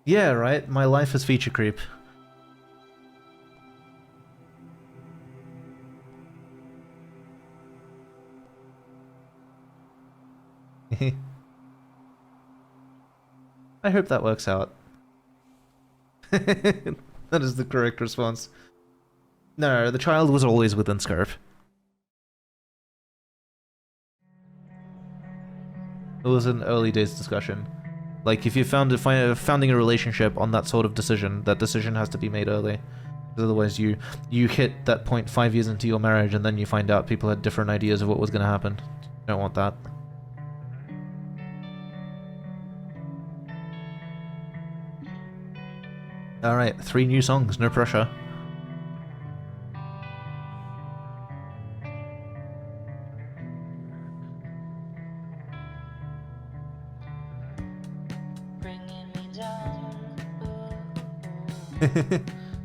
Yeah, right? My life is feature creep. I hope that works out. That is the correct response. No, the child was always within scope. It was an early days discussion. Like, if you founding a relationship on that sort of decision, that decision has to be made early. Because otherwise you hit that point 5 years into your marriage and then you find out people had different ideas of what was going to happen. Don't want that. Alright, 3 new songs, no pressure.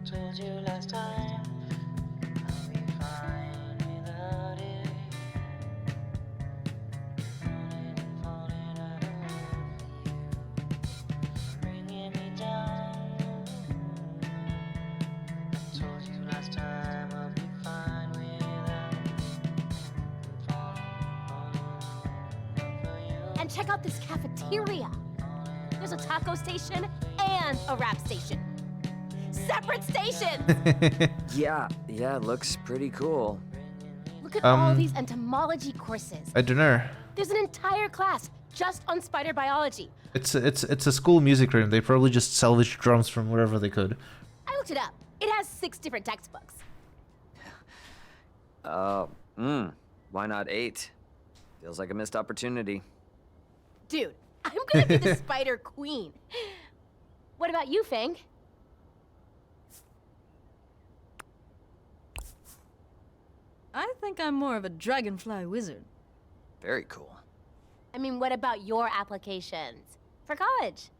Told you last time I'll be fine without it. Falling out of love for you, bringing me down. I told you last time I'll be fine without it. Falling for you. And check out this cafeteria. There's a taco station and a rap station. Separate stations! Yeah, it looks pretty cool. Look at all these entomology courses. I don't know. There's an entire class just on spider biology. It's a school music room. They probably just salvaged drums from wherever they could. I looked it up. It has 6 different textbooks. Why not 8? Feels like a missed opportunity. Dude, I'm gonna be the spider queen. What about you, Fang? I think I'm more of a dragonfly wizard. Very cool. I mean, what about your applications for college?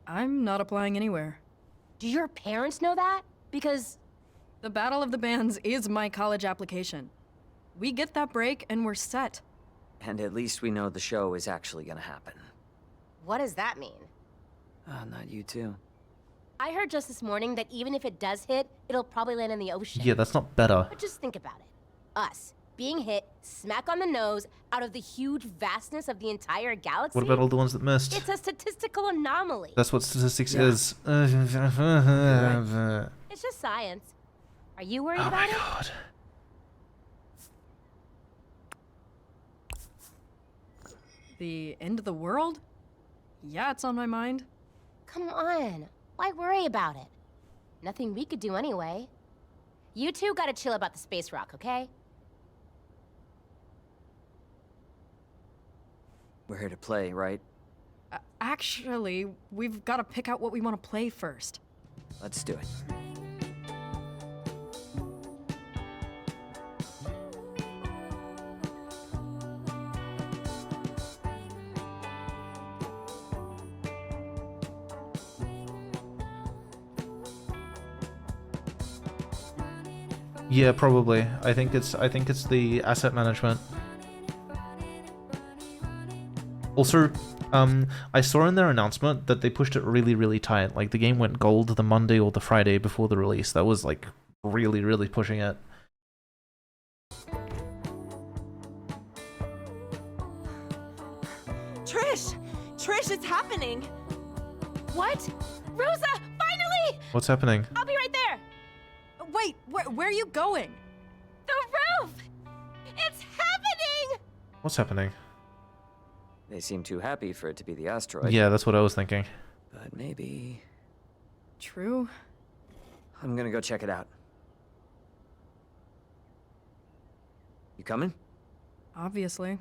I'm not applying anywhere. Do your parents know that? Because the Battle of the Bands is my college application. We get that break and we're set. And at least we know the show is actually gonna happen. what does that mean? Not you too. I heard just this morning that even if it does hit, it'll probably land in the ocean. Yeah, that's not better. But just think about it. Us, being hit smack on the nose out of the huge vastness of the entire galaxy. What about all the ones that missed? It's a statistical anomaly. That's what statistics Yeah. is. It's just science. Are you worried about it? God. The end of the world? Yeah, it's on my mind. Come on. Why worry about it? Nothing we could do anyway. You two gotta chill about the space rock, okay? We're here to play, right? Actually, we've got to pick out what we want to play first. Let's do it. Yeah, probably. I think it's the asset management. Also, I saw in their announcement that they pushed it really, really tight. Like the game went gold the Monday or the Friday before the release. That was like really, really pushing it. Trish! Trish, it's happening! What? Rosa, finally! What's happening? I'll be right there! Wait, where are you going? The roof! It's happening! What's happening? They seem too happy for it to be the asteroid. Yeah, that's what I was thinking. But maybe... True. I'm gonna go check it out. You coming? Obviously.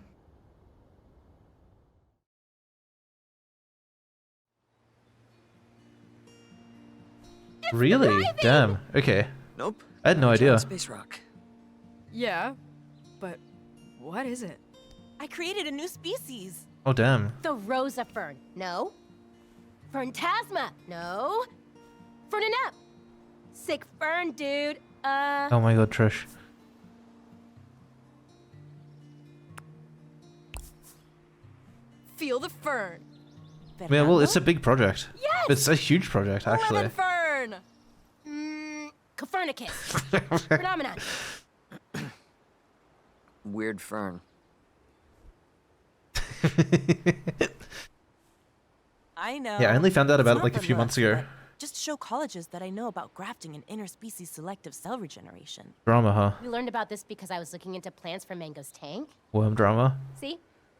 Really? Damn. Okay. Nope. I had no idea. Space rock. Yeah, but what is it? I created a new species. Oh, damn. The Rosa fern. No. Ferntasma. No. Fernanep. Sick fern, dude. Oh my god, Trish. Feel the fern. Yeah, well, it's a big project. Yes! It's a huge project, actually. Lemon fern. Copernicus. Phenomenon. Weird fern. I know. Yeah, I only found out It's about it not like a for few months looks, ago. but just to show colleges that I know about grafting and interspecies selective cell regeneration. Drama, huh? We learned about this because I was looking into plants for Mango's tank. Worm drama. See?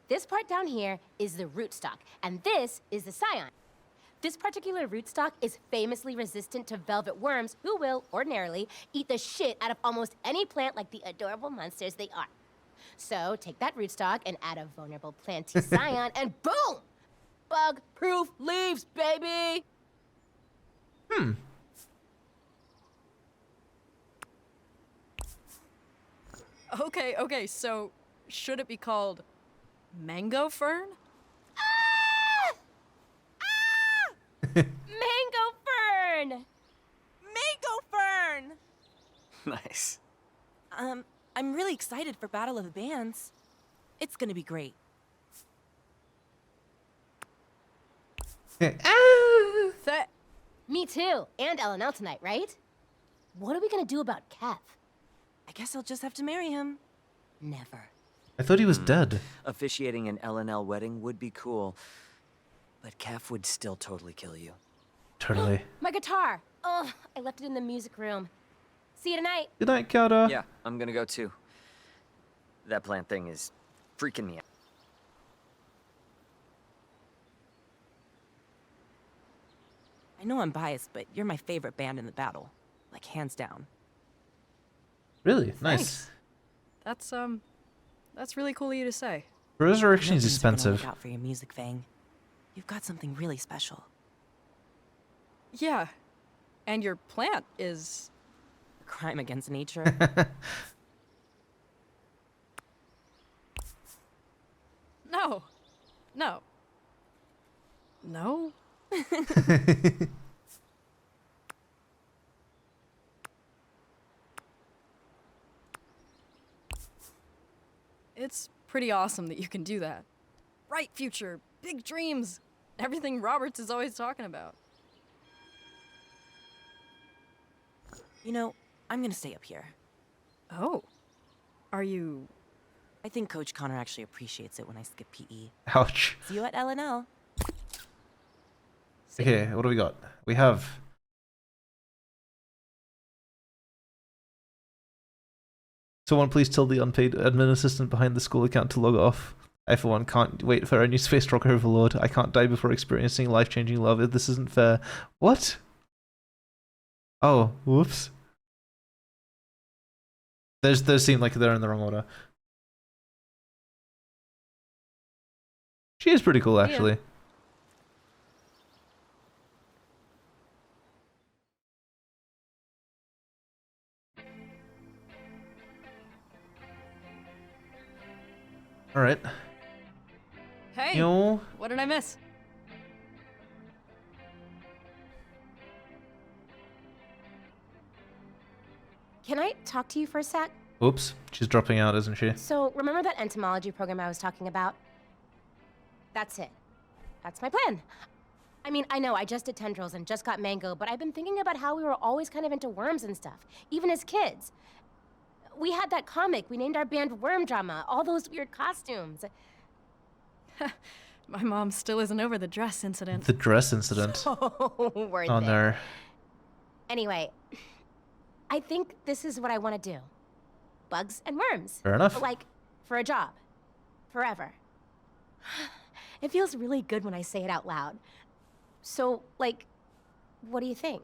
This part down here is the rootstock, and this is the scion. This particular rootstock is famously resistant to velvet worms, who will, ordinarily, eat the shit out of almost any plant like the adorable monsters they are. So, take that rootstock and add a vulnerable planty scion, and boom! Bug-proof leaves, baby! Okay, so should it be called mango fern? Mango fern! Mango fern! Nice. I'm really excited for Battle of the Bands. It's gonna be great. Me too, and LNL tonight, right? What are we gonna do about Kev? I guess I'll just have to marry him. Never. I thought he was dead. Officiating an LNL wedding would be cool, but Kef would still totally kill you. Totally. My guitar! Oh, I left it in the music room. See you tonight. Good night, Kata. Yeah, I'm gonna go too. That plant thing is freaking me out. I know I'm biased, but you're my favorite band in the battle. Like, hands down. Really? Nice. That's really cool of you to say. Resurrection is I know things are gonna expensive. Look out for your music, Fang. You've got something really special. Yeah, and your plant is... Crime against nature. No. It's pretty awesome that you can do that. Bright future, big dreams, everything Roberts is always talking about. You know, I'm gonna stay up here. Oh. Are you... I think Coach Connor actually appreciates it when I skip PE. Ouch. See you at LNL. Okay, what do we got? We have... Someone please tell the unpaid admin assistant behind the school account to log off. I, for one, can't wait for our new space rock overlord. I can't die before experiencing life-changing love. This isn't fair. What? Oh, whoops. Those seem like they're in the wrong order. She is pretty cool, actually. All right. Hey, Yo. what did I miss? Can I talk to you for a sec? Oops, she's dropping out, isn't she? So, remember that entomology program I was talking about? That's it. That's my plan. I mean, I know I just did tendrils and just got mango, but I've been thinking about how we were always kind of into worms and stuff, even as kids. We had that comic, we named our band Worm Drama, all those weird costumes. My mom still isn't over the dress incident. The dress incident. So worth Oh it. no. Anyway, I think this is what I want to do. Bugs and worms. Fair enough. But like, for a job. Forever. It feels really good when I say it out loud. So, like, what do you think?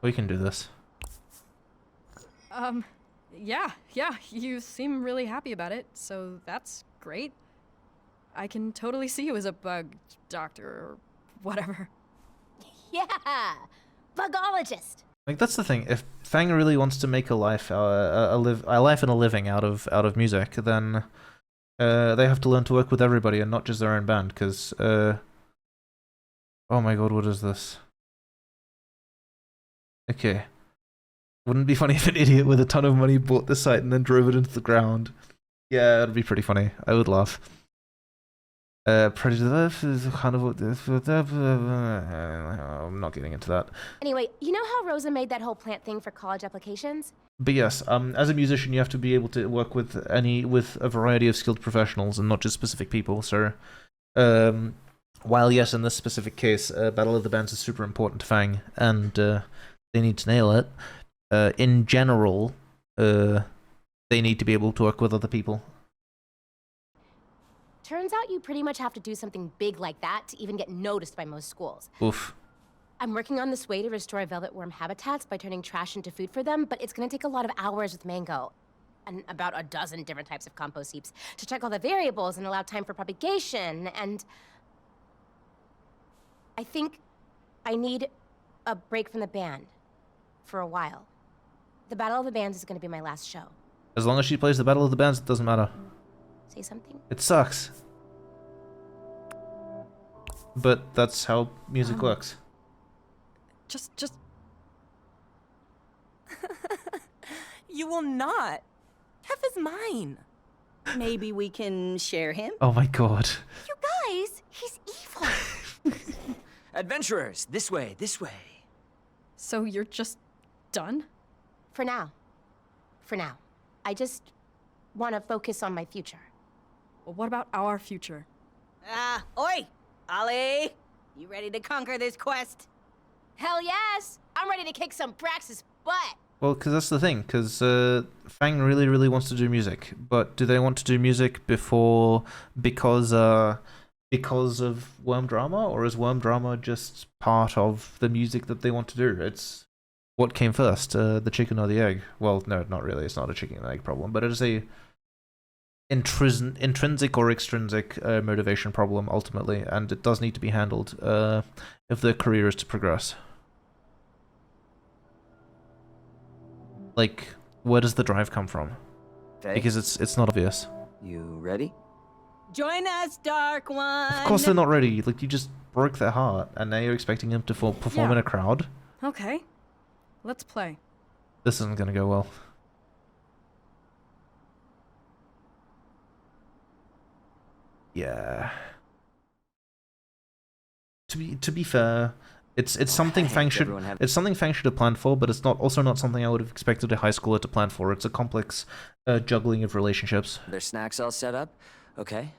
We can do this. Yeah, you seem really happy about it, so that's great. I can totally see you as a bug doctor or whatever. Yeah! Bugologist! Like, that's the thing. If Fang really wants to make a life and a living out of music, then they have to learn to work with everybody and not just their own band. Because oh my god, what is this? Okay, wouldn't it be funny if an idiot with a ton of money bought the site and then drove it into the ground? Yeah, it'd be pretty funny. I would laugh. Prejudice is kind of. I'm not getting into that. Anyway, you know how Rosa made that whole plant thing for college applications? But yes, as a musician, you have to be able to work with a variety of skilled professionals and not just specific people. So, while yes, in this specific case, Battle of the Bands is super important to Fang, and they need to nail it. In general, they need to be able to work with other people. Turns out you pretty much have to do something big like that to even get noticed by most schools. Oof. I'm working on this way to restore velvet worm habitats by turning trash into food for them, but it's gonna take a lot of hours with Mango. And about a dozen different types of compost heaps to check all the variables and allow time for propagation, and... I think I need a break from the band. For a while. The Battle of the Bands is gonna be my last show. As long as she plays the Battle of the Bands, it doesn't matter. Say something? It sucks. But that's how music works. Just... You will not. Kef is mine. Maybe we can share him? Oh my god. You guys, he's evil. Adventurers, this way, this way. So you're just done? For now. For now. I just want to focus on my future. Well, what about our future? Oi! Ollie! You ready to conquer this quest? Hell yes! I'm ready to kick some Brax's butt! Well, because that's the thing, because Fang really, really wants to do music, but do they want to do music because of worm drama, or is worm drama just part of the music that they want to do? It's what came first, the chicken or the egg? Well, no, not really. It's not a chicken and egg problem, but it is a intrinsic or extrinsic motivation problem ultimately, and it does need to be handled if their career is to progress. Like, where does the drive come from? Okay. Because it's not obvious. You ready? Join us, Dark One! Of course they're not ready. Like, you just broke their heart, and now you're expecting them to perform in a crowd? Okay. Let's play. This isn't gonna go well. Yeah. To be fair, it's something Fang should have planned for, but it's also not something I would have expected a high schooler to plan for. It's a complex juggling of relationships. Their snacks all set up? Okay.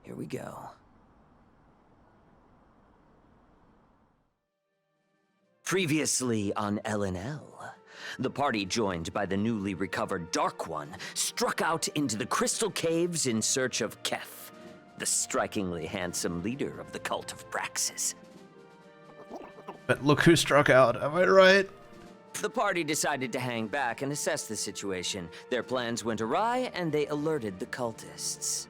Here we go. Previously on L&L, the party joined by the newly recovered Dark One struck out into the crystal caves in search of Kef, the strikingly handsome leader of the cult of Praxis. But look who struck out, am I right? The party decided to hang back and assess the situation. Their plans went awry, and they alerted the cultists.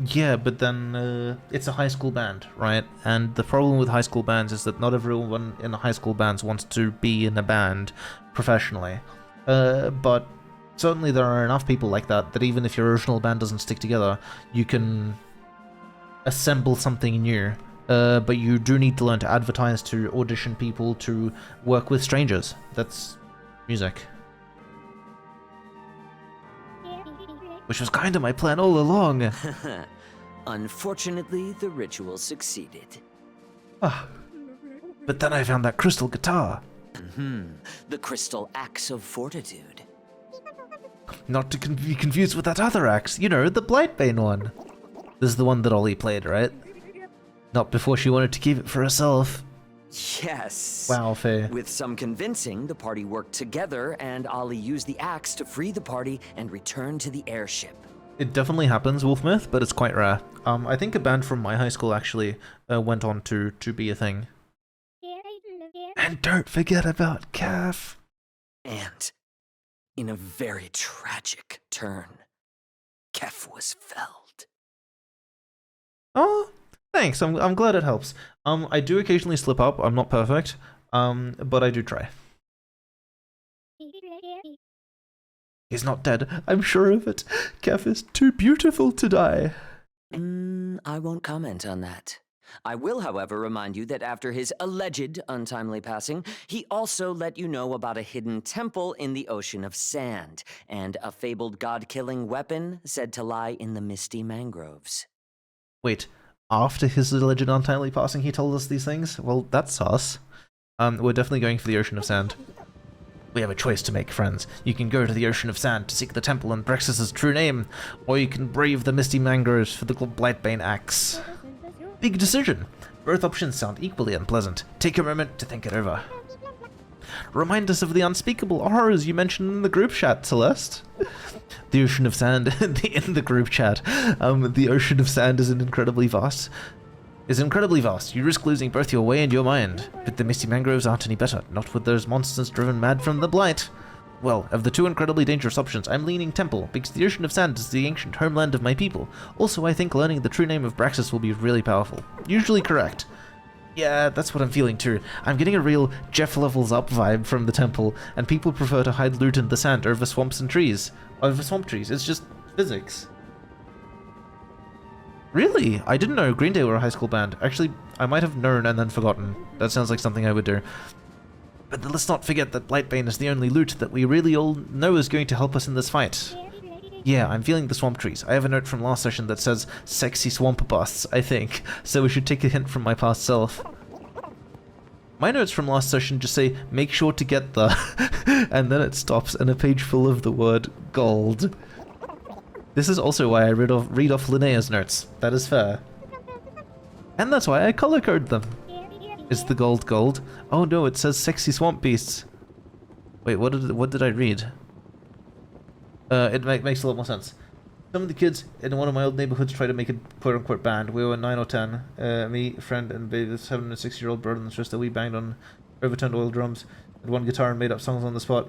Yeah, but then it's a high school band, right? And the problem with high school bands is that not everyone in the high school bands wants to be in a band professionally. But certainly there are enough people like that even if your original band doesn't stick together, you can assemble something new. But you do need to learn to advertise, to audition people, to work with strangers. That's music. Which was kind of my plan all along. Unfortunately, the ritual succeeded. Ah, but then I found that crystal guitar. The crystal axe of fortitude. Not to be confused with that other axe, you know, the Blightbane one. This is the one that Ollie played, right? Not before she wanted to keep it for herself. Yes. Wow, Faye. With some convincing, the party worked together, and Ollie used the axe to free the party and return to the airship. It definitely happens, Wolfmyth, but it's quite rare. I think a band from my high school actually went on to be a thing. And don't forget about Kef. And, in a very tragic turn, Kef was felled. Oh, thanks. I'm glad it helps. I do occasionally slip up. I'm not perfect. But I do try. He's not dead. I'm sure of it. Kef is too beautiful to die. I won't comment on that. I will, however, remind you that after his alleged untimely passing, he also let you know about a hidden temple in the ocean of sand, and a fabled god-killing weapon said to lie in the misty mangroves. Wait, after his alleged untimely passing he told us these things? Well, that's sus. We're definitely going for the ocean of sand. We have a choice to make, friends. You can go to the ocean of sand to seek the temple and Brexus's true name, or you can brave the misty mangroves for the Blightbane axe. Big decision. Both options sound equally unpleasant. Take a moment to think it over. Remind us of the unspeakable horrors you mentioned in the group chat, Celeste. The ocean of sand in the group chat. The ocean of sand is incredibly vast. You risk losing both your way and your mind. But the misty mangroves aren't any better, not with those monsters driven mad from the blight. Well, of the two incredibly dangerous options, I'm leaning Temple, because the ocean of sand is the ancient homeland of my people. Also, I think learning the true name of Braxis will be really powerful. Usually correct. Yeah, that's what I'm feeling too. I'm getting a real Jeff levels up vibe from the temple, and people prefer to hide loot in the sand over swamps and trees. Over swamp trees, it's just physics. Really? I didn't know Green Day were a high school band. Actually, I might have known and then forgotten. That sounds like something I would do. But let's not forget that Blightbane is the only loot that we really all know is going to help us in this fight. Yeah, I'm feeling the swamp trees. I have a note from last session that says sexy swamp busts, I think, so we should take a hint from my past self. My notes from last session just say, make sure to get the, and then it stops and a page full of the word gold. This is also why I read off Linnea's notes. That is fair. And that's why I color code them. Is the gold gold? Oh no, it says sexy swamp beasts. Wait, what did I read? It makes a lot more sense. Some of the kids in one of my old neighborhoods tried to make a quote-unquote band. We were 9 or 10. Me, a friend, and the 7 and 6-year-old brother and sister. We banged on overturned oil drums, had one guitar, and made up songs on the spot.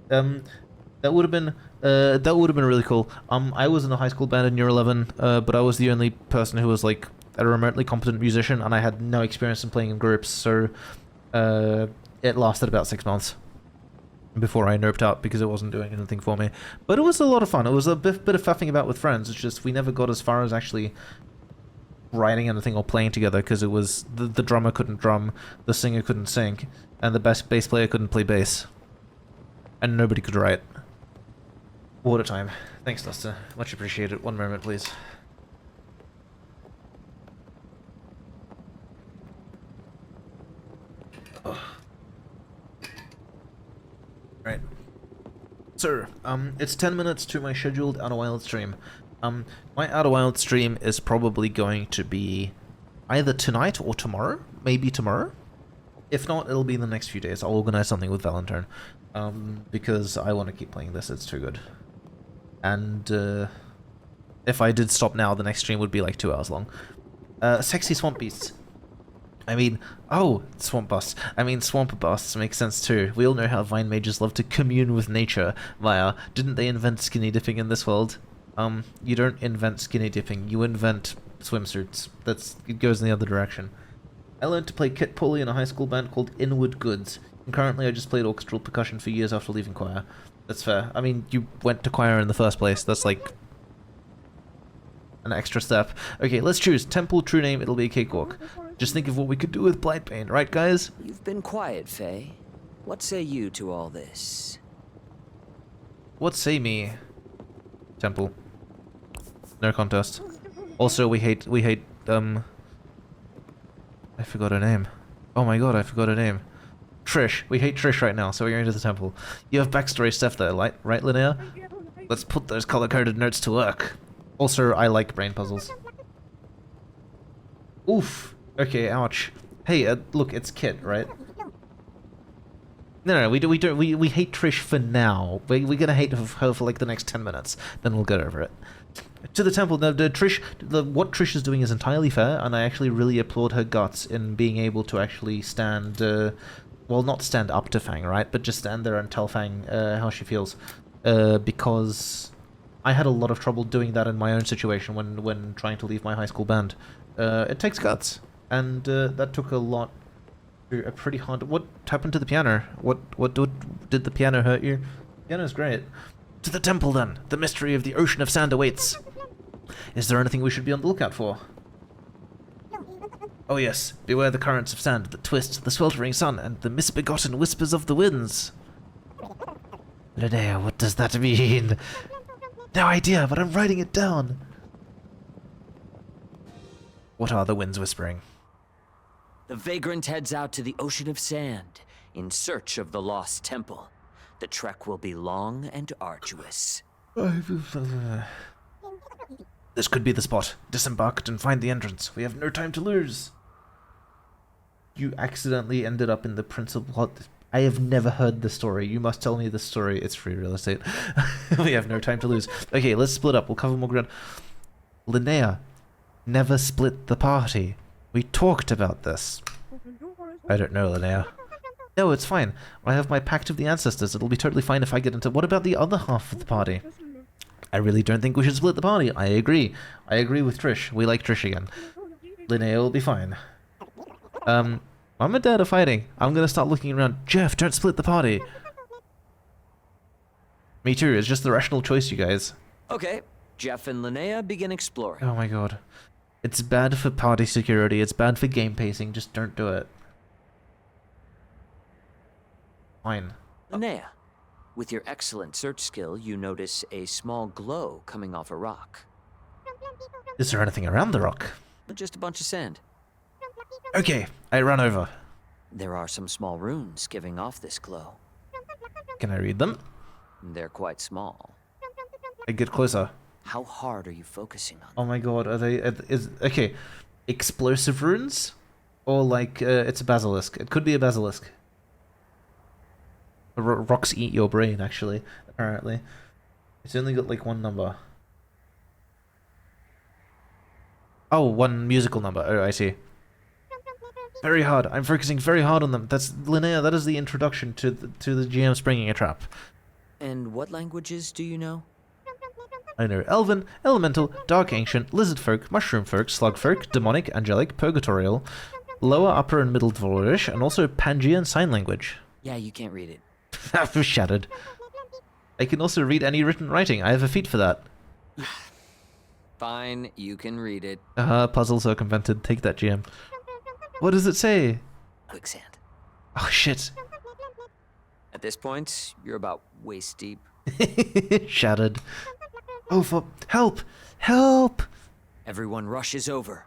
That would have been really cool. I was in a high school band in year 11, but I was the only person who was like a remotely competent musician, and I had no experience in playing in groups, so it lasted about 6 months before I noped out because it wasn't doing anything for me. But it was a lot of fun. It was a bit of faffing about with friends. It's just we never got as far as actually writing anything or playing together because it was the drummer couldn't drum, the singer couldn't sing, and the bass player couldn't play bass, and nobody could write. Water time. Thanks, Duster. Much appreciated. One moment, please. Oh. Right. So, it's 10 minutes to my scheduled Outer Wild stream. My Outer Wild stream is probably going to be either tonight or tomorrow. Maybe tomorrow. If not, it'll be in the next few days. I'll organize something with Valentine. Because I want to keep playing this. It's too good. And, if I did stop now, the next stream would be like 2 hours long. Sexy swamp beasts. I mean, oh, swamp busts. I mean, swamp busts make sense too. We all know how vine mages love to commune with nature. Maya, didn't they invent skinny dipping in this world? You don't invent skinny dipping, you invent swimsuits. It goes in the other direction. I learned to play kit pulley in a high school band called Inward Goods, and currently I just played orchestral percussion for years after leaving choir. That's fair. I mean, you went to choir in the first place. That's like an extra step. Okay, let's choose. Temple, true name, it'll be a cakewalk. Just think of what we could do with Blightbane, right guys? You've been quiet, Faye. What say you to all this? What say me? Temple. No contest. Also, we hate, I forgot her name. Oh my god, I forgot her name. Trish. We hate Trish right now, so we're going to the temple. You have backstory stuff there, right, Linnea? Let's put those color-coded notes to work. Also, I like brain puzzles. Oof. Okay, ouch. Hey, look, it's Kit, right? No, we hate Trish for now. We're gonna hate her for like the next 10 minutes. Then we'll get over it. To the temple. Now, what Trish is doing is entirely fair, and I actually really applaud her guts in being able to actually stand, well, not stand up to Fang, right? But just stand there and tell Fang how she feels. Because I had a lot of trouble doing that in my own situation when trying to leave my high school band. It takes guts. And that took a lot, a pretty hard. What happened to the piano? What did the piano hurt you? The piano's great. To the temple then. The mystery of the ocean of sand awaits. Is there anything we should be on the lookout for? Oh yes, beware the currents of sand that twist the sweltering sun and the misbegotten whispers of the winds. Linnea, what does that mean? No idea, but I'm writing it down. What are the winds whispering? The vagrant heads out to the ocean of sand in search of the lost temple. The trek will be long and arduous. This could be the spot. Disembark and find the entrance. We have no time to lose. You accidentally ended up in the principal... I have never heard this story. You must tell me this story. It's free real estate. We have no time to lose. Okay, let's split up. We'll cover more ground. Linnea never split the party. We talked about this. I don't know, Linnea. No, it's fine. I have my Pact of the Ancestors. It'll be totally fine if I get into... What about the other half of the party? I really don't think we should split the party. I agree. I agree with Trish. We like Trish again. Linnea will be fine. Mom and Dad are fighting. I'm gonna start looking around. Jeff, don't split the party. Me too. It's just the rational choice, you guys. Okay, Jeff and Linnea begin exploring. Oh my god. It's bad for party security. It's bad for game pacing. Just don't do it. Fine. Linnea, with your excellent search skill, you notice a small glow coming off a rock. Is there anything around the rock? Just a bunch of sand. Okay, I run over. There are some small runes giving off this glow. Can I read them? They're quite small. I get closer. How hard are you focusing on? Oh my god, are they... okay, explosive runes? Or like, it's a basilisk. It could be a basilisk. Rocks eat your brain, actually, apparently. It's only got like one number. Oh, one musical number. Oh, I see. Very hard. I'm focusing very hard on them. That's Linnea. That is the introduction to the GM springing a trap. And what languages do you know? I know Elven, Elemental, Dark Ancient, Lizard Folk, Mushroom Folk, Slug Folk, Demonic, Angelic, Purgatorial, Lower, Upper, and Middle Dwarvish, and also Pangean Sign Language. Yeah, you can't read it. That was shattered. I can also read any written writing. I have a feat for that. Fine, you can read it. Puzzle circumvented. Take that, GM. What does it say? Quicksand. Oh, shit. At this point, you're about waist deep. Shattered. Oh, for help! Help! Everyone rushes over.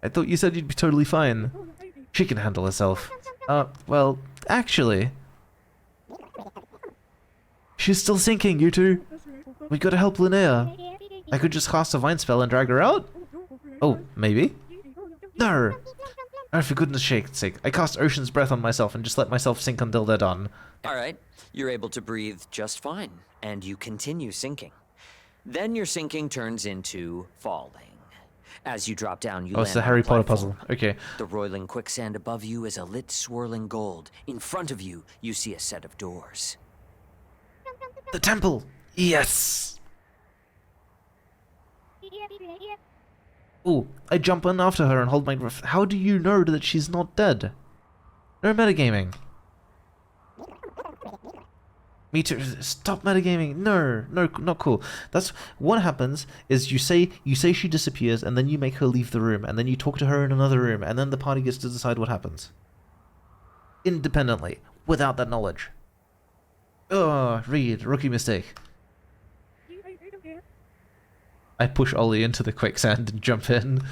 I thought you said you'd be totally fine. She can handle herself. Well, actually... She's still sinking, you two. We gotta help Linnea. I could just cast a vine spell and drag her out? Oh, maybe? No! Oh, for goodness sake. I cast Ocean's Breath on myself and just let myself sink until they're done. Alright, you're able to breathe just fine, and you continue sinking. Then your sinking turns into falling. As you drop down, you land it's the on Harry Potter platform. puzzle. Okay. The roiling quicksand above you is a lit swirling gold. In front of you, you see a set of doors. The temple! Yes! Ooh, I jump in after her and hold my breath. How do you know that she's not dead? No metagaming. Me too. Stop metagaming. No, not cool. That's what happens is you say she disappears and then you make her leave the room and then you talk to her in another room and then the party gets to decide what happens. Independently, without that knowledge. Oh, read. Rookie mistake. I push Ollie into the quicksand and jump in.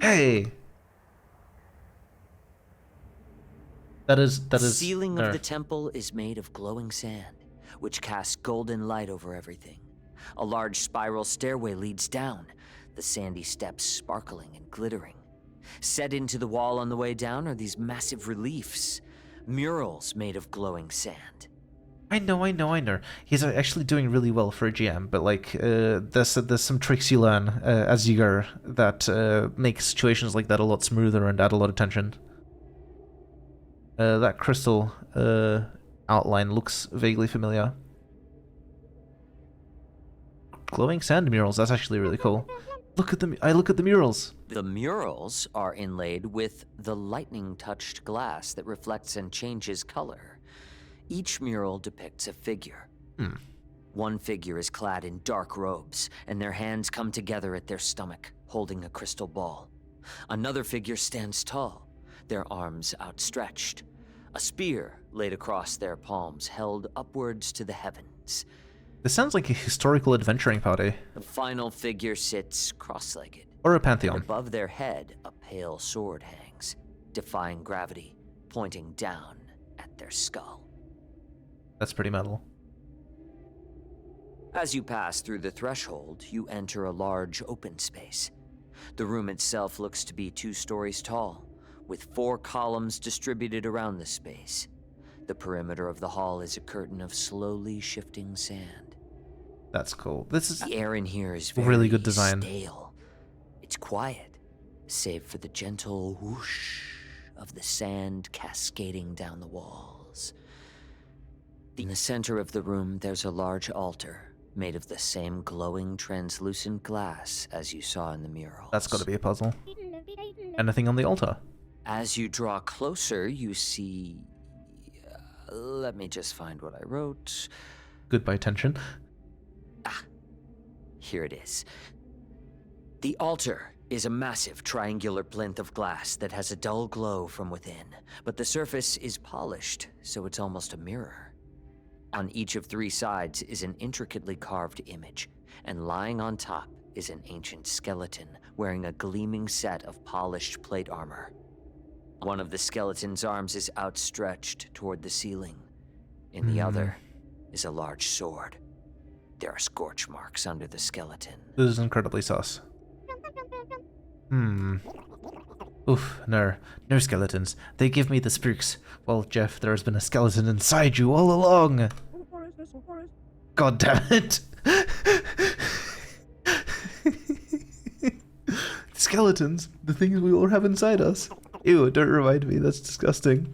Hey! That is... The ceiling of the temple is made of glowing sand, which casts golden light over everything. A large spiral stairway leads down, the sandy steps sparkling and glittering. Set into the wall on the way down are these massive reliefs, murals made of glowing sand. I know. He's actually doing really well for a GM, but like, there's some tricks you learn as you go that make situations like that a lot smoother and add a lot of tension. That crystal outline looks vaguely familiar. Glowing sand murals, that's actually really cool. Look at them. I look at the murals. The murals are inlaid with the lightning-touched glass that reflects and changes color. Each mural depicts a figure. One figure is clad in dark robes, and their hands come together at their stomach. holding a crystal ball. Another figure stands tall, their arms outstretched. A spear laid across their palms, held upwards to the heavens. This sounds like a historical adventuring party. The final figure sits cross-legged. Or a pantheon. And above their head, a pale sword hangs, defying gravity, pointing down at their skull. That's pretty metal. As you pass through the threshold, you enter a large open space. The room itself looks to be 2 stories tall, with 4 columns distributed around the space. The perimeter of the hall is a curtain of slowly shifting sand. That's cool. This is the air in here is very really good design. Stale. It's quiet, save for the gentle whoosh of the sand cascading down the walls. In the center of the room, there's a large altar made of the same glowing, translucent glass as you saw in the murals. That's got to be a puzzle. Anything on the altar? As you draw closer, you see... let me just find what I wrote. Goodbye tension. Here it is. The altar is a massive triangular plinth of glass that has a dull glow from within, but the surface is polished, so it's almost a mirror. On each of 3 sides is an intricately carved image, and lying on top is an ancient skeleton wearing a gleaming set of polished plate armor. One of the skeleton's arms is outstretched toward the ceiling. In the other is a large sword. There are scorch marks under the skeleton. This is incredibly sus. Oof, no skeletons. They give me the spooks. Well, Jeff, there has been a skeleton inside you all along. God damn it. Skeletons, the things we all have inside us. Ew, don't remind me, that's disgusting.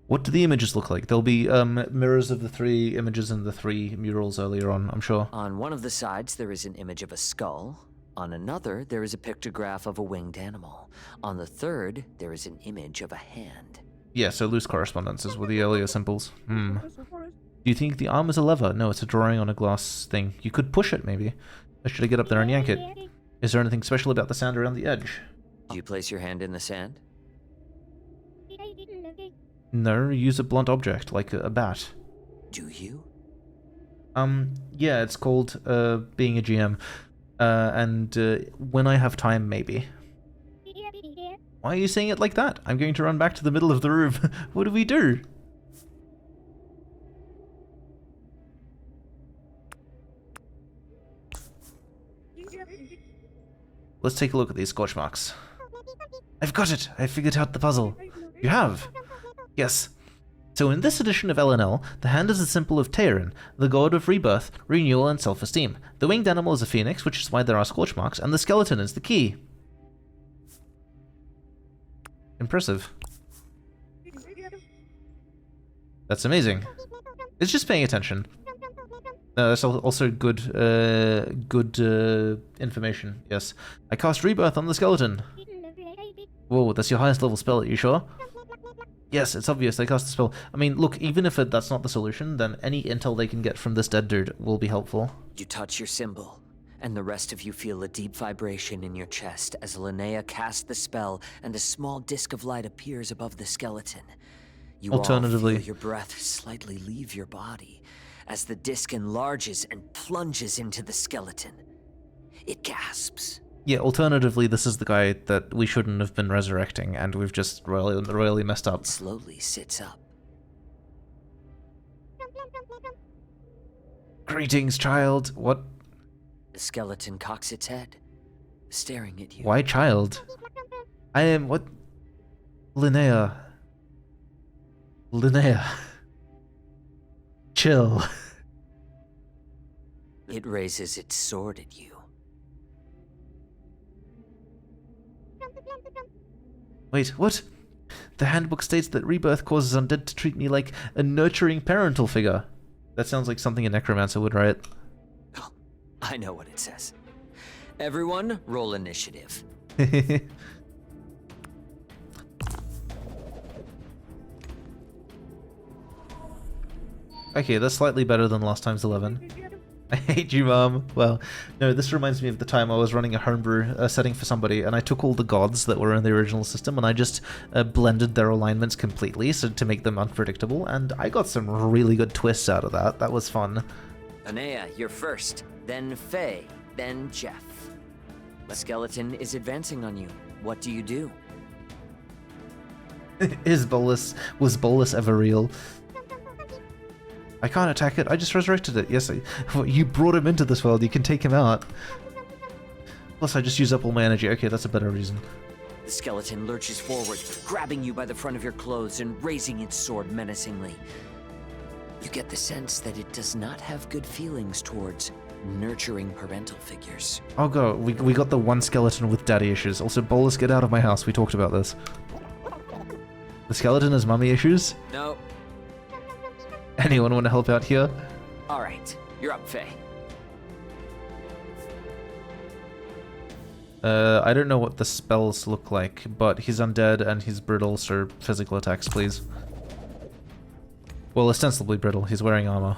What do the images look like? There'll be mirrors of the 3 images in the 3 murals earlier on, I'm sure. On one of the sides, there is an image of a skull. On another, there is a pictograph of a winged animal. On the third, there is an image of a hand. Yeah, so loose correspondences with the earlier symbols. Do you think the arm is a lever? No, it's a drawing on a glass thing. You could push it, maybe. Or should I get up there and yank it? Is there anything special about the sand around the edge? Do you place your hand in the sand? No, use a blunt object, like a bat. Do you? Yeah, it's called being a GM. And when I have time, maybe. Why are you saying it like that? I'm going to run back to the middle of the room. What do we do? Let's take a look at these scorch marks. I've got it! I figured out the puzzle. You have? Yes. So in this edition of LNL, the hand is a symbol of Teorin, the god of rebirth, renewal, and self-esteem. The winged animal is a phoenix, which is why there are scorch marks, and the skeleton is the key. Impressive. That's amazing. It's just paying attention. That's also good, information, yes. I cast Rebirth on the skeleton. Whoa, that's your highest level spell, are you sure? Yes, it's obvious, they cast the spell. I mean, look, even if that's not the solution, then any intel they can get from this dead dude will be helpful. You touch your symbol, and the rest of you feel a deep vibration in your chest as Linnea casts the spell and a small disc of light appears above the skeleton. You Alternatively, all feel your breath slightly leave your body as the disc enlarges and plunges into the skeleton. It gasps. Yeah, alternatively, this is the guy that we shouldn't have been resurrecting, and we've just royally messed up. It slowly sits up. Greetings, child. What? The skeleton cocks its head, staring at you. Why child? I am what? Linnea. Chill. It raises its sword at you. Wait, what? The handbook states that rebirth causes undead to treat me like a nurturing parental figure. That sounds like something a necromancer would write. Oh, I know what it says. Everyone, roll initiative. Okay, that's slightly better than last time's 11. I hate you, Mom. Well, no, this reminds me of the time I was running a homebrew setting for somebody, and I took all the gods that were in the original system, and I just blended their alignments completely so to make them unpredictable, and I got some really good twists out of that. That was fun. Anea, you're first, then Faye, then Jeff. The skeleton is advancing on you. What do you do? Was Bolus ever real? I can't attack it, I just resurrected it. Yes, you brought him into this world, you can take him out. Plus I just used up all my energy. Okay, that's a better reason. The skeleton lurches forward, grabbing you by the front of your clothes and raising its sword menacingly. You get the sense that it does not have good feelings towards nurturing parental figures. I'll go. We got the one skeleton with daddy issues. Also, Bolus, get out of my house. We talked about this. The skeleton has mummy issues? No. Anyone want to help out here? Alright, you're up, Faye. I don't know what the spells look like, but he's undead and he's brittle, so physical attacks, please. Well, ostensibly brittle. He's wearing armor.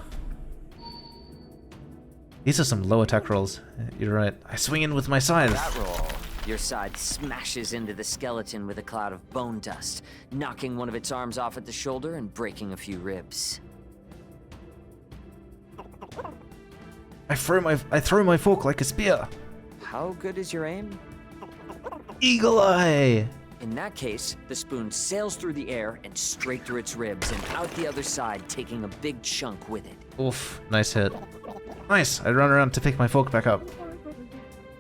These are some low attack rolls. You're right. I swing in with my scythe. That roll. Your scythe smashes into the skeleton with a cloud of bone dust, knocking one of its arms off at the shoulder and breaking a few ribs. I throw my fork like a spear. How good is your aim? Eagle eye! In that case, the spoon sails through the air and straight through its ribs and out the other side, taking a big chunk with it. Oof, nice hit. Nice, I run around to pick my fork back up.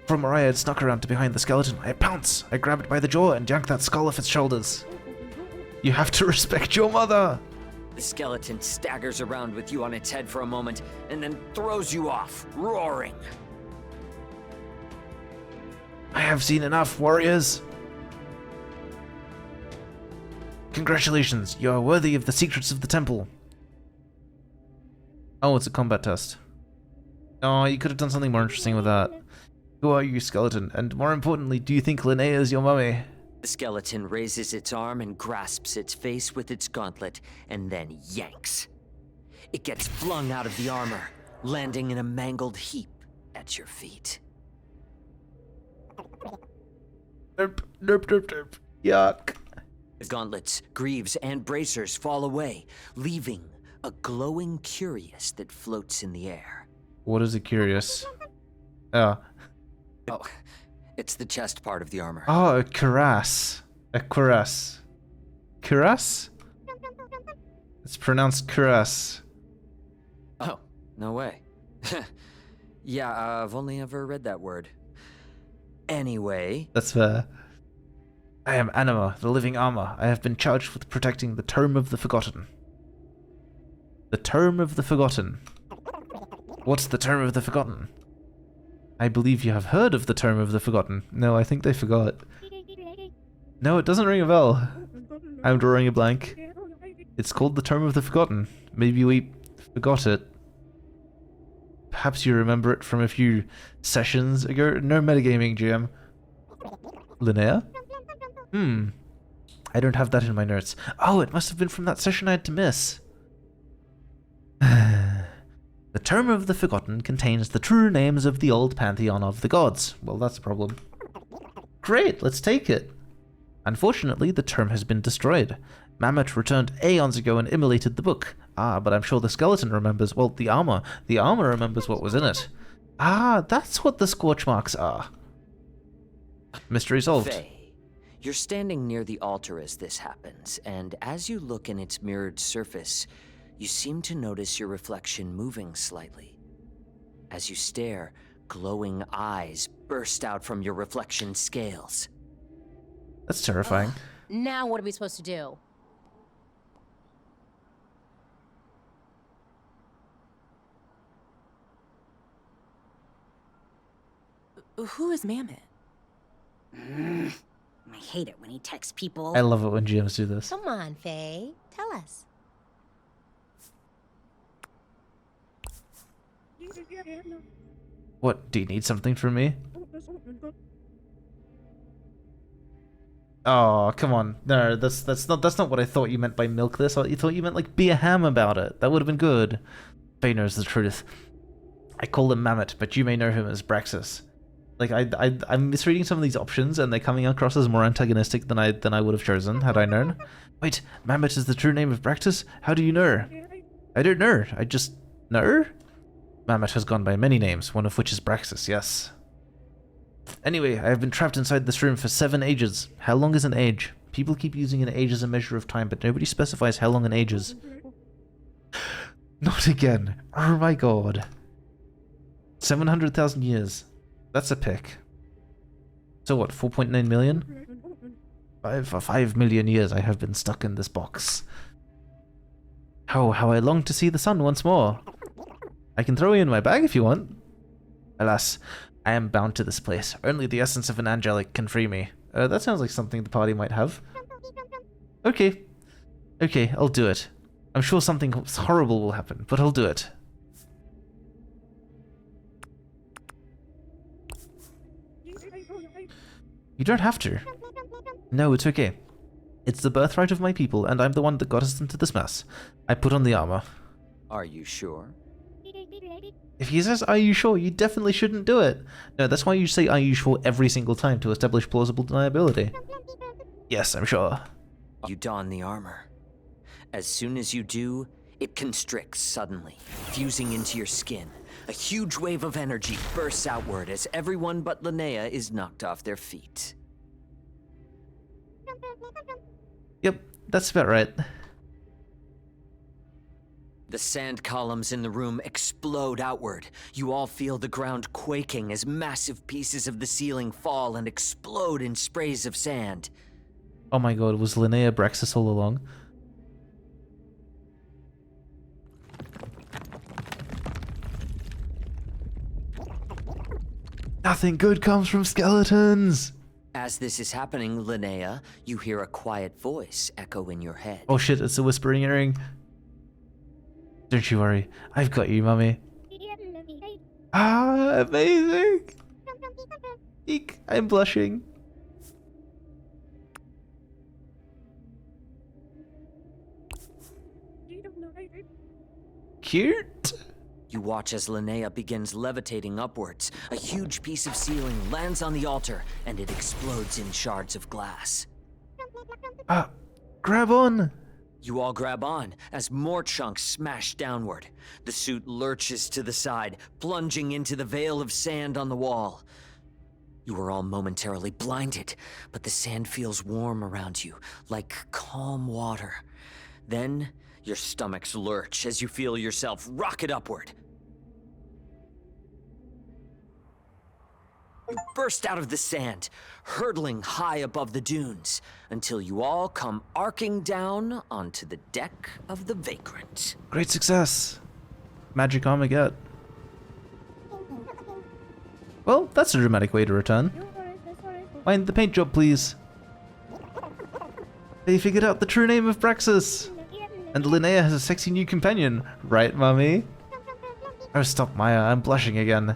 From where I had snuck around to behind the skeleton, I pounce. I grab it by the jaw and yank that skull off its shoulders. You have to respect your mother! The skeleton staggers around with you on its head for a moment and then throws you off, roaring. I have seen enough, warriors! Congratulations, you are worthy of the secrets of the temple. Oh, it's a combat test. Oh, you could have done something more interesting with that. Who are you, skeleton? And more importantly, do you think Linnea is your mummy? The skeleton raises its arm and grasps its face with its gauntlet, and then yanks. It gets flung out of the armor, landing in a mangled heap at your feet. Derp, derp, derp, derp. Yuck. The gauntlets, greaves, and bracers fall away, leaving a glowing curious that floats in the air. What is a curious? Oh. Oh, it's the chest part of the armor. Oh, a cuirass. A cuirass. Cuirass? It's pronounced cuirass. Oh, no way. Yeah, I've only ever read that word. Anyway. That's fair. I am Anima, the living armor. I have been charged with protecting the Tome of the Forgotten. The Tome of the Forgotten. What's the Tome of the Forgotten? I believe you have heard of the Tome of the Forgotten. No, I think they forgot. No, it doesn't ring a bell. I'm drawing a blank. It's called the Tome of the Forgotten. Maybe we forgot it. Perhaps you remember it from a few sessions ago. No metagaming, GM. Linnea? I don't have that in my notes. Oh, it must have been from that session I had to miss. The Tome of the Forgotten contains the true names of the old pantheon of the gods. Well, that's a problem. Great, let's take it. Unfortunately, the tome has been destroyed. Mammoth returned aeons ago and immolated the book. Ah, but I'm sure the skeleton remembers, well, the armor. The armor remembers what was in it. Ah, that's what the scorch marks are. Mystery solved. Faye, you're standing near the altar as this happens, and as you look in its mirrored surface, you seem to notice your reflection moving slightly. As you stare, glowing eyes burst out from your reflection scales. That's terrifying. Now what are we supposed to do? Who is Mammoth? I hate it when he texts people. I love it when GMs do this. Come on, Faye. Tell us. What, do you need something from me? Oh, come on. No, that's not what I thought you meant by milk this. I thought you meant like be a ham about it. That would have been good. Faye knows the truth. I call him Mammoth, but you may know him as Braxis. Like, I'm misreading some of these options, and they're coming across as more antagonistic than I would have chosen, had I known. Wait, Mammoth is the true name of Braxis? How do you know? I don't know, I just know? Mammoth has gone by many names, one of which is Braxis, yes. Anyway, I have been trapped inside this room for 7 ages. How long is an age? People keep using an age as a measure of time, but nobody specifies how long an age is. Not again. Oh my god. 700,000 years. That's a pick. So what, 4.9 million? For 5 million years I have been stuck in this box. Oh, how I long to see the sun once more. I can throw you in my bag if you want. Alas, I am bound to this place. Only the essence of an angelic can free me. That sounds like something the party might have. Okay. Okay, I'll do it. I'm sure something horrible will happen, but I'll do it. You don't have to. No, it's okay. It's the birthright of my people, and I'm the one that got us into this mess. I put on the armor. Are you sure? If he says, are you sure, you definitely shouldn't do it. No, that's why you say, are you sure, every single time to establish plausible deniability. Yes, I'm sure. You don the armor. As soon as you do, it constricts suddenly, fusing into your skin. A huge wave of energy bursts outward as everyone but Linnea is knocked off their feet. Yep, that's about right. The sand columns in the room explode outward. You all feel the ground quaking as massive pieces of the ceiling fall and explode in sprays of sand. Oh my god, was Linnea Braxis all along? Nothing good comes from skeletons! As this is happening, Linnea, you hear a quiet voice echo in your head. Oh shit, it's a whispering earring. Don't you worry, I've got you, mummy. Ah, amazing! Eek, I'm blushing. Cute? You watch as Linnea begins levitating upwards. A huge piece of ceiling lands on the altar, and it explodes in shards of glass. Grab on! You all grab on as more chunks smash downward. The suit lurches to the side, plunging into the veil of sand on the wall. You are all momentarily blinded, but the sand feels warm around you, like calm water. Then, your stomachs lurch as you feel yourself rocket upward. You burst out of the sand, hurtling high above the dunes, until you all come arcing down onto the deck of the Vagrant. Great success. Magic Armageddon. Well, that's a dramatic way to return. Mind the paint job, please. They figured out the true name of Braxis. And Linnea has a sexy new companion, right, mummy? Oh, stop, Maya, I'm blushing again.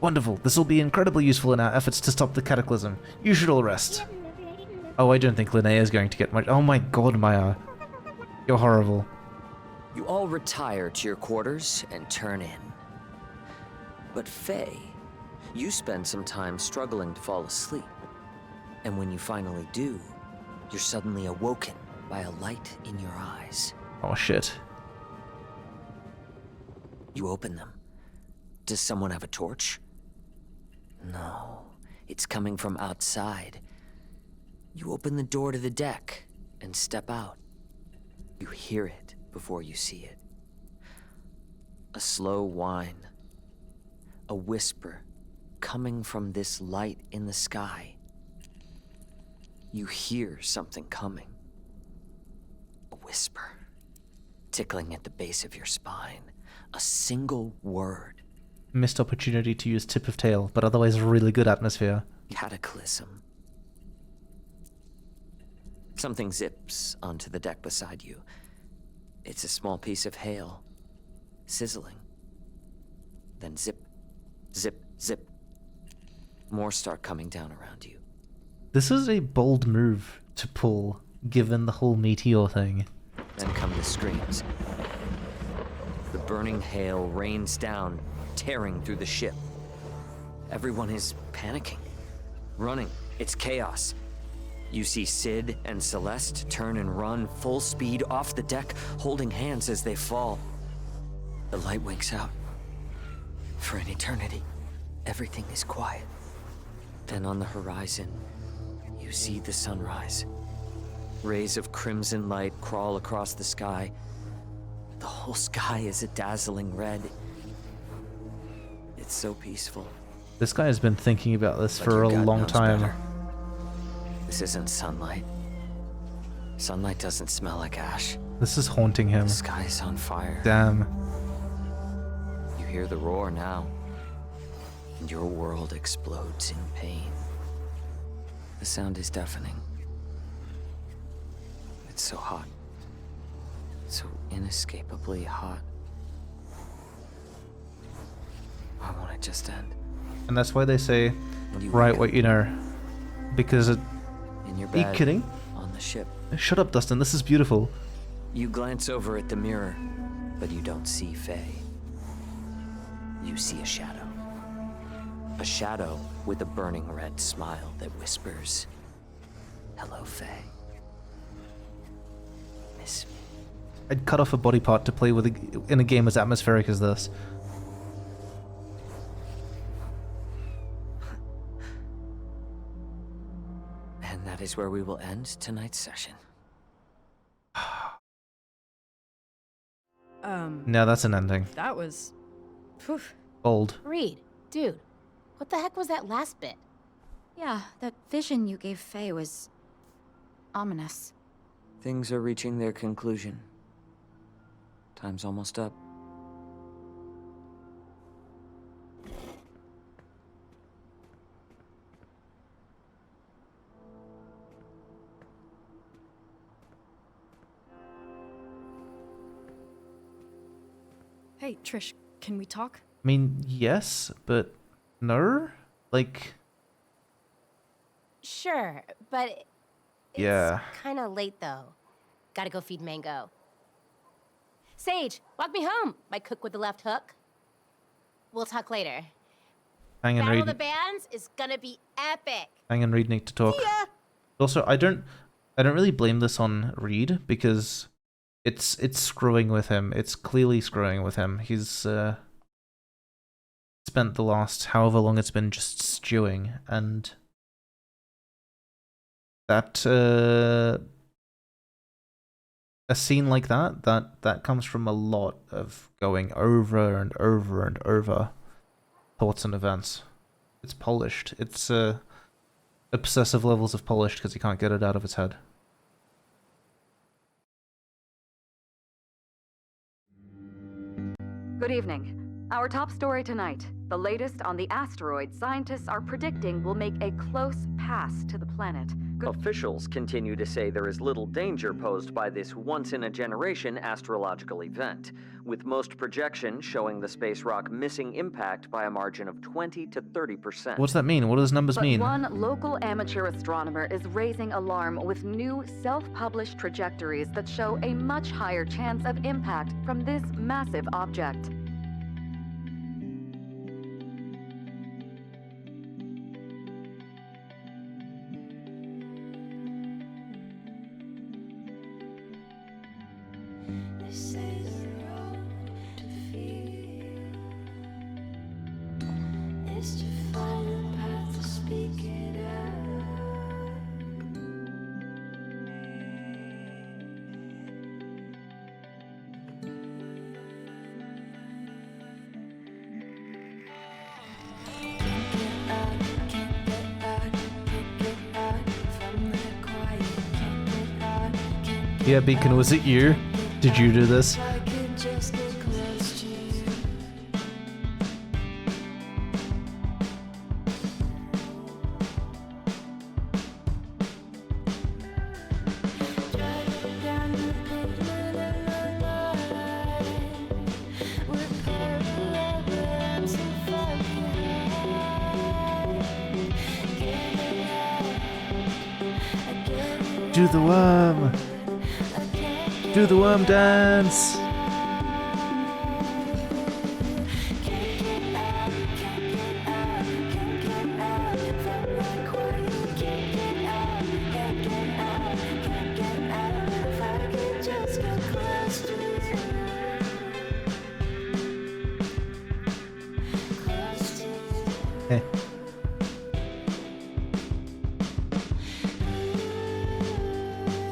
Wonderful, this will be incredibly useful in our efforts to stop the cataclysm. You should all rest. Oh, I don't think Linnea is going to get much— oh my god, Maya. You're horrible. You all retire to your quarters and turn in. But Faye, you spend some time struggling to fall asleep. And when you finally do, you're suddenly awoken by a light in your eyes. Oh shit. You open them. Does someone have a torch? No, it's coming from outside. You open the door to the deck and step out. You hear it before you see it. A slow whine. A whisper coming from this light in the sky. You hear something coming. A whisper, tickling at the base of your spine. A single word. Missed opportunity to use tip of tail, but otherwise really good atmosphere. Cataclysm. Something zips onto the deck beside you. It's a small piece of hail, sizzling. Then zip, zip, zip. More start coming down around you. This is a bold move to pull, given the whole meteor thing. Then come the screams. The burning hail rains down, tearing through the ship. Everyone is panicking, running. It's chaos. You see Sid and Celeste turn and run full speed off the deck, holding hands as they fall. The light winks out. For an eternity, everything is quiet. Then on the horizon, you see the sunrise. Rays of crimson light crawl across the sky. The whole sky is a dazzling red. It's so peaceful. This guy has been thinking about this Like for a your gut long knows time. better. This isn't sunlight. Sunlight doesn't smell like ash. This is haunting him. The sky's on fire. Damn. You hear the roar now, and your world explodes in pain. The sound is deafening. It's so hot. So inescapably hot. I want it just to end. And that's why they say, You write wake what you know. Because it... In your Are you bed, kidding? on the ship. Shut up, Dustin. This is beautiful. You glance over at the mirror, but you don't see Faye. You see a shadow. A shadow with a burning red smile that whispers, "Hello, Faye. Miss me." I'd cut off a body part to play with in a game as atmospheric as this. And that is where we will end tonight's session. Now that's an ending. That was... Phew. Bold. Reed, dude, what the heck was that last bit? Yeah, that vision you gave Faye was... ominous. Things are reaching their conclusion. Time's almost up. Hey, Trish, can we talk? I mean, yes, but no? Like, Sure, but it's yeah. kind of late though. Gotta go feed Mango. Sage, walk me home. My cook with the left hook. We'll talk later. Hang and Battle of the read. Bands is gonna be epic. Hang and Reed need to talk. See ya. Also, I don't really blame this on Reed because it's screwing with him. It's clearly screwing with him. He's spent the last however long it's been just stewing, and that a scene like that comes from a lot of going over and over and over thoughts and events. It's polished. It's obsessive levels of polished because he can't get it out of his head. Good evening. Our top story tonight, the latest on the asteroid scientists are predicting will make a close pass to the planet. Officials continue to say there is little danger posed by this once-in-a-generation astrological event, with most projections showing the space rock missing impact by a margin of 20 to 30%. What does that mean? What do those numbers mean? One local amateur astronomer is raising alarm with new self-published trajectories that show a much higher chance of impact from this massive object. Yeah, Beacon, was it you? Did you do this? Do the worm! Do the worm dance! Eh.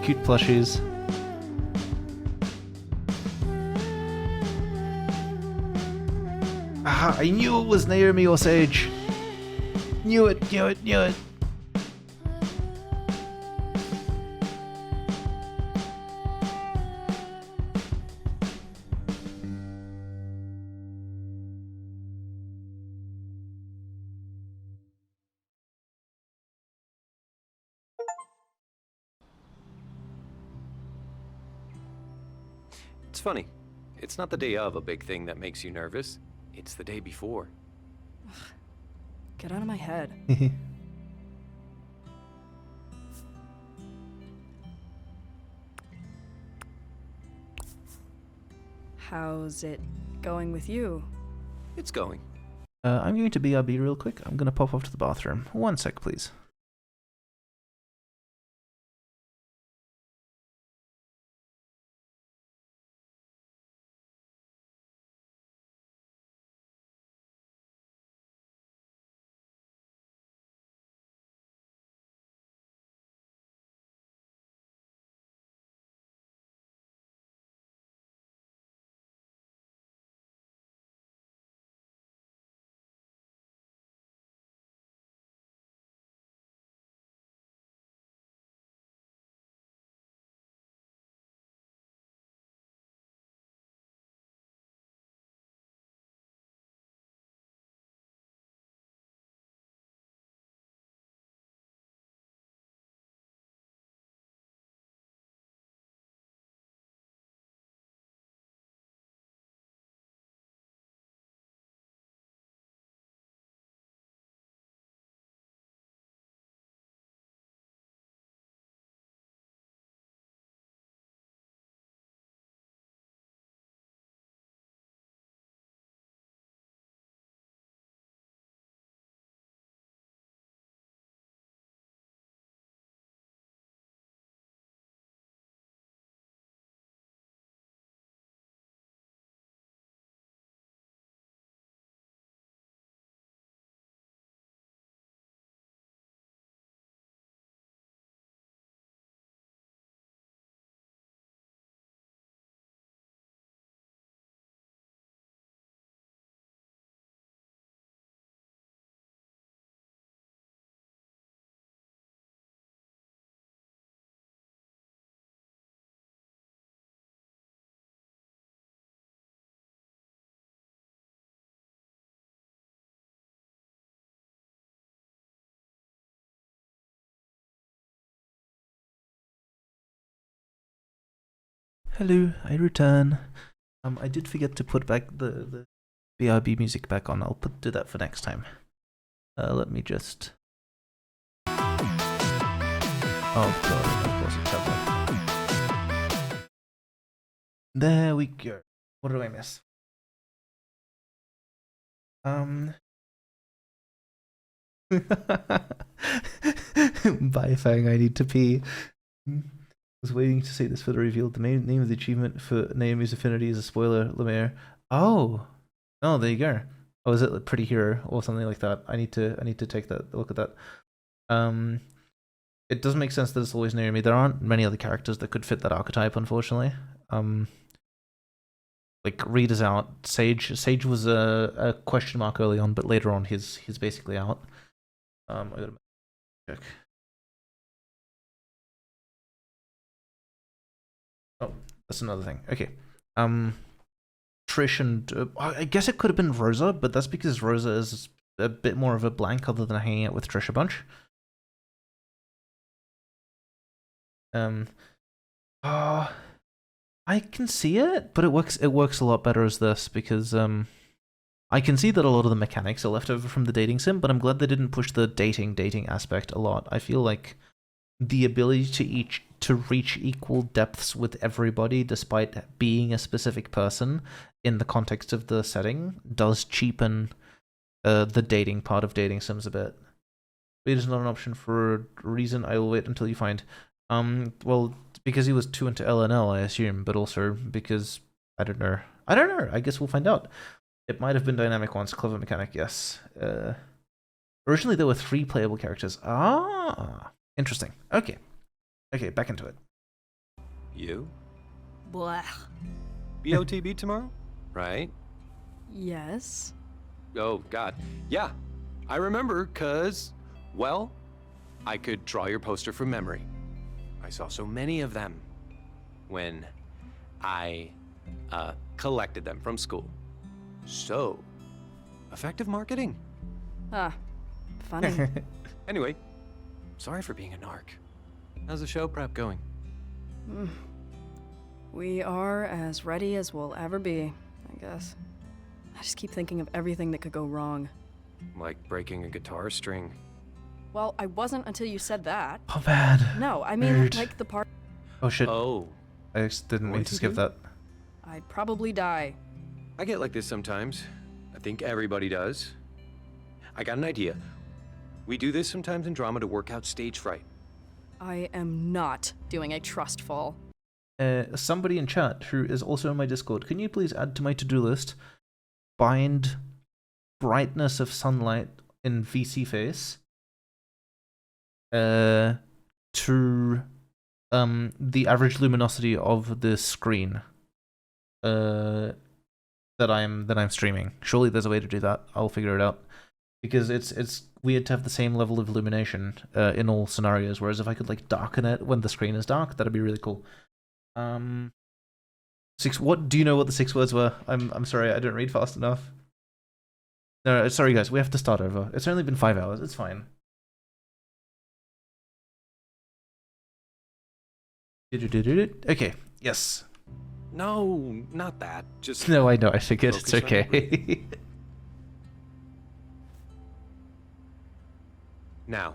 Cute plushies. Aha, I knew it was Naomi or Sage. Knew it, knew it, knew it. It's funny. It's not the day of a big thing that makes you nervous. It's the day before. Get out of my head. How's it going with you? It's going. I'm going to BRB real quick. I'm going to pop off to the bathroom. 1 sec, please. Hello, I return. I did forget to put back the BRB music back on. I'll do that for next time. Let me just... Oh god, of course it's happening. There we go. What did I miss? Bye, Fang, I need to pee. Was waiting to see this for the reveal. The main name of the achievement for Naomi's affinity is a spoiler, Lemire. Oh, there you go. Oh, is it like Pretty Hero or something like that? I need to take that look at that. It does make sense that it's always Naomi. There aren't many other characters that could fit that archetype, unfortunately. Like Reed is out. Sage was a question mark early on, but later on he's basically out. I gotta check. Oh, that's another thing. Okay. Trish and I guess it could have been Rosa, but that's because Rosa is a bit more of a blank other than hanging out with Trish a bunch. I can see it, but it works a lot better as this because I can see that a lot of the mechanics are left over from the dating sim, but I'm glad they didn't push the dating aspect a lot. I feel like the ability to reach equal depths with everybody despite being a specific person in the context of the setting does cheapen the dating part of dating sims a bit. Wait is not an option for a reason. I will wait until you find. Well, because he was too into LNL, I assume, but also because I don't know. I guess we'll find out. It might have been dynamic once. Clever mechanic, yes. Originally, there were 3 playable characters. Ah, interesting. Okay. Okay, back into it. You? Blah. BOTB tomorrow? Right? Yes. Oh, God. Yeah, I remember, 'cause, well, I could draw your poster from memory. I saw so many of them when I collected them from school. So, effective marketing. Ah, funny. Anyway, sorry for being a narc. How's the show prep going? We are as ready as we'll ever be, I guess. I just keep thinking of everything that could go wrong. Like breaking a guitar string. Well, I wasn't until you said that. Oh, bad. No, I mean, Rude. like the part. Oh, shit. Oh. I just didn't mean What to did you skip do? that. I'd probably die. I get like this sometimes. I think everybody does. I got an idea. We do this sometimes in drama to work out stage fright. I am not doing a trust fall. Somebody in chat who is also in my Discord, can you please add to my to-do list, bind brightness of sunlight in VC face to the average luminosity of the screen that I'm streaming. Surely there's a way to do that. I'll figure it out. Because it's weird to have the same level of illumination in all scenarios, whereas if I could like darken it when the screen is dark, that'd be really cool. What do you know what the 6 words were? I'm sorry, I don't read fast enough. No, sorry guys, we have to start over. It's only been 5 hours, it's fine. Okay, yes. No, not that. Just No, I know, I figured it's focus on your okay. breathing. Now,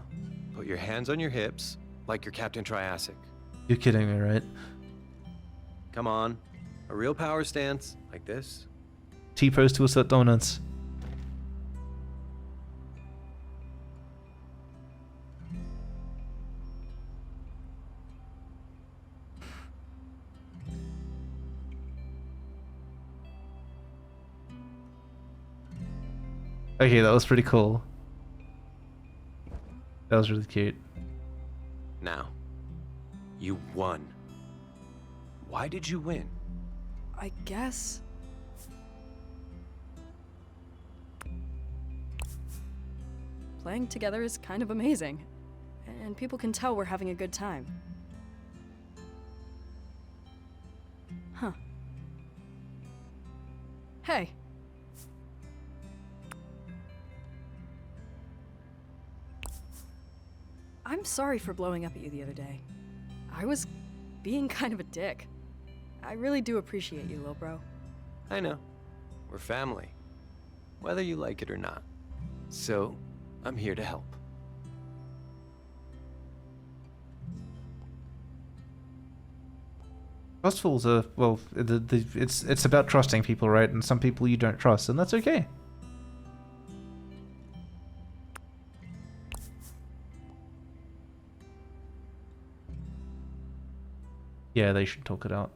put your hands on your hips, like you're Captain Triassic. You're kidding me, right? Come on, a real power stance, like this. T-pose to assert dominance. Okay, that was pretty cool. That was really cute. Now, you won. Why did you win? I guess. Playing together is kind of amazing. And people can tell we're having a good time. Huh. Hey. I'm sorry for blowing up at you the other day. I was being kind of a dick. I really do appreciate you, little bro. I know. We're family. Whether you like it or not. So, I'm here to help. Trustfuls are, well, it's about trusting people, right? And some people you don't trust, and that's okay. Yeah, they should talk it out.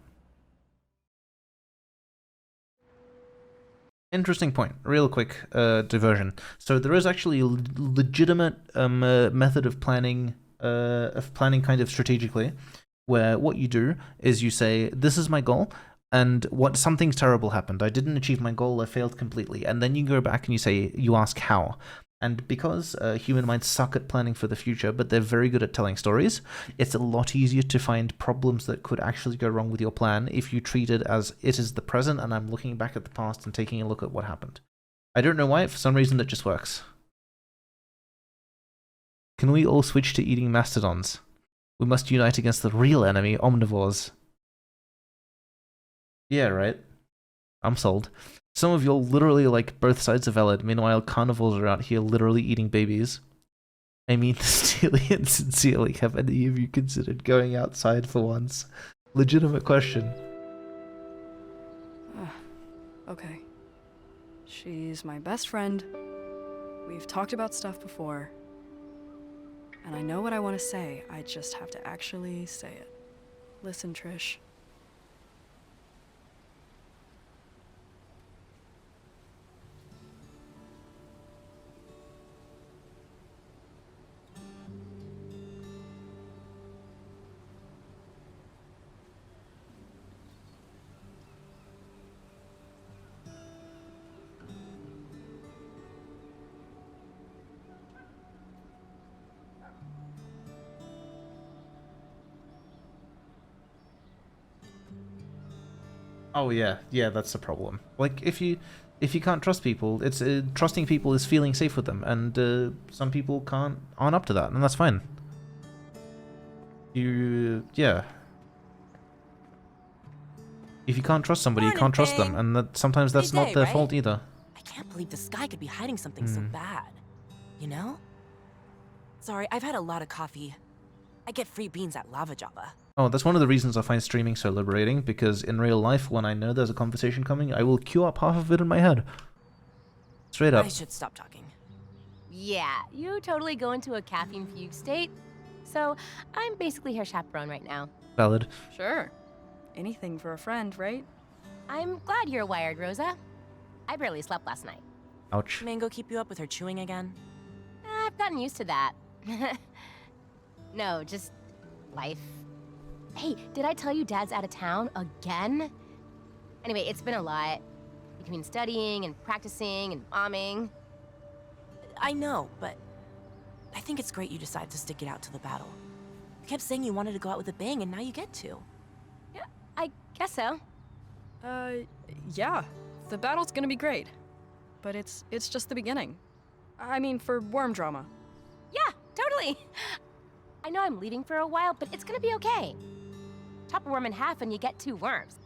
Interesting point. Real quick diversion. So there is actually a legitimate method of planning kind of strategically, where what you do is you say, this is my goal, and something terrible happened. I didn't achieve my goal, I failed completely. And then you go back and you ask how. And because human minds suck at planning for the future, but they're very good at telling stories, it's a lot easier to find problems that could actually go wrong with your plan if you treat it as it is the present and I'm looking back at the past and taking a look at what happened. I don't know why, for some reason it just works. Can we all switch to eating mastodons? We must unite against the real enemy, omnivores. Yeah, right. I'm sold. Some of y'all literally like both sides are valid, meanwhile carnivores are out here literally eating babies. I mean, sincerely and sincerely, have any of you considered going outside for once? Legitimate question. Okay. She's my best friend. We've talked about stuff before. And I know what I want to say, I just have to actually say it. Listen, Trish. Oh yeah, that's the problem. Like if you can't trust people, it's trusting people is feeling safe with them, and some people aren't up to that, and that's fine. Yeah. If you can't trust somebody, you can't trust them, and sometimes that's not their fault either. I can't believe the sky could be hiding something so bad. You know? Sorry, I've had a lot of coffee. I get free beans at Lava Java. Oh, that's one of the reasons I find streaming so liberating, because in real life, when I know there's a conversation coming, I will queue up half of it in my head. Straight up. I should stop talking. Yeah, you totally go into a caffeine fugue state. So I'm basically her chaperone right now. Valid. Sure. Anything for a friend, right? I'm glad you're wired, Rosa. I barely slept last night. Ouch. Mango keep you up with her chewing again? I've gotten used to that. No, just life. Hey, did I tell you Dad's out of town again? Anyway, it's been a lot. Between studying and practicing and momming. I know, but I think it's great you decided to stick it out to the battle. You kept saying you wanted to go out with a bang, and now you get to. Yeah, I guess so. Yeah. The battle's gonna be great. But it's just the beginning. I mean, for worm drama. Yeah, totally. I know I'm leaving for a while, but it's gonna be okay. Chop a worm in half and you get 2 worms.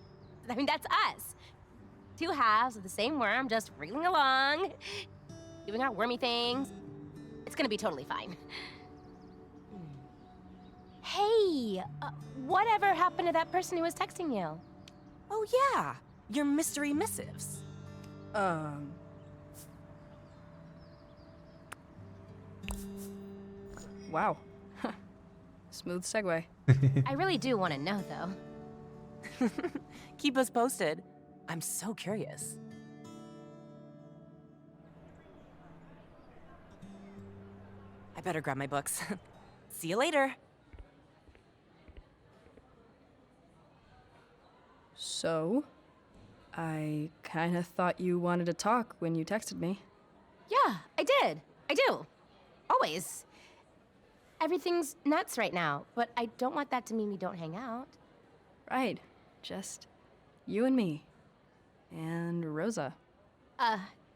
I mean, that's us. 2 halves of the same worm just wriggling along, doing our wormy things. It's gonna be totally fine. Hey, whatever happened to that person who was texting you? Oh yeah, your mystery missives. Wow. Smooth segue. I really do want to know, though. Keep us posted. I'm so curious. I better grab my books. See you later. So, I kind of thought you wanted to talk when you texted me. Yeah, I did. I do. Always. Everything's nuts right now, but I don't want that to mean we don't hang out. Right. Just you and me. And Rosa.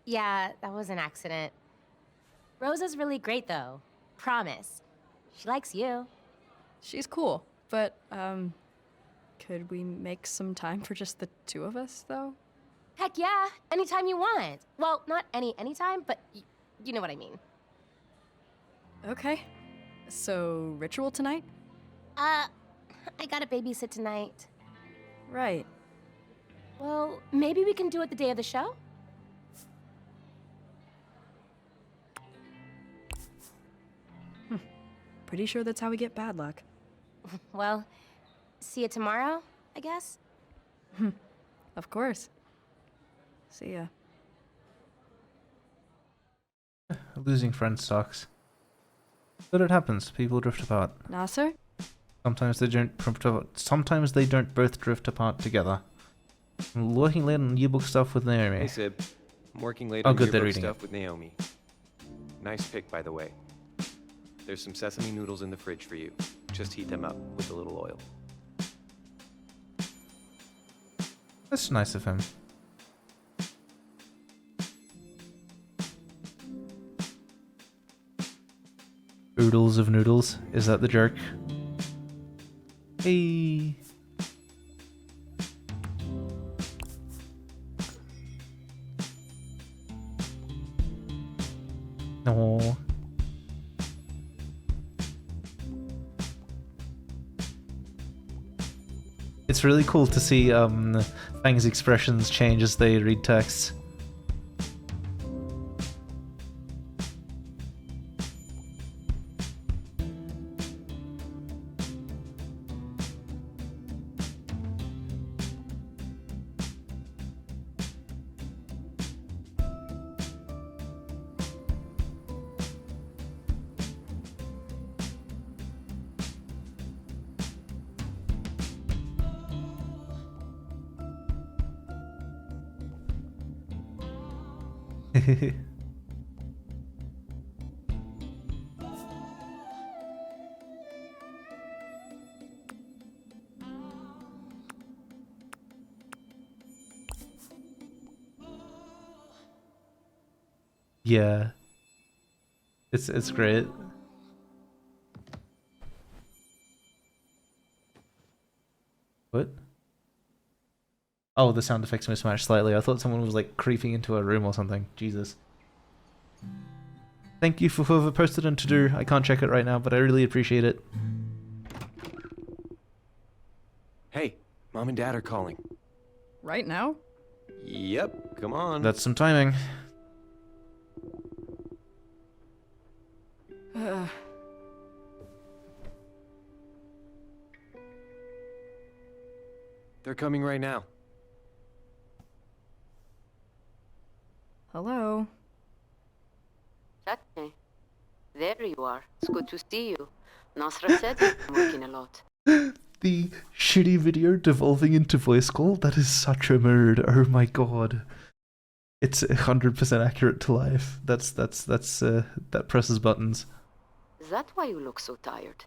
Yeah, that was an accident. Rosa's really great, though. Promise. She likes you. She's cool, but, could we make some time for just the 2 of us, though? Heck yeah, anytime you want. Well, not anytime, but you know what I mean. Okay. So, ritual tonight? I gotta babysit tonight. Right. Well, maybe we can do it the day of the show? Pretty sure that's how we get bad luck. Well, see you tomorrow, I guess? Of course. See ya. Losing friends sucks. But it happens. People drift apart. Nasser? Sometimes they don't drift apart. Sometimes they don't both drift apart together. I'm working late on yearbook stuff with Naomi. Hey Sib, I'm working late Oh, on good, they're yearbook reading stuff it. with Naomi. Nice pick, by the way. There's some sesame noodles in the fridge for you. Just heat them up with a little oil. That's nice of him. Oodles of noodles. Is that the joke? Hey. No. It's really cool to see Fang's expressions change as they read text. Yeah. It's great. What? Oh, the sound effects mismatched slightly. I thought someone was like creeping into a room or something. Jesus. Thank you for whoever posted on to-do. I can't check it right now, but I really appreciate it. Hey, Mom and Dad are calling. Right now? Yep, come on. That's some timing. They're coming right now. Hello? Fatme, there you are. It's good to see you. Nasra said I'm working a lot. The shitty video devolving into voice call? That is such a mood. Oh my god. It's 100% accurate to life. That presses buttons. Is that why you look so tired?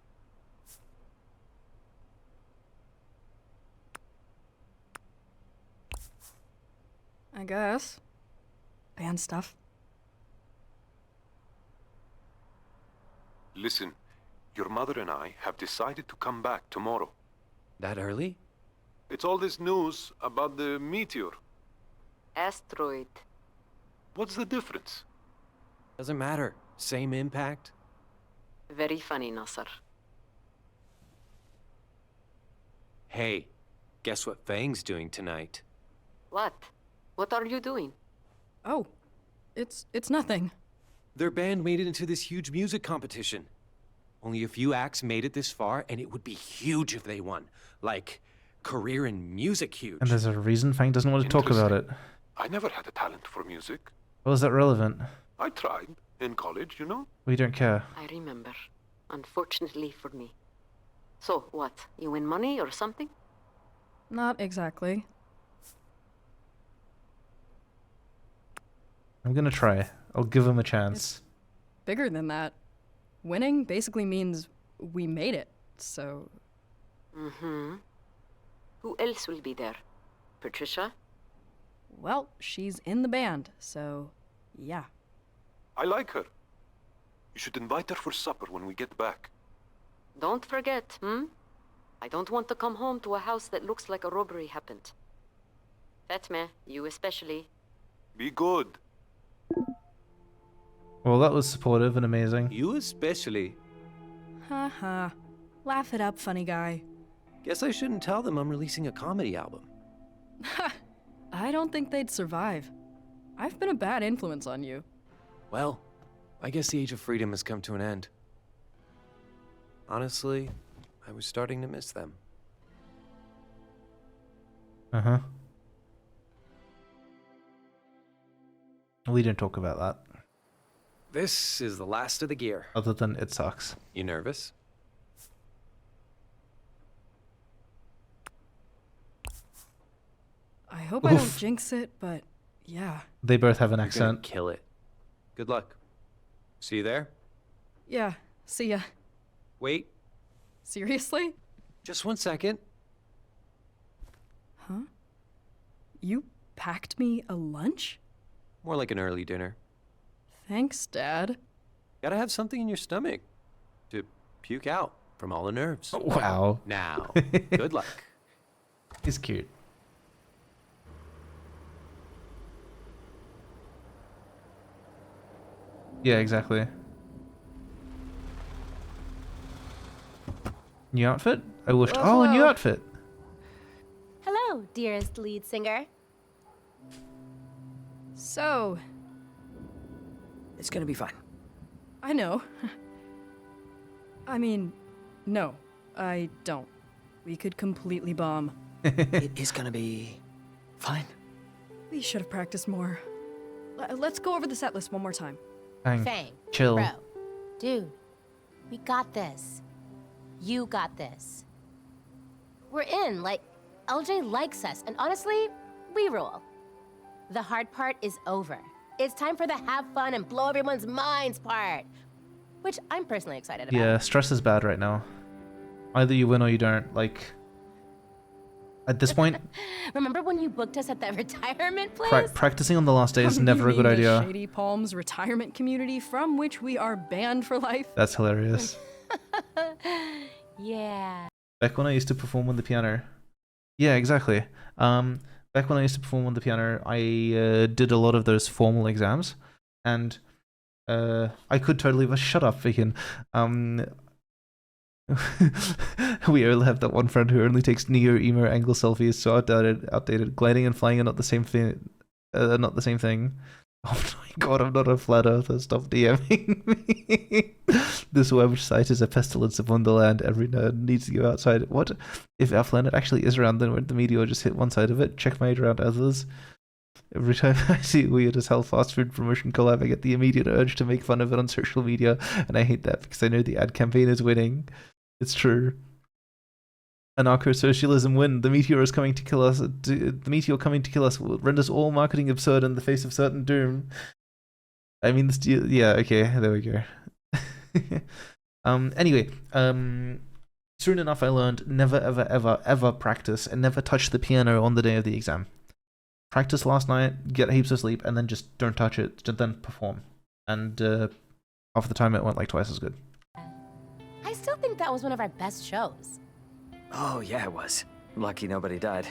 I guess. Band stuff. Listen, your mother and I have decided to come back tomorrow. That early? It's all this news about the meteor. Asteroid. What's the difference? Doesn't matter. Same impact. Very funny, Nasser. Hey, guess what Fang's doing tonight? What? What are you doing? Oh, it's nothing. Their band made it into this huge music competition. Only a few acts made it this far, and it would be huge if they won. Like, career in music huge. And there's a reason Fang doesn't want to talk about it. I never had a talent for music. Well, is that relevant? I tried in college, you know? We don't care. I remember. Unfortunately for me. So, what? You win money or something? Not exactly. I'm gonna try. I'll give him a chance. Bigger than that. Winning basically means we made it, so... Mm-hmm. Who else will be there? Patricia? Well, she's in the band, so... yeah. I like her. You should invite her for supper when we get back. Don't forget, I don't want to come home to a house that looks like a robbery happened. Fatme, you especially. Be good. Well, that was supportive and amazing. You especially. Haha. Laugh it up, funny guy. Guess I shouldn't tell them I'm releasing a comedy album. I don't think they'd survive. I've been a bad influence on you. Well, I guess the age of freedom has come to an end. Honestly, I was starting to miss them. Uh-huh. We didn't talk about that. This is the last of the gear. Other than it sucks. You nervous? I hope I don't jinx it, but yeah. They both have an You're gonna accent. kill it. Good luck. See you there? Yeah, see ya. Wait. Seriously? Just 1 second. Huh? You packed me a lunch? More like an early dinner. Thanks, Dad. Gotta have something in your stomach to puke out from all the nerves. Wow. Now, good luck. He's cute. Yeah, exactly. New outfit? I wished. Oh, a new outfit. Hello, dearest lead singer. So, It's gonna be fine. I know. I mean, no, I don't. We could completely bomb. It is gonna be fine. We should have practiced more. Let's go over the set list one more time. Fang, Chill. bro, dude, we got this. You got this. We're in, like, LJ likes us, and honestly, we rule. The hard part is over. It's time for the have fun and blow everyone's minds part, which I'm personally excited about. Yeah, stress is bad right now. Either you win or you don't. Like, At this point, Remember when you booked us at that retirement place? practicing on the last day is never a You good mean the idea. Shady Palms retirement community from which we are banned for life? That's hilarious. Yeah. Back when I used to perform on the piano. Yeah, exactly. Back when I used to perform on the piano, I did a lot of those formal exams, and I could totally shut up, Vikin. We only have that one friend who only takes neo emo angle selfies, so outdated. Gliding and flying are not the same thing. Not the same thing. Oh my god, I'm not a flat earther. Stop DMing me. This website is a pestilence of wonderland. Every nerd needs to go outside. What? If our planet actually is round, then would the meteor just hit one side of it? Checkmate around others. Every time I see weird as hell fast food promotion collab, I get the immediate urge to make fun of it on social media, and I hate that because I know the ad campaign is winning. It's true. Anarcho-socialism win. The meteor is coming to kill us. The meteor coming to kill us renders all marketing absurd in the face of certain doom. I mean, yeah, okay, there we go. Anyway, soon enough I learned never ever ever ever practice and never touch the piano on the day of the exam. Practice last night, get heaps of sleep, and then just don't touch it, then perform. And half the time it went like twice as good. I still think that was one of our best shows. Oh, yeah, it was. Lucky nobody died.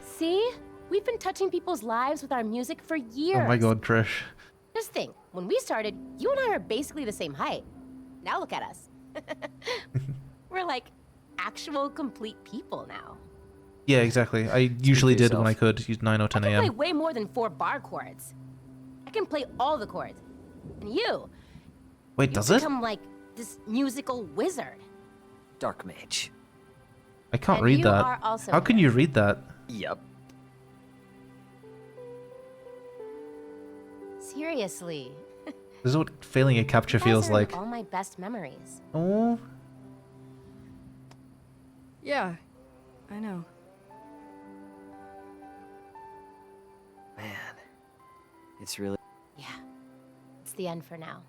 See? We've been touching people's lives with our music for years. Oh my god, Trish. Just think, when we started, you and I were basically the same height. Now look at us. We're like actual complete people now. Yeah, exactly. I usually did when I could use 9 or 10 I can play a.m. way more than 4 bar chords. I can play all the chords. And you... Wait, does it? become like this musical wizard. Dark mage. I can't And read you that. are also How can you read that? Yep. Seriously. This is what failing a capture You guys feels are like. all my best memories. Oh. Yeah, I know. Man, it's really... Yeah, it's the end for now.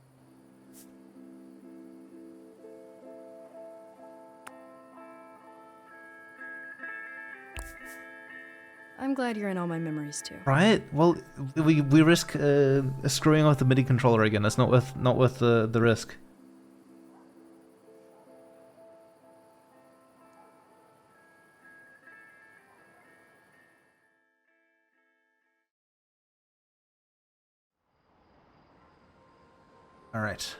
I'm glad you're in all my memories too. Right? Well, we risk screwing off the MIDI controller again. That's not worth the risk. All right.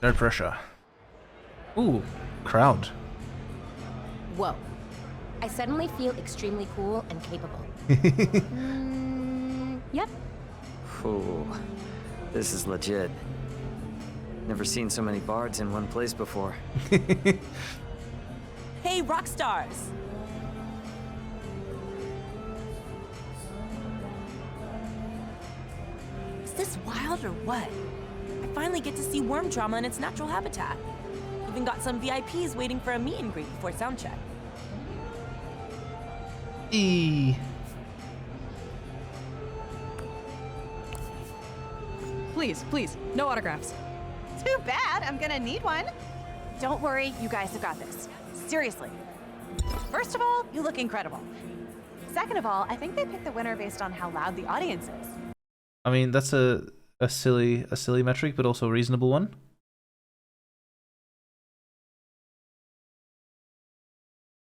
No pressure. Ooh, crowd. Whoa. I suddenly feel extremely cool and capable. Yep. Ooh, this is legit. Never seen so many bards in one place before. Hey, rock stars! Is this wild or what? I finally get to see worm drama in its natural habitat. Even got some VIPs waiting for a meet and greet before soundcheck. Please, please, no autographs. Too bad. I'm gonna need one. Don't worry, you guys have got this. Seriously. First of all, you look incredible. Second of all, I think they picked the winner based on how loud the audience is. I mean, that's a silly metric, but also a reasonable one.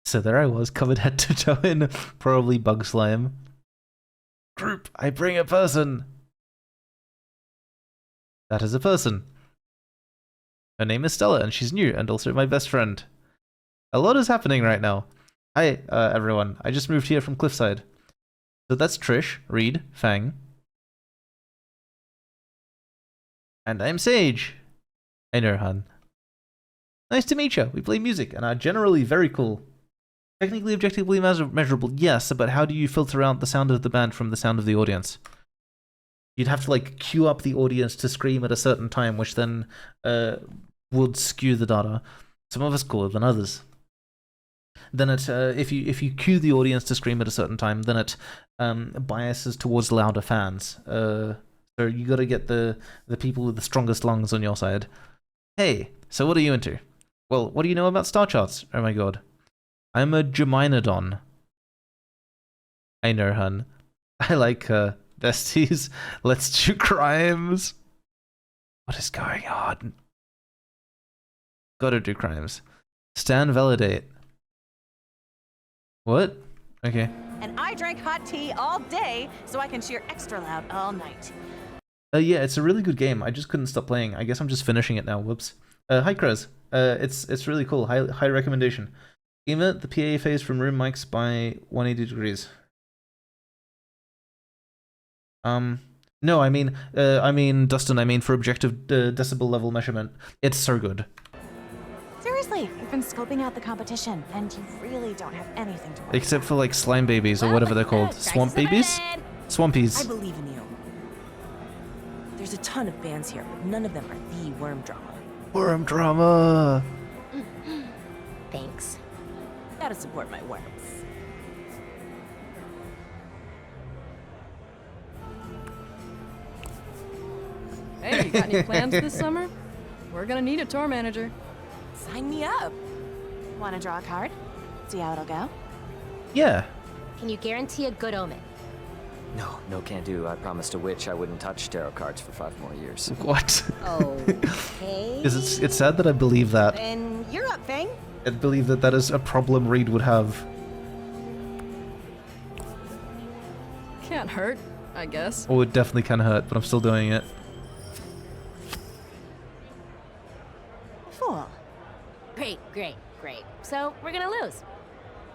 So there I was, covered head to toe in probably bug slime. Group, I bring a person. That is a person. Her name is Stella, and she's new, and also my best friend. A lot is happening right now. Hi, everyone. I just moved here from Cliffside. So that's Trish, Reed, Fang. And I'm Sage. I know, hun. Nice to meet you. We play music and are generally very cool. Technically, objectively measurable, yes, but how do you filter out the sound of the band from the sound of the audience? You'd have to like queue up the audience to scream at a certain time, which then would skew the data. Some of us cooler than others. Then it, if you cue the audience to scream at a certain time, then it biases towards louder fans. So you got to get the people with the strongest lungs on your side. Hey, so what are you into? Well, what do you know about star charts? Oh my god. I'm a Geminodon. I know, hun. I like her. Besties, let's do crimes. What is going on? Gotta do crimes. Stand validate. What? Okay. And I drank hot tea all day so I can cheer extra loud all night. Yeah, it's a really good game. I just couldn't stop playing. I guess I'm just finishing it now. Whoops. Hi, Krez. It's really cool. High recommendation. Ema, the PA phase from room mics by 180 degrees. No, I mean, Dustin, I mean for objective decibel level measurement. It's so good. Seriously, you've been scoping out the competition, and you really don't have anything to worry Except for like slime babies or whatever they're called. Swamp babies? Swampies. I believe in you. There's a ton of bands here, but none of them are the worm drama. Worm drama. Thanks. Gotta support my worms. Hey, you got any plans this summer? We're gonna need a tour manager. Sign me up. Want to draw a card? See how it'll go? Yeah. Can you guarantee a good omen? No, can't do. I promised a witch I wouldn't touch tarot cards for 5 more years. What? Okay. It's sad that I believe that. And you're up, Fang. I believe that that is a problem Reed would have. Can't hurt, I guess. Oh, it definitely can hurt, but I'm still doing it. Fool. Great. So, we're gonna lose.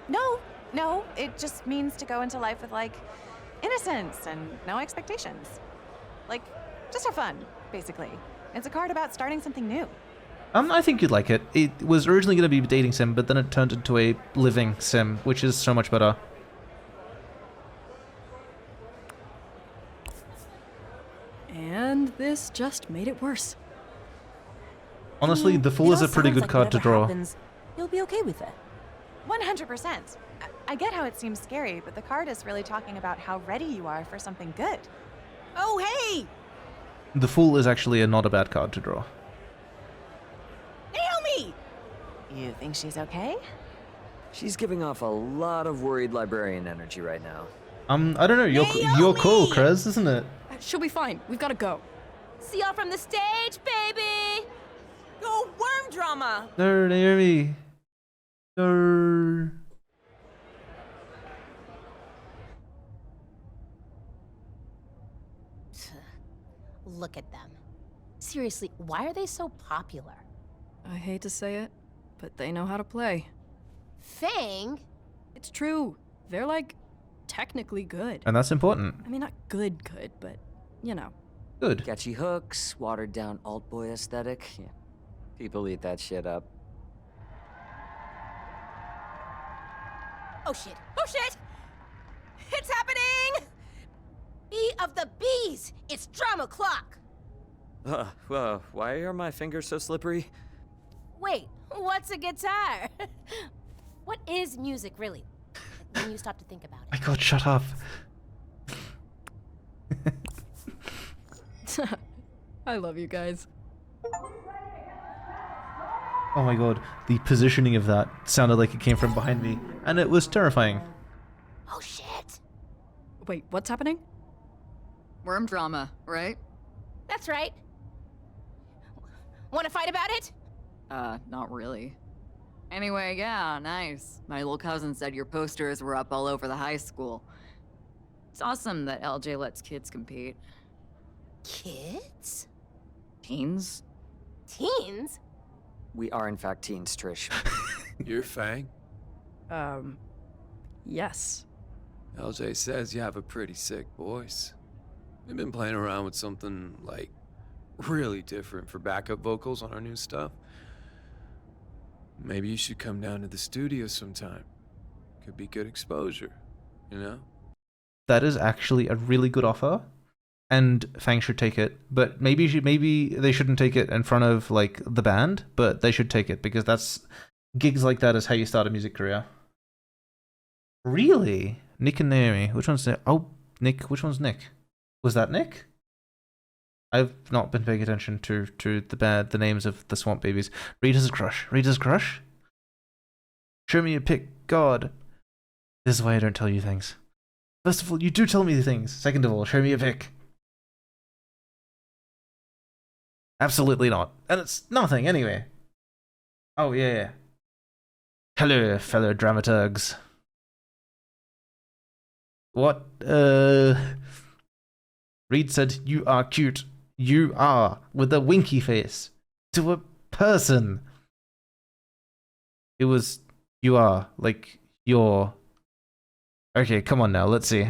No, it just means to go into life with, like, innocence and no expectations. Like, just have fun, basically. It's a card about starting something new. I think you'd like it. It was originally going to be a dating sim, but then it turned into a living sim, which is so much better. And this just made it worse. Honestly, the Fool is a pretty good card to draw. You'll be okay with it. 100%. I get how it seems scary, but the card is really talking about how ready you are for something good. Oh, hey! The Fool is actually not a bad card to draw. Naomi! You think she's okay? She's giving off a lot of worried librarian energy right now. I don't know. You're cool, Krez, isn't it? She'll be fine. We've gotta go. See y'all from the stage, baby! Go worm drama! No, Naomi. No. Look at them. Seriously, why are they so popular? I hate to say it, but they know how to play. Fang? It's true. They're like technically good. And that's important. I mean, not good, but you know. Good. Catchy hooks, watered down alt boy aesthetic. Yeah. People eat that shit up. Oh shit! It's happening! Bee of the bees! It's drama clock! Why are my fingers so slippery? Wait, what's a guitar? What is music, really? When you stop to think about it. My god, shut up. I love you guys. Oh my god, the positioning of that sounded like it came from behind me, and it was terrifying. Oh shit! Wait, what's happening? Worm drama, right? That's right. Wanna fight about it? Not really. Anyway, yeah, nice. My little cousin said your posters were up all over the high school. It's awesome that LJ lets kids compete. Kids? Teens? Teens? We are in fact teens, Trish. You're Fang? Yes. LJ says you have a pretty sick voice. We've been playing around with something, like, really different for backup vocals on our new stuff. Maybe you should come down to the studio sometime. Could be good exposure, you know? That is actually a really good offer, and Fang should take it. But maybe they shouldn't take it in front of like the band, but they should take it because that's gigs like that is how you start a music career. Really? Nick and Naomi. Which one's Nick? Oh, Nick. Which one's Nick? Was that Nick? I've not been paying attention to the names of the swamp babies. Reed has a crush. Reed has a crush? Show me a pic. God. This is why I don't tell you things. First of all, you do tell me things. Second of all, show me a pic. Absolutely not. And it's nothing anyway. Oh, yeah. Hello, fellow dramaturgs. What? Reed said, you are cute. You are, with a winky face. To a person. It was, you are, like, you're. Okay, come on now, let's see.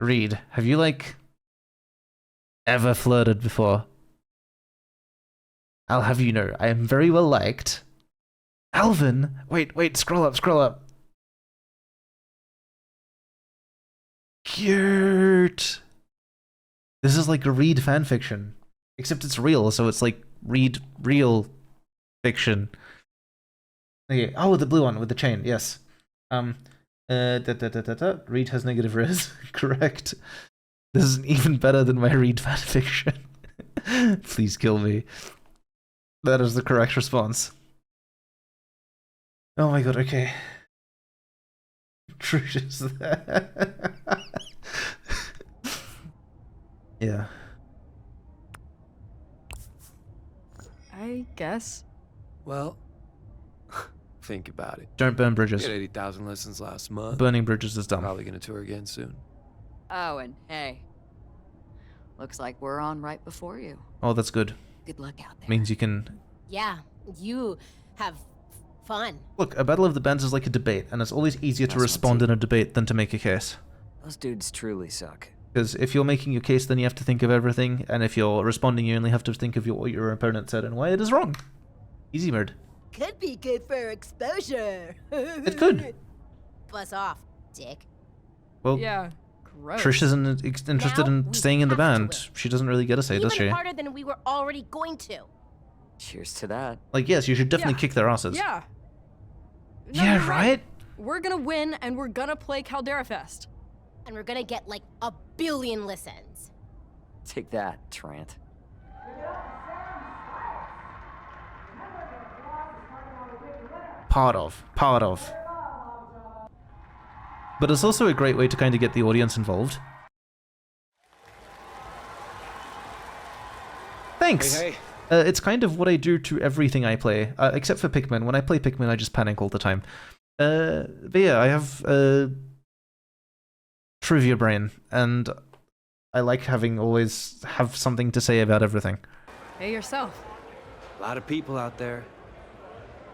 Reed, have you, like, ever flirted before? I'll have you know, I am very well liked. Alvin! Wait, scroll up. Cute! This is like a Reed fanfiction. Except it's real, so it's like Reed real fiction. Okay. Oh, the blue one with the chain, yes. Reed has negative res. Correct. This is even better than my Reed fanfiction. Please kill me. That is the correct response. Oh my god, okay. Trisha's there. Yeah. I guess. Well, think about it. Don't burn bridges. We had 80,000 listens last month. Burning bridges is dumb. Probably gonna tour again soon. Oh, and hey. Looks like we're on right before you. Oh, that's good. Good luck out there. Means you can... Yeah, you have fun. Look, a battle of the bands is like a debate, and it's always easier to respond in a debate than to make a case. Those dudes truly suck. Because if you're making your case, then you have to think of everything, and if you're responding, you only have to think of what your opponent said and why it is wrong. Easy mode. Could be good for exposure. It could. Buzz off, dick. Well, yeah, gross. Trish isn't interested in staying in the band. She doesn't really get a say, does she? Even harder than we were already going to. Cheers to that. Like, yes, you should definitely kick their asses. Yeah. No, Yeah, you're right? We're gonna win, and we're gonna play Caldera Fest. And we're gonna get like 1 billion listens. Take that, Trant. Part of. But it's also a great way to kind of get the audience involved. Thanks! Hey. It's kind of what I do to everything I play, except for Pikmin. When I play Pikmin, I just panic all the time. But yeah, I have trivia brain, and I like always have something to say about everything. Hey yourself. A lot of people out there.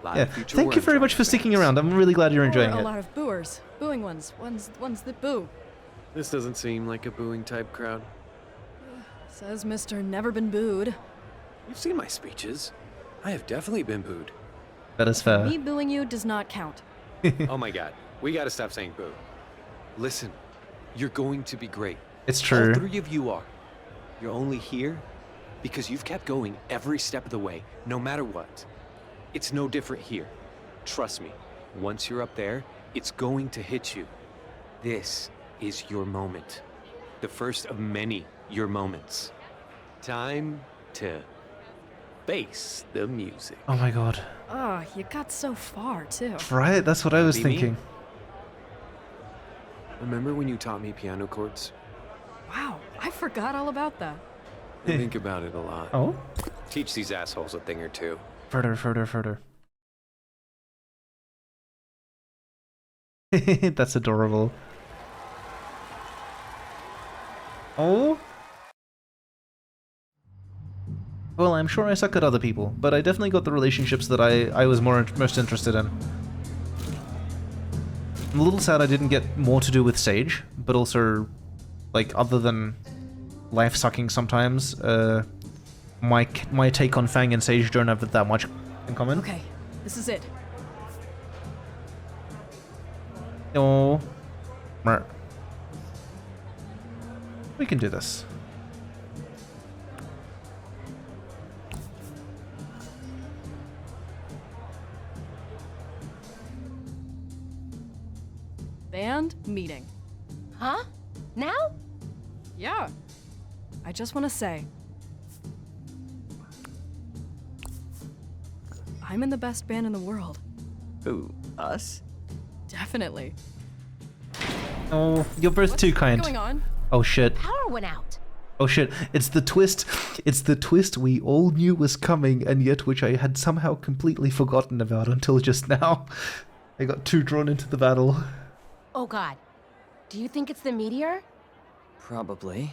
Yeah, thank you very much for sticking around. I'm really glad you're enjoying a it. lot of booers. Booing ones that boo. This doesn't seem like a booing type crowd. Says Mr. Never Been Booed. You've seen my speeches. I have definitely been booed. That is fair. Me booing you does not count. Oh my god, we gotta stop saying boo. Listen, you're going to be great. It's true. All 3 of you are. You're only here because you've kept going every step of the way, no matter what. It's no different here. Trust me, once you're up there, it's going to hit you. This is your moment. The first of many your moments. Time to face the music. Oh my god. Oh, you got so far, too. Right? That's what I was Be me? thinking. Remember when you taught me piano chords? Wow, I forgot all about that. I think about it a lot. Oh? Teach these assholes a thing or two. Further. That's adorable. Oh? Well, I'm sure I suck at other people, but I definitely got the relationships that I was most interested in. I'm a little sad I didn't get more to do with Sage, but also, like, other than life sucking sometimes, my take on Fang and Sage don't have that much in common. Okay, this is it. No. We can do this. Band meeting. Huh? Now? Yeah. I just want to say, I'm in the best band in the world. Who, us? Definitely. Oh, you're both too kind. What's going on? Oh shit. Power went out. Oh shit. It's the twist. It's the twist we all knew was coming, and yet which I had somehow completely forgotten about until just now. I got too drawn into the battle. Oh god. Do you think it's the meteor? Probably.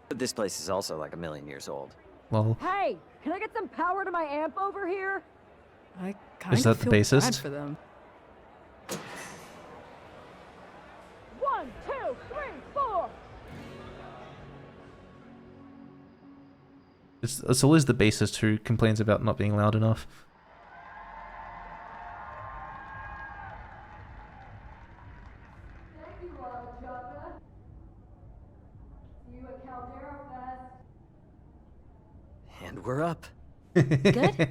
But this place is also like 1,000,000 years old. Well, Hey, can I get some power to my amp over here? I kind is that the bassist? bad for them. 1, 2, 3, 4. It's always the bassist who complains about not being loud enough. And we're up. Good?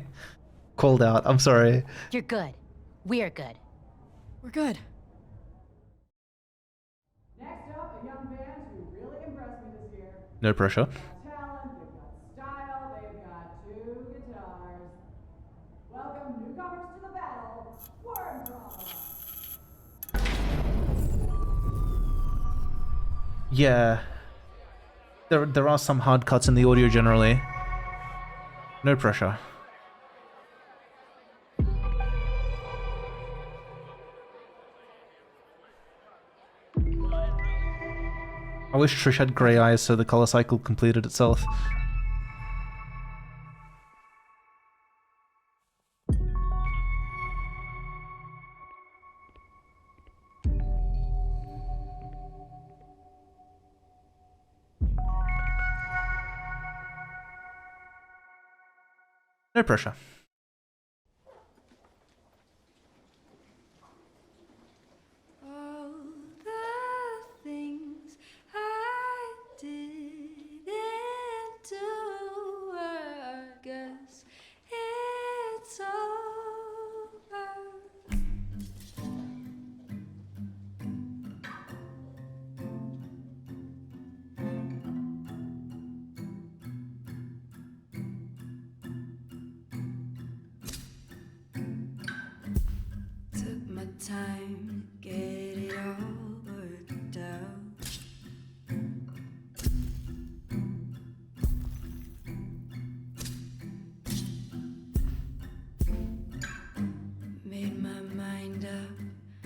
Called out. I'm sorry. You're good. We're good. We're good. Next up, a young band who really impressed me this year. No pressure. They've got talent, they've got style, they've got 2 guitars. Welcome newcomers to the battle, Worm Drama. Yeah. There are some hard cuts in the audio generally. No pressure. I wish Trish had grey eyes so the color cycle completed itself. No pressure. All the things I didn't do, I guess it's over. Took my time to get it all worked out. Made my mind up,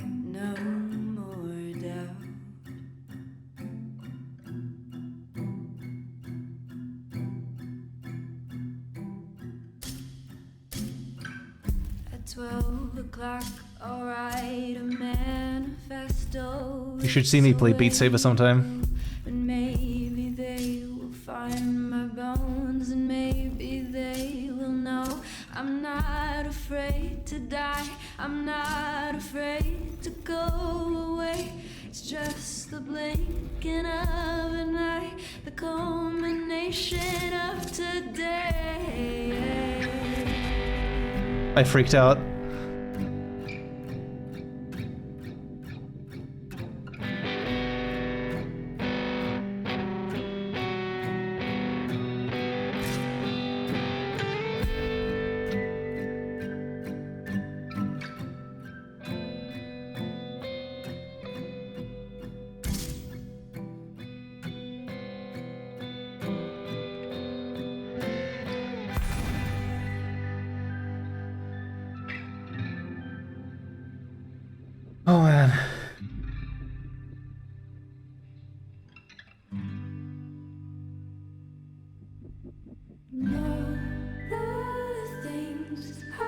no more doubt. At 12 o'clock, I'll write a manifesto. You should see me play Beat Saber sometime. And maybe they will find my bones, and maybe they will know I'm not afraid to die. I'm not afraid to go away. It's just the blinking of an eye, the culmination of today. I freaked out. Oh man. All the things I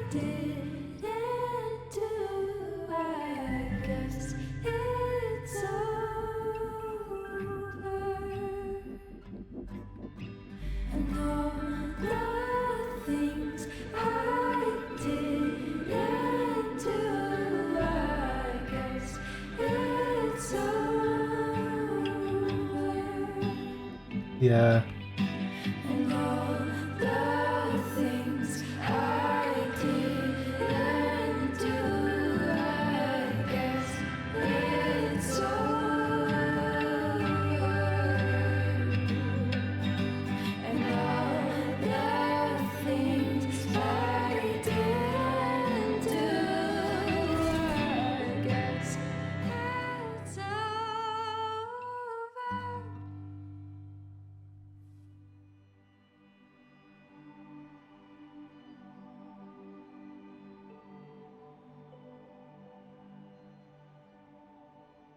didn't do, I guess it's over. And all the things I didn't do, I guess it's over. Yeah. And all the things I didn't do, I guess it's over.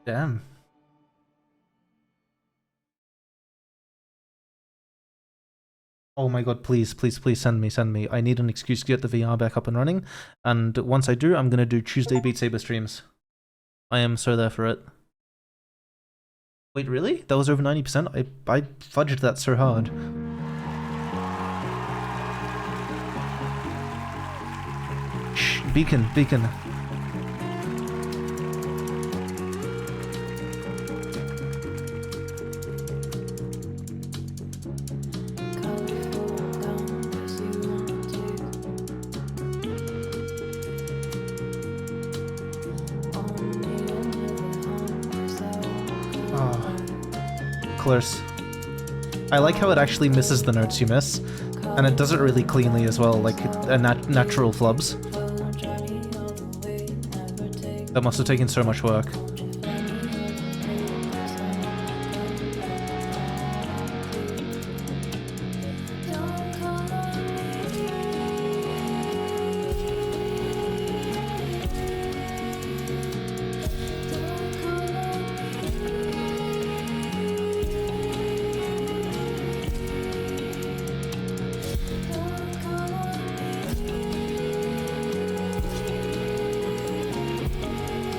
Damn. Oh my god, please, please, please send me. I need an excuse to get the VR back up and running. And once I do, I'm gonna do Tuesday Beat Saber streams. I am so there for it. Wait, really? That was over 90%? I fudged that so hard. Shh, beacon. Close. I like how it actually misses the notes you miss, and it does it really cleanly as well, like a natural flubs. That must have taken so much work.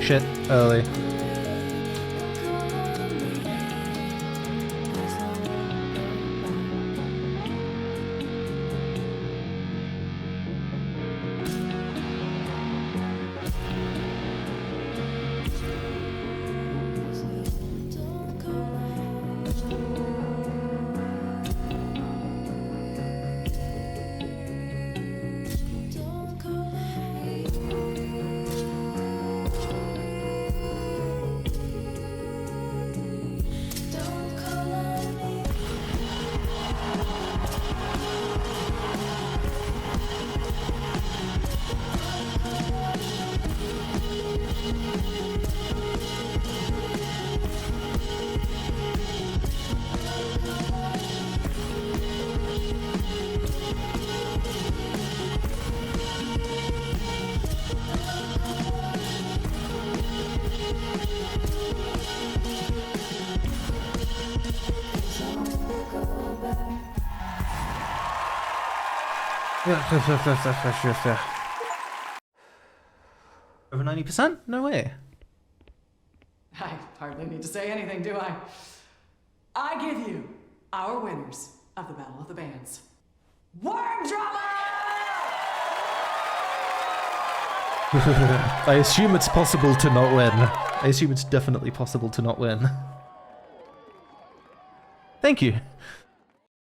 Shit, early. Over 90%? No way. I hardly need to say anything, do I? I give you our winners of the Battle of the Bands. Worm Drama! I assume it's possible to not win. I assume it's definitely possible to not win. Thank you.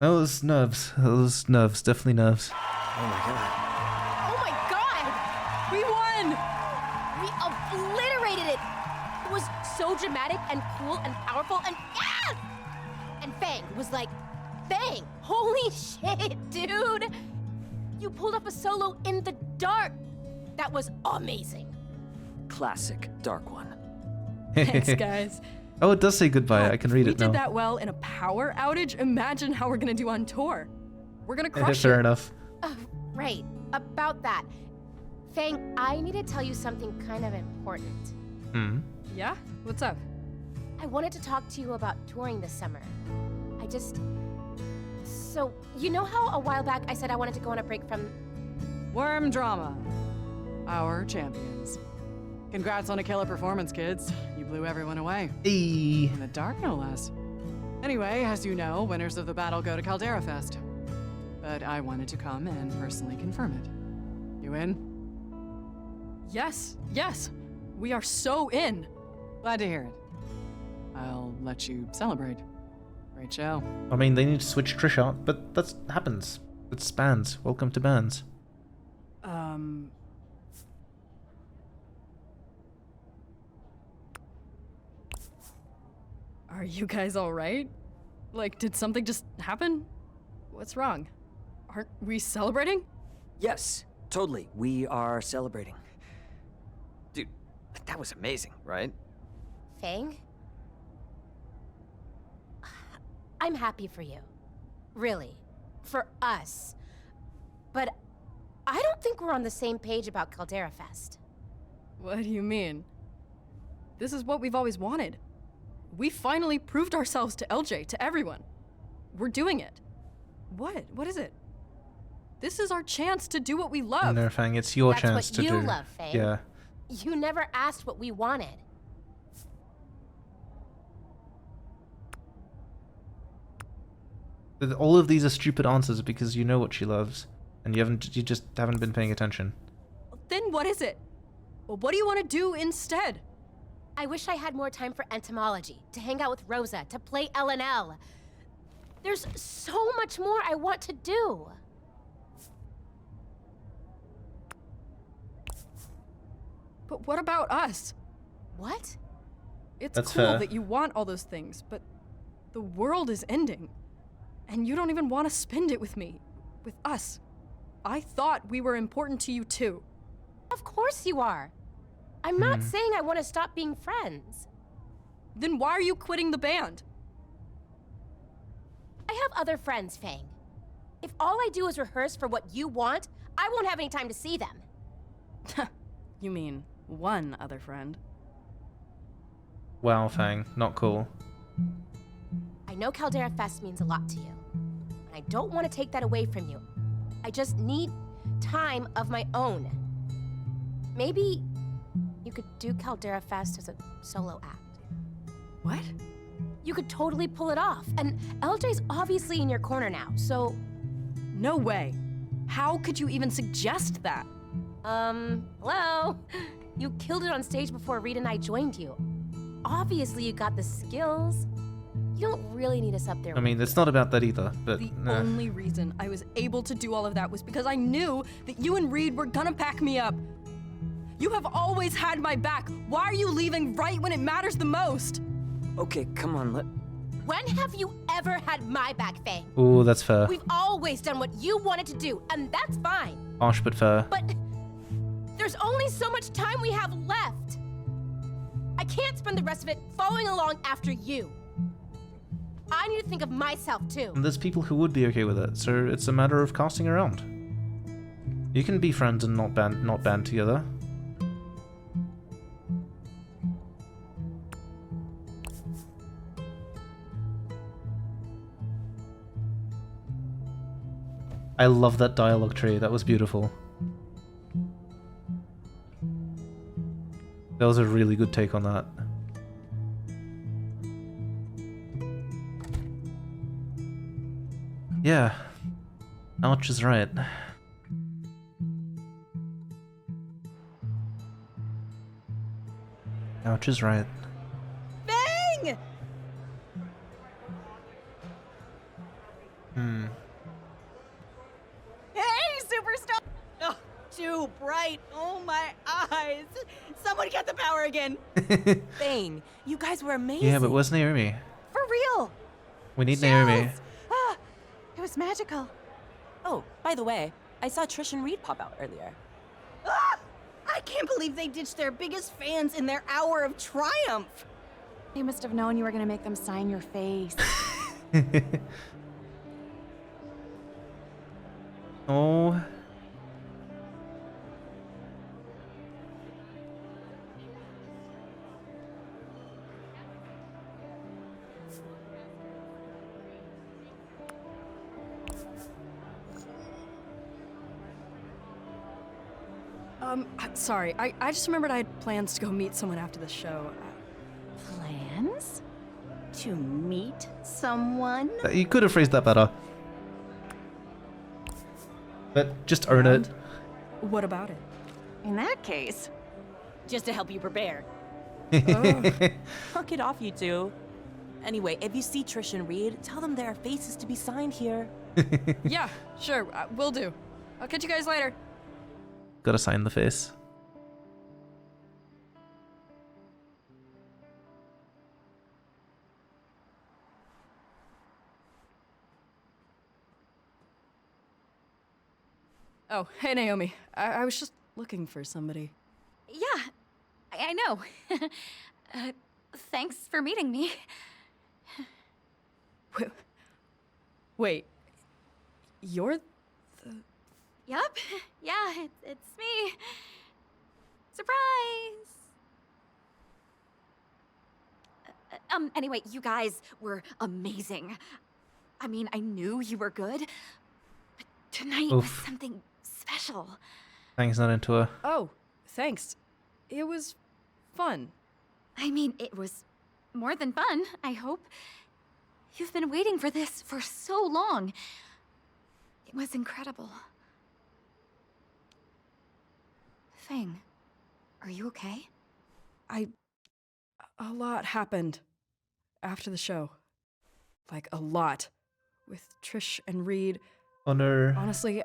That was nerves. That was nerves. Definitely nerves. Oh my god! We won! We obliterated it! It was so dramatic and cool and powerful and yes! And Fang was like, Fang! Holy shit, dude! You pulled off a solo in the dark! That was amazing. Classic Dark One. Thanks, guys. Oh, it does say goodbye. I can read it now. We did that well in a power outage. Imagine how we're gonna do on tour. We're gonna crush Fair it. enough. Oh, right. About that. Fang, I need to tell you something kind of important. Hmm. Yeah? What's up? I wanted to talk to you about touring this summer. So, you know how a while back I said I wanted to go on a break from... Worm Drama. Our champions. Congrats on a killer performance, kids. You blew everyone away. Hey. In the dark, no less. Anyway, as you know, winners of the battle go to Caldera Fest. But I wanted to come and personally confirm it. You in? Yes. We are so in. Glad to hear it. I'll let you celebrate. Great show. I mean, they need to switch Trish out, but that happens. It's bands. Welcome to bands. Are you guys all right? Like, did something just happen? What's wrong? Aren't we celebrating? Yes, totally. We are celebrating. Dude, that was amazing, right? Fang? I'm happy for you. Really. For us. But I don't think we're on the same page about Caldera Fest. What do you mean? This is what we've always wanted. We finally proved ourselves to LJ, to everyone. We're doing it. What? What is it? This is our chance to do what we love. No, Fang, it's your That's chance what to you do. love, Faye. Yeah. You never asked what we wanted. All of these are stupid answers because you know what she loves, and you just haven't been paying attention. Then what is it? Well, what do you want to do instead? I wish I had more time for entomology, to hang out with Rosa, to play L&L. There's so much more I want to do. But what about us? What? It's That's cool fair. that you want all those things, but the world is ending. And you don't even want to spend it with me, with us. I thought we were important to you too. Of course you are. I'm not saying I want to stop being friends. Then why are you quitting the band? I have other friends, Fang. If all I do is rehearse for what you want, I won't have any time to see them. You mean one other friend? Wow, Fang, not cool. I know Caldera Fest means a lot to you, and I don't want to take that away from you. I just need time of my own. Maybe you could do Caldera Fest as a solo act. What? You could totally pull it off, and LJ's obviously in your corner now, so... No way. How could you even suggest that? Hello? You killed it on stage before Reed and I joined you. Obviously you got the skills. You don't really need us up there. I mean, it's not about that either, but... The only reason I was able to do all of that was because I knew that you and Reed were gonna pack me up. You have always had my back. Why are you leaving right when it matters the most? Okay, come on, When have you ever had my back, Faye? Ooh, that's fair. We've always done what you wanted to do, and that's fine. Harsh but fair. But there's only so much time we have left. I can't spend the rest of it following along after you. I need to think of myself, too. And there's people who would be okay with it, so it's a matter of casting around. You can be friends and not band together. I love that dialogue tree, that was beautiful. That was a really good take on that. Yeah, Ouch is right. Ouch is right. Bang! Hey, superstar! Oh, too bright. Oh, my eyes. Someone get the power again. Bang, you guys were amazing. Yeah, but where's Naomi? For real. We need Naomi. Ah, it was magical. Oh, by the way, I saw Trish and Reed pop out earlier. Ah, I can't believe they ditched their biggest fans in their hour of triumph. They must have known you were going to make them sign your face. Oh. Sorry, I just remembered I had plans to go meet someone after the show. Plans? To meet someone? You could have phrased that better. But just own it. What about it? In that case, Just to help you prepare. Ugh. Knock it off, you two. Anyway, if you see Trish and Reed, tell them there are faces to be signed here. Yeah, sure, will do. I'll catch you guys later. Gotta sign the face. Oh, hey Naomi. I was just looking for somebody. Yeah, I know. Thanks for meeting me. Wait, you're the... Yup, yeah, it's me. Surprise! Anyway, you guys were amazing. I mean, I knew you were good, but tonight was Oof. something special. Fang's not into her. Oh, thanks. It was fun. I mean, it was more than fun, I hope. You've been waiting for this for so long. It was incredible. Fang, are you okay? A lot happened after the show. Like, a lot. With Trish and Reed. Oh no. Honestly,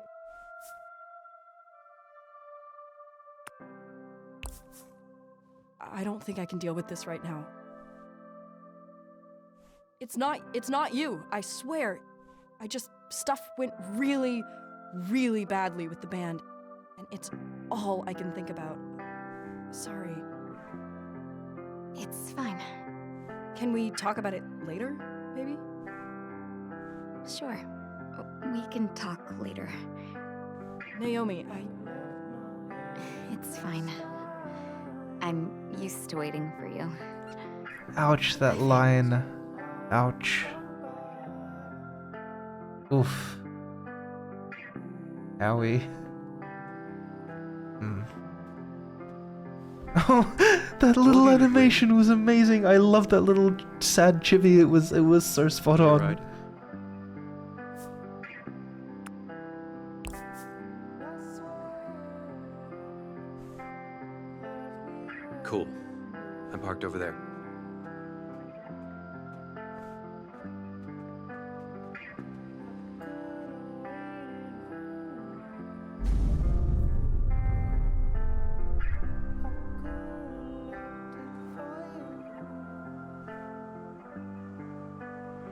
I don't think I can deal with this right now. It's not you, I swear. Stuff went really, really badly with the band, and it's all I can think about. Sorry. It's fine. Can we talk about it later, maybe? Sure. We can talk later. Naomi, It's fine. I'm used to waiting for you. Ouch, that line. Ouch. Oof. Owie. Oh, that little animation was amazing. I love that little sad chibi. It was so spot on. Right. Cool. I'm parked over there.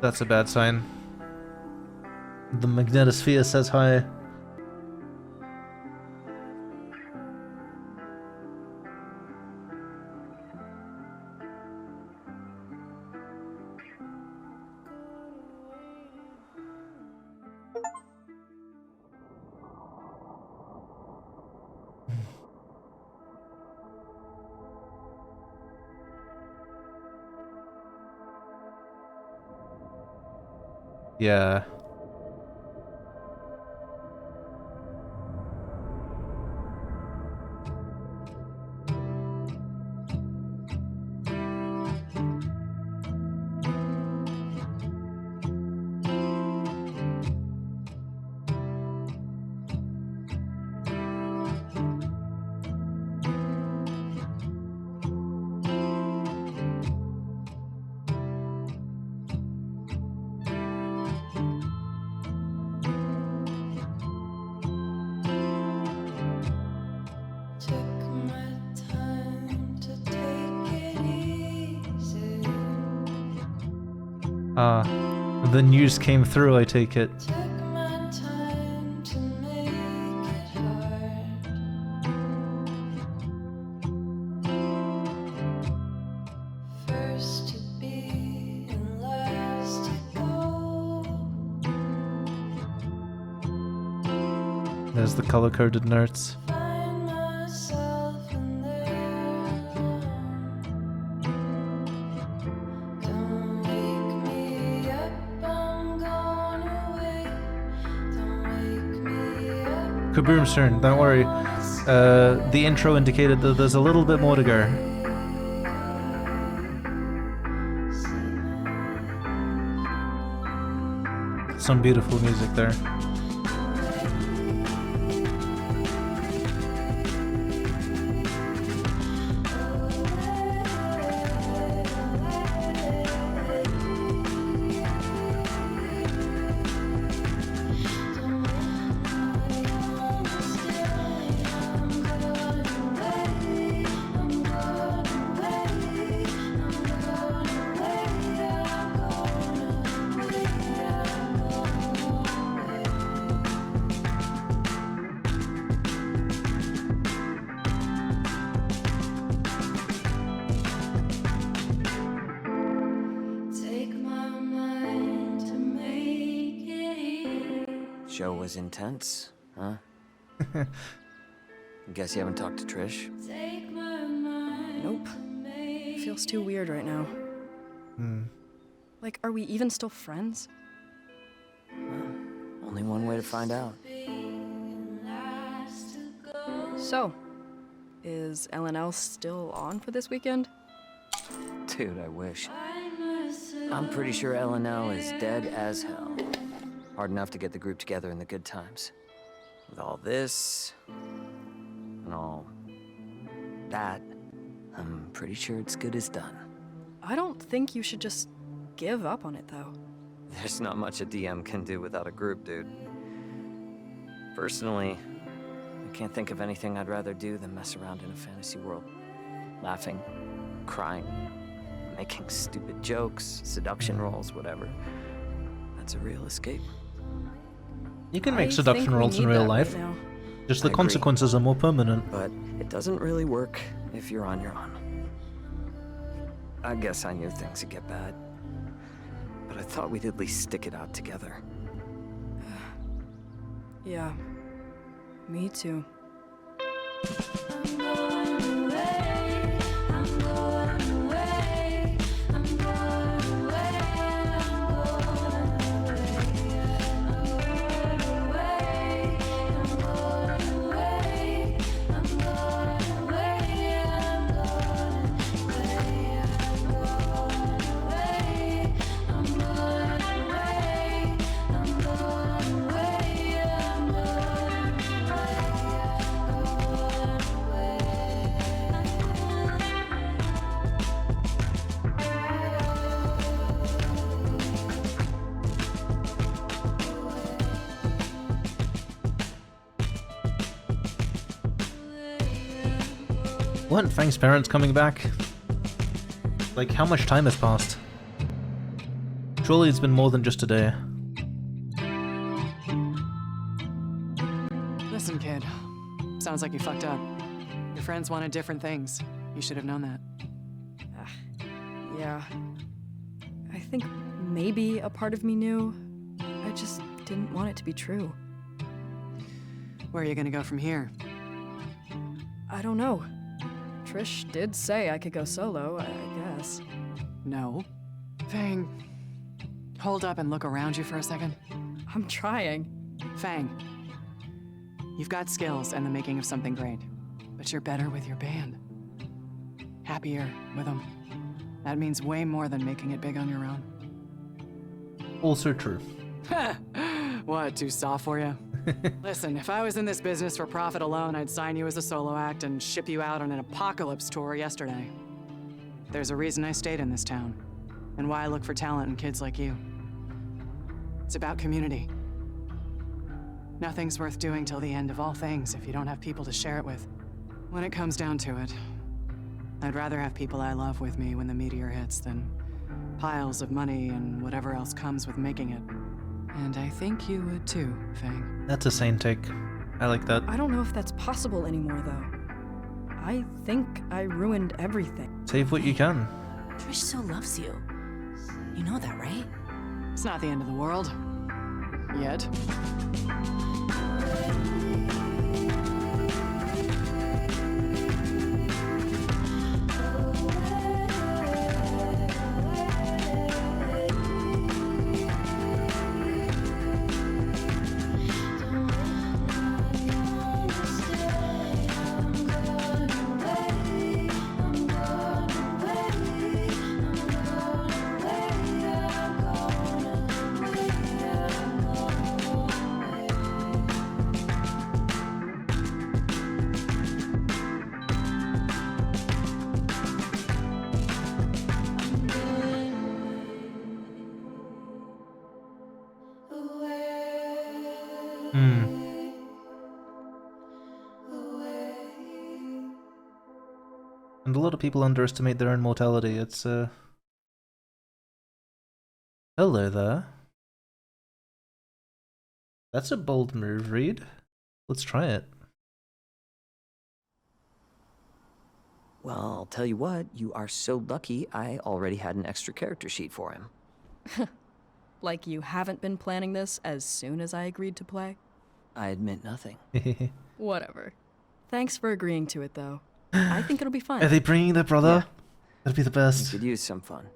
That's a bad sign. The magnetosphere says hi. Yeah. The news came through, I take it. There's the color-coded notes. Kaboom's turn, don't worry. The intro indicated that there's a little bit more to go. Some beautiful music there. Show was intense, huh? Guess you haven't talked to Trish? Nope. Feels too weird right now. Like, are we even still friends? Only one way to find out. So, is LNL still on for this weekend? Dude, I wish. I'm pretty sure LNL is dead as hell. Hard enough to get the group together in the good times. With all this, and all that, I'm pretty sure it's good as done. I don't think you should just give up on it, though. There's not much a DM can do without a group, dude. Personally, I can't think of anything I'd rather do than mess around in a fantasy world. Laughing, crying, making stupid jokes, seduction rolls, whatever. That's a real escape. You can make seduction rolls in real life. Just the consequences are more permanent. But it doesn't really work if you're on your own. I guess I knew things would get bad. But I thought we'd at least stick it out together. Yeah, me too. Weren't Fang's parents coming back? Like, how much time has passed? Surely it's been more than just a day. Listen, kid. Sounds like you fucked up. Your friends wanted different things. You should have known that. Yeah. I think maybe a part of me knew. I just didn't want it to be true. Where are you gonna go from here? I don't know. Trish did say I could go solo, I guess. No. Fang, hold up and look around you for a second. I'm trying. Fang, you've got skills and the making of something great, but you're better with your band. Happier with them. That means way more than making it big on your own. Also true. What, too soft for you? Listen, if I was in this business for profit alone, I'd sign you as a solo act and ship you out on an apocalypse tour yesterday. There's a reason I stayed in this town, and why I look for talent in kids like you. It's about community. Nothing's worth doing till the end of all things if you don't have people to share it with. When it comes down to it, I'd rather have people I love with me when the meteor hits than piles of money and whatever else comes with making it. And I think you would too, Fang. That's a sane take. I like that. I don't know if that's possible anymore, though. I think I ruined everything. Save what you can. Trish so loves you. You know that, right? It's not the end of the world. Yet. And a lot of people underestimate their own mortality. It's, Hello there. That's a bold move, Reed. Let's try it. Well, I'll tell you what, you are so lucky I already had an extra character sheet for him. Like you haven't been planning this as soon as I agreed to play? I admit nothing. Whatever. Thanks for agreeing to it, though. I think it'll be fun. Are they bringing their brother? Yeah. That'd be the best. You could use some fun.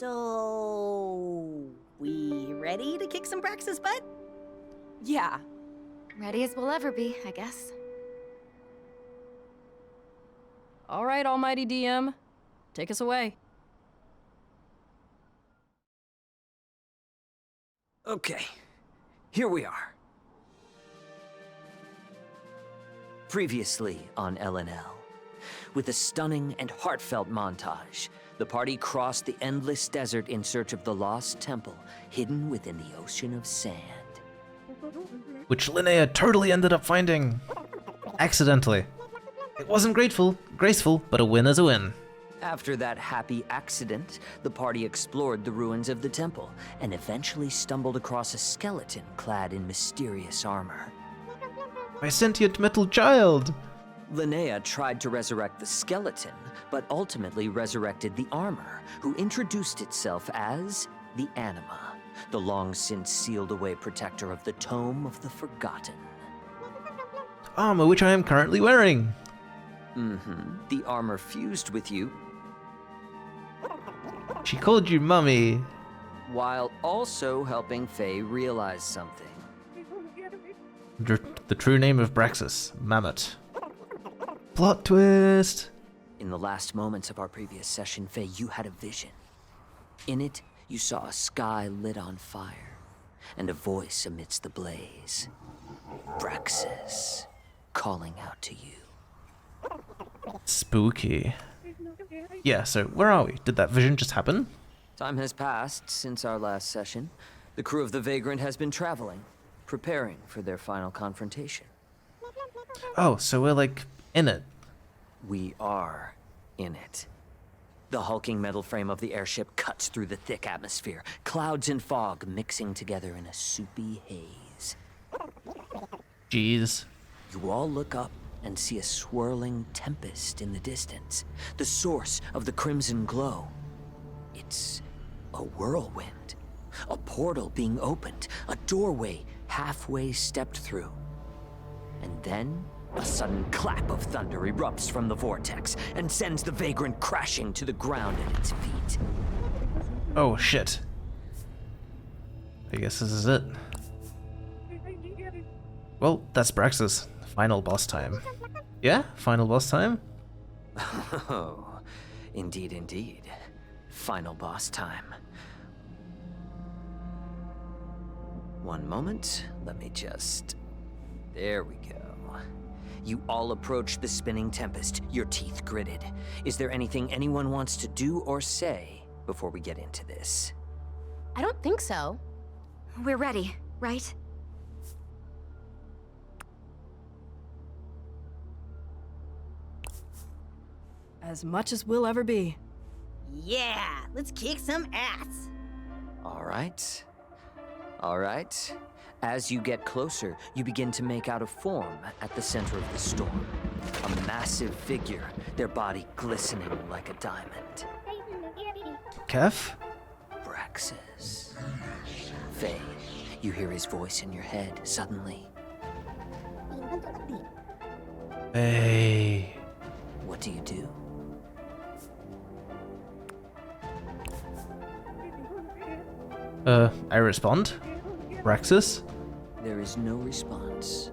So, we ready to kick some Brax's butt? Yeah. Ready as we'll ever be, I guess. All right, almighty DM. Take us away. Okay, here we are. Previously on LNL. With a stunning and heartfelt montage, the party crossed the endless desert in search of the lost temple hidden within the ocean of sand. Which Linnea totally ended up finding. Accidentally. It wasn't graceful, but a win is a win. After that happy accident, the party explored the ruins of the temple and eventually stumbled across a skeleton clad in mysterious armor. My sentient metal child! Linnea tried to resurrect the skeleton, but ultimately resurrected the armor, who introduced itself as the Anima, the long-since sealed-away protector of the Tome of the Forgotten. Armor which I am currently wearing. The armor fused with you. She called you Mummy. While also helping Faye realize something. The true name of Braxis, Mammoth. Plot twist! In the last moments of our previous session, Faye, you had a vision. In it, you saw a sky lit on fire, and a voice amidst the blaze. Braxis, calling out to you. Spooky. Yeah, so where are we? Did that vision just happen? Time has passed since our last session. The crew of the Vagrant has been traveling, preparing for their final confrontation. Oh, so we're like in it. We are in it. The hulking metal frame of the airship cuts through the thick atmosphere, clouds and fog mixing together in a soupy haze. Jeez. You all look up and see a swirling tempest in the distance, the source of the crimson glow. It's a whirlwind, a portal being opened, a doorway halfway stepped through. And then a sudden clap of thunder erupts from the vortex and sends the Vagrant crashing to the ground at its feet. Oh shit. I guess this is it. Well, that's Braxis. Final boss time. Yeah? Final boss time? Oh, indeed, indeed. Final boss time. One moment, let me just... There we go. You all approach the spinning tempest, your teeth gritted. Is there anything anyone wants to do or say before we get into this? I don't think so. We're ready, right? As much as we'll ever be. Yeah, let's kick some ass. All right. All right. As you get closer, you begin to make out a form at the center of the storm. A massive figure, their body glistening like a diamond. Kef? Braxis. Faye, you hear his voice in your head suddenly. Hey. What do you do? I respond. Braxis? There is no response.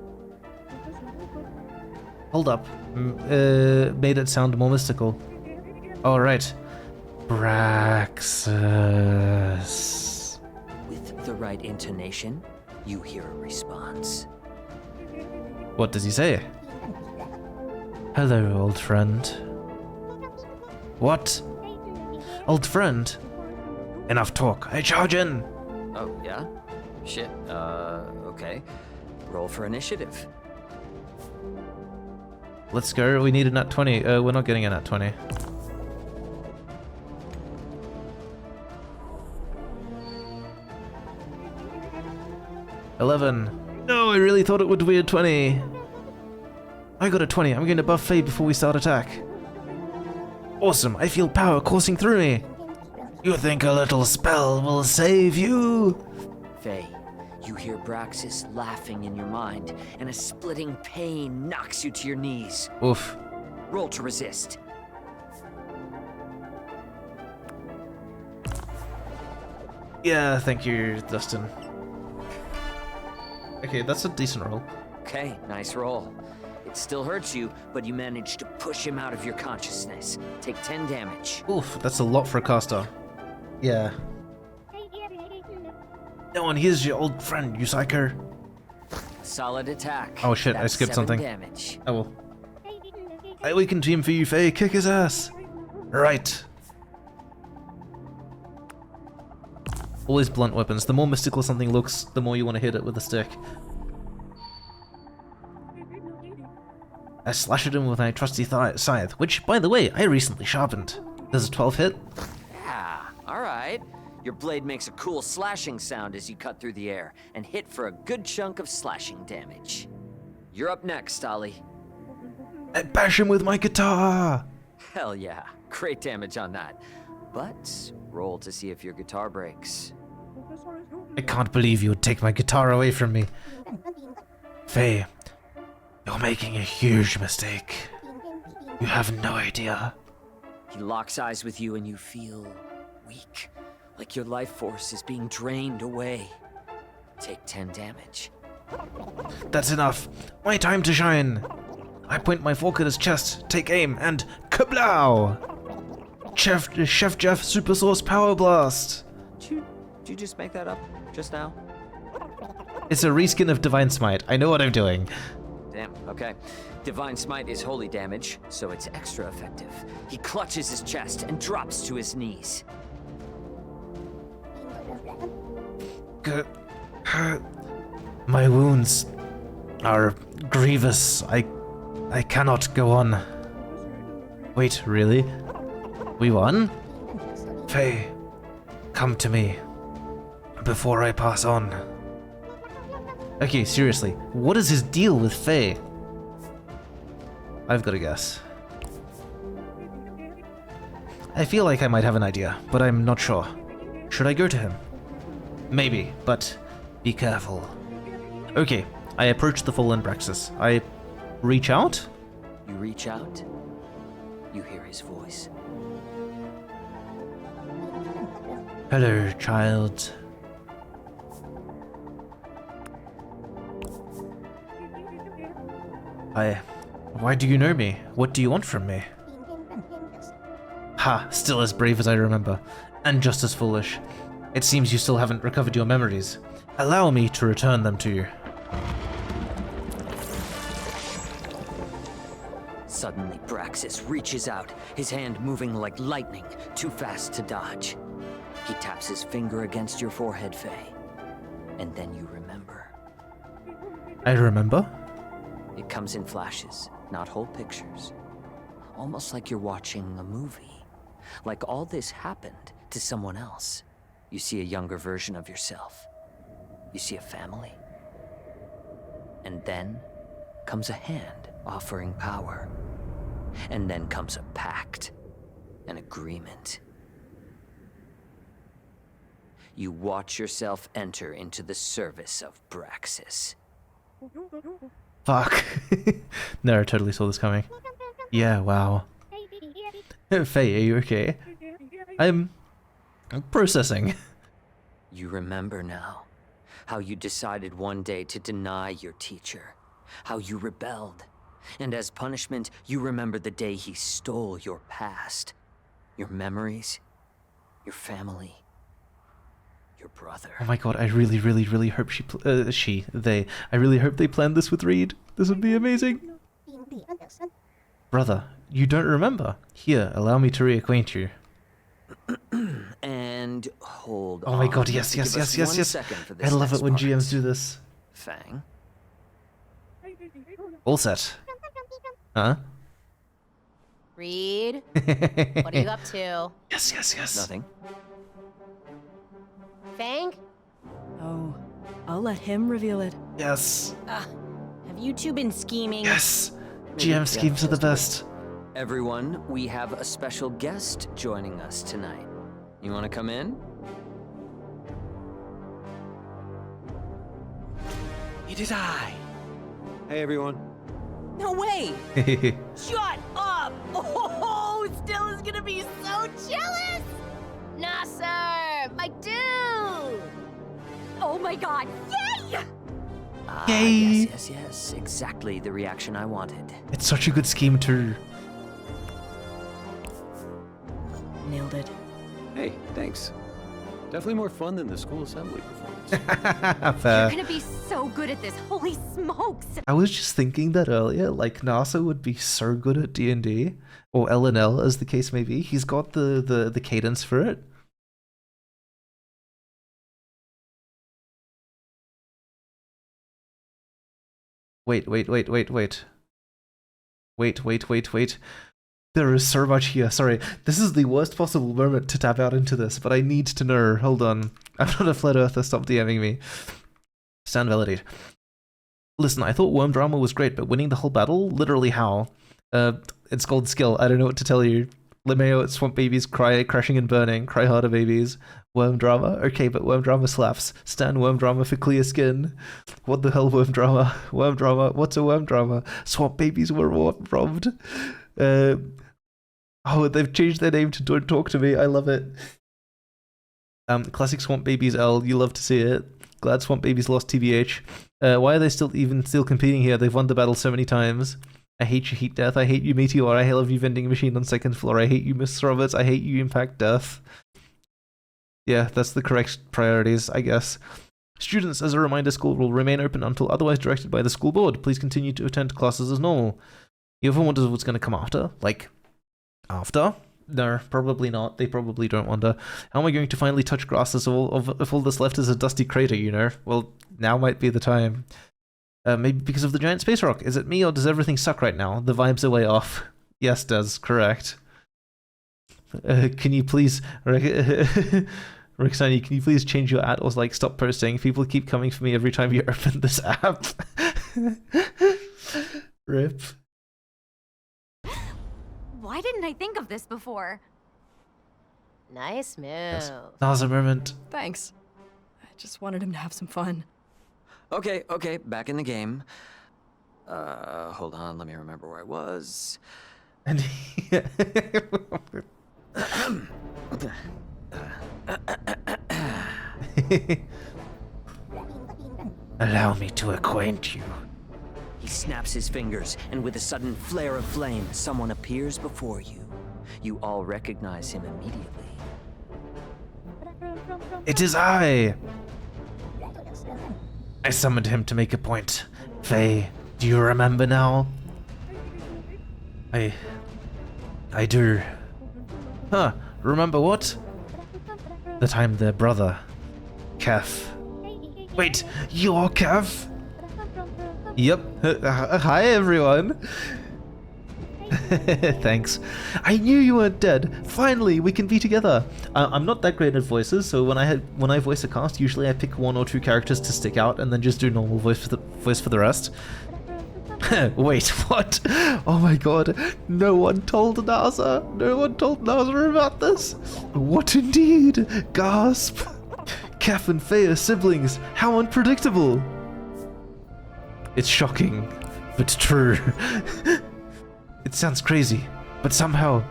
Hold up. Made it sound more mystical. Alright. Braxis. With the right intonation, you hear a response. What does he say? Hello, old friend. What? Old friend? Enough talk. I charge in. Oh, yeah? Shit, okay. Roll for initiative. Let's go. We need a nat 20. We're not getting a nat 20. $11. No, I really thought it would be a 20. I got a 20. I'm going to buff Faye before we start attack. Awesome. I feel power coursing through me. You think a little spell will save you? Faye, you hear Braxis laughing in your mind, and a splitting pain knocks you to your knees. Oof. Roll to resist. Yeah, thank you, Dustin. Okay, that's a decent roll. Okay, nice roll. It still hurts you, but you managed to push him out of your consciousness. Take 10 damage. Oof, that's a lot for a caster. Yeah. No, and here's your old friend, you psycho. Solid attack. Oh shit, I That's skipped 7 something. damage. Oh well. Hey, we can team for you, Faye. Kick his ass. Right. Always blunt weapons. The more mystical something looks, the more you want to hit it with a stick. I slashed at him with my trusty scythe, which, by the way, I recently sharpened. Does a 12 hit? Yeah, alright. Your blade makes a cool slashing sound as you cut through the air, and hit for a good chunk of slashing damage. You're up next, Ollie. I bash him with my guitar! Hell yeah, great damage on that. But roll to see if your guitar breaks. I can't believe you would take my guitar away from me. Faye, you're making a huge mistake. You have no idea. He locks eyes with you and you feel weak, like your life force is being drained away. Take 10 damage. That's enough. My time to shine. I point my fork at his chest, take aim, and kablow! Chef Jeff Super Sauce Power Blast! Did you just make that up just now? It's a reskin of Divine Smite. I know what I'm doing. Damn, okay. Divine Smite is holy damage, so it's extra effective. He clutches his chest and drops to his knees. My wounds are grievous. I cannot go on. Wait, really? We won? Faye, come to me before I pass on. Okay, seriously, what is his deal with Faye? I've got to guess. I feel like I might have an idea, but I'm not sure. Should I go to him? Maybe, but be careful. Okay, I approach the fallen Braxis. I reach out? You reach out, you hear his voice. Hello, child. Why do you know me? What do you want from me? Ha, still as brave as I remember, and just as foolish. It seems you still haven't recovered your memories. Allow me to return them to you. Suddenly, Braxis reaches out, his hand moving like lightning, too fast to dodge. He taps his finger against your forehead, Faye. And then you remember. I remember? It comes in flashes, not whole pictures. Almost like you're watching a movie. Like all this happened to someone else. You see a younger version of yourself. You see a family. And then comes a hand offering power. And then comes a pact, an agreement. You watch yourself enter into the service of Braxis. Fuck. No, I totally saw this coming. Yeah, wow. Faye, are you okay? I'm processing. You remember now how you decided one day to deny your teacher, how you rebelled, and as punishment, you remember the day he stole your past, your memories, your family, your brother. Oh my god, I really, really, really hope I really hope they planned this with Reed. This would be amazing. Brother, you don't remember? Here, allow me to reacquaint you. And hold on. Oh my god, yes. I love it when GMs do this. Fang. All set. Huh? Reed, what are you up to? Yes. Nothing. Fang? Oh, I'll let him reveal it. Yes. Have you two been scheming? Yes. GM schemes are the best. Everyone, we have a special guest joining us tonight. You want to come in? It is I. Hey, everyone. No way! Shut up! Oh, Stella's gonna be so jealous! Nasser, my dude! Oh my god, yay! Yay! Yes. Exactly the reaction I wanted. It's such a good scheme too. Nailed it. Hey, thanks. Definitely more fun than the school assembly performance. You're gonna be so good at this, holy smokes! I was just thinking that earlier, like NASA would be so good at D&D, or L&L as the case may be. He's got the cadence for it. Wait. There is so much here. Sorry, this is the worst possible moment to tap out into this, but I need to know. Hold on. I'm not a flat earther, stop DMing me. Stand validate. Listen, I thought worm drama was great, but winning the whole battle? Literally how? It's called skill. I don't know what to tell you. Limeo at Swamp Babies, cry, crashing and burning, cry harder babies. Worm drama? Okay, but worm drama slaps. Stan worm drama for clear skin. What the hell worm drama? Worm drama? What's a worm drama? Swamp Babies were robbed. Oh, they've changed their name to Don't Talk to Me. I love it. Classic Swamp Babies L. You love to see it. Glad Swamp Babies lost TBH. Why are they still competing here? They've won the battle so many times. I hate you, Heat Death. I hate you, Meteor. I love you, Vending Machine on second floor. I hate you, Miss Roberts. I hate you, Impact Death. Yeah, that's the correct priorities, I guess. Students, as a reminder, school will remain open until otherwise directed by the school board. Please continue to attend classes as normal. You ever wonder what's going to come after? Like, after? No, probably not. They probably don't wonder. How am I going to finally touch grass if all that's left is a dusty crater, you know? Well, now might be the time. Maybe because of the giant space rock. Is it me or does everything suck right now? The vibes are way off. Yes, Des, correct. Can you please... Roxani, can you please change your ad or like stop posting? People keep coming for me every time you open this app. RIP. Why didn't I think of this before? Nice move. Yes. That was a moment. Thanks. I just wanted him to have some fun. Okay, back in the game. Hold on, let me remember where I was. And allow me to acquaint you. He snaps his fingers, and with a sudden flare of flame, someone appears before you. You all recognize him immediately. It is I! I summoned him to make a point. Faye, do you remember now? I do. Huh, remember what? The time their brother, Kev. Wait, you're Kev? Yep. Hi, everyone. Thanks. I knew you weren't dead. Finally, we can be together. I'm not that great at voices, so when I voice a cast, usually I pick 1 or 2 characters to stick out, and then just do normal voice for the rest. Wait, what? Oh my god! No one told NASA. No one told NASA about this. What indeed? Gasp! Kef and Faye are siblings. How unpredictable! It's shocking, but true. It sounds crazy, but somehow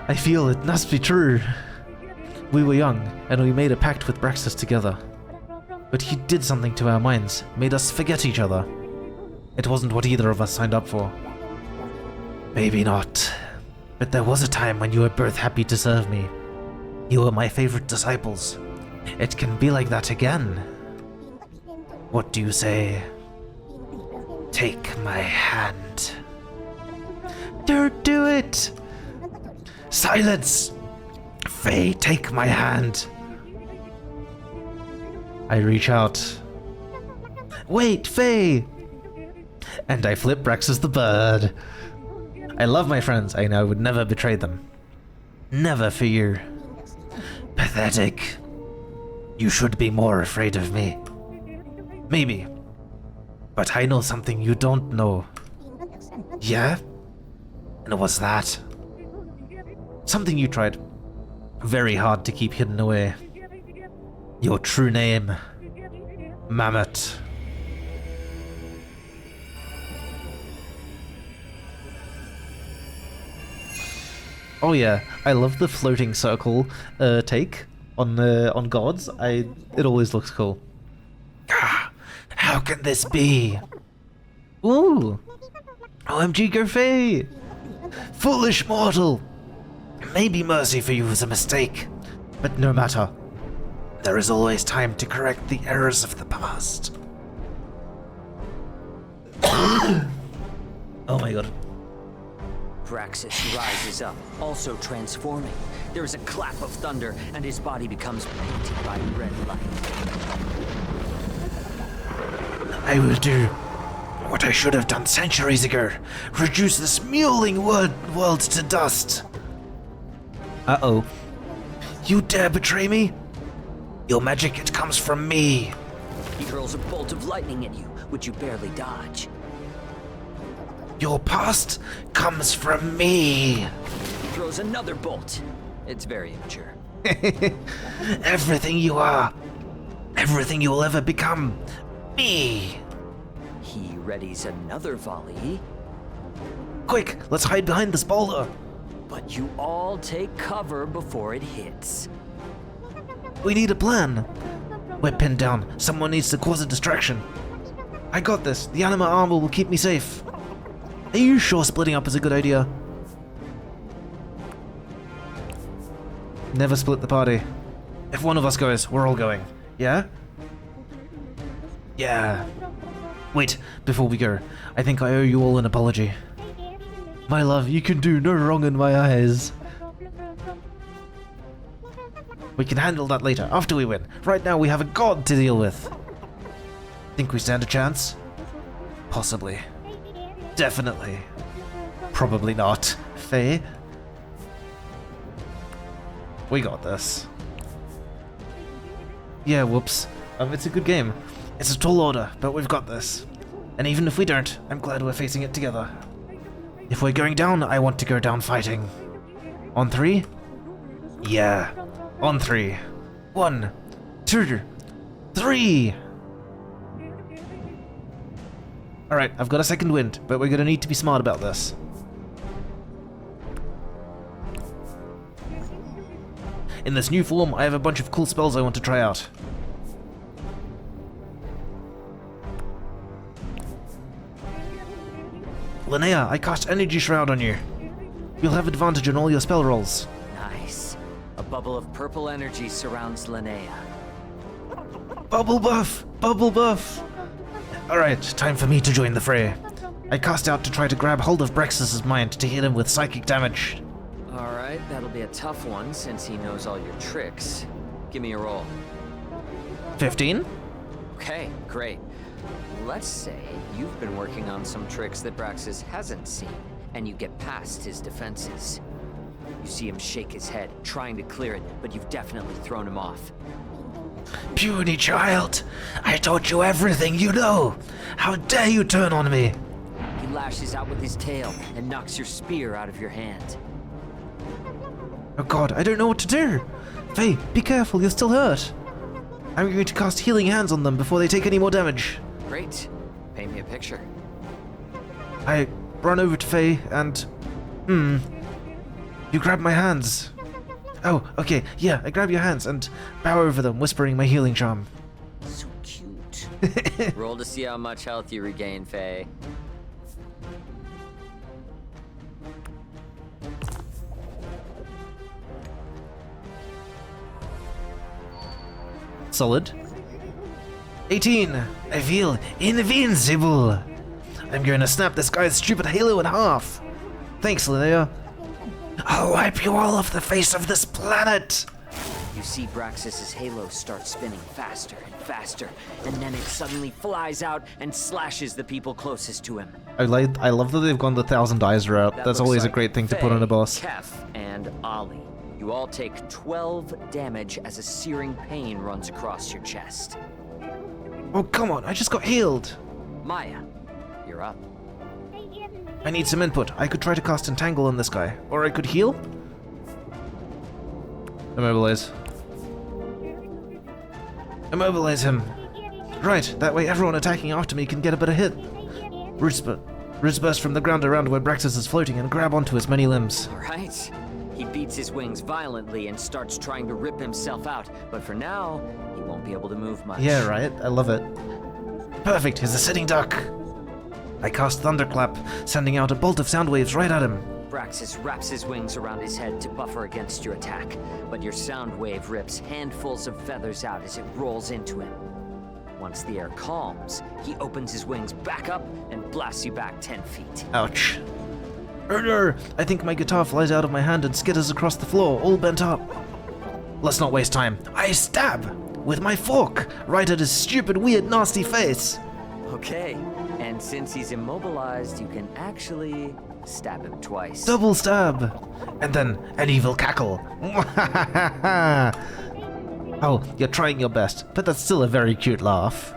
I feel it must be true. We were young, and we made a pact with Braxis together. But he did something to our minds, made us forget each other. It wasn't what either of us signed up for. Maybe not. But there was a time when you were both happy to serve me. You were my favorite disciples. It can be like that again. What do you say? Take my hand. Don't do it! Silence! Faye, take my hand. I reach out. Wait, Faye! And I flip Braxis the bird. I love my friends. I know I would never betray them. Never for you. Pathetic. You should be more afraid of me. Maybe. But I know something you don't know. Yeah? And what's that? Something you tried very hard to keep hidden away. Your true name. Mammoth. Oh yeah, I love the floating circle take on gods. It always looks cool. How can this be? Ooh! OMG Gurfei! Foolish mortal! Maybe mercy for you was a mistake, but no matter. There is always time to correct the errors of the past. Oh my god. Praxis rises up, also transforming. There is a clap of thunder, and his body becomes painted by red light. I will do what I should have done centuries ago. Reduce this mewling world to dust. Uh-oh. You dare betray me? Your magic, it comes from me. He hurls a bolt of lightning at you, which you barely dodge. Your past comes from me. He throws another bolt. It's very immature. Everything you are, everything you will ever become, me. He readies another volley. Quick, let's hide behind this boulder. But you all take cover before it hits. We need a plan. We're pinned down. Someone needs to cause a distraction. I got this. The anima armor will keep me safe. Are you sure splitting up is a good idea? Never split the party. If one of us goes, we're all going. Yeah? Yeah. Wait, before we go, I think I owe you all an apology. My love, you can do no wrong in my eyes. We can handle that later, after we win. Right now we have a god to deal with. Think we stand a chance? Possibly. Definitely. Probably not. Faye? We got this. Yeah, whoops. It's a good game. It's a tall order, but we've got this. And even if we don't, I'm glad we're facing it together. If we're going down, I want to go down fighting. On 3? Yeah. On 3. 1, 2, 3! Alright, I've got a second wind, but we're gonna need to be smart about this. In this new form, I have a bunch of cool spells I want to try out. Linnea, I cast Energy Shroud on you. You'll have advantage on all your spell rolls. Nice. A bubble of purple energy surrounds Linnea. Bubble buff! Bubble buff! Alright, time for me to join the fray. I cast out to try to grab hold of Brexus's mind to hit him with psychic damage. Alright, that'll be a tough one since he knows all your tricks. Give me a roll. 15? Okay, great. Let's say you've been working on some tricks that Braxus hasn't seen, and you get past his defenses. You see him shake his head, trying to clear it, but you've definitely thrown him off. Puny child! I taught you everything you know! How dare you turn on me! He lashes out with his tail and knocks your spear out of your hand. Oh god, I don't know what to do! Faye, be careful, you're still hurt! I'm going to cast Healing Hands on them before they take any more damage. Great. Paint me a picture. I run over to Faye and... You grab my hands. Oh, okay, yeah, I grab your hands and bow over them, whispering my healing charm. So cute. Roll to see how much health you regain, Faye. Solid. 18. I feel invincible. I'm going to snap this guy's stupid halo in half. Thanks, Linnea. I'll wipe you all off the face of this planet. You see Braxus's halo start spinning faster and faster, and then it suddenly flies out and slashes the people closest to him. I love that they've gone the 1,000 eyes route. That's always a great thing to put on a boss. Kef, and Ollie. You all take 12 damage as a searing pain runs across your chest. Oh, come on, I just got healed. Maya, you're up. I need some input. I could try to cast Entangle on this guy. Or I could heal? Immobilize. Immobilize him. Right, that way everyone attacking after me can get a better hit. Roots burst from the ground around where Braxus is floating and grab onto his many limbs. Alright. He beats his wings violently and starts trying to rip himself out, but for now, he won't be able to move much. Yeah, right? I love it. Perfect, he's a sitting duck. I cast Thunderclap, sending out a bolt of sound waves right at him. Braxis wraps his wings around his head to buffer against your attack, but your sound wave rips handfuls of feathers out as it rolls into him. Once the air calms, he opens his wings back up and blasts you back 10 feet. Ouch. Erner! I think my guitar flies out of my hand and skitters across the floor, all bent up. Let's not waste time. I stab! With my fork! Right at his stupid, weird, nasty face! Okay, and since he's immobilized, you can actually stab him twice. Double stab! And then an evil cackle. Oh, you're trying your best, but that's still a very cute laugh.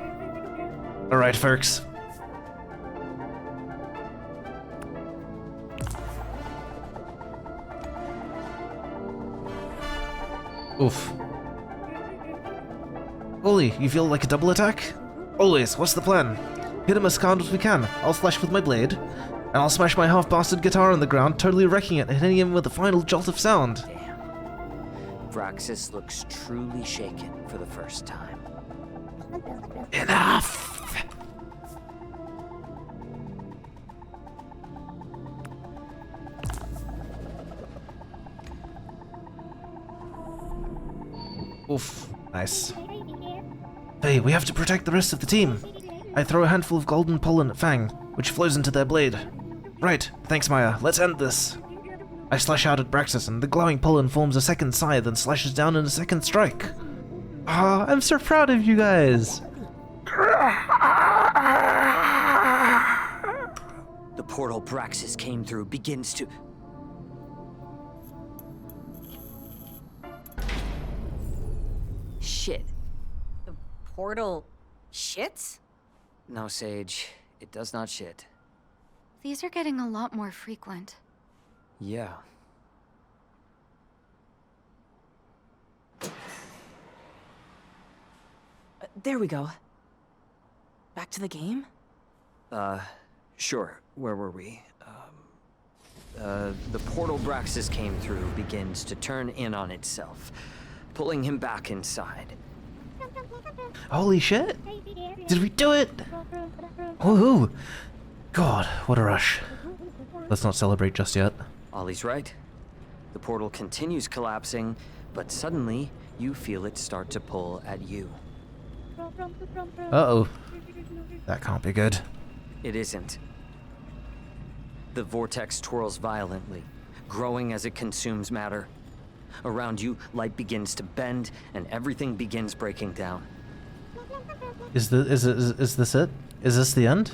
Alright, folks. Oof. Ollie, you feel like a double attack? Always, what's the plan? Hit him as hard as we can. I'll slash with my blade, and I'll smash my half-bastard guitar on the ground, totally wrecking it and hitting him with a final jolt of sound. Braxis looks truly shaken for the first time. Enough! Oof, nice. Hey, we have to protect the rest of the team. I throw a handful of golden pollen at Fang, which flows into their blade. Right, thanks Maya, let's end this. I slash out at Braxis and the glowing pollen forms a second scythe and slashes down in a second strike. Ah, I'm so proud of you guys. The portal Braxis came through begins to... Shit. The portal shits? No, Sage. It does not shit. These are getting a lot more frequent. Yeah. There we go. Back to the game? Sure. Where were we? The portal Braxis came through begins to turn in on itself, pulling him back inside. Holy shit! Did we do it? Woohoo! God, what a rush. Let's not celebrate just yet. Ollie's right. The portal continues collapsing, but suddenly you feel it start to pull at you. Uh-oh. That can't be good. It isn't. The vortex twirls violently, growing as it consumes matter. Around you, light begins to bend, and everything begins breaking down. Is this it? Is this the end?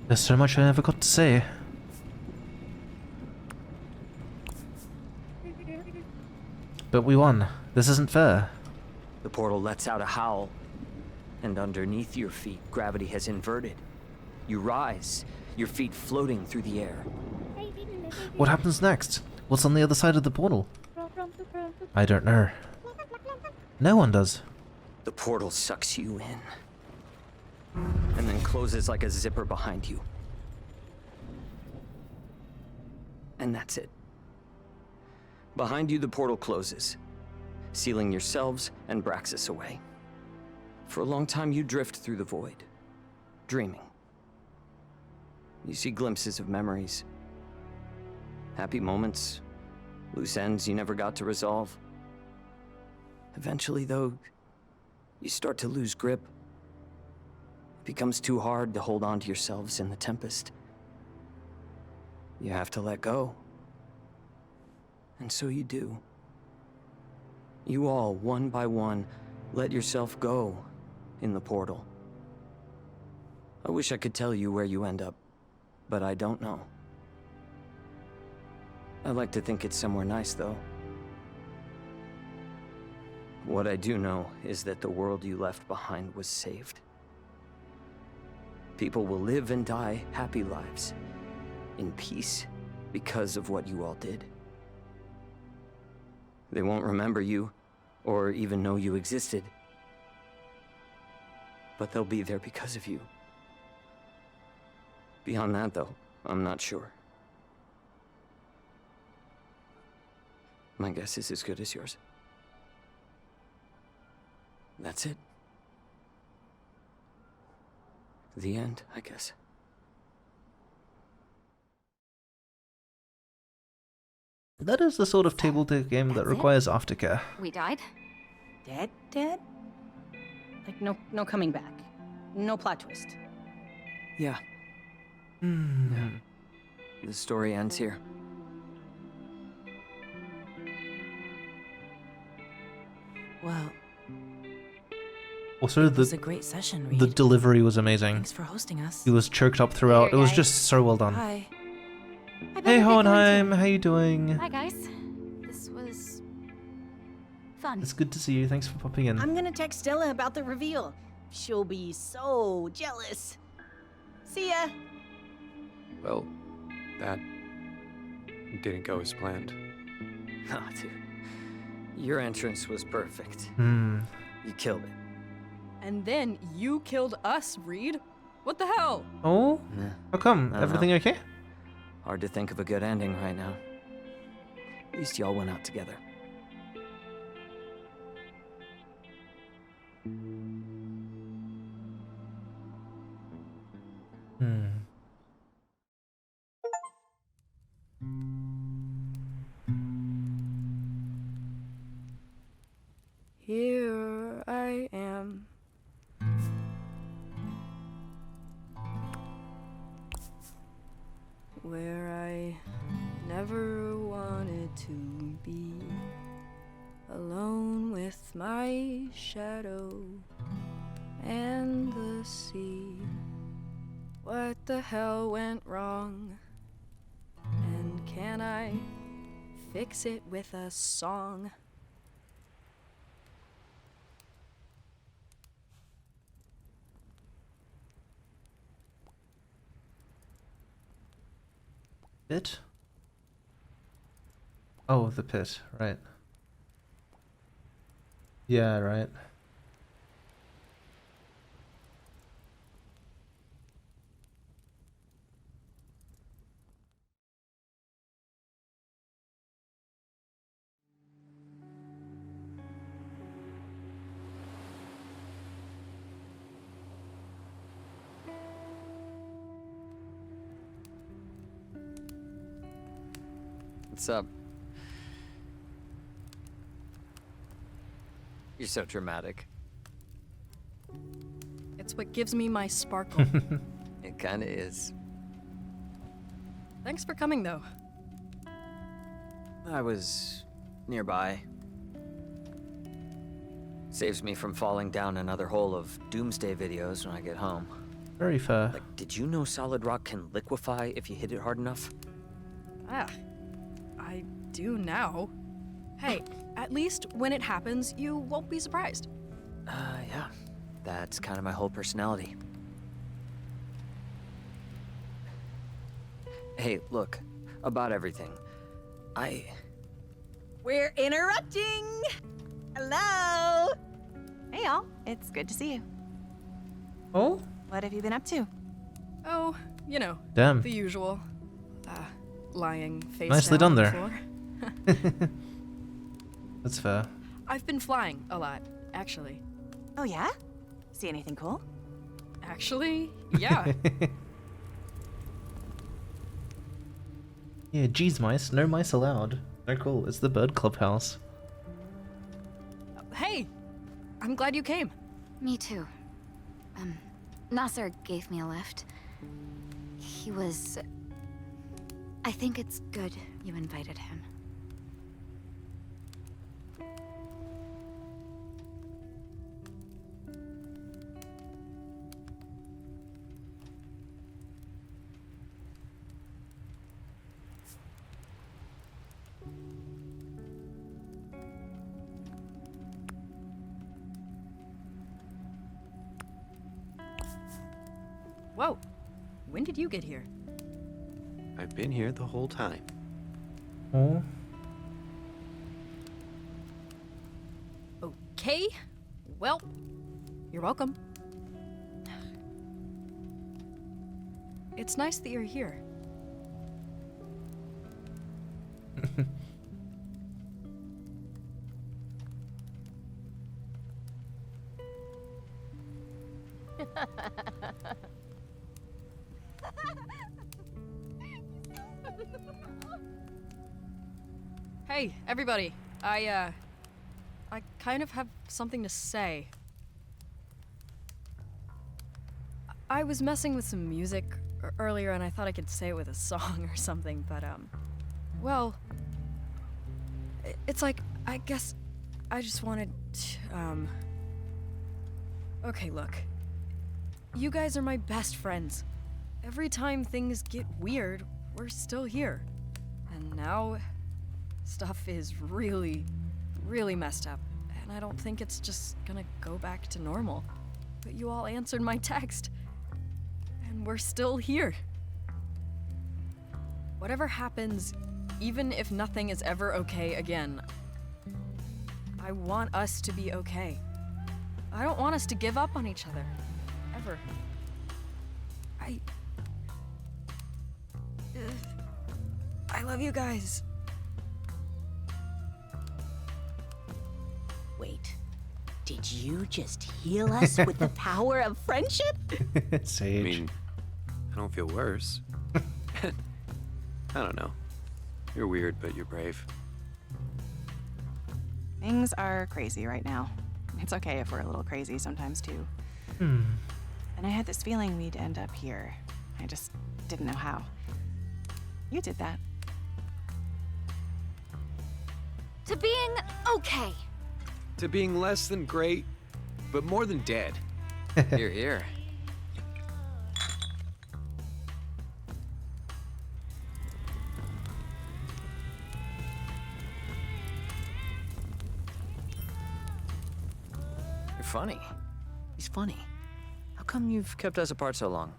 There's so much I never got to say. But we won. This isn't fair. The portal lets out a howl, and underneath your feet, gravity has inverted. You rise, your feet floating through the air. What happens next? What's on the other side of the portal? I don't know. No one does. The portal sucks you in, and then closes like a zipper behind you. And that's it. Behind you, the portal closes, sealing yourselves and Braxis away. For a long time, you drift through the void, dreaming. You see glimpses of memories, happy moments, loose ends you never got to resolve. Eventually, though, you start to lose grip. It becomes too hard to hold on to yourselves in the tempest. You have to let go. And so you do. You all, one by one, let yourself go in the portal. I wish I could tell you where you end up, but I don't know. I like to think it's somewhere nice, though. What I do know is that the world you left behind was saved. People will live and die happy lives, in peace, because of what you all did. They won't remember you, or even know you existed. But they'll be there because of you. Beyond that, though, I'm not sure. My guess is as good as yours. That's it. The end, I guess. That is the sort of tabletop game that requires aftercare. We died? Dead? Dead? Like, no coming back. No plot twist. Yeah. Hmm. The story ends here. Well, Also, it was a great session, Reed. the delivery was amazing. Thanks for hosting us. He was choked up throughout. It was guys. just so well done. Hi. Hey Hohenheim, how you doing? Hi, guys. This was fun. It's good to see you. Thanks for popping in. I'm gonna text Stella about the reveal. She'll be so jealous. See ya. Well, that didn't go as planned. Nah, dude. Your entrance was perfect. Hmm. You killed it. And then you killed us, Reed. What the hell? Oh? Yeah. How come? I don't Everything know. okay? Hard to think of a good ending right now. At least y'all went out together. Hmm. Here I am. Where I never wanted to be. Alone with my shadow and the sea. What the hell went wrong? And can I fix it with a song? Pit? Oh, the pit, right. Yeah, right. What's up? You're so dramatic. It's what gives me my sparkle. It kinda is. Thanks for coming, though. I was nearby. Saves me from falling down another hole of doomsday videos when I get home. Very fair. Like, did you know solid rock can liquefy if you hit it hard enough? Ah, I do now. Hey, at least when it happens, you won't be surprised. Yeah. That's kind of my whole personality. Hey, look, about everything. We're interrupting! Hello! Hey, y'all. It's good to see you. Oh? What have you been up to? Oh, you know, Damn. the usual. Lying face Nicely down done on there. the floor. That's fair. I've been flying a lot, actually. Oh, yeah? See anything cool? Actually, yeah. Yeah, geez, mice. No mice allowed. Oh, cool. It's the bird clubhouse. Hey, I'm glad you came. Me too. Nasser gave me a lift. He was... I think it's good you invited him. Whoa, when did you get here? I've been here the whole time. Oh. Okay, well, you're welcome. It's nice that you're here. Hey, everybody. I kind of have something to say. I was messing with some music earlier and I thought I could say it with a song or something, but, well, it's like, I guess I just wanted to, okay, look. You guys are my best friends. Every time things get weird, we're still here. And now, stuff is really, really messed up. And I don't think it's just gonna go back to normal. But you all answered my text. And we're still here. Whatever happens, even if nothing is ever okay again, I want us to be okay. I don't want us to give up on each other. Ever. I love you guys. Wait, did you just heal us with the power of friendship? Sage. I mean, I don't feel worse. I don't know. You're weird, but you're brave. Things are crazy right now. It's okay if we're a little crazy sometimes, too. Hmm. And I had this feeling we'd end up here. I just didn't know how. You did that. To being okay. To being less than great, but more than dead. Here, here. You're funny. He's funny. How come you've kept us apart so long?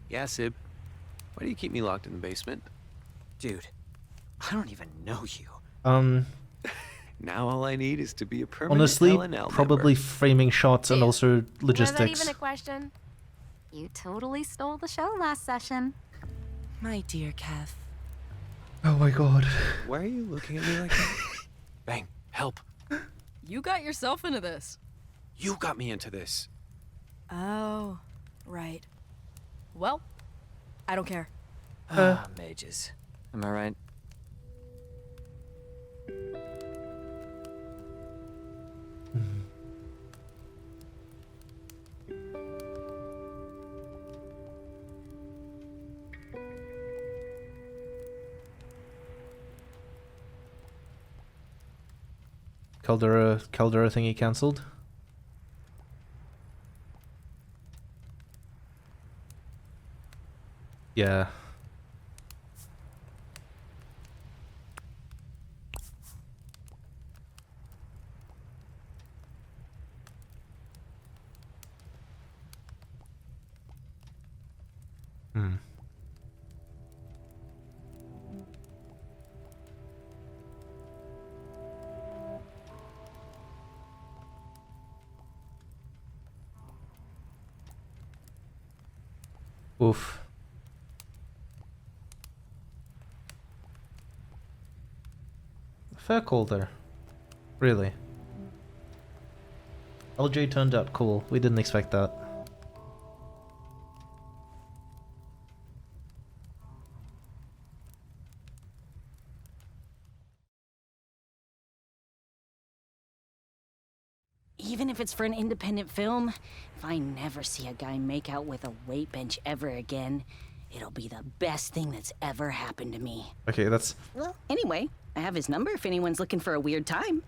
Yeah, Sib. Why do you keep me locked in the basement? Dude, I don't even know you. Now all I need is to be a permanent Honestly, LNL probably member. framing shots and also Was that logistics. even a question? You totally stole the show last session. My dear Kev. Oh my god. Why are you looking at me like that? Bang, help. You got yourself into this. You got me into this. Oh, right. Well, I don't care. Mages. Am I right? Caldera thingy cancelled. Yeah. Hmm. Oof. Fair call there. Really. LJ turned out cool. We didn't expect that. Even if it's for an independent film, if I never see a guy make out with a weight bench ever again, it'll be the best thing that's ever happened to me. Okay, that's Well, anyway, I have his number if anyone's looking for a weird time.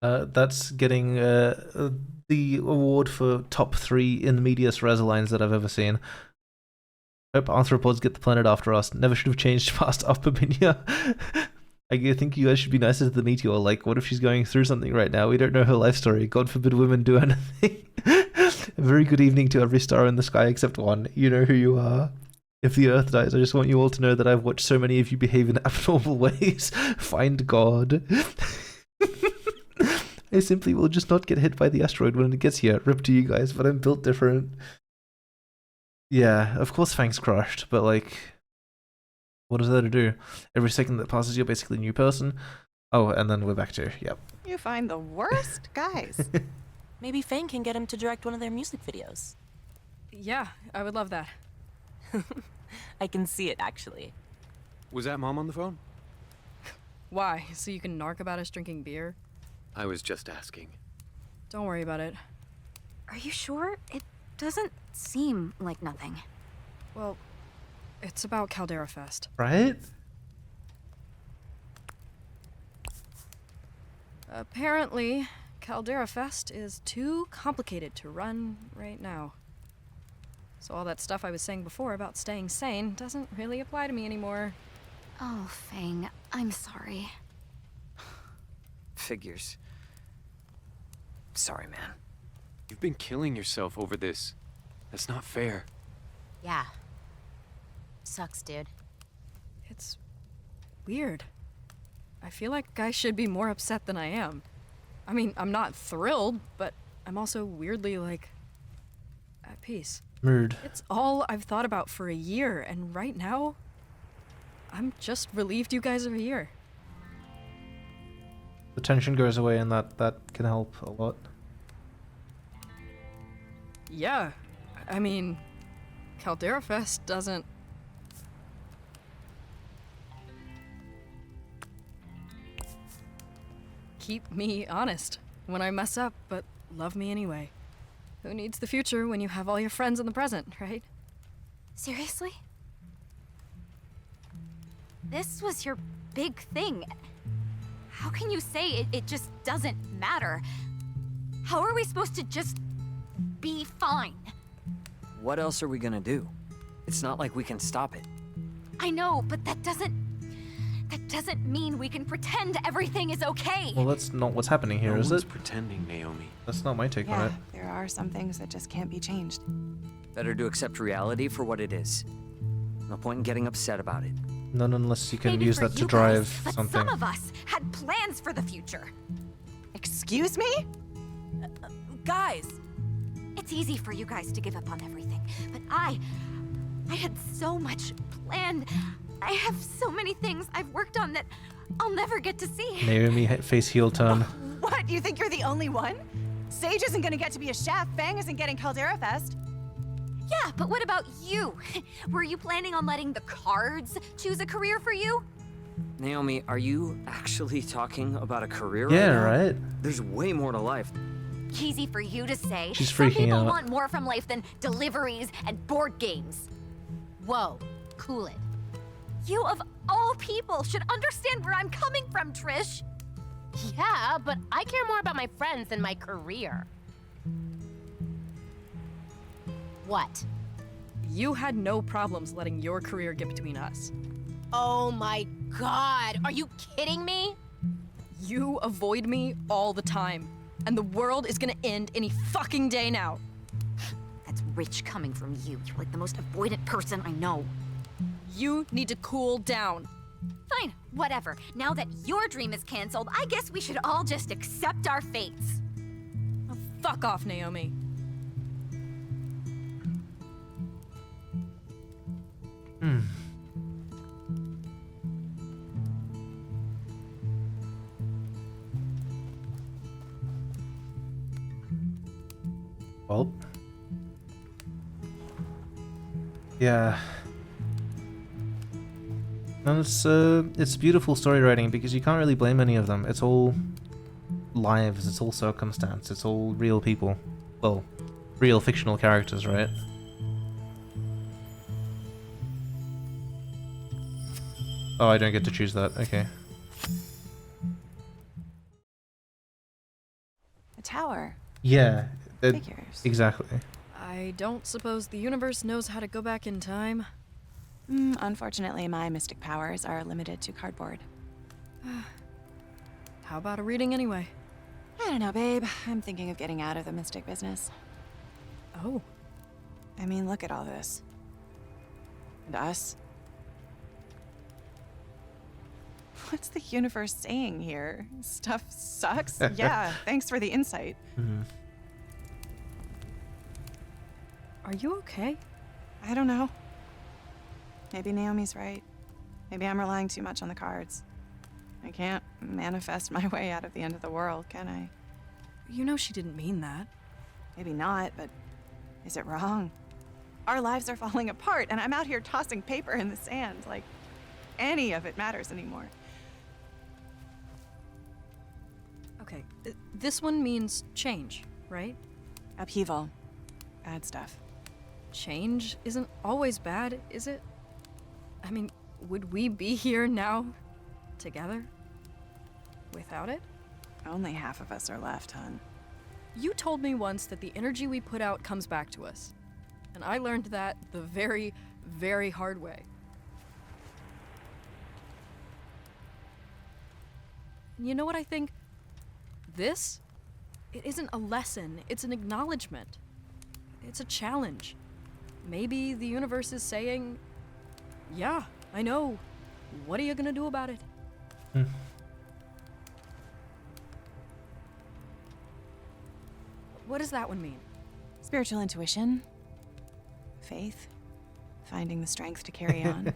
that's getting the award for top 3 in the medias res lines that I've ever seen. Hope arthropods get the planet after us. Never should have changed past Upperminia. I think you guys should be nicer to the meteor. Like, what if she's going through something right now? We don't know her life story. God forbid women do anything. A very good evening to every star in the sky except one. You know who you are. If the Earth dies, I just want you all to know that I've watched so many of you behave in abnormal ways. Find God. I simply will just not get hit by the asteroid when it gets here. Rip to you guys, but I'm built different. Yeah, of course Fang's crushed, but like, what is there to do? Every second that passes, you're basically a new person. Oh, and then we're back to, yep. You find the worst guys. Maybe Fang can get him to direct one of their music videos. Yeah, I would love that. I can see it, actually. Was that Mom on the phone? Why? So you can narc about us drinking beer? I was just asking. Don't worry about it. Are you sure? It doesn't seem like nothing. Well, it's about Caldera Fest. Right? Apparently, Caldera Fest is too complicated to run right now. So all that stuff I was saying before about staying sane doesn't really apply to me anymore. Oh, Fang, I'm sorry. Figures. Sorry, man. You've been killing yourself over this. That's not fair. Yeah. Sucks, dude. It's weird. I feel like I should be more upset than I am. I mean, I'm not thrilled, but I'm also weirdly, like, at peace. Mood. It's all I've thought about for a year, and right now, I'm just relieved you guys are here. The tension goes away, and that can help a lot. Yeah, I mean, Caldera Fest doesn't... keep me honest when I mess up, but love me anyway. Who needs the future when you have all your friends in the present, right? Seriously? This was your big thing. How can you say it just doesn't matter? How are we supposed to just be fine? What else are we gonna do? It's not like we can stop it. I know, but that doesn't mean we can pretend everything is okay. Well, that's not what's happening here, is it? Pretending, Naomi. That's not my take on Yeah, it. there are some things that just can't be changed. Better to accept reality for what it is. No point in getting upset about it. None unless you can Maybe use for that to you drive guys, but something. some of us had plans for the future. Excuse me? Guys! It's easy for you guys to give up on everything, but I had so much planned. I have so many things I've worked on that I'll never get to see. Naomi face heel turn. What? You think you're the only one? Sage isn't gonna get to be a chef. Fang isn't getting Caldera Fest. Yeah, but what about you? Were you planning on letting the cards choose a career for you? Naomi, are you actually talking about a career Yeah, right now? right. There's way more to life. Easy for you to say. She's Some freaking people out. want more from life than deliveries and board games. Whoa, cool it. You of all people should understand where I'm coming from, Trish. Yeah, but I care more about my friends than my career. What? You had no problems letting your career get between us. Oh my god, are you kidding me? You avoid me all the time, and the world is gonna end any fucking day now. That's rich coming from you. You're like the most avoidant person I know. You need to cool down. Fine, whatever. Now that your dream is canceled, I guess we should all just accept our fates. Oh, fuck off, Naomi. Well. Yeah. And it's beautiful story writing because you can't really blame any of them. It's all lives, it's all circumstance, it's all real people. Well, real fictional characters, right? Oh, I don't get to choose that. Okay. A tower. Yeah. Figures. Exactly. I don't suppose the universe knows how to go back in time. Unfortunately, my mystic powers are limited to cardboard. How about a reading anyway? I don't know, babe. I'm thinking of getting out of the mystic business. Oh. I mean, look at all this. And us. What's the universe saying here? Stuff sucks? Yeah, thanks for the insight. Are you okay? I don't know. Maybe Naomi's right. Maybe I'm relying too much on the cards. I can't manifest my way out of the end of the world, can I? You know she didn't mean that. Maybe not, but is it wrong? Our lives are falling apart, and I'm out here tossing paper in the sand, like, any of it matters anymore. Okay, this one means change, right? Upheaval. Bad stuff. Change isn't always bad, is it? I mean, would we be here now, together, without it? Only half of us are left, hon. You told me once that the energy we put out comes back to us. And I learned that the very, very hard way. And you know what I think? This? It isn't a lesson, it's an acknowledgement. It's a challenge. Maybe the universe is saying, yeah, I know. What are you gonna do about it? What does that one mean? Spiritual intuition. Faith. Finding the strength to carry on.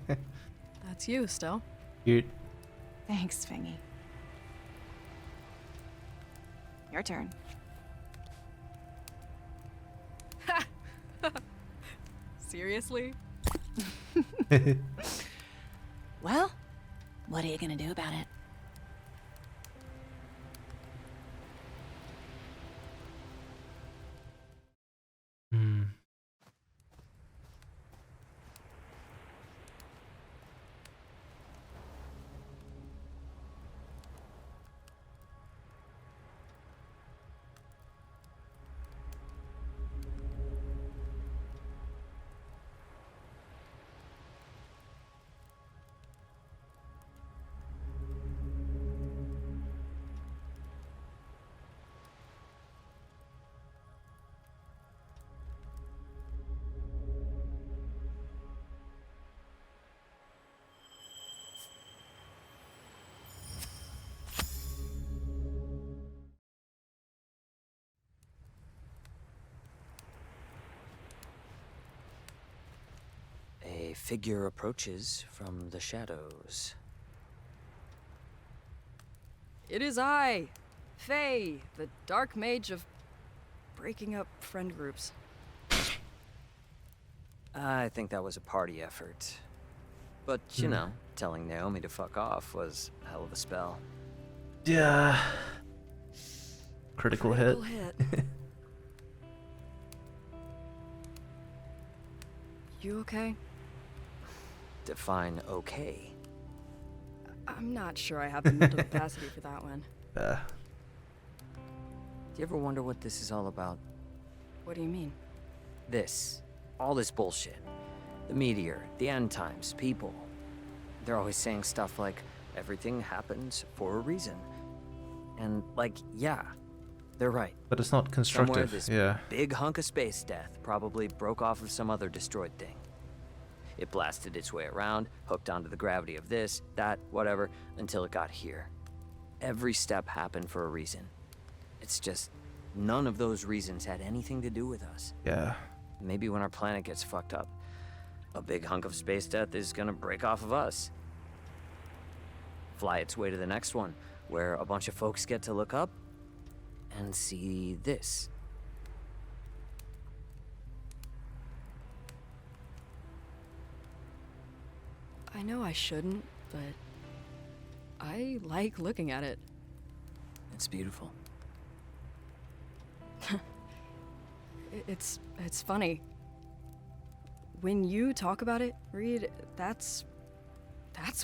That's you, still. Cute. Thanks, Fingy. Your turn. Seriously? Well, what are you gonna do about it? A figure approaches from the shadows. It is I, Faye, the dark mage of breaking up friend groups. I think that was a party effort. But, you know, telling Naomi to fuck off was a hell of a spell. Yeah. Critical hit. You okay? Define okay. I'm not sure I have the mental capacity for that one. Do you ever wonder what this is all about? What do you mean? This. All this bullshit. The meteor, the end times, people. They're always saying stuff like, everything happens for a reason. And, like, yeah, they're right. But it's not constructive. Somewhere this big hunk of space death probably broke off of some other destroyed thing. It blasted its way around, hooked onto the gravity of this, that, whatever, until it got here. Every step happened for a reason. It's just, none of those reasons had anything to do with us. Yeah. Maybe when our planet gets fucked up, a big hunk of space death is gonna break off of us. Fly its way to the next one, where a bunch of folks get to look up and see this. I know I shouldn't, but I like looking at it. It's beautiful. It's funny. When you talk about it, Reed, that's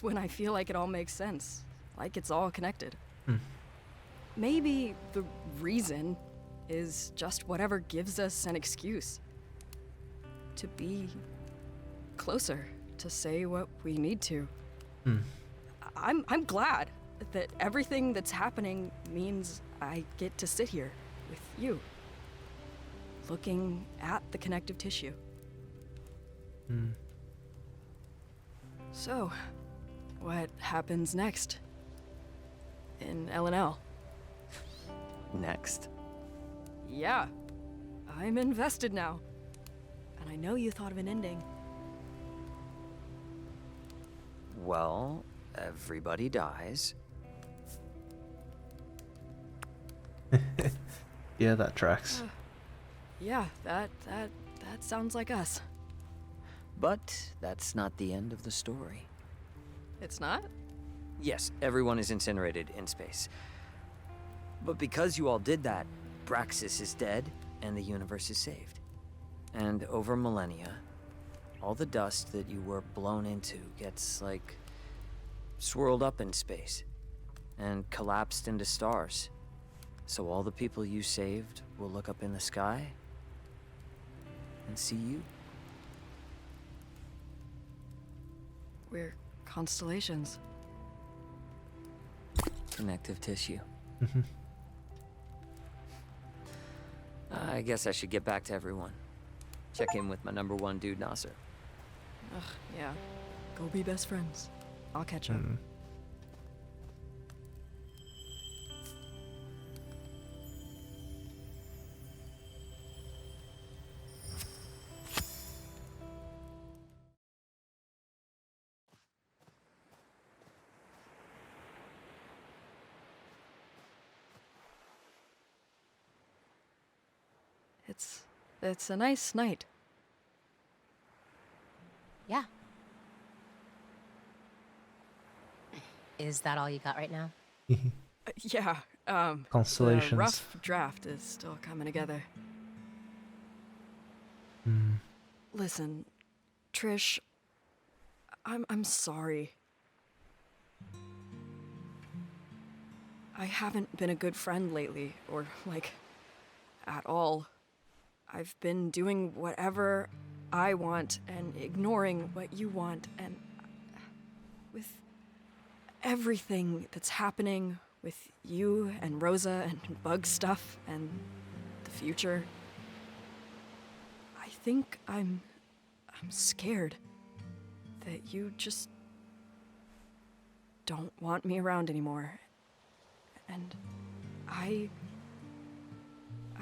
when I feel like it all makes sense. Like it's all connected. Maybe the reason is just whatever gives us an excuse to be closer, to say what we need to. I'm glad that everything that's happening means I get to sit here with you, looking at the connective tissue. So, what happens next in L&L? Next? Yeah, I'm invested now. And I know you thought of an ending. Well, everybody dies. Yeah, that tracks. Yeah, that sounds like us. But that's not the end of the story. It's not? Yes, everyone is incinerated in space. But because you all did that, Braxis is dead and the universe is saved. And over millennia, all the dust that you were blown into gets, like, swirled up in space and collapsed into stars. So all the people you saved will look up in the sky and see you. We're constellations. Connective tissue. I guess I should get back to everyone. Check in with my #1 dude, Nasser. Ugh, yeah. Go be best friends. I'll catch up. It's a nice night. Yeah. Is that all you got right now? Yeah, Constellations. the rough draft is still coming together. Listen, Trish, I'm sorry. I haven't been a good friend lately, or, like, at all. I've been doing whatever I want and ignoring what you want, and with everything that's happening with you and Rosa and bug stuff and the future, I think I'm scared that you just don't want me around anymore. And I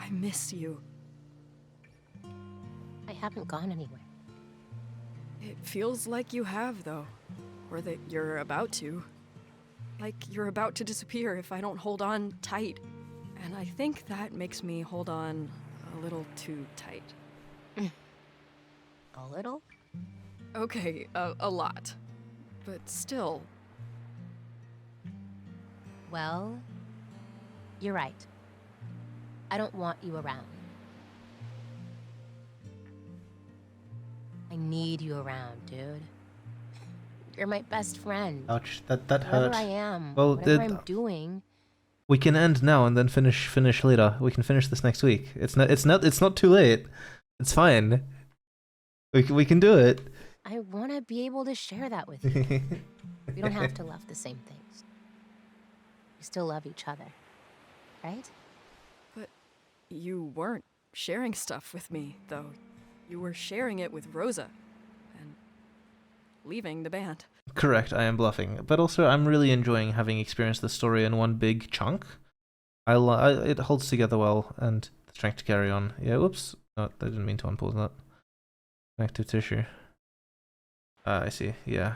miss you. I haven't gone anywhere. It feels like you have, though. Or that you're about to. Like you're about to disappear if I don't hold on tight. And I think that makes me hold on a little too tight. A little? Okay, a lot. But still. Well, you're right. I don't want you around. I need you around, dude. You're my best friend. Ouch, that hurt. Whatever I am, Well, whatever I'm doing. We can end now and then finish later. We can finish this next week. It's not too late. It's fine. We can do it. I want to be able to share that with you. We don't have to love the same things. We still love each other, right? But you weren't sharing stuff with me, though. You were sharing it with Rosa. And leaving the band. Correct, I am bluffing. But also, I'm really enjoying having experienced the story in one big chunk. It holds together well, and the strength to carry on. Yeah, whoops. Oh, I didn't mean to unpause that. Connective tissue. I see, yeah.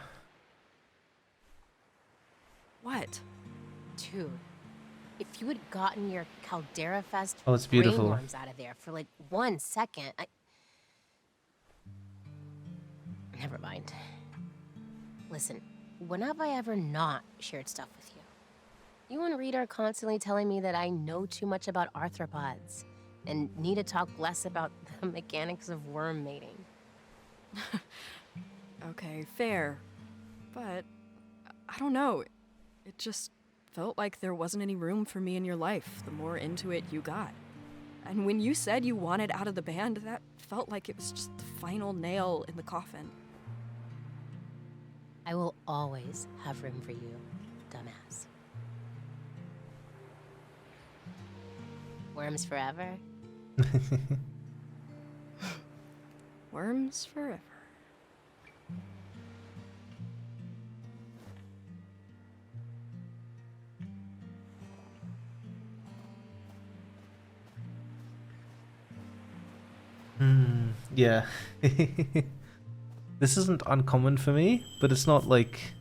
What? Dude, if you had gotten your Caldera Fest Oh, it's beautiful. brainworms out of there for like 1 second, Never mind. Listen, when have I ever not shared stuff with you? You and Reed are constantly telling me that I know too much about arthropods and need to talk less about the mechanics of worm mating. Okay, fair. But I don't know. It just felt like there wasn't any room for me in your life the more into it you got. And when you said you wanted out of the band, that felt like it was just the final nail in the coffin. I will always have room for you, dumbass. Worms forever? Worms forever. Yeah. This isn't uncommon for me, but it's not like...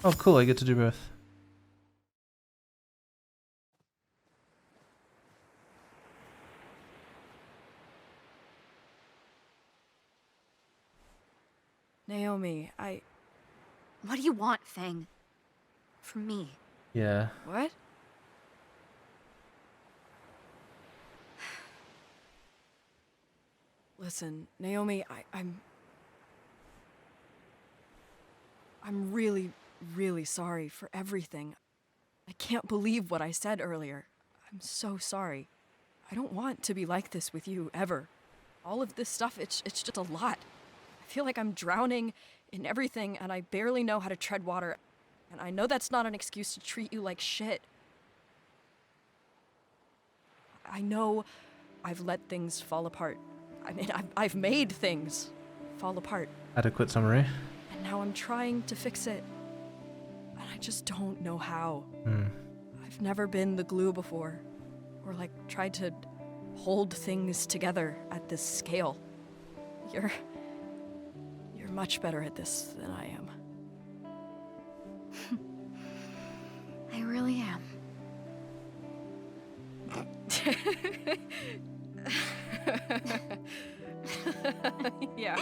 Oh cool, I get to do both. Naomi, What do you want, Fang? From me? Yeah. What? Listen, Naomi, I'm really, really sorry for everything. I can't believe what I said earlier. I'm so sorry. I don't want to be like this with you, ever. All of this stuff, it's just a lot. I feel like I'm drowning in everything, and I barely know how to tread water. And I know that's not an excuse to treat you like shit. I know I've let things fall apart. I mean, I've made things fall apart. Adequate summary. And now I'm trying to fix it. And I just don't know how. I've never been the glue before. Or like tried to hold things together at this scale. You're much better at this than I am. I really am. Yeah.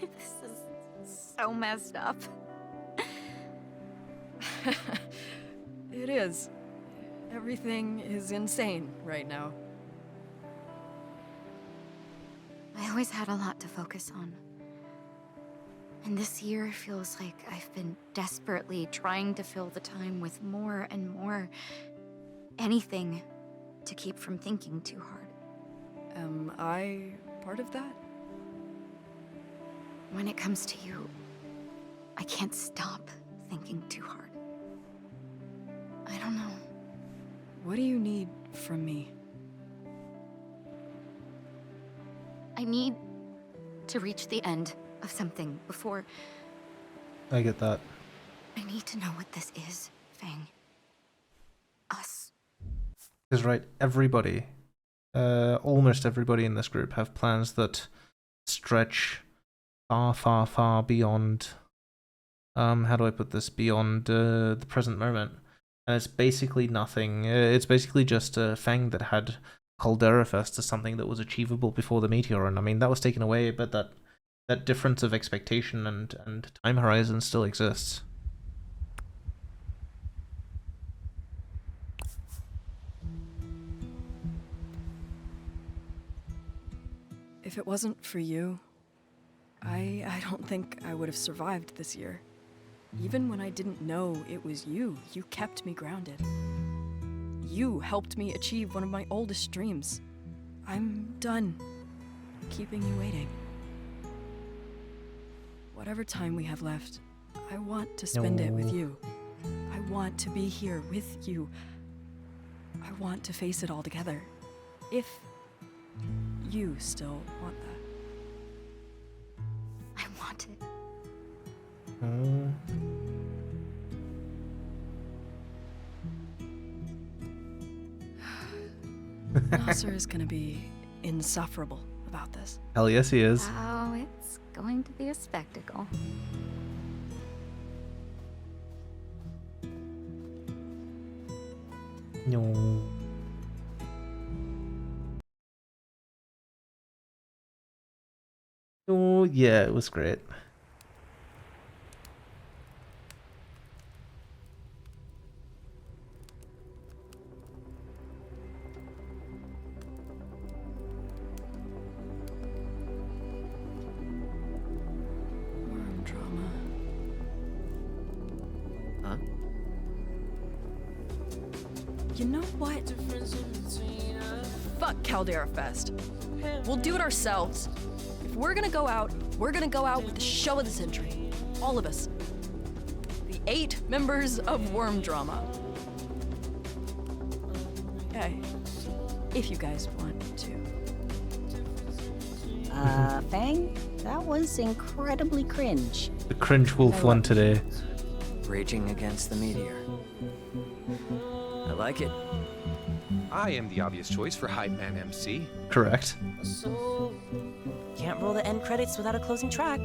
This is so messed up. It is. Everything is insane right now. I always had a lot to focus on. And this year feels like I've been desperately trying to fill the time with more and more anything to keep from thinking too hard. Am I part of that? When it comes to you, I can't stop thinking too hard. I don't know. What do you need from me? I need to reach the end of something before... I get that. I need to know what this is, Fang. Us. Because, right, everybody, almost everybody in this group have plans that stretch far, far, far beyond, how do I put this, beyond the present moment. And it's basically nothing. It's basically just a Fang that had Caldera Fest as something that was achievable before the meteor. And I mean, that was taken away, but that difference of expectation and time horizon still exists. If it wasn't for you, I don't think I would have survived this year. Even when I didn't know it was you, you kept me grounded. You helped me achieve one of my oldest dreams. I'm done keeping you waiting. Whatever time we have left, I want to spend it with you. I want to be here with you. I want to face it all together. If you still want that. I want it. Nasser is gonna be insufferable about this. Hell yes he is. Oh, it's going to be a spectacle. No. Oh yeah, it was great. Worm drama. Huh? You know what? Fuck Caldera Fest. We'll do it ourselves. If we're gonna go out with the show of the century. All of us. The 8 members of Worm Drama. Hey, if you guys want to. Fang, that was incredibly cringe. The cringe wolf won today. Raging against the meteor. I like it. I am the obvious choice for Hype Man MC. Correct. Can't roll the end credits without a closing track,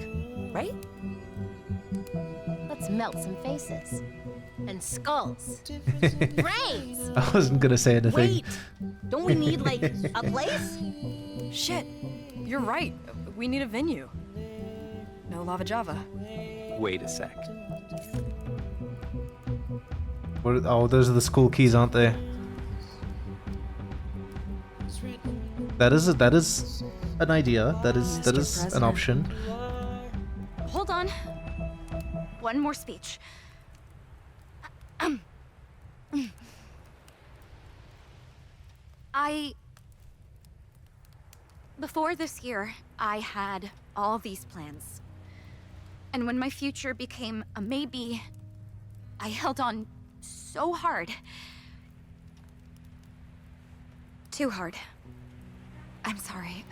right? Let's melt some faces. And skulls. Brains! I wasn't gonna say anything. Wait! Don't we need, like, a place? Shit, you're right. we need a venue. No lava java. Wait a sec. What, oh, those are the school keys, aren't they? That is an idea. That is an option. Hold on. One more speech. Before this year, I had all these plans. And when my future became a maybe, I held on so hard. Too hard. I'm sorry.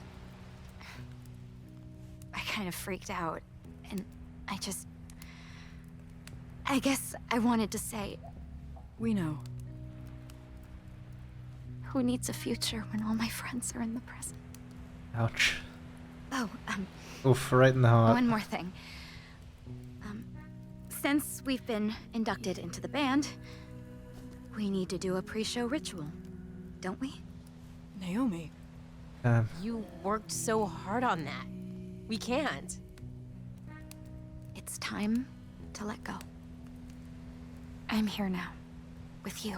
I kind of freaked out, and I guess I wanted to say... We know. Who needs a future when all my friends are in the present? Ouch. Oh, Oof, right in the heart. one more thing. Since we've been inducted into the band, we need to do a pre-show ritual, don't we? Naomi. You worked so hard on that. We can't. It's time to let go. I'm here now, with you.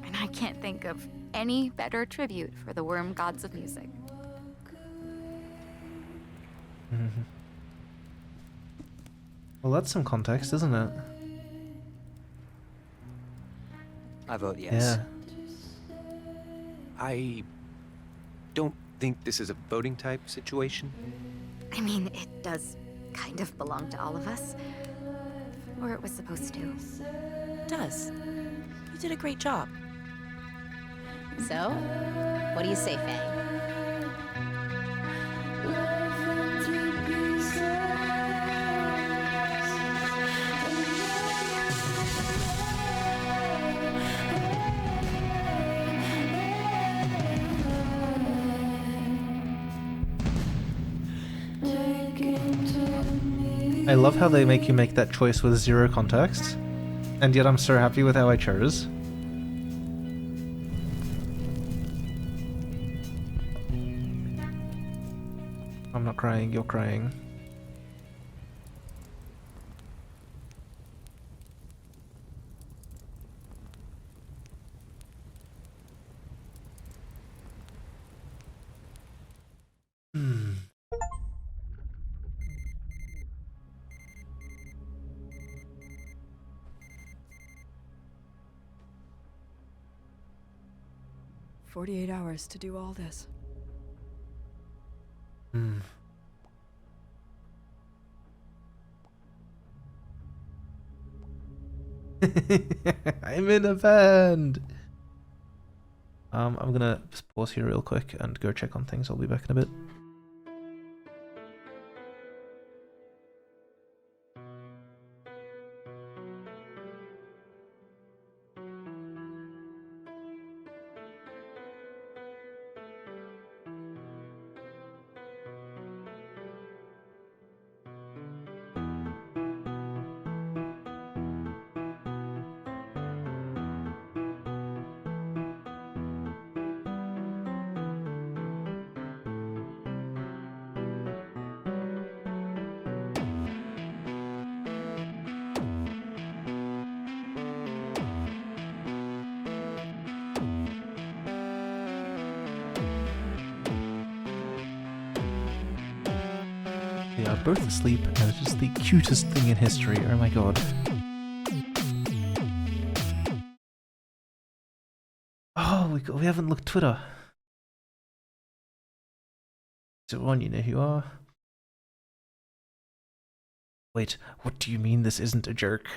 And I can't think of any better tribute for the worm gods of music. Well, that's some context, isn't it? I vote yes. Yeah. I don't think this is a voting type situation. I mean, it does kind of belong to all of us. Or it was supposed to. It does. You did a great job. So, what do you say, Faye? I love how they make you make that choice with zero context, and yet I'm so happy with how I chose. I'm not crying, you're crying. Hmm. "48 hours to do all this." Hmm. I'm in a band. I'm gonna pause here real quick and go check on things. I'll be back in a bit. They are both asleep, and it is the cutest thing in history. Oh my god. Oh, we haven't looked Twitter. So one, you know who you are. Wait, what do you mean this isn't a jerk?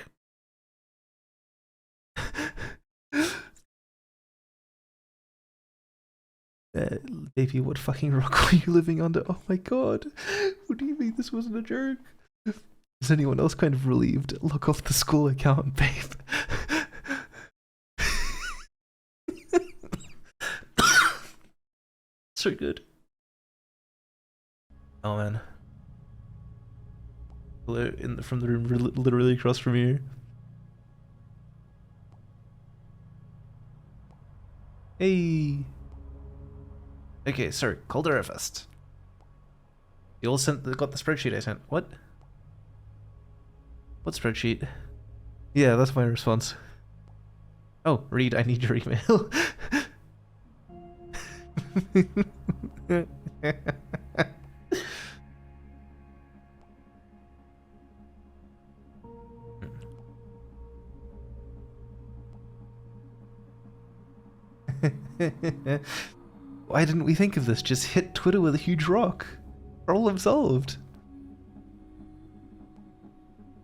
Baby, what fucking rock were you living under? Oh my god. What do you mean this wasn't a joke? Is anyone else kind of relieved? Lock off the school account, babe. So good. Oh man. Hello, from the room literally across from you. Hey. Okay, sorry, Calder first. You all got the spreadsheet I sent. What? What spreadsheet? Yeah, that's my response. Oh, Reed, I need your email. Why didn't we think of this? Just hit Twitter with a huge rock. Problem solved.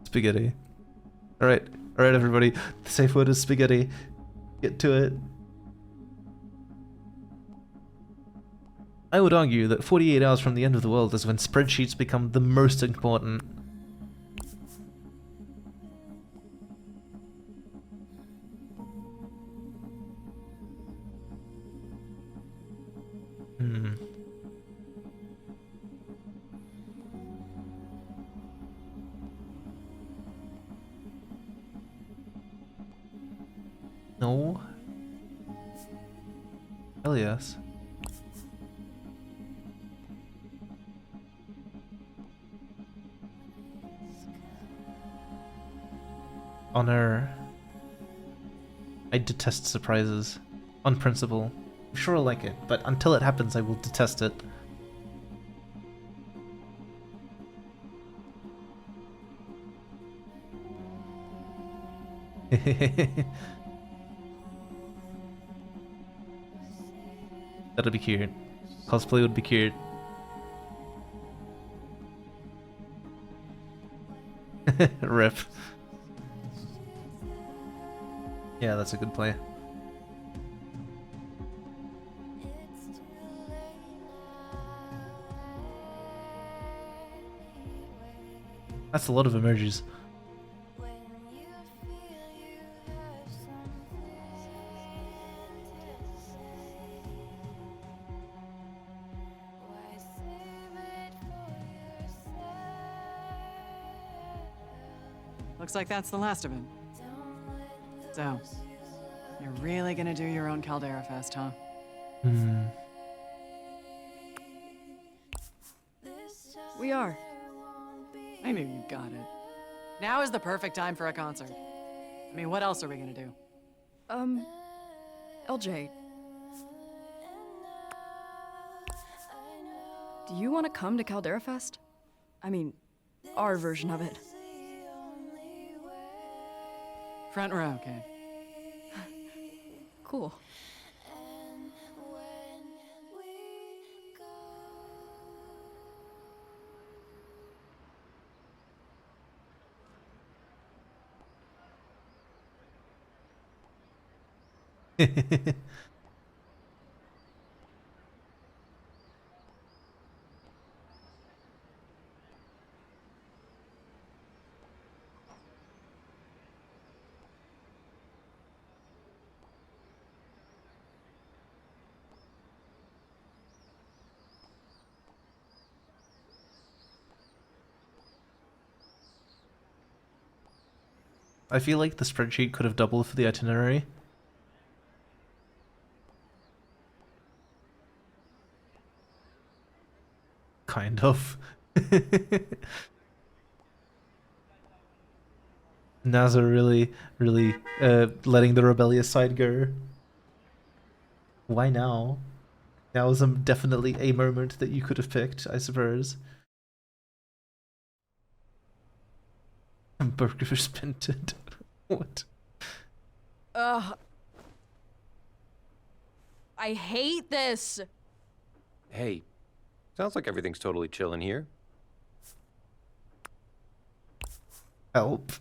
Spaghetti. Alright, everybody. The safe word is spaghetti. Get to it. I would argue that 48 hours from the end of the world is when spreadsheets become the most important. No. Hell yes. Honor. I detest surprises. On principle. I'm sure I'll like it, but until it happens I will detest it. That'll be cute. Cosplay would be cute. Rip. Yeah, that's a good play. That's a lot of emojis. Looks like that's the last of it. So, you're really gonna do your own Caldera Fest, huh? Hmm. We are. I knew you got it. Now is the perfect time for a concert. I mean, what else are we gonna do? LJ. Do you want to come to Caldera Fest? I mean, our version of it. Front row, okay. Cool. I feel like the spreadsheet could have doubled for the itinerary. Kind of. NASA really letting the rebellious side go. Why now? Now is definitely a moment that you could have picked, I suppose. Burgers pinted. What? Ugh. I hate this. Hey, sounds like everything's totally chill in here. Help.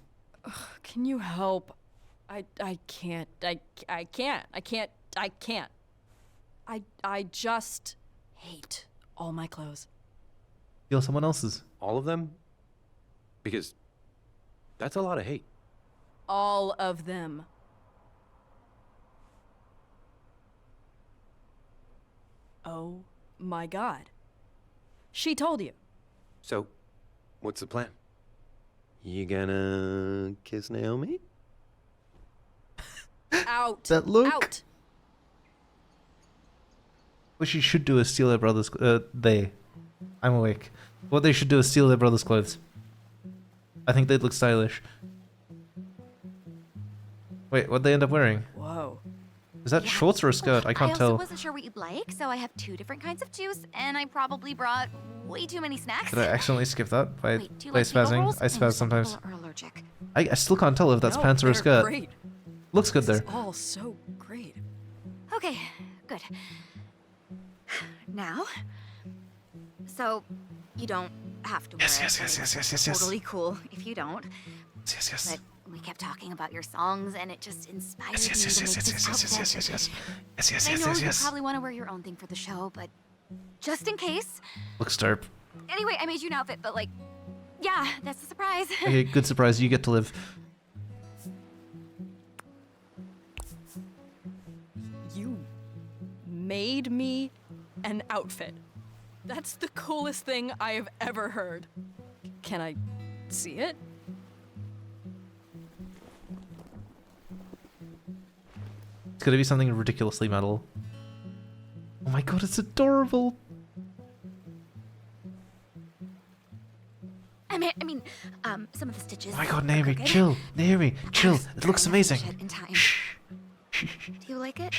Ugh, can you help? I can't. I just hate all my clothes. Steal someone else's. All of them? Because that's a lot of hate. All of them. Oh my God. She told you. So, what's the plan? You gonna kiss Naomi? Out. That look. Out. What she should do is steal her brother's. I'm awake. What they should do is steal their brother's clothes. I think they'd look stylish. Wait, what'd they end up wearing? Whoa. Is that shorts or a skirt? I can't I tell. also wasn't sure what you'd like, so I have 2 different kinds of juice, and I probably brought way too many snacks. Did I accidentally skip that by, Wait, do you by like bagel spazzing? rolls? I know spaz some sometimes. people are allergic. I still can't tell if that's No, pants or a they're skirt. great. Looks good This though. is all so great. Okay, good. Now, so you don't have to wear Yes, it. yes, but yes, it's yes, yes, yes. Totally cool if you don't. Yes, yes. But we kept talking about your songs, and it just inspired Yes, yes, me yes, to yes, make yes, this yes, yes, outfit. yes, yes, yes. Yes, yes, I yes, know yes, you yes. probably want to wear your own thing for the show, but just in case. Looks derp. Anyway, I made you an outfit, but like, yeah, that's a surprise. Okay, good surprise. You get to live. You made me an outfit. That's the coolest thing I have ever heard. Can I see it? It's gonna be something ridiculously metal. Oh my god, it's adorable. I mean, some of the stitches. Oh my god, are Naomi, crooked. chill. Naomi, chill. It looks I messed amazing. with it in time. Do you like it?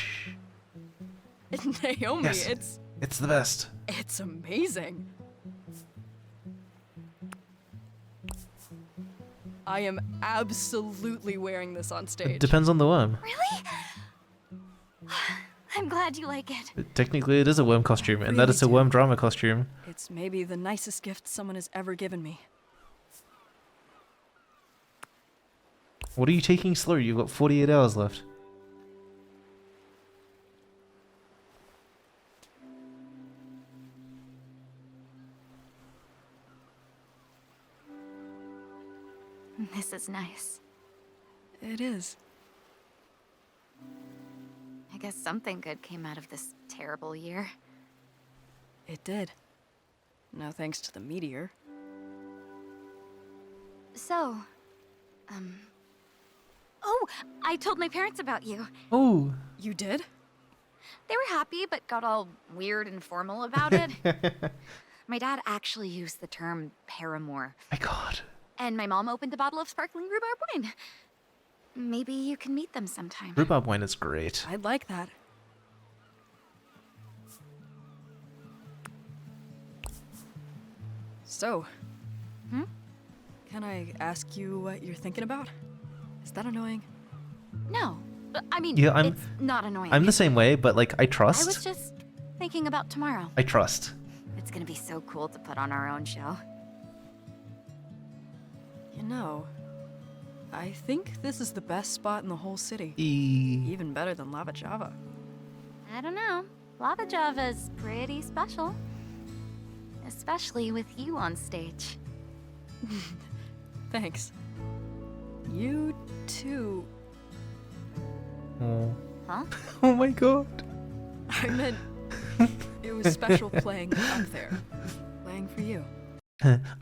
Naomi, Yes. It's the best. it's amazing. I am absolutely wearing this on stage. It depends on the worm. Really? I'm glad you like it. Technically, it is a worm costume, and that is a worm drama costume. It's maybe the nicest gift someone has ever given me. What are you taking slow? You've got 48 hours left. This is nice. It is. I guess something good came out of this terrible year. It did. No thanks to the meteor. So, oh, I told my parents about you. Oh. You did? They were happy, but got all weird and formal about it. My dad actually used the term paramour. My god. And my mom opened a bottle of sparkling rhubarb wine. Maybe you can meet them sometime. Rhubarb wine is great. I'd like that. So, can I ask you what you're thinking about? Is that annoying? No, I mean, Yeah, it's not annoying. I'm the same way, but like, I I trust. was just thinking about tomorrow. I trust. It's gonna be so cool to put on our own show. You know, I think this is the best spot in the whole city. Even better than Lava Java. I don't know. Lava Java's pretty special. Especially with you on stage. Thanks. You too. Oh. Huh? Oh my god. I meant it was special playing up there. Playing for you.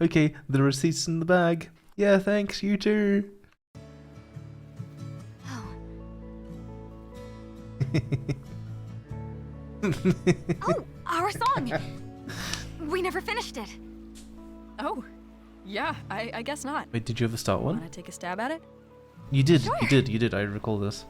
Okay, the receipt's in the bag. Yeah, thanks, you too. Oh, our song! We never finished it. Oh, yeah, I guess not. Wait, did you ever start one? Wanna take a stab at it? You did, Sure. you did, I recall this.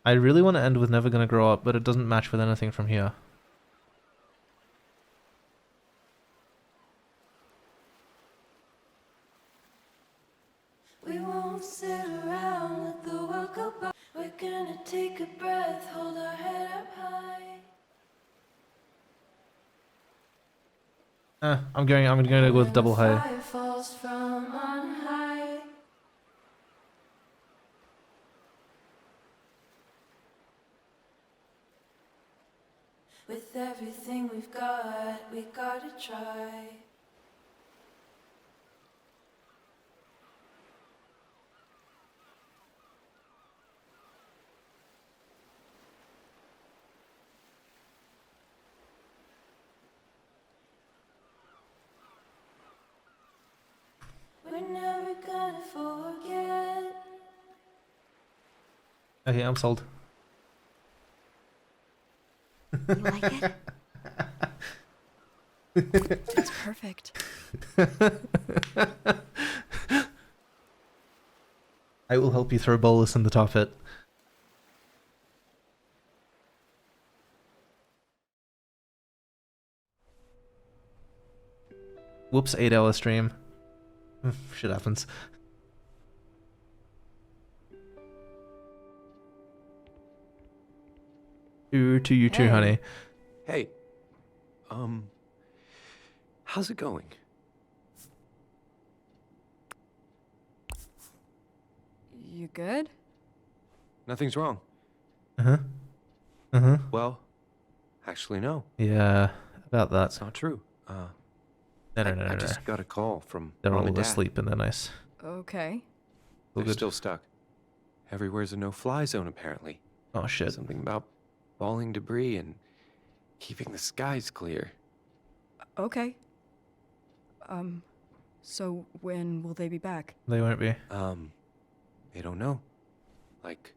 I really want to end with Never Gonna Grow Up, but it doesn't match with anything from here. We won't sit around, let the world go by. We're gonna take a breath, hold our head up high. I'm gonna go with double high. Fire falls from on high. With everything we've got, we gotta try. Okay, I'm sold. You like it? It's perfect. I will help you throw bolus in the top hit. Whoops, 8-hour stream. Shit happens. To you too, Hey. honey. Hey. How's it going? You good? Nothing's wrong. Uh-huh. Uh-huh. Well, actually, no. Yeah, about that. That's not true. No. I just got a call from They're Mom all and Dad. asleep and they're nice. Okay. They're good. still stuck. Everywhere's a no-fly zone, apparently. Oh, shit. Something about falling debris and keeping the skies clear. Okay. So when will they be back? They won't be. They don't know. Like,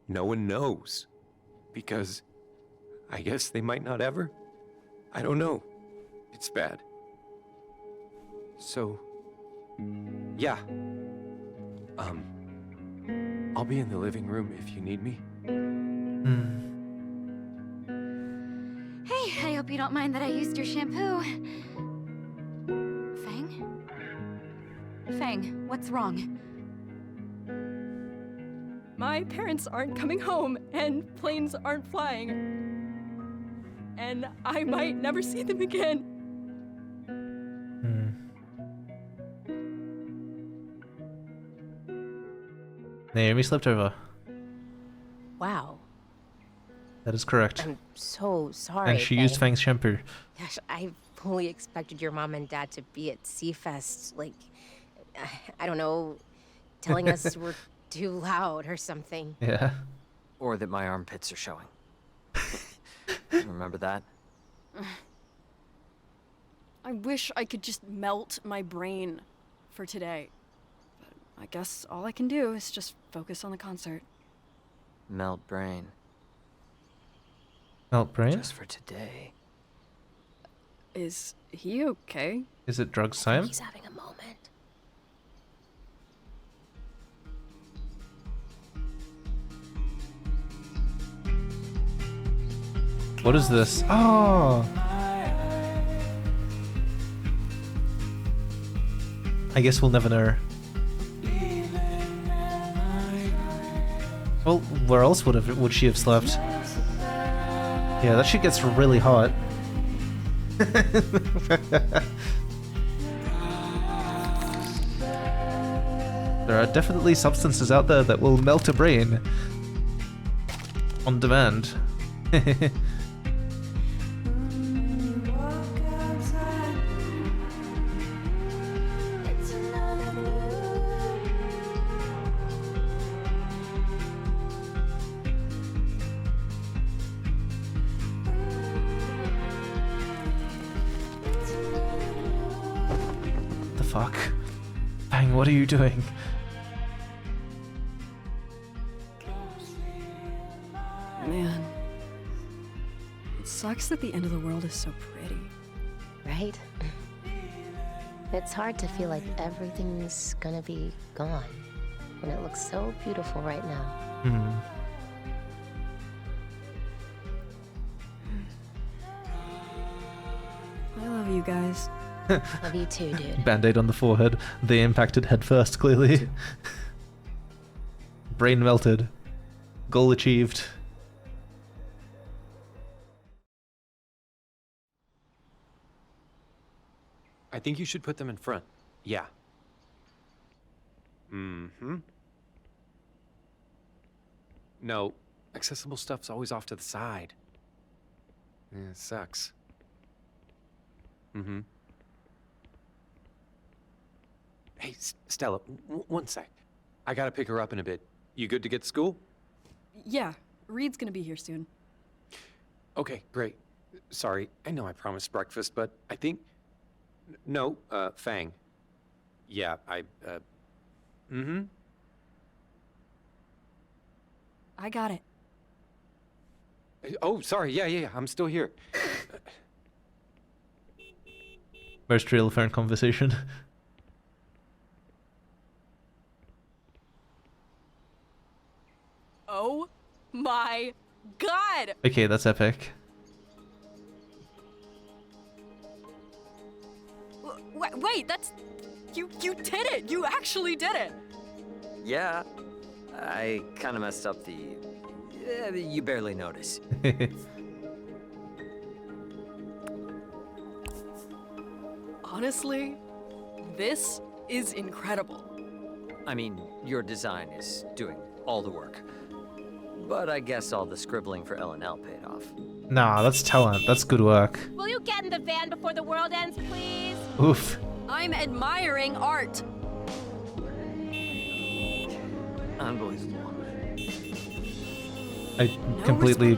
no one knows. Because I guess they might not ever. I don't know. It's bad. So, yeah. I'll be in the living room if you need me. Hey, I hope you don't mind that I used your shampoo. Fang? Fang, what's wrong? My parents aren't coming home, and planes aren't flying. And I might never see them again. Naomi slept over. Wow. That is correct. I'm so sorry. And she used Fang. Fang's shampoo. Gosh, I fully expected your mom and dad to be at Seafest, like, I don't know, telling us we're too loud or something. Yeah. Or that my armpits are showing. Remember that? I wish I could just melt my brain for today. But I guess all I can do is just focus on the concert. Melt brain. Melt brain? Just for today. Is he okay? Is it drugs time? He's having a moment. What is this? Oh! I guess we'll never know. Well, where else would she have slept? Yeah, that shit gets really hot. There are definitely substances out there that will melt a brain. On demand. The fuck? Bang, what are you doing? Man. It sucks that the end of the world is so pretty. Right? It's hard to feel like everything's gonna be gone when it looks so beautiful right now. I love you guys. Love you too, dude. Band-aid on the forehead. They impacted head first, clearly. Brain melted. Goal achieved. I think you should put them in front. Yeah. No, accessible stuff's always off to the side. Yeah, it sucks. Hey, Stella, one sec. I gotta pick her up in a bit. You good to get to school? Yeah, Reed's gonna be here soon. Okay, great. Sorry, I know I promised breakfast, but I think... No, Fang. Yeah, I got it. Oh, sorry. Yeah. I'm still here. Most real phone conversation. Oh my god! Okay, that's epic. Wait, that's... You did it! You actually did it! Yeah, I kind of messed up the... you barely notice. Honestly, this is incredible. I mean, your design is doing all the work. But I guess all the scribbling for L&L paid off. Nah, that's talent. That's good work. Will you get in the van before the world ends, please? Oof. I'm admiring art. Unbelievable. I completely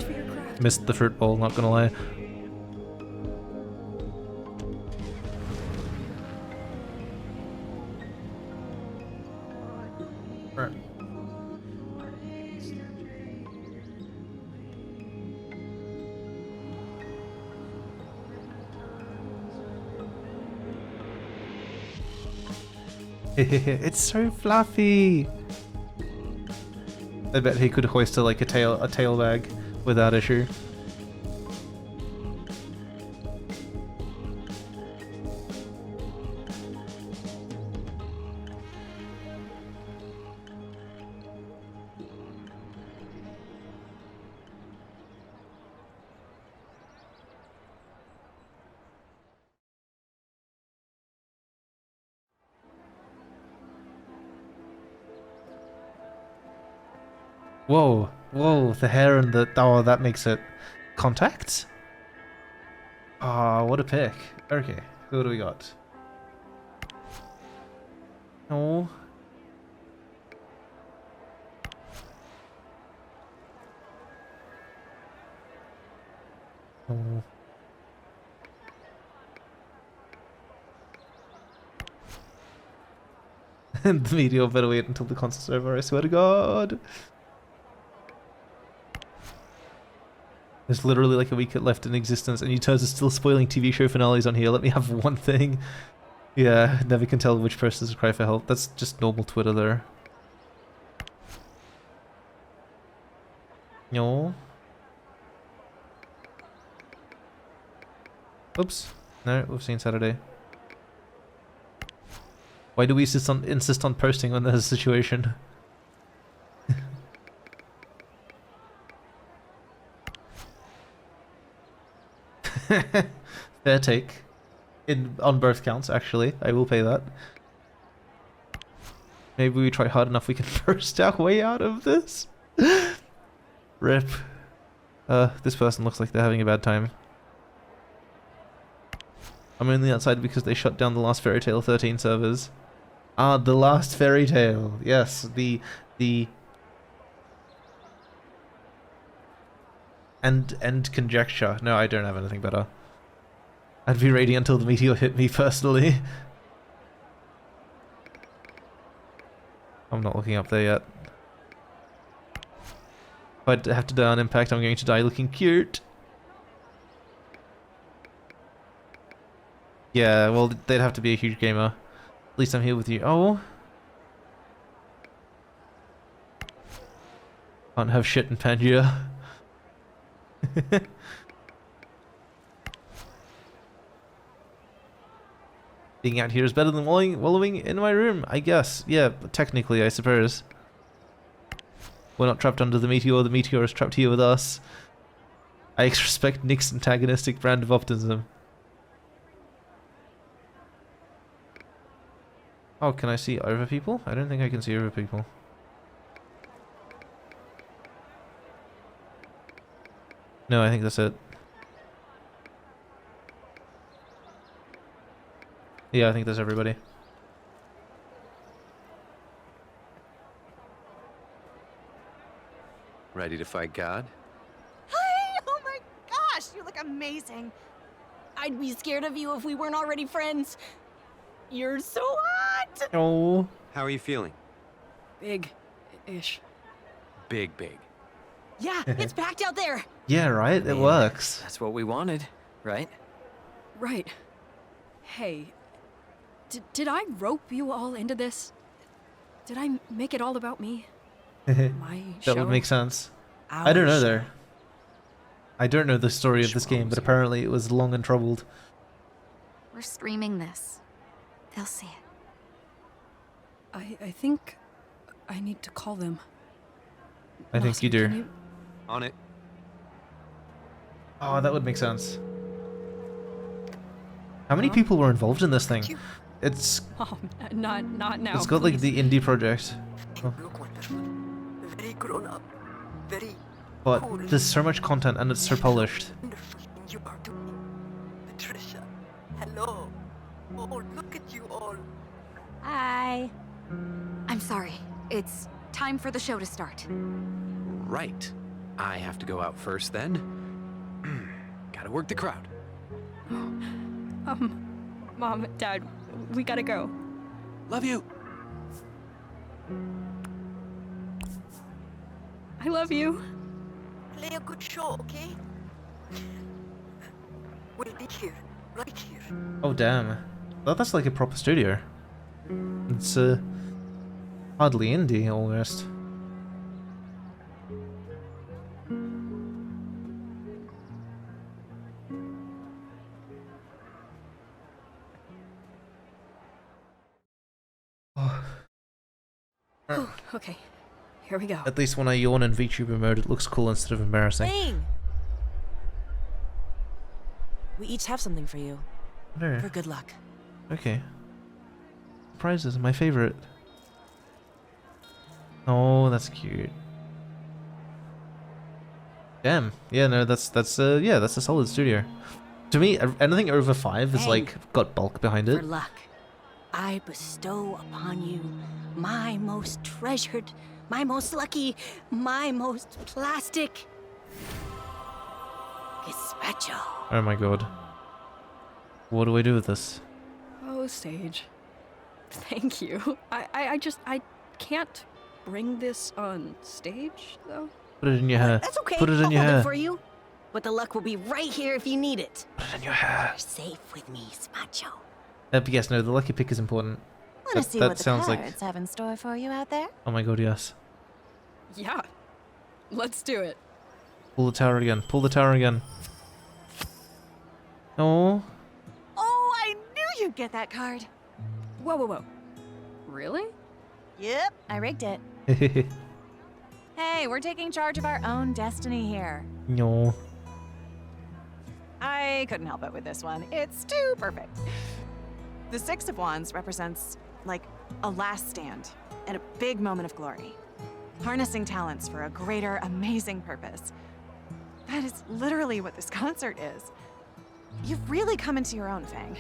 missed the fruit bowl, not gonna lie. Right. It's so fluffy. I bet he could hoist like a tail bag without issue. Whoa, whoa, the hair and the... Oh, that makes it... Contacts? Ah, what a pick. Okay, who do we got? Oh. Oh. The meteor better wait until the concert's over, I swear to God. There's literally like a week left in existence and you turns are still spoiling TV show finales on here. Let me have one thing. Yeah, never can tell which person's cry for help. That's just normal Twitter there. No. Oops. No, we've seen Saturday. Why do we insist on posting when there's a situation? Fair take. On both counts, actually. I will pay that. Maybe we try hard enough we can burst our way out of this. Rip. This person looks like they're having a bad time. I'm only outside because they shut down the last Fairy Tale 13 servers. Ah, the last Fairy Tale. Yes, the... End conjecture. No, I don't have anything better. I'd be raiding until the meteor hit me personally. I'm not looking up there yet. If I have to die on impact, I'm going to die looking cute. Yeah, well, they'd have to be a huge gamer. At least I'm here with you. Oh. Can't have shit in Pangaea. Being out here is better than wallowing in my room, I guess. Yeah, technically, I suppose. We're not trapped under the meteor is trapped here with us. I respect Nick's antagonistic brand of optimism. Oh, can I see over people? I don't think I can see over people. No, I think that's it. Yeah, I think that's everybody. Ready to fight God? Hi! Oh my gosh, you look amazing. I'd be scared of you if we weren't already friends. You're so hot! Oh. How are you feeling? Big-ish. Big. Yeah, it's packed out there. Yeah, right? It works. That's what we wanted, right? Right. Hey, did I rope you all into this? Did I make it all about me? My That would make sense. I don't know there. I don't know the story of this game, but apparently it was long and troubled. We're streaming this. They'll see it. I think I need to call them. I think you do. On it. Oh, that would make sense. How many people were involved in this thing? It's Oh, not now. it's got like the indie project. Oh. Very grown up. Very But there's so much content and it's so polished. you are doing. Patricia. Hello. Oh, look at you all. Hi. I'm sorry. It's time for the show to start. Right. I have to go out first then. Gotta work the crowd. Mom, Dad, we gotta go. Love you. I love you. Play a good show, okay? We'll be here, right here. Oh damn. Well, that's like a proper studio. It's hardly indie almost. Whew, okay, here we go. At least when I yawn in VTuber mode, it looks cool instead of embarrassing. Dang. We each have something for you. There. For good luck. Okay. Prizes are my favorite. Oh, that's cute. Damn. Yeah, no, that's yeah, that's a solid studio. To me, anything over 5 is like got bulk behind it. For luck, I bestow upon you my most treasured, my most lucky, my most plastic gazpacho. Oh my god. What do I do with this? Oh, Sage. Thank you. I can't bring this on stage, though. Put it in your hair. That's okay. Put it in I'll your hold hair. it for you. But the luck will be right here if you need it. Put it in your hair. You're safe with me, Spacho. But yes, no, the lucky pick is important. Want to see that what the sounds cards like. have in store for you out there? Oh my god, yes. Yeah. Let's do it. Pull the tower again. Pull the tower again. Oh. Oh, I knew you'd get that card. Whoa, whoa, whoa. Really? Yep, I rigged it. Hey, we're taking charge of our own destiny here. No. I couldn't help it with this one. It's too perfect. The Six of Wands represents, like, a last stand and a big moment of glory. Harnessing talents for a greater, amazing purpose. That is literally what this concert is. You've really come into your own, Fang.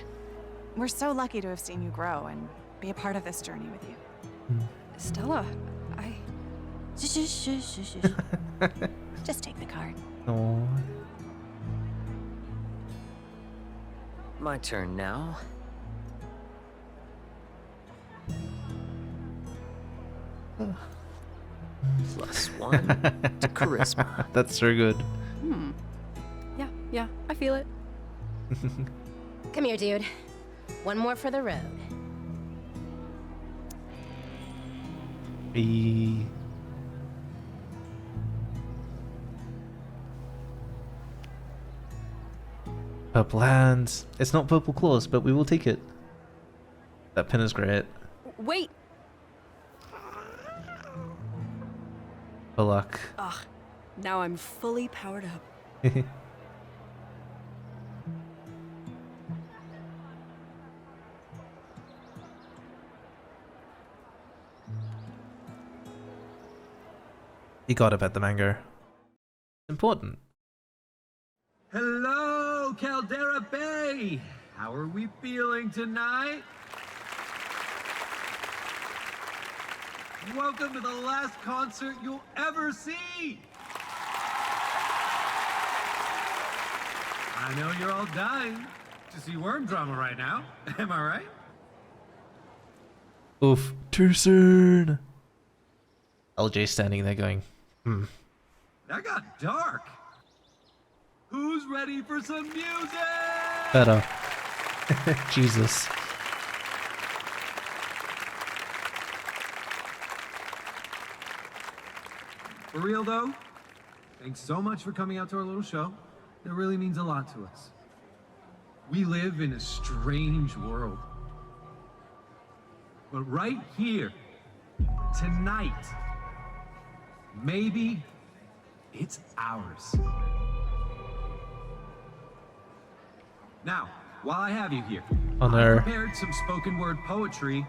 We're so lucky to have seen you grow and be a part of this journey with you. Stella, Just take the card. No. My turn now. +1 to charisma. That's so good. Yeah, I feel it. Come here, dude. One more for the road. E. Purple hands. It's not purple claws, but we will take it. That pin is great. Wait. For luck. Ugh. Now I'm fully powered up. You gotta bet the mango. Important. Hello, Caldera Bay! How are we feeling tonight? Welcome to the last concert you'll ever see! I know you're all dying to see worm drama right now, am I right? Oof, too soon. LJ standing there going, that got dark. Who's ready for some music? Better. Jesus. For real though, thanks so much for coming out to our little show. It really means a lot to us. We live in a strange world. But right here, tonight, maybe it's ours. Now, while I have you here, Oh, no. I prepared some spoken word poetry.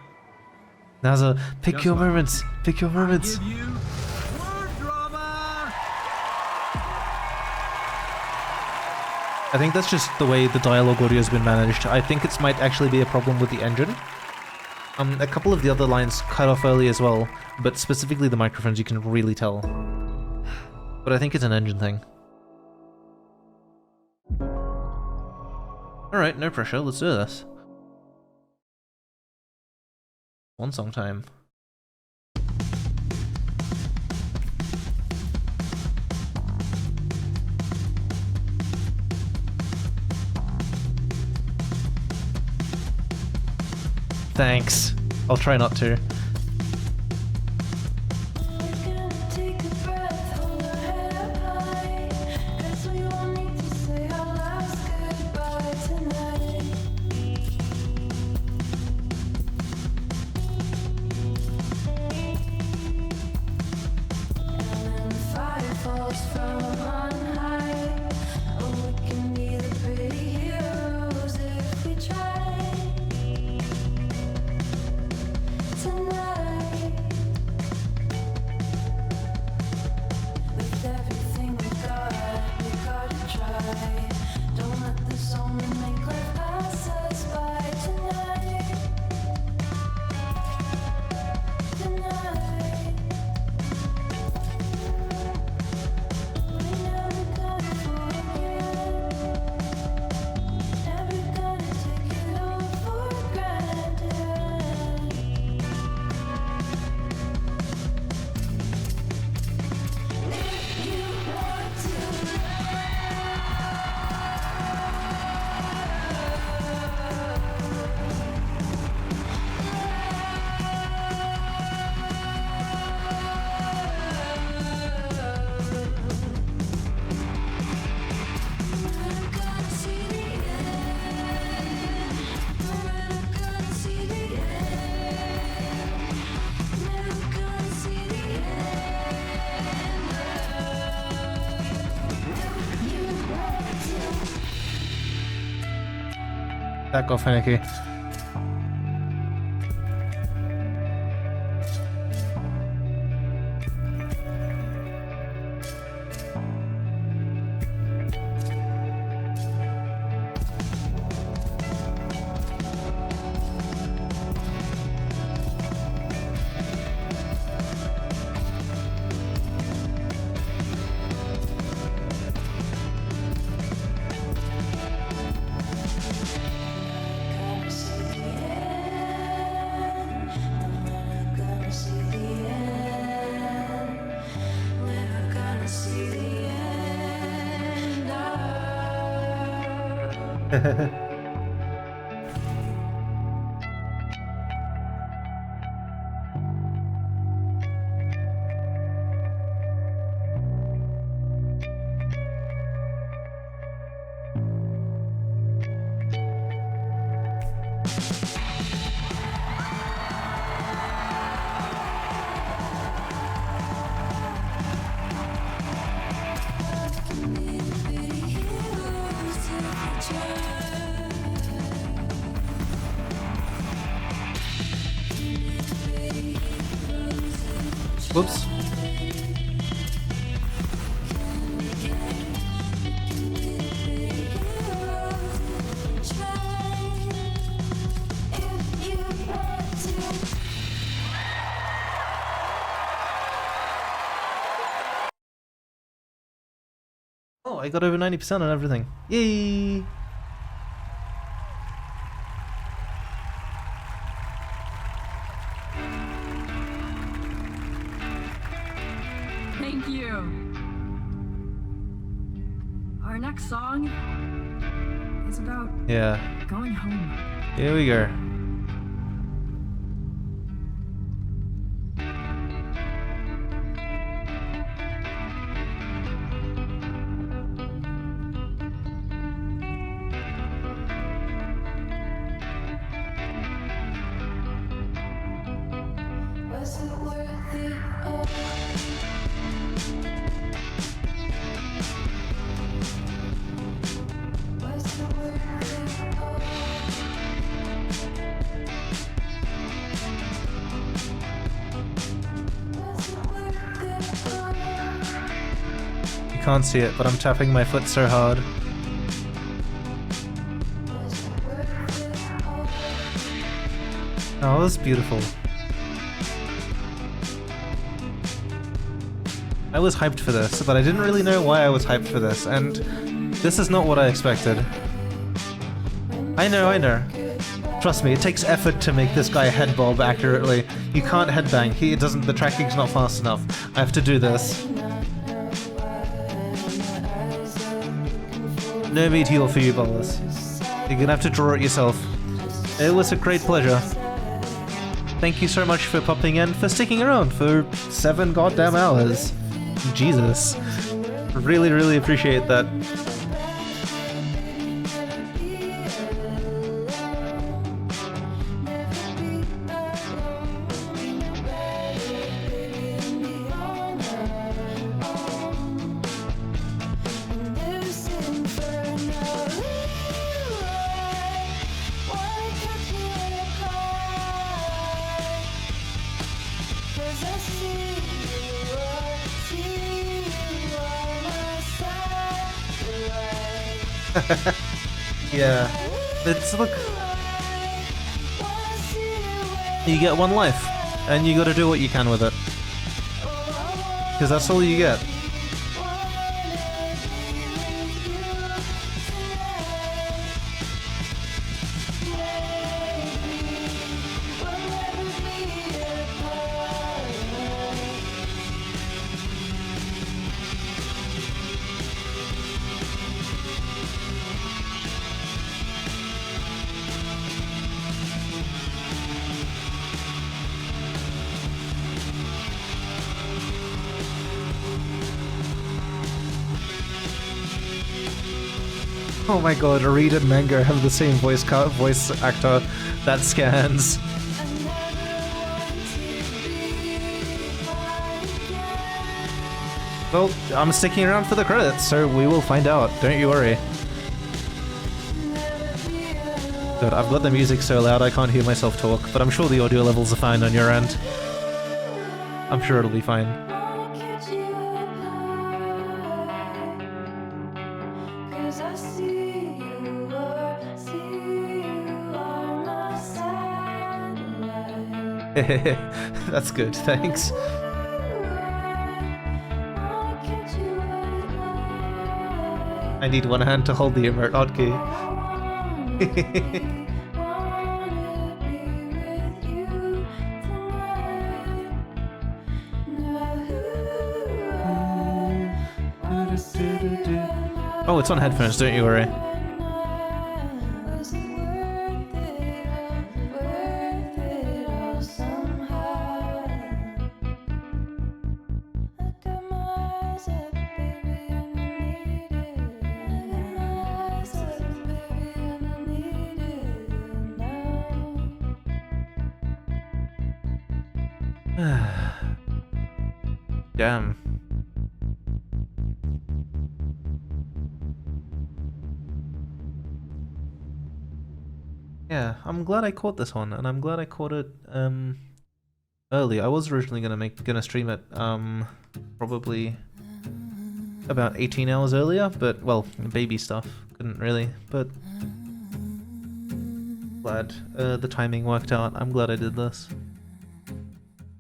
Naza, pick your moments. Pick your moments. Give you word drama. I think that's just the way the dialogue audio has been managed. I think it might actually be a problem with the engine. A couple of the other lines cut off early as well, but specifically the microphones you can really tell. But I think it's an engine thing. Alright, no pressure, let's do this. One song time. Thanks. I'll try not to. Back off, Heineke. Whoops. Oh, I got over 90% on everything. Yay! Thank you. next song is about going home. Here we go. Was it worth it all? Was it worth it all? Was it worth it all? You can't see it, but I'm tapping my foot so hard. Oh, that's beautiful. I was hyped for this, but I didn't really know why I was hyped for this, and this is not what I expected. I know. Trust me, it takes effort to make this guy head bob accurately. You can't headbang. The tracking's not fast enough. I have to do this. No meat heel for you, Bolas. You're gonna have to draw it yourself. It was a great pleasure. Thank you so much for popping in, for sticking around for 7 goddamn hours. Jesus. Really, really appreciate that. Yeah. Look. You get one life, and you gotta do what you can with it. Because that's all you get. Oh my god, Reed and Manga have the same voice actor. That scans. Well, I'm sticking around for the credits, so we will find out. Don't you worry. God, I've got the music so loud I can't hear myself talk, but I'm sure the audio levels are fine on your end. I'm sure it'll be fine. That's good, thanks. I need one hand to hold the emote hotkey. Oh, it's on headphones, don't you worry. Damn. Yeah, I'm glad I caught this one, and I'm glad I caught it early. I was originally gonna stream it probably about 18 hours earlier, but well, baby stuff, couldn't really, but glad the timing worked out. I'm glad I did this.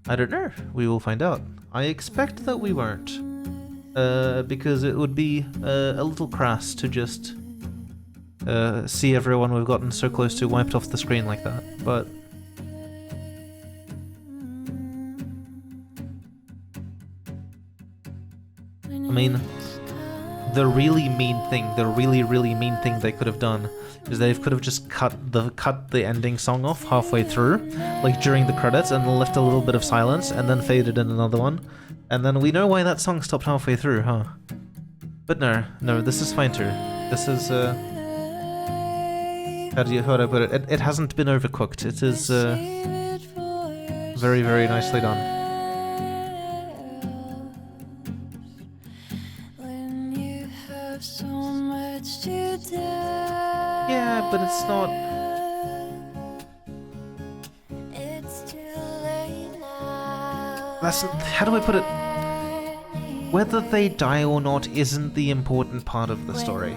I don't know, we will find out. I expect that we won't, because it would be a little crass to just see everyone we've gotten so close to wiped off the screen like that, but I mean, the really mean thing, the really mean thing they could have done is they could have just cut the ending song off halfway through, like during the credits, and left a little bit of silence, and then faded in another one, and then we know why that song stopped halfway through, huh? But no, this is fine too. This is how do I put it? It hasn't been overcooked. It is very nicely done. Yeah, but it's not. That's, how do I put it? Whether they die or not isn't the important part of the story.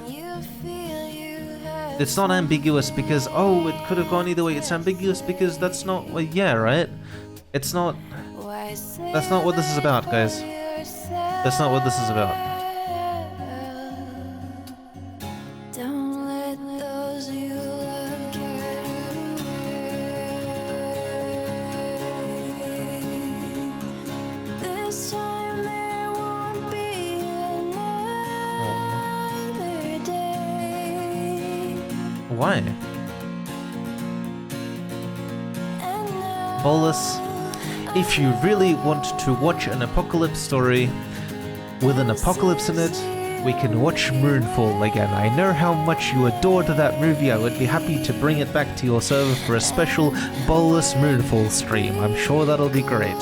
It's not ambiguous because, oh, it could have gone either way. It's ambiguous because that's not, well, yeah, right? It's not, that's not what this is about, guys. That's not what this is about. Why? Bolus, if you really want to watch an apocalypse story with an apocalypse in it, we can watch Moonfall again. I know how much you adored that movie. I would be happy to bring it back to your server for a special Bolus Moonfall stream. I'm sure that'll be great.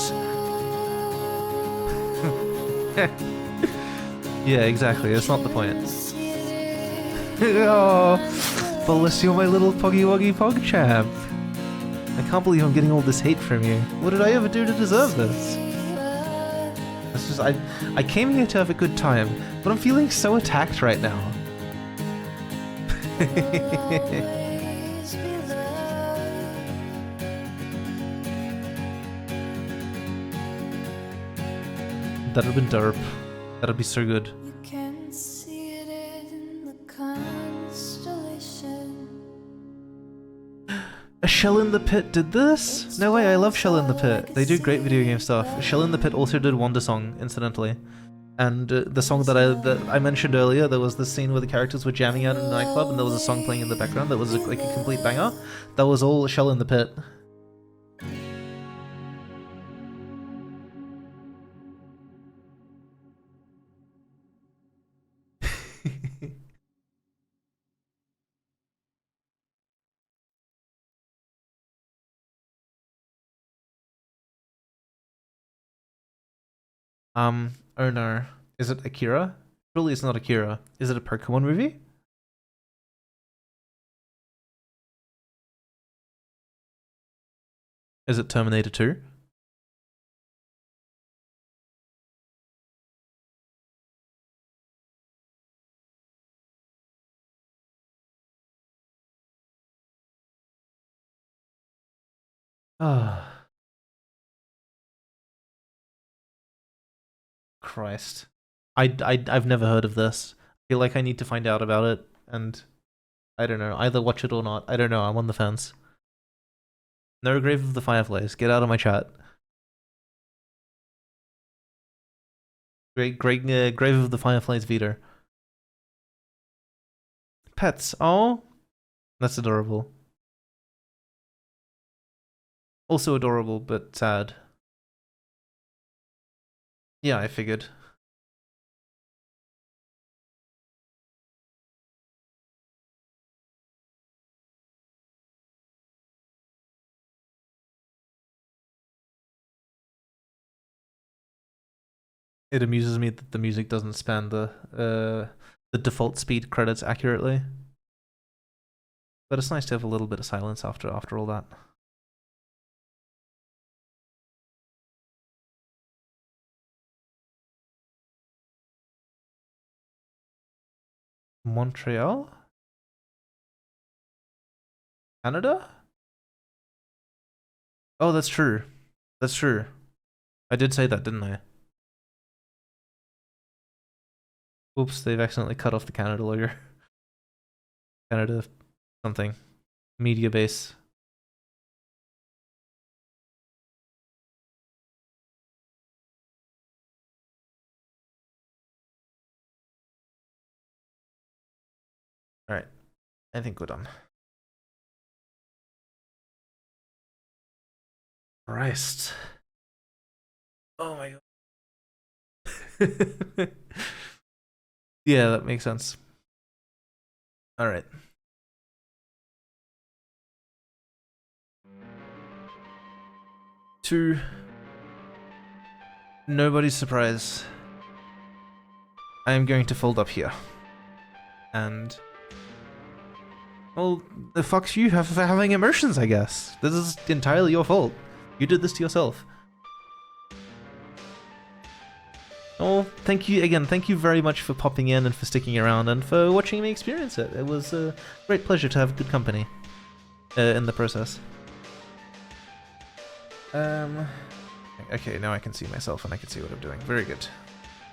Yeah, exactly. That's not the point. Oh, Bolus, you're my little Poggy Woggy Pogchamp. I can't believe I'm getting all this hate from you. What did I ever do to deserve this? It's just, I came here to have a good time, but I'm feeling so attacked right now. That'd have been derp. That'd be so good. A Shell in the Pit did this? No way, I love Shell in the Pit. They do great video game stuff. Shell in the Pit also did Wonder Song, incidentally. And the song that I mentioned earlier, there was this scene where the characters were jamming out in a nightclub and there was a song playing in the background that was like a complete banger. That was all Shell in the Pit. Oh no. Is it Akira? Surely it's not Akira. Is it a Pokemon movie? Is it Terminator 2? Ah. Christ. I've never heard of this. I feel like I need to find out about it, and I don't know, either watch it or not. I don't know, I'm on the fence. No Grave of the Fireflies, get out of my chat. Grave of the Fireflies Vita. Pets, oh, that's adorable. Also adorable, but sad. Yeah, I figured. It amuses me that the music doesn't span the default speed credits accurately. But it's nice to have a little bit of silence after all that. Montreal? Canada? Oh, that's true. That's true. I did say that, didn't I? Oops, they've accidentally cut off the Canada lawyer. Canada something. Media base. Alright. I think we're done. Christ. Oh my god. Yeah, that makes sense. Alright. To nobody's surprise, I am going to fold up here. And well, the fuck's you for having emotions, I guess. This is entirely your fault. You did this to yourself. Oh, thank you again. Thank you very much for popping in and for sticking around and for watching me experience it. It was a great pleasure to have good company in the process. Okay, now I can see myself and I can see what I'm doing. Very good.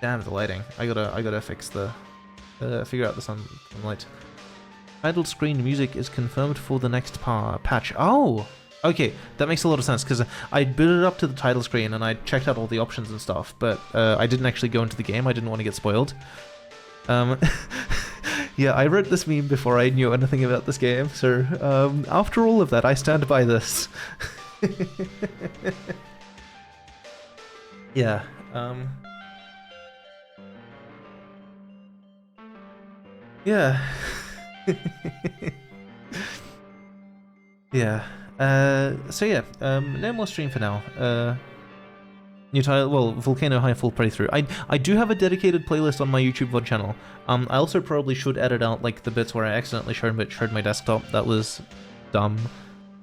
Damn, the lighting. I gotta fix the figure out the sunlight. Title screen music is confirmed for the next patch. Oh, okay, that makes a lot of sense because I booted up to the title screen and I checked out all the options and stuff, but I didn't actually go into the game. I didn't want to get spoiled. Yeah, I wrote this meme before I knew anything about this game, so after all of that, I stand by this. Yeah. Yeah. Yeah. So yeah, no more stream for now. New title, well, Volcano High full playthrough. I do have a dedicated playlist on my YouTube VOD channel. I also probably should edit out like the bits where I accidentally showed my desktop. That was dumb.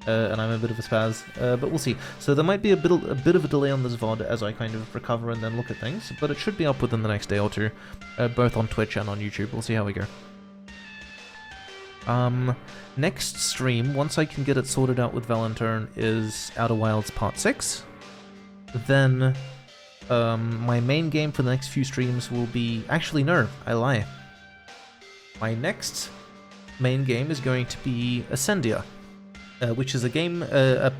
And I'm a bit of a spaz, but we'll see. So there might be a bit of a delay on this VOD as I kind of recover and then look at things, but it should be up within the next day or two, both on Twitch and on YouTube. We'll see how we go. Next stream, once I can get it sorted out with Valentine, is Outer Wilds Part 6. Then, my main game for the next few streams will be... Actually, no, I lie. My next main game is going to be Ascendia. Which is a game, a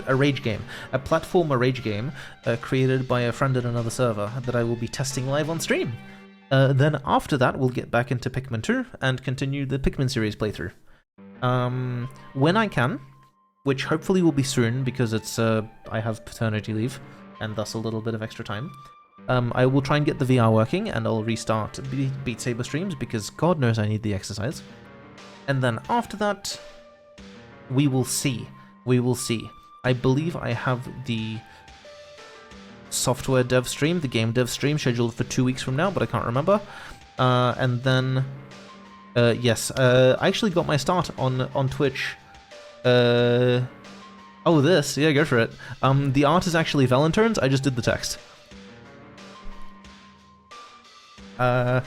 rage game. A platformer rage game created by a friend in another server that I will be testing live on stream. Then after that, we'll get back into Pikmin 2 and continue the Pikmin series playthrough. When I can, which hopefully will be soon because it's I have paternity leave and thus a little bit of extra time. I will try and get the VR working and I'll restart Beat Saber streams because God knows I need the exercise. And then after that, we will see. We will see. I believe I have the software dev stream, the game dev stream, scheduled for 2 weeks from now, but I can't remember. And then, yes, I actually got my start on Twitch. Oh, this, yeah, go for it. The art is actually Valentine's. I just did the text. But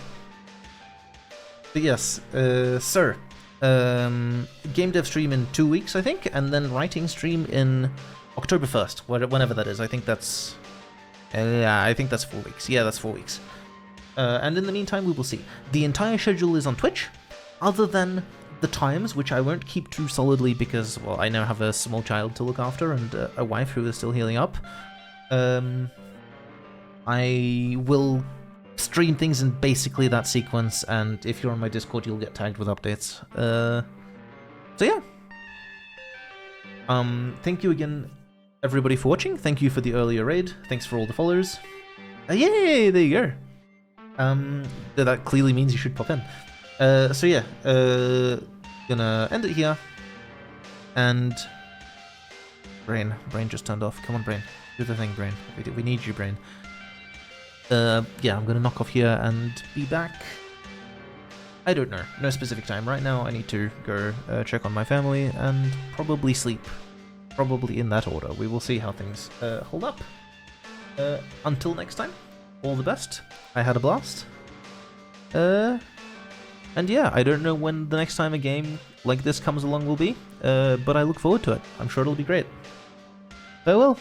yes, sir. Game dev stream in 2 weeks, I think, and then writing stream in October 1st, whenever that is. I think that's... yeah, I think that's 4 weeks. Yeah, that's 4 weeks. And in the meantime, we will see. The entire schedule is on Twitch, other than the times, which I won't keep too solidly because, well, I now have a small child to look after and a wife who is still healing up. I will stream things in basically that sequence, and if you're on my Discord, you'll get tagged with updates. So yeah. Thank you again, everybody, for watching. Thank you for the earlier raid. Thanks for all the followers. Yay! There you go. That clearly means you should pop in. So yeah, gonna end it here. And Brain just turned off. Come on, Brain. Do the thing, Brain. We need you, Brain. Yeah, I'm gonna knock off here and be back. I don't know. No specific time. Right now, I need to go check on my family and probably sleep. Probably in that order. We will see how things hold up. Until next time, all the best. I had a blast. And yeah, I don't know when the next time a game like this comes along will be, but I look forward to it. I'm sure it'll be great. Farewell.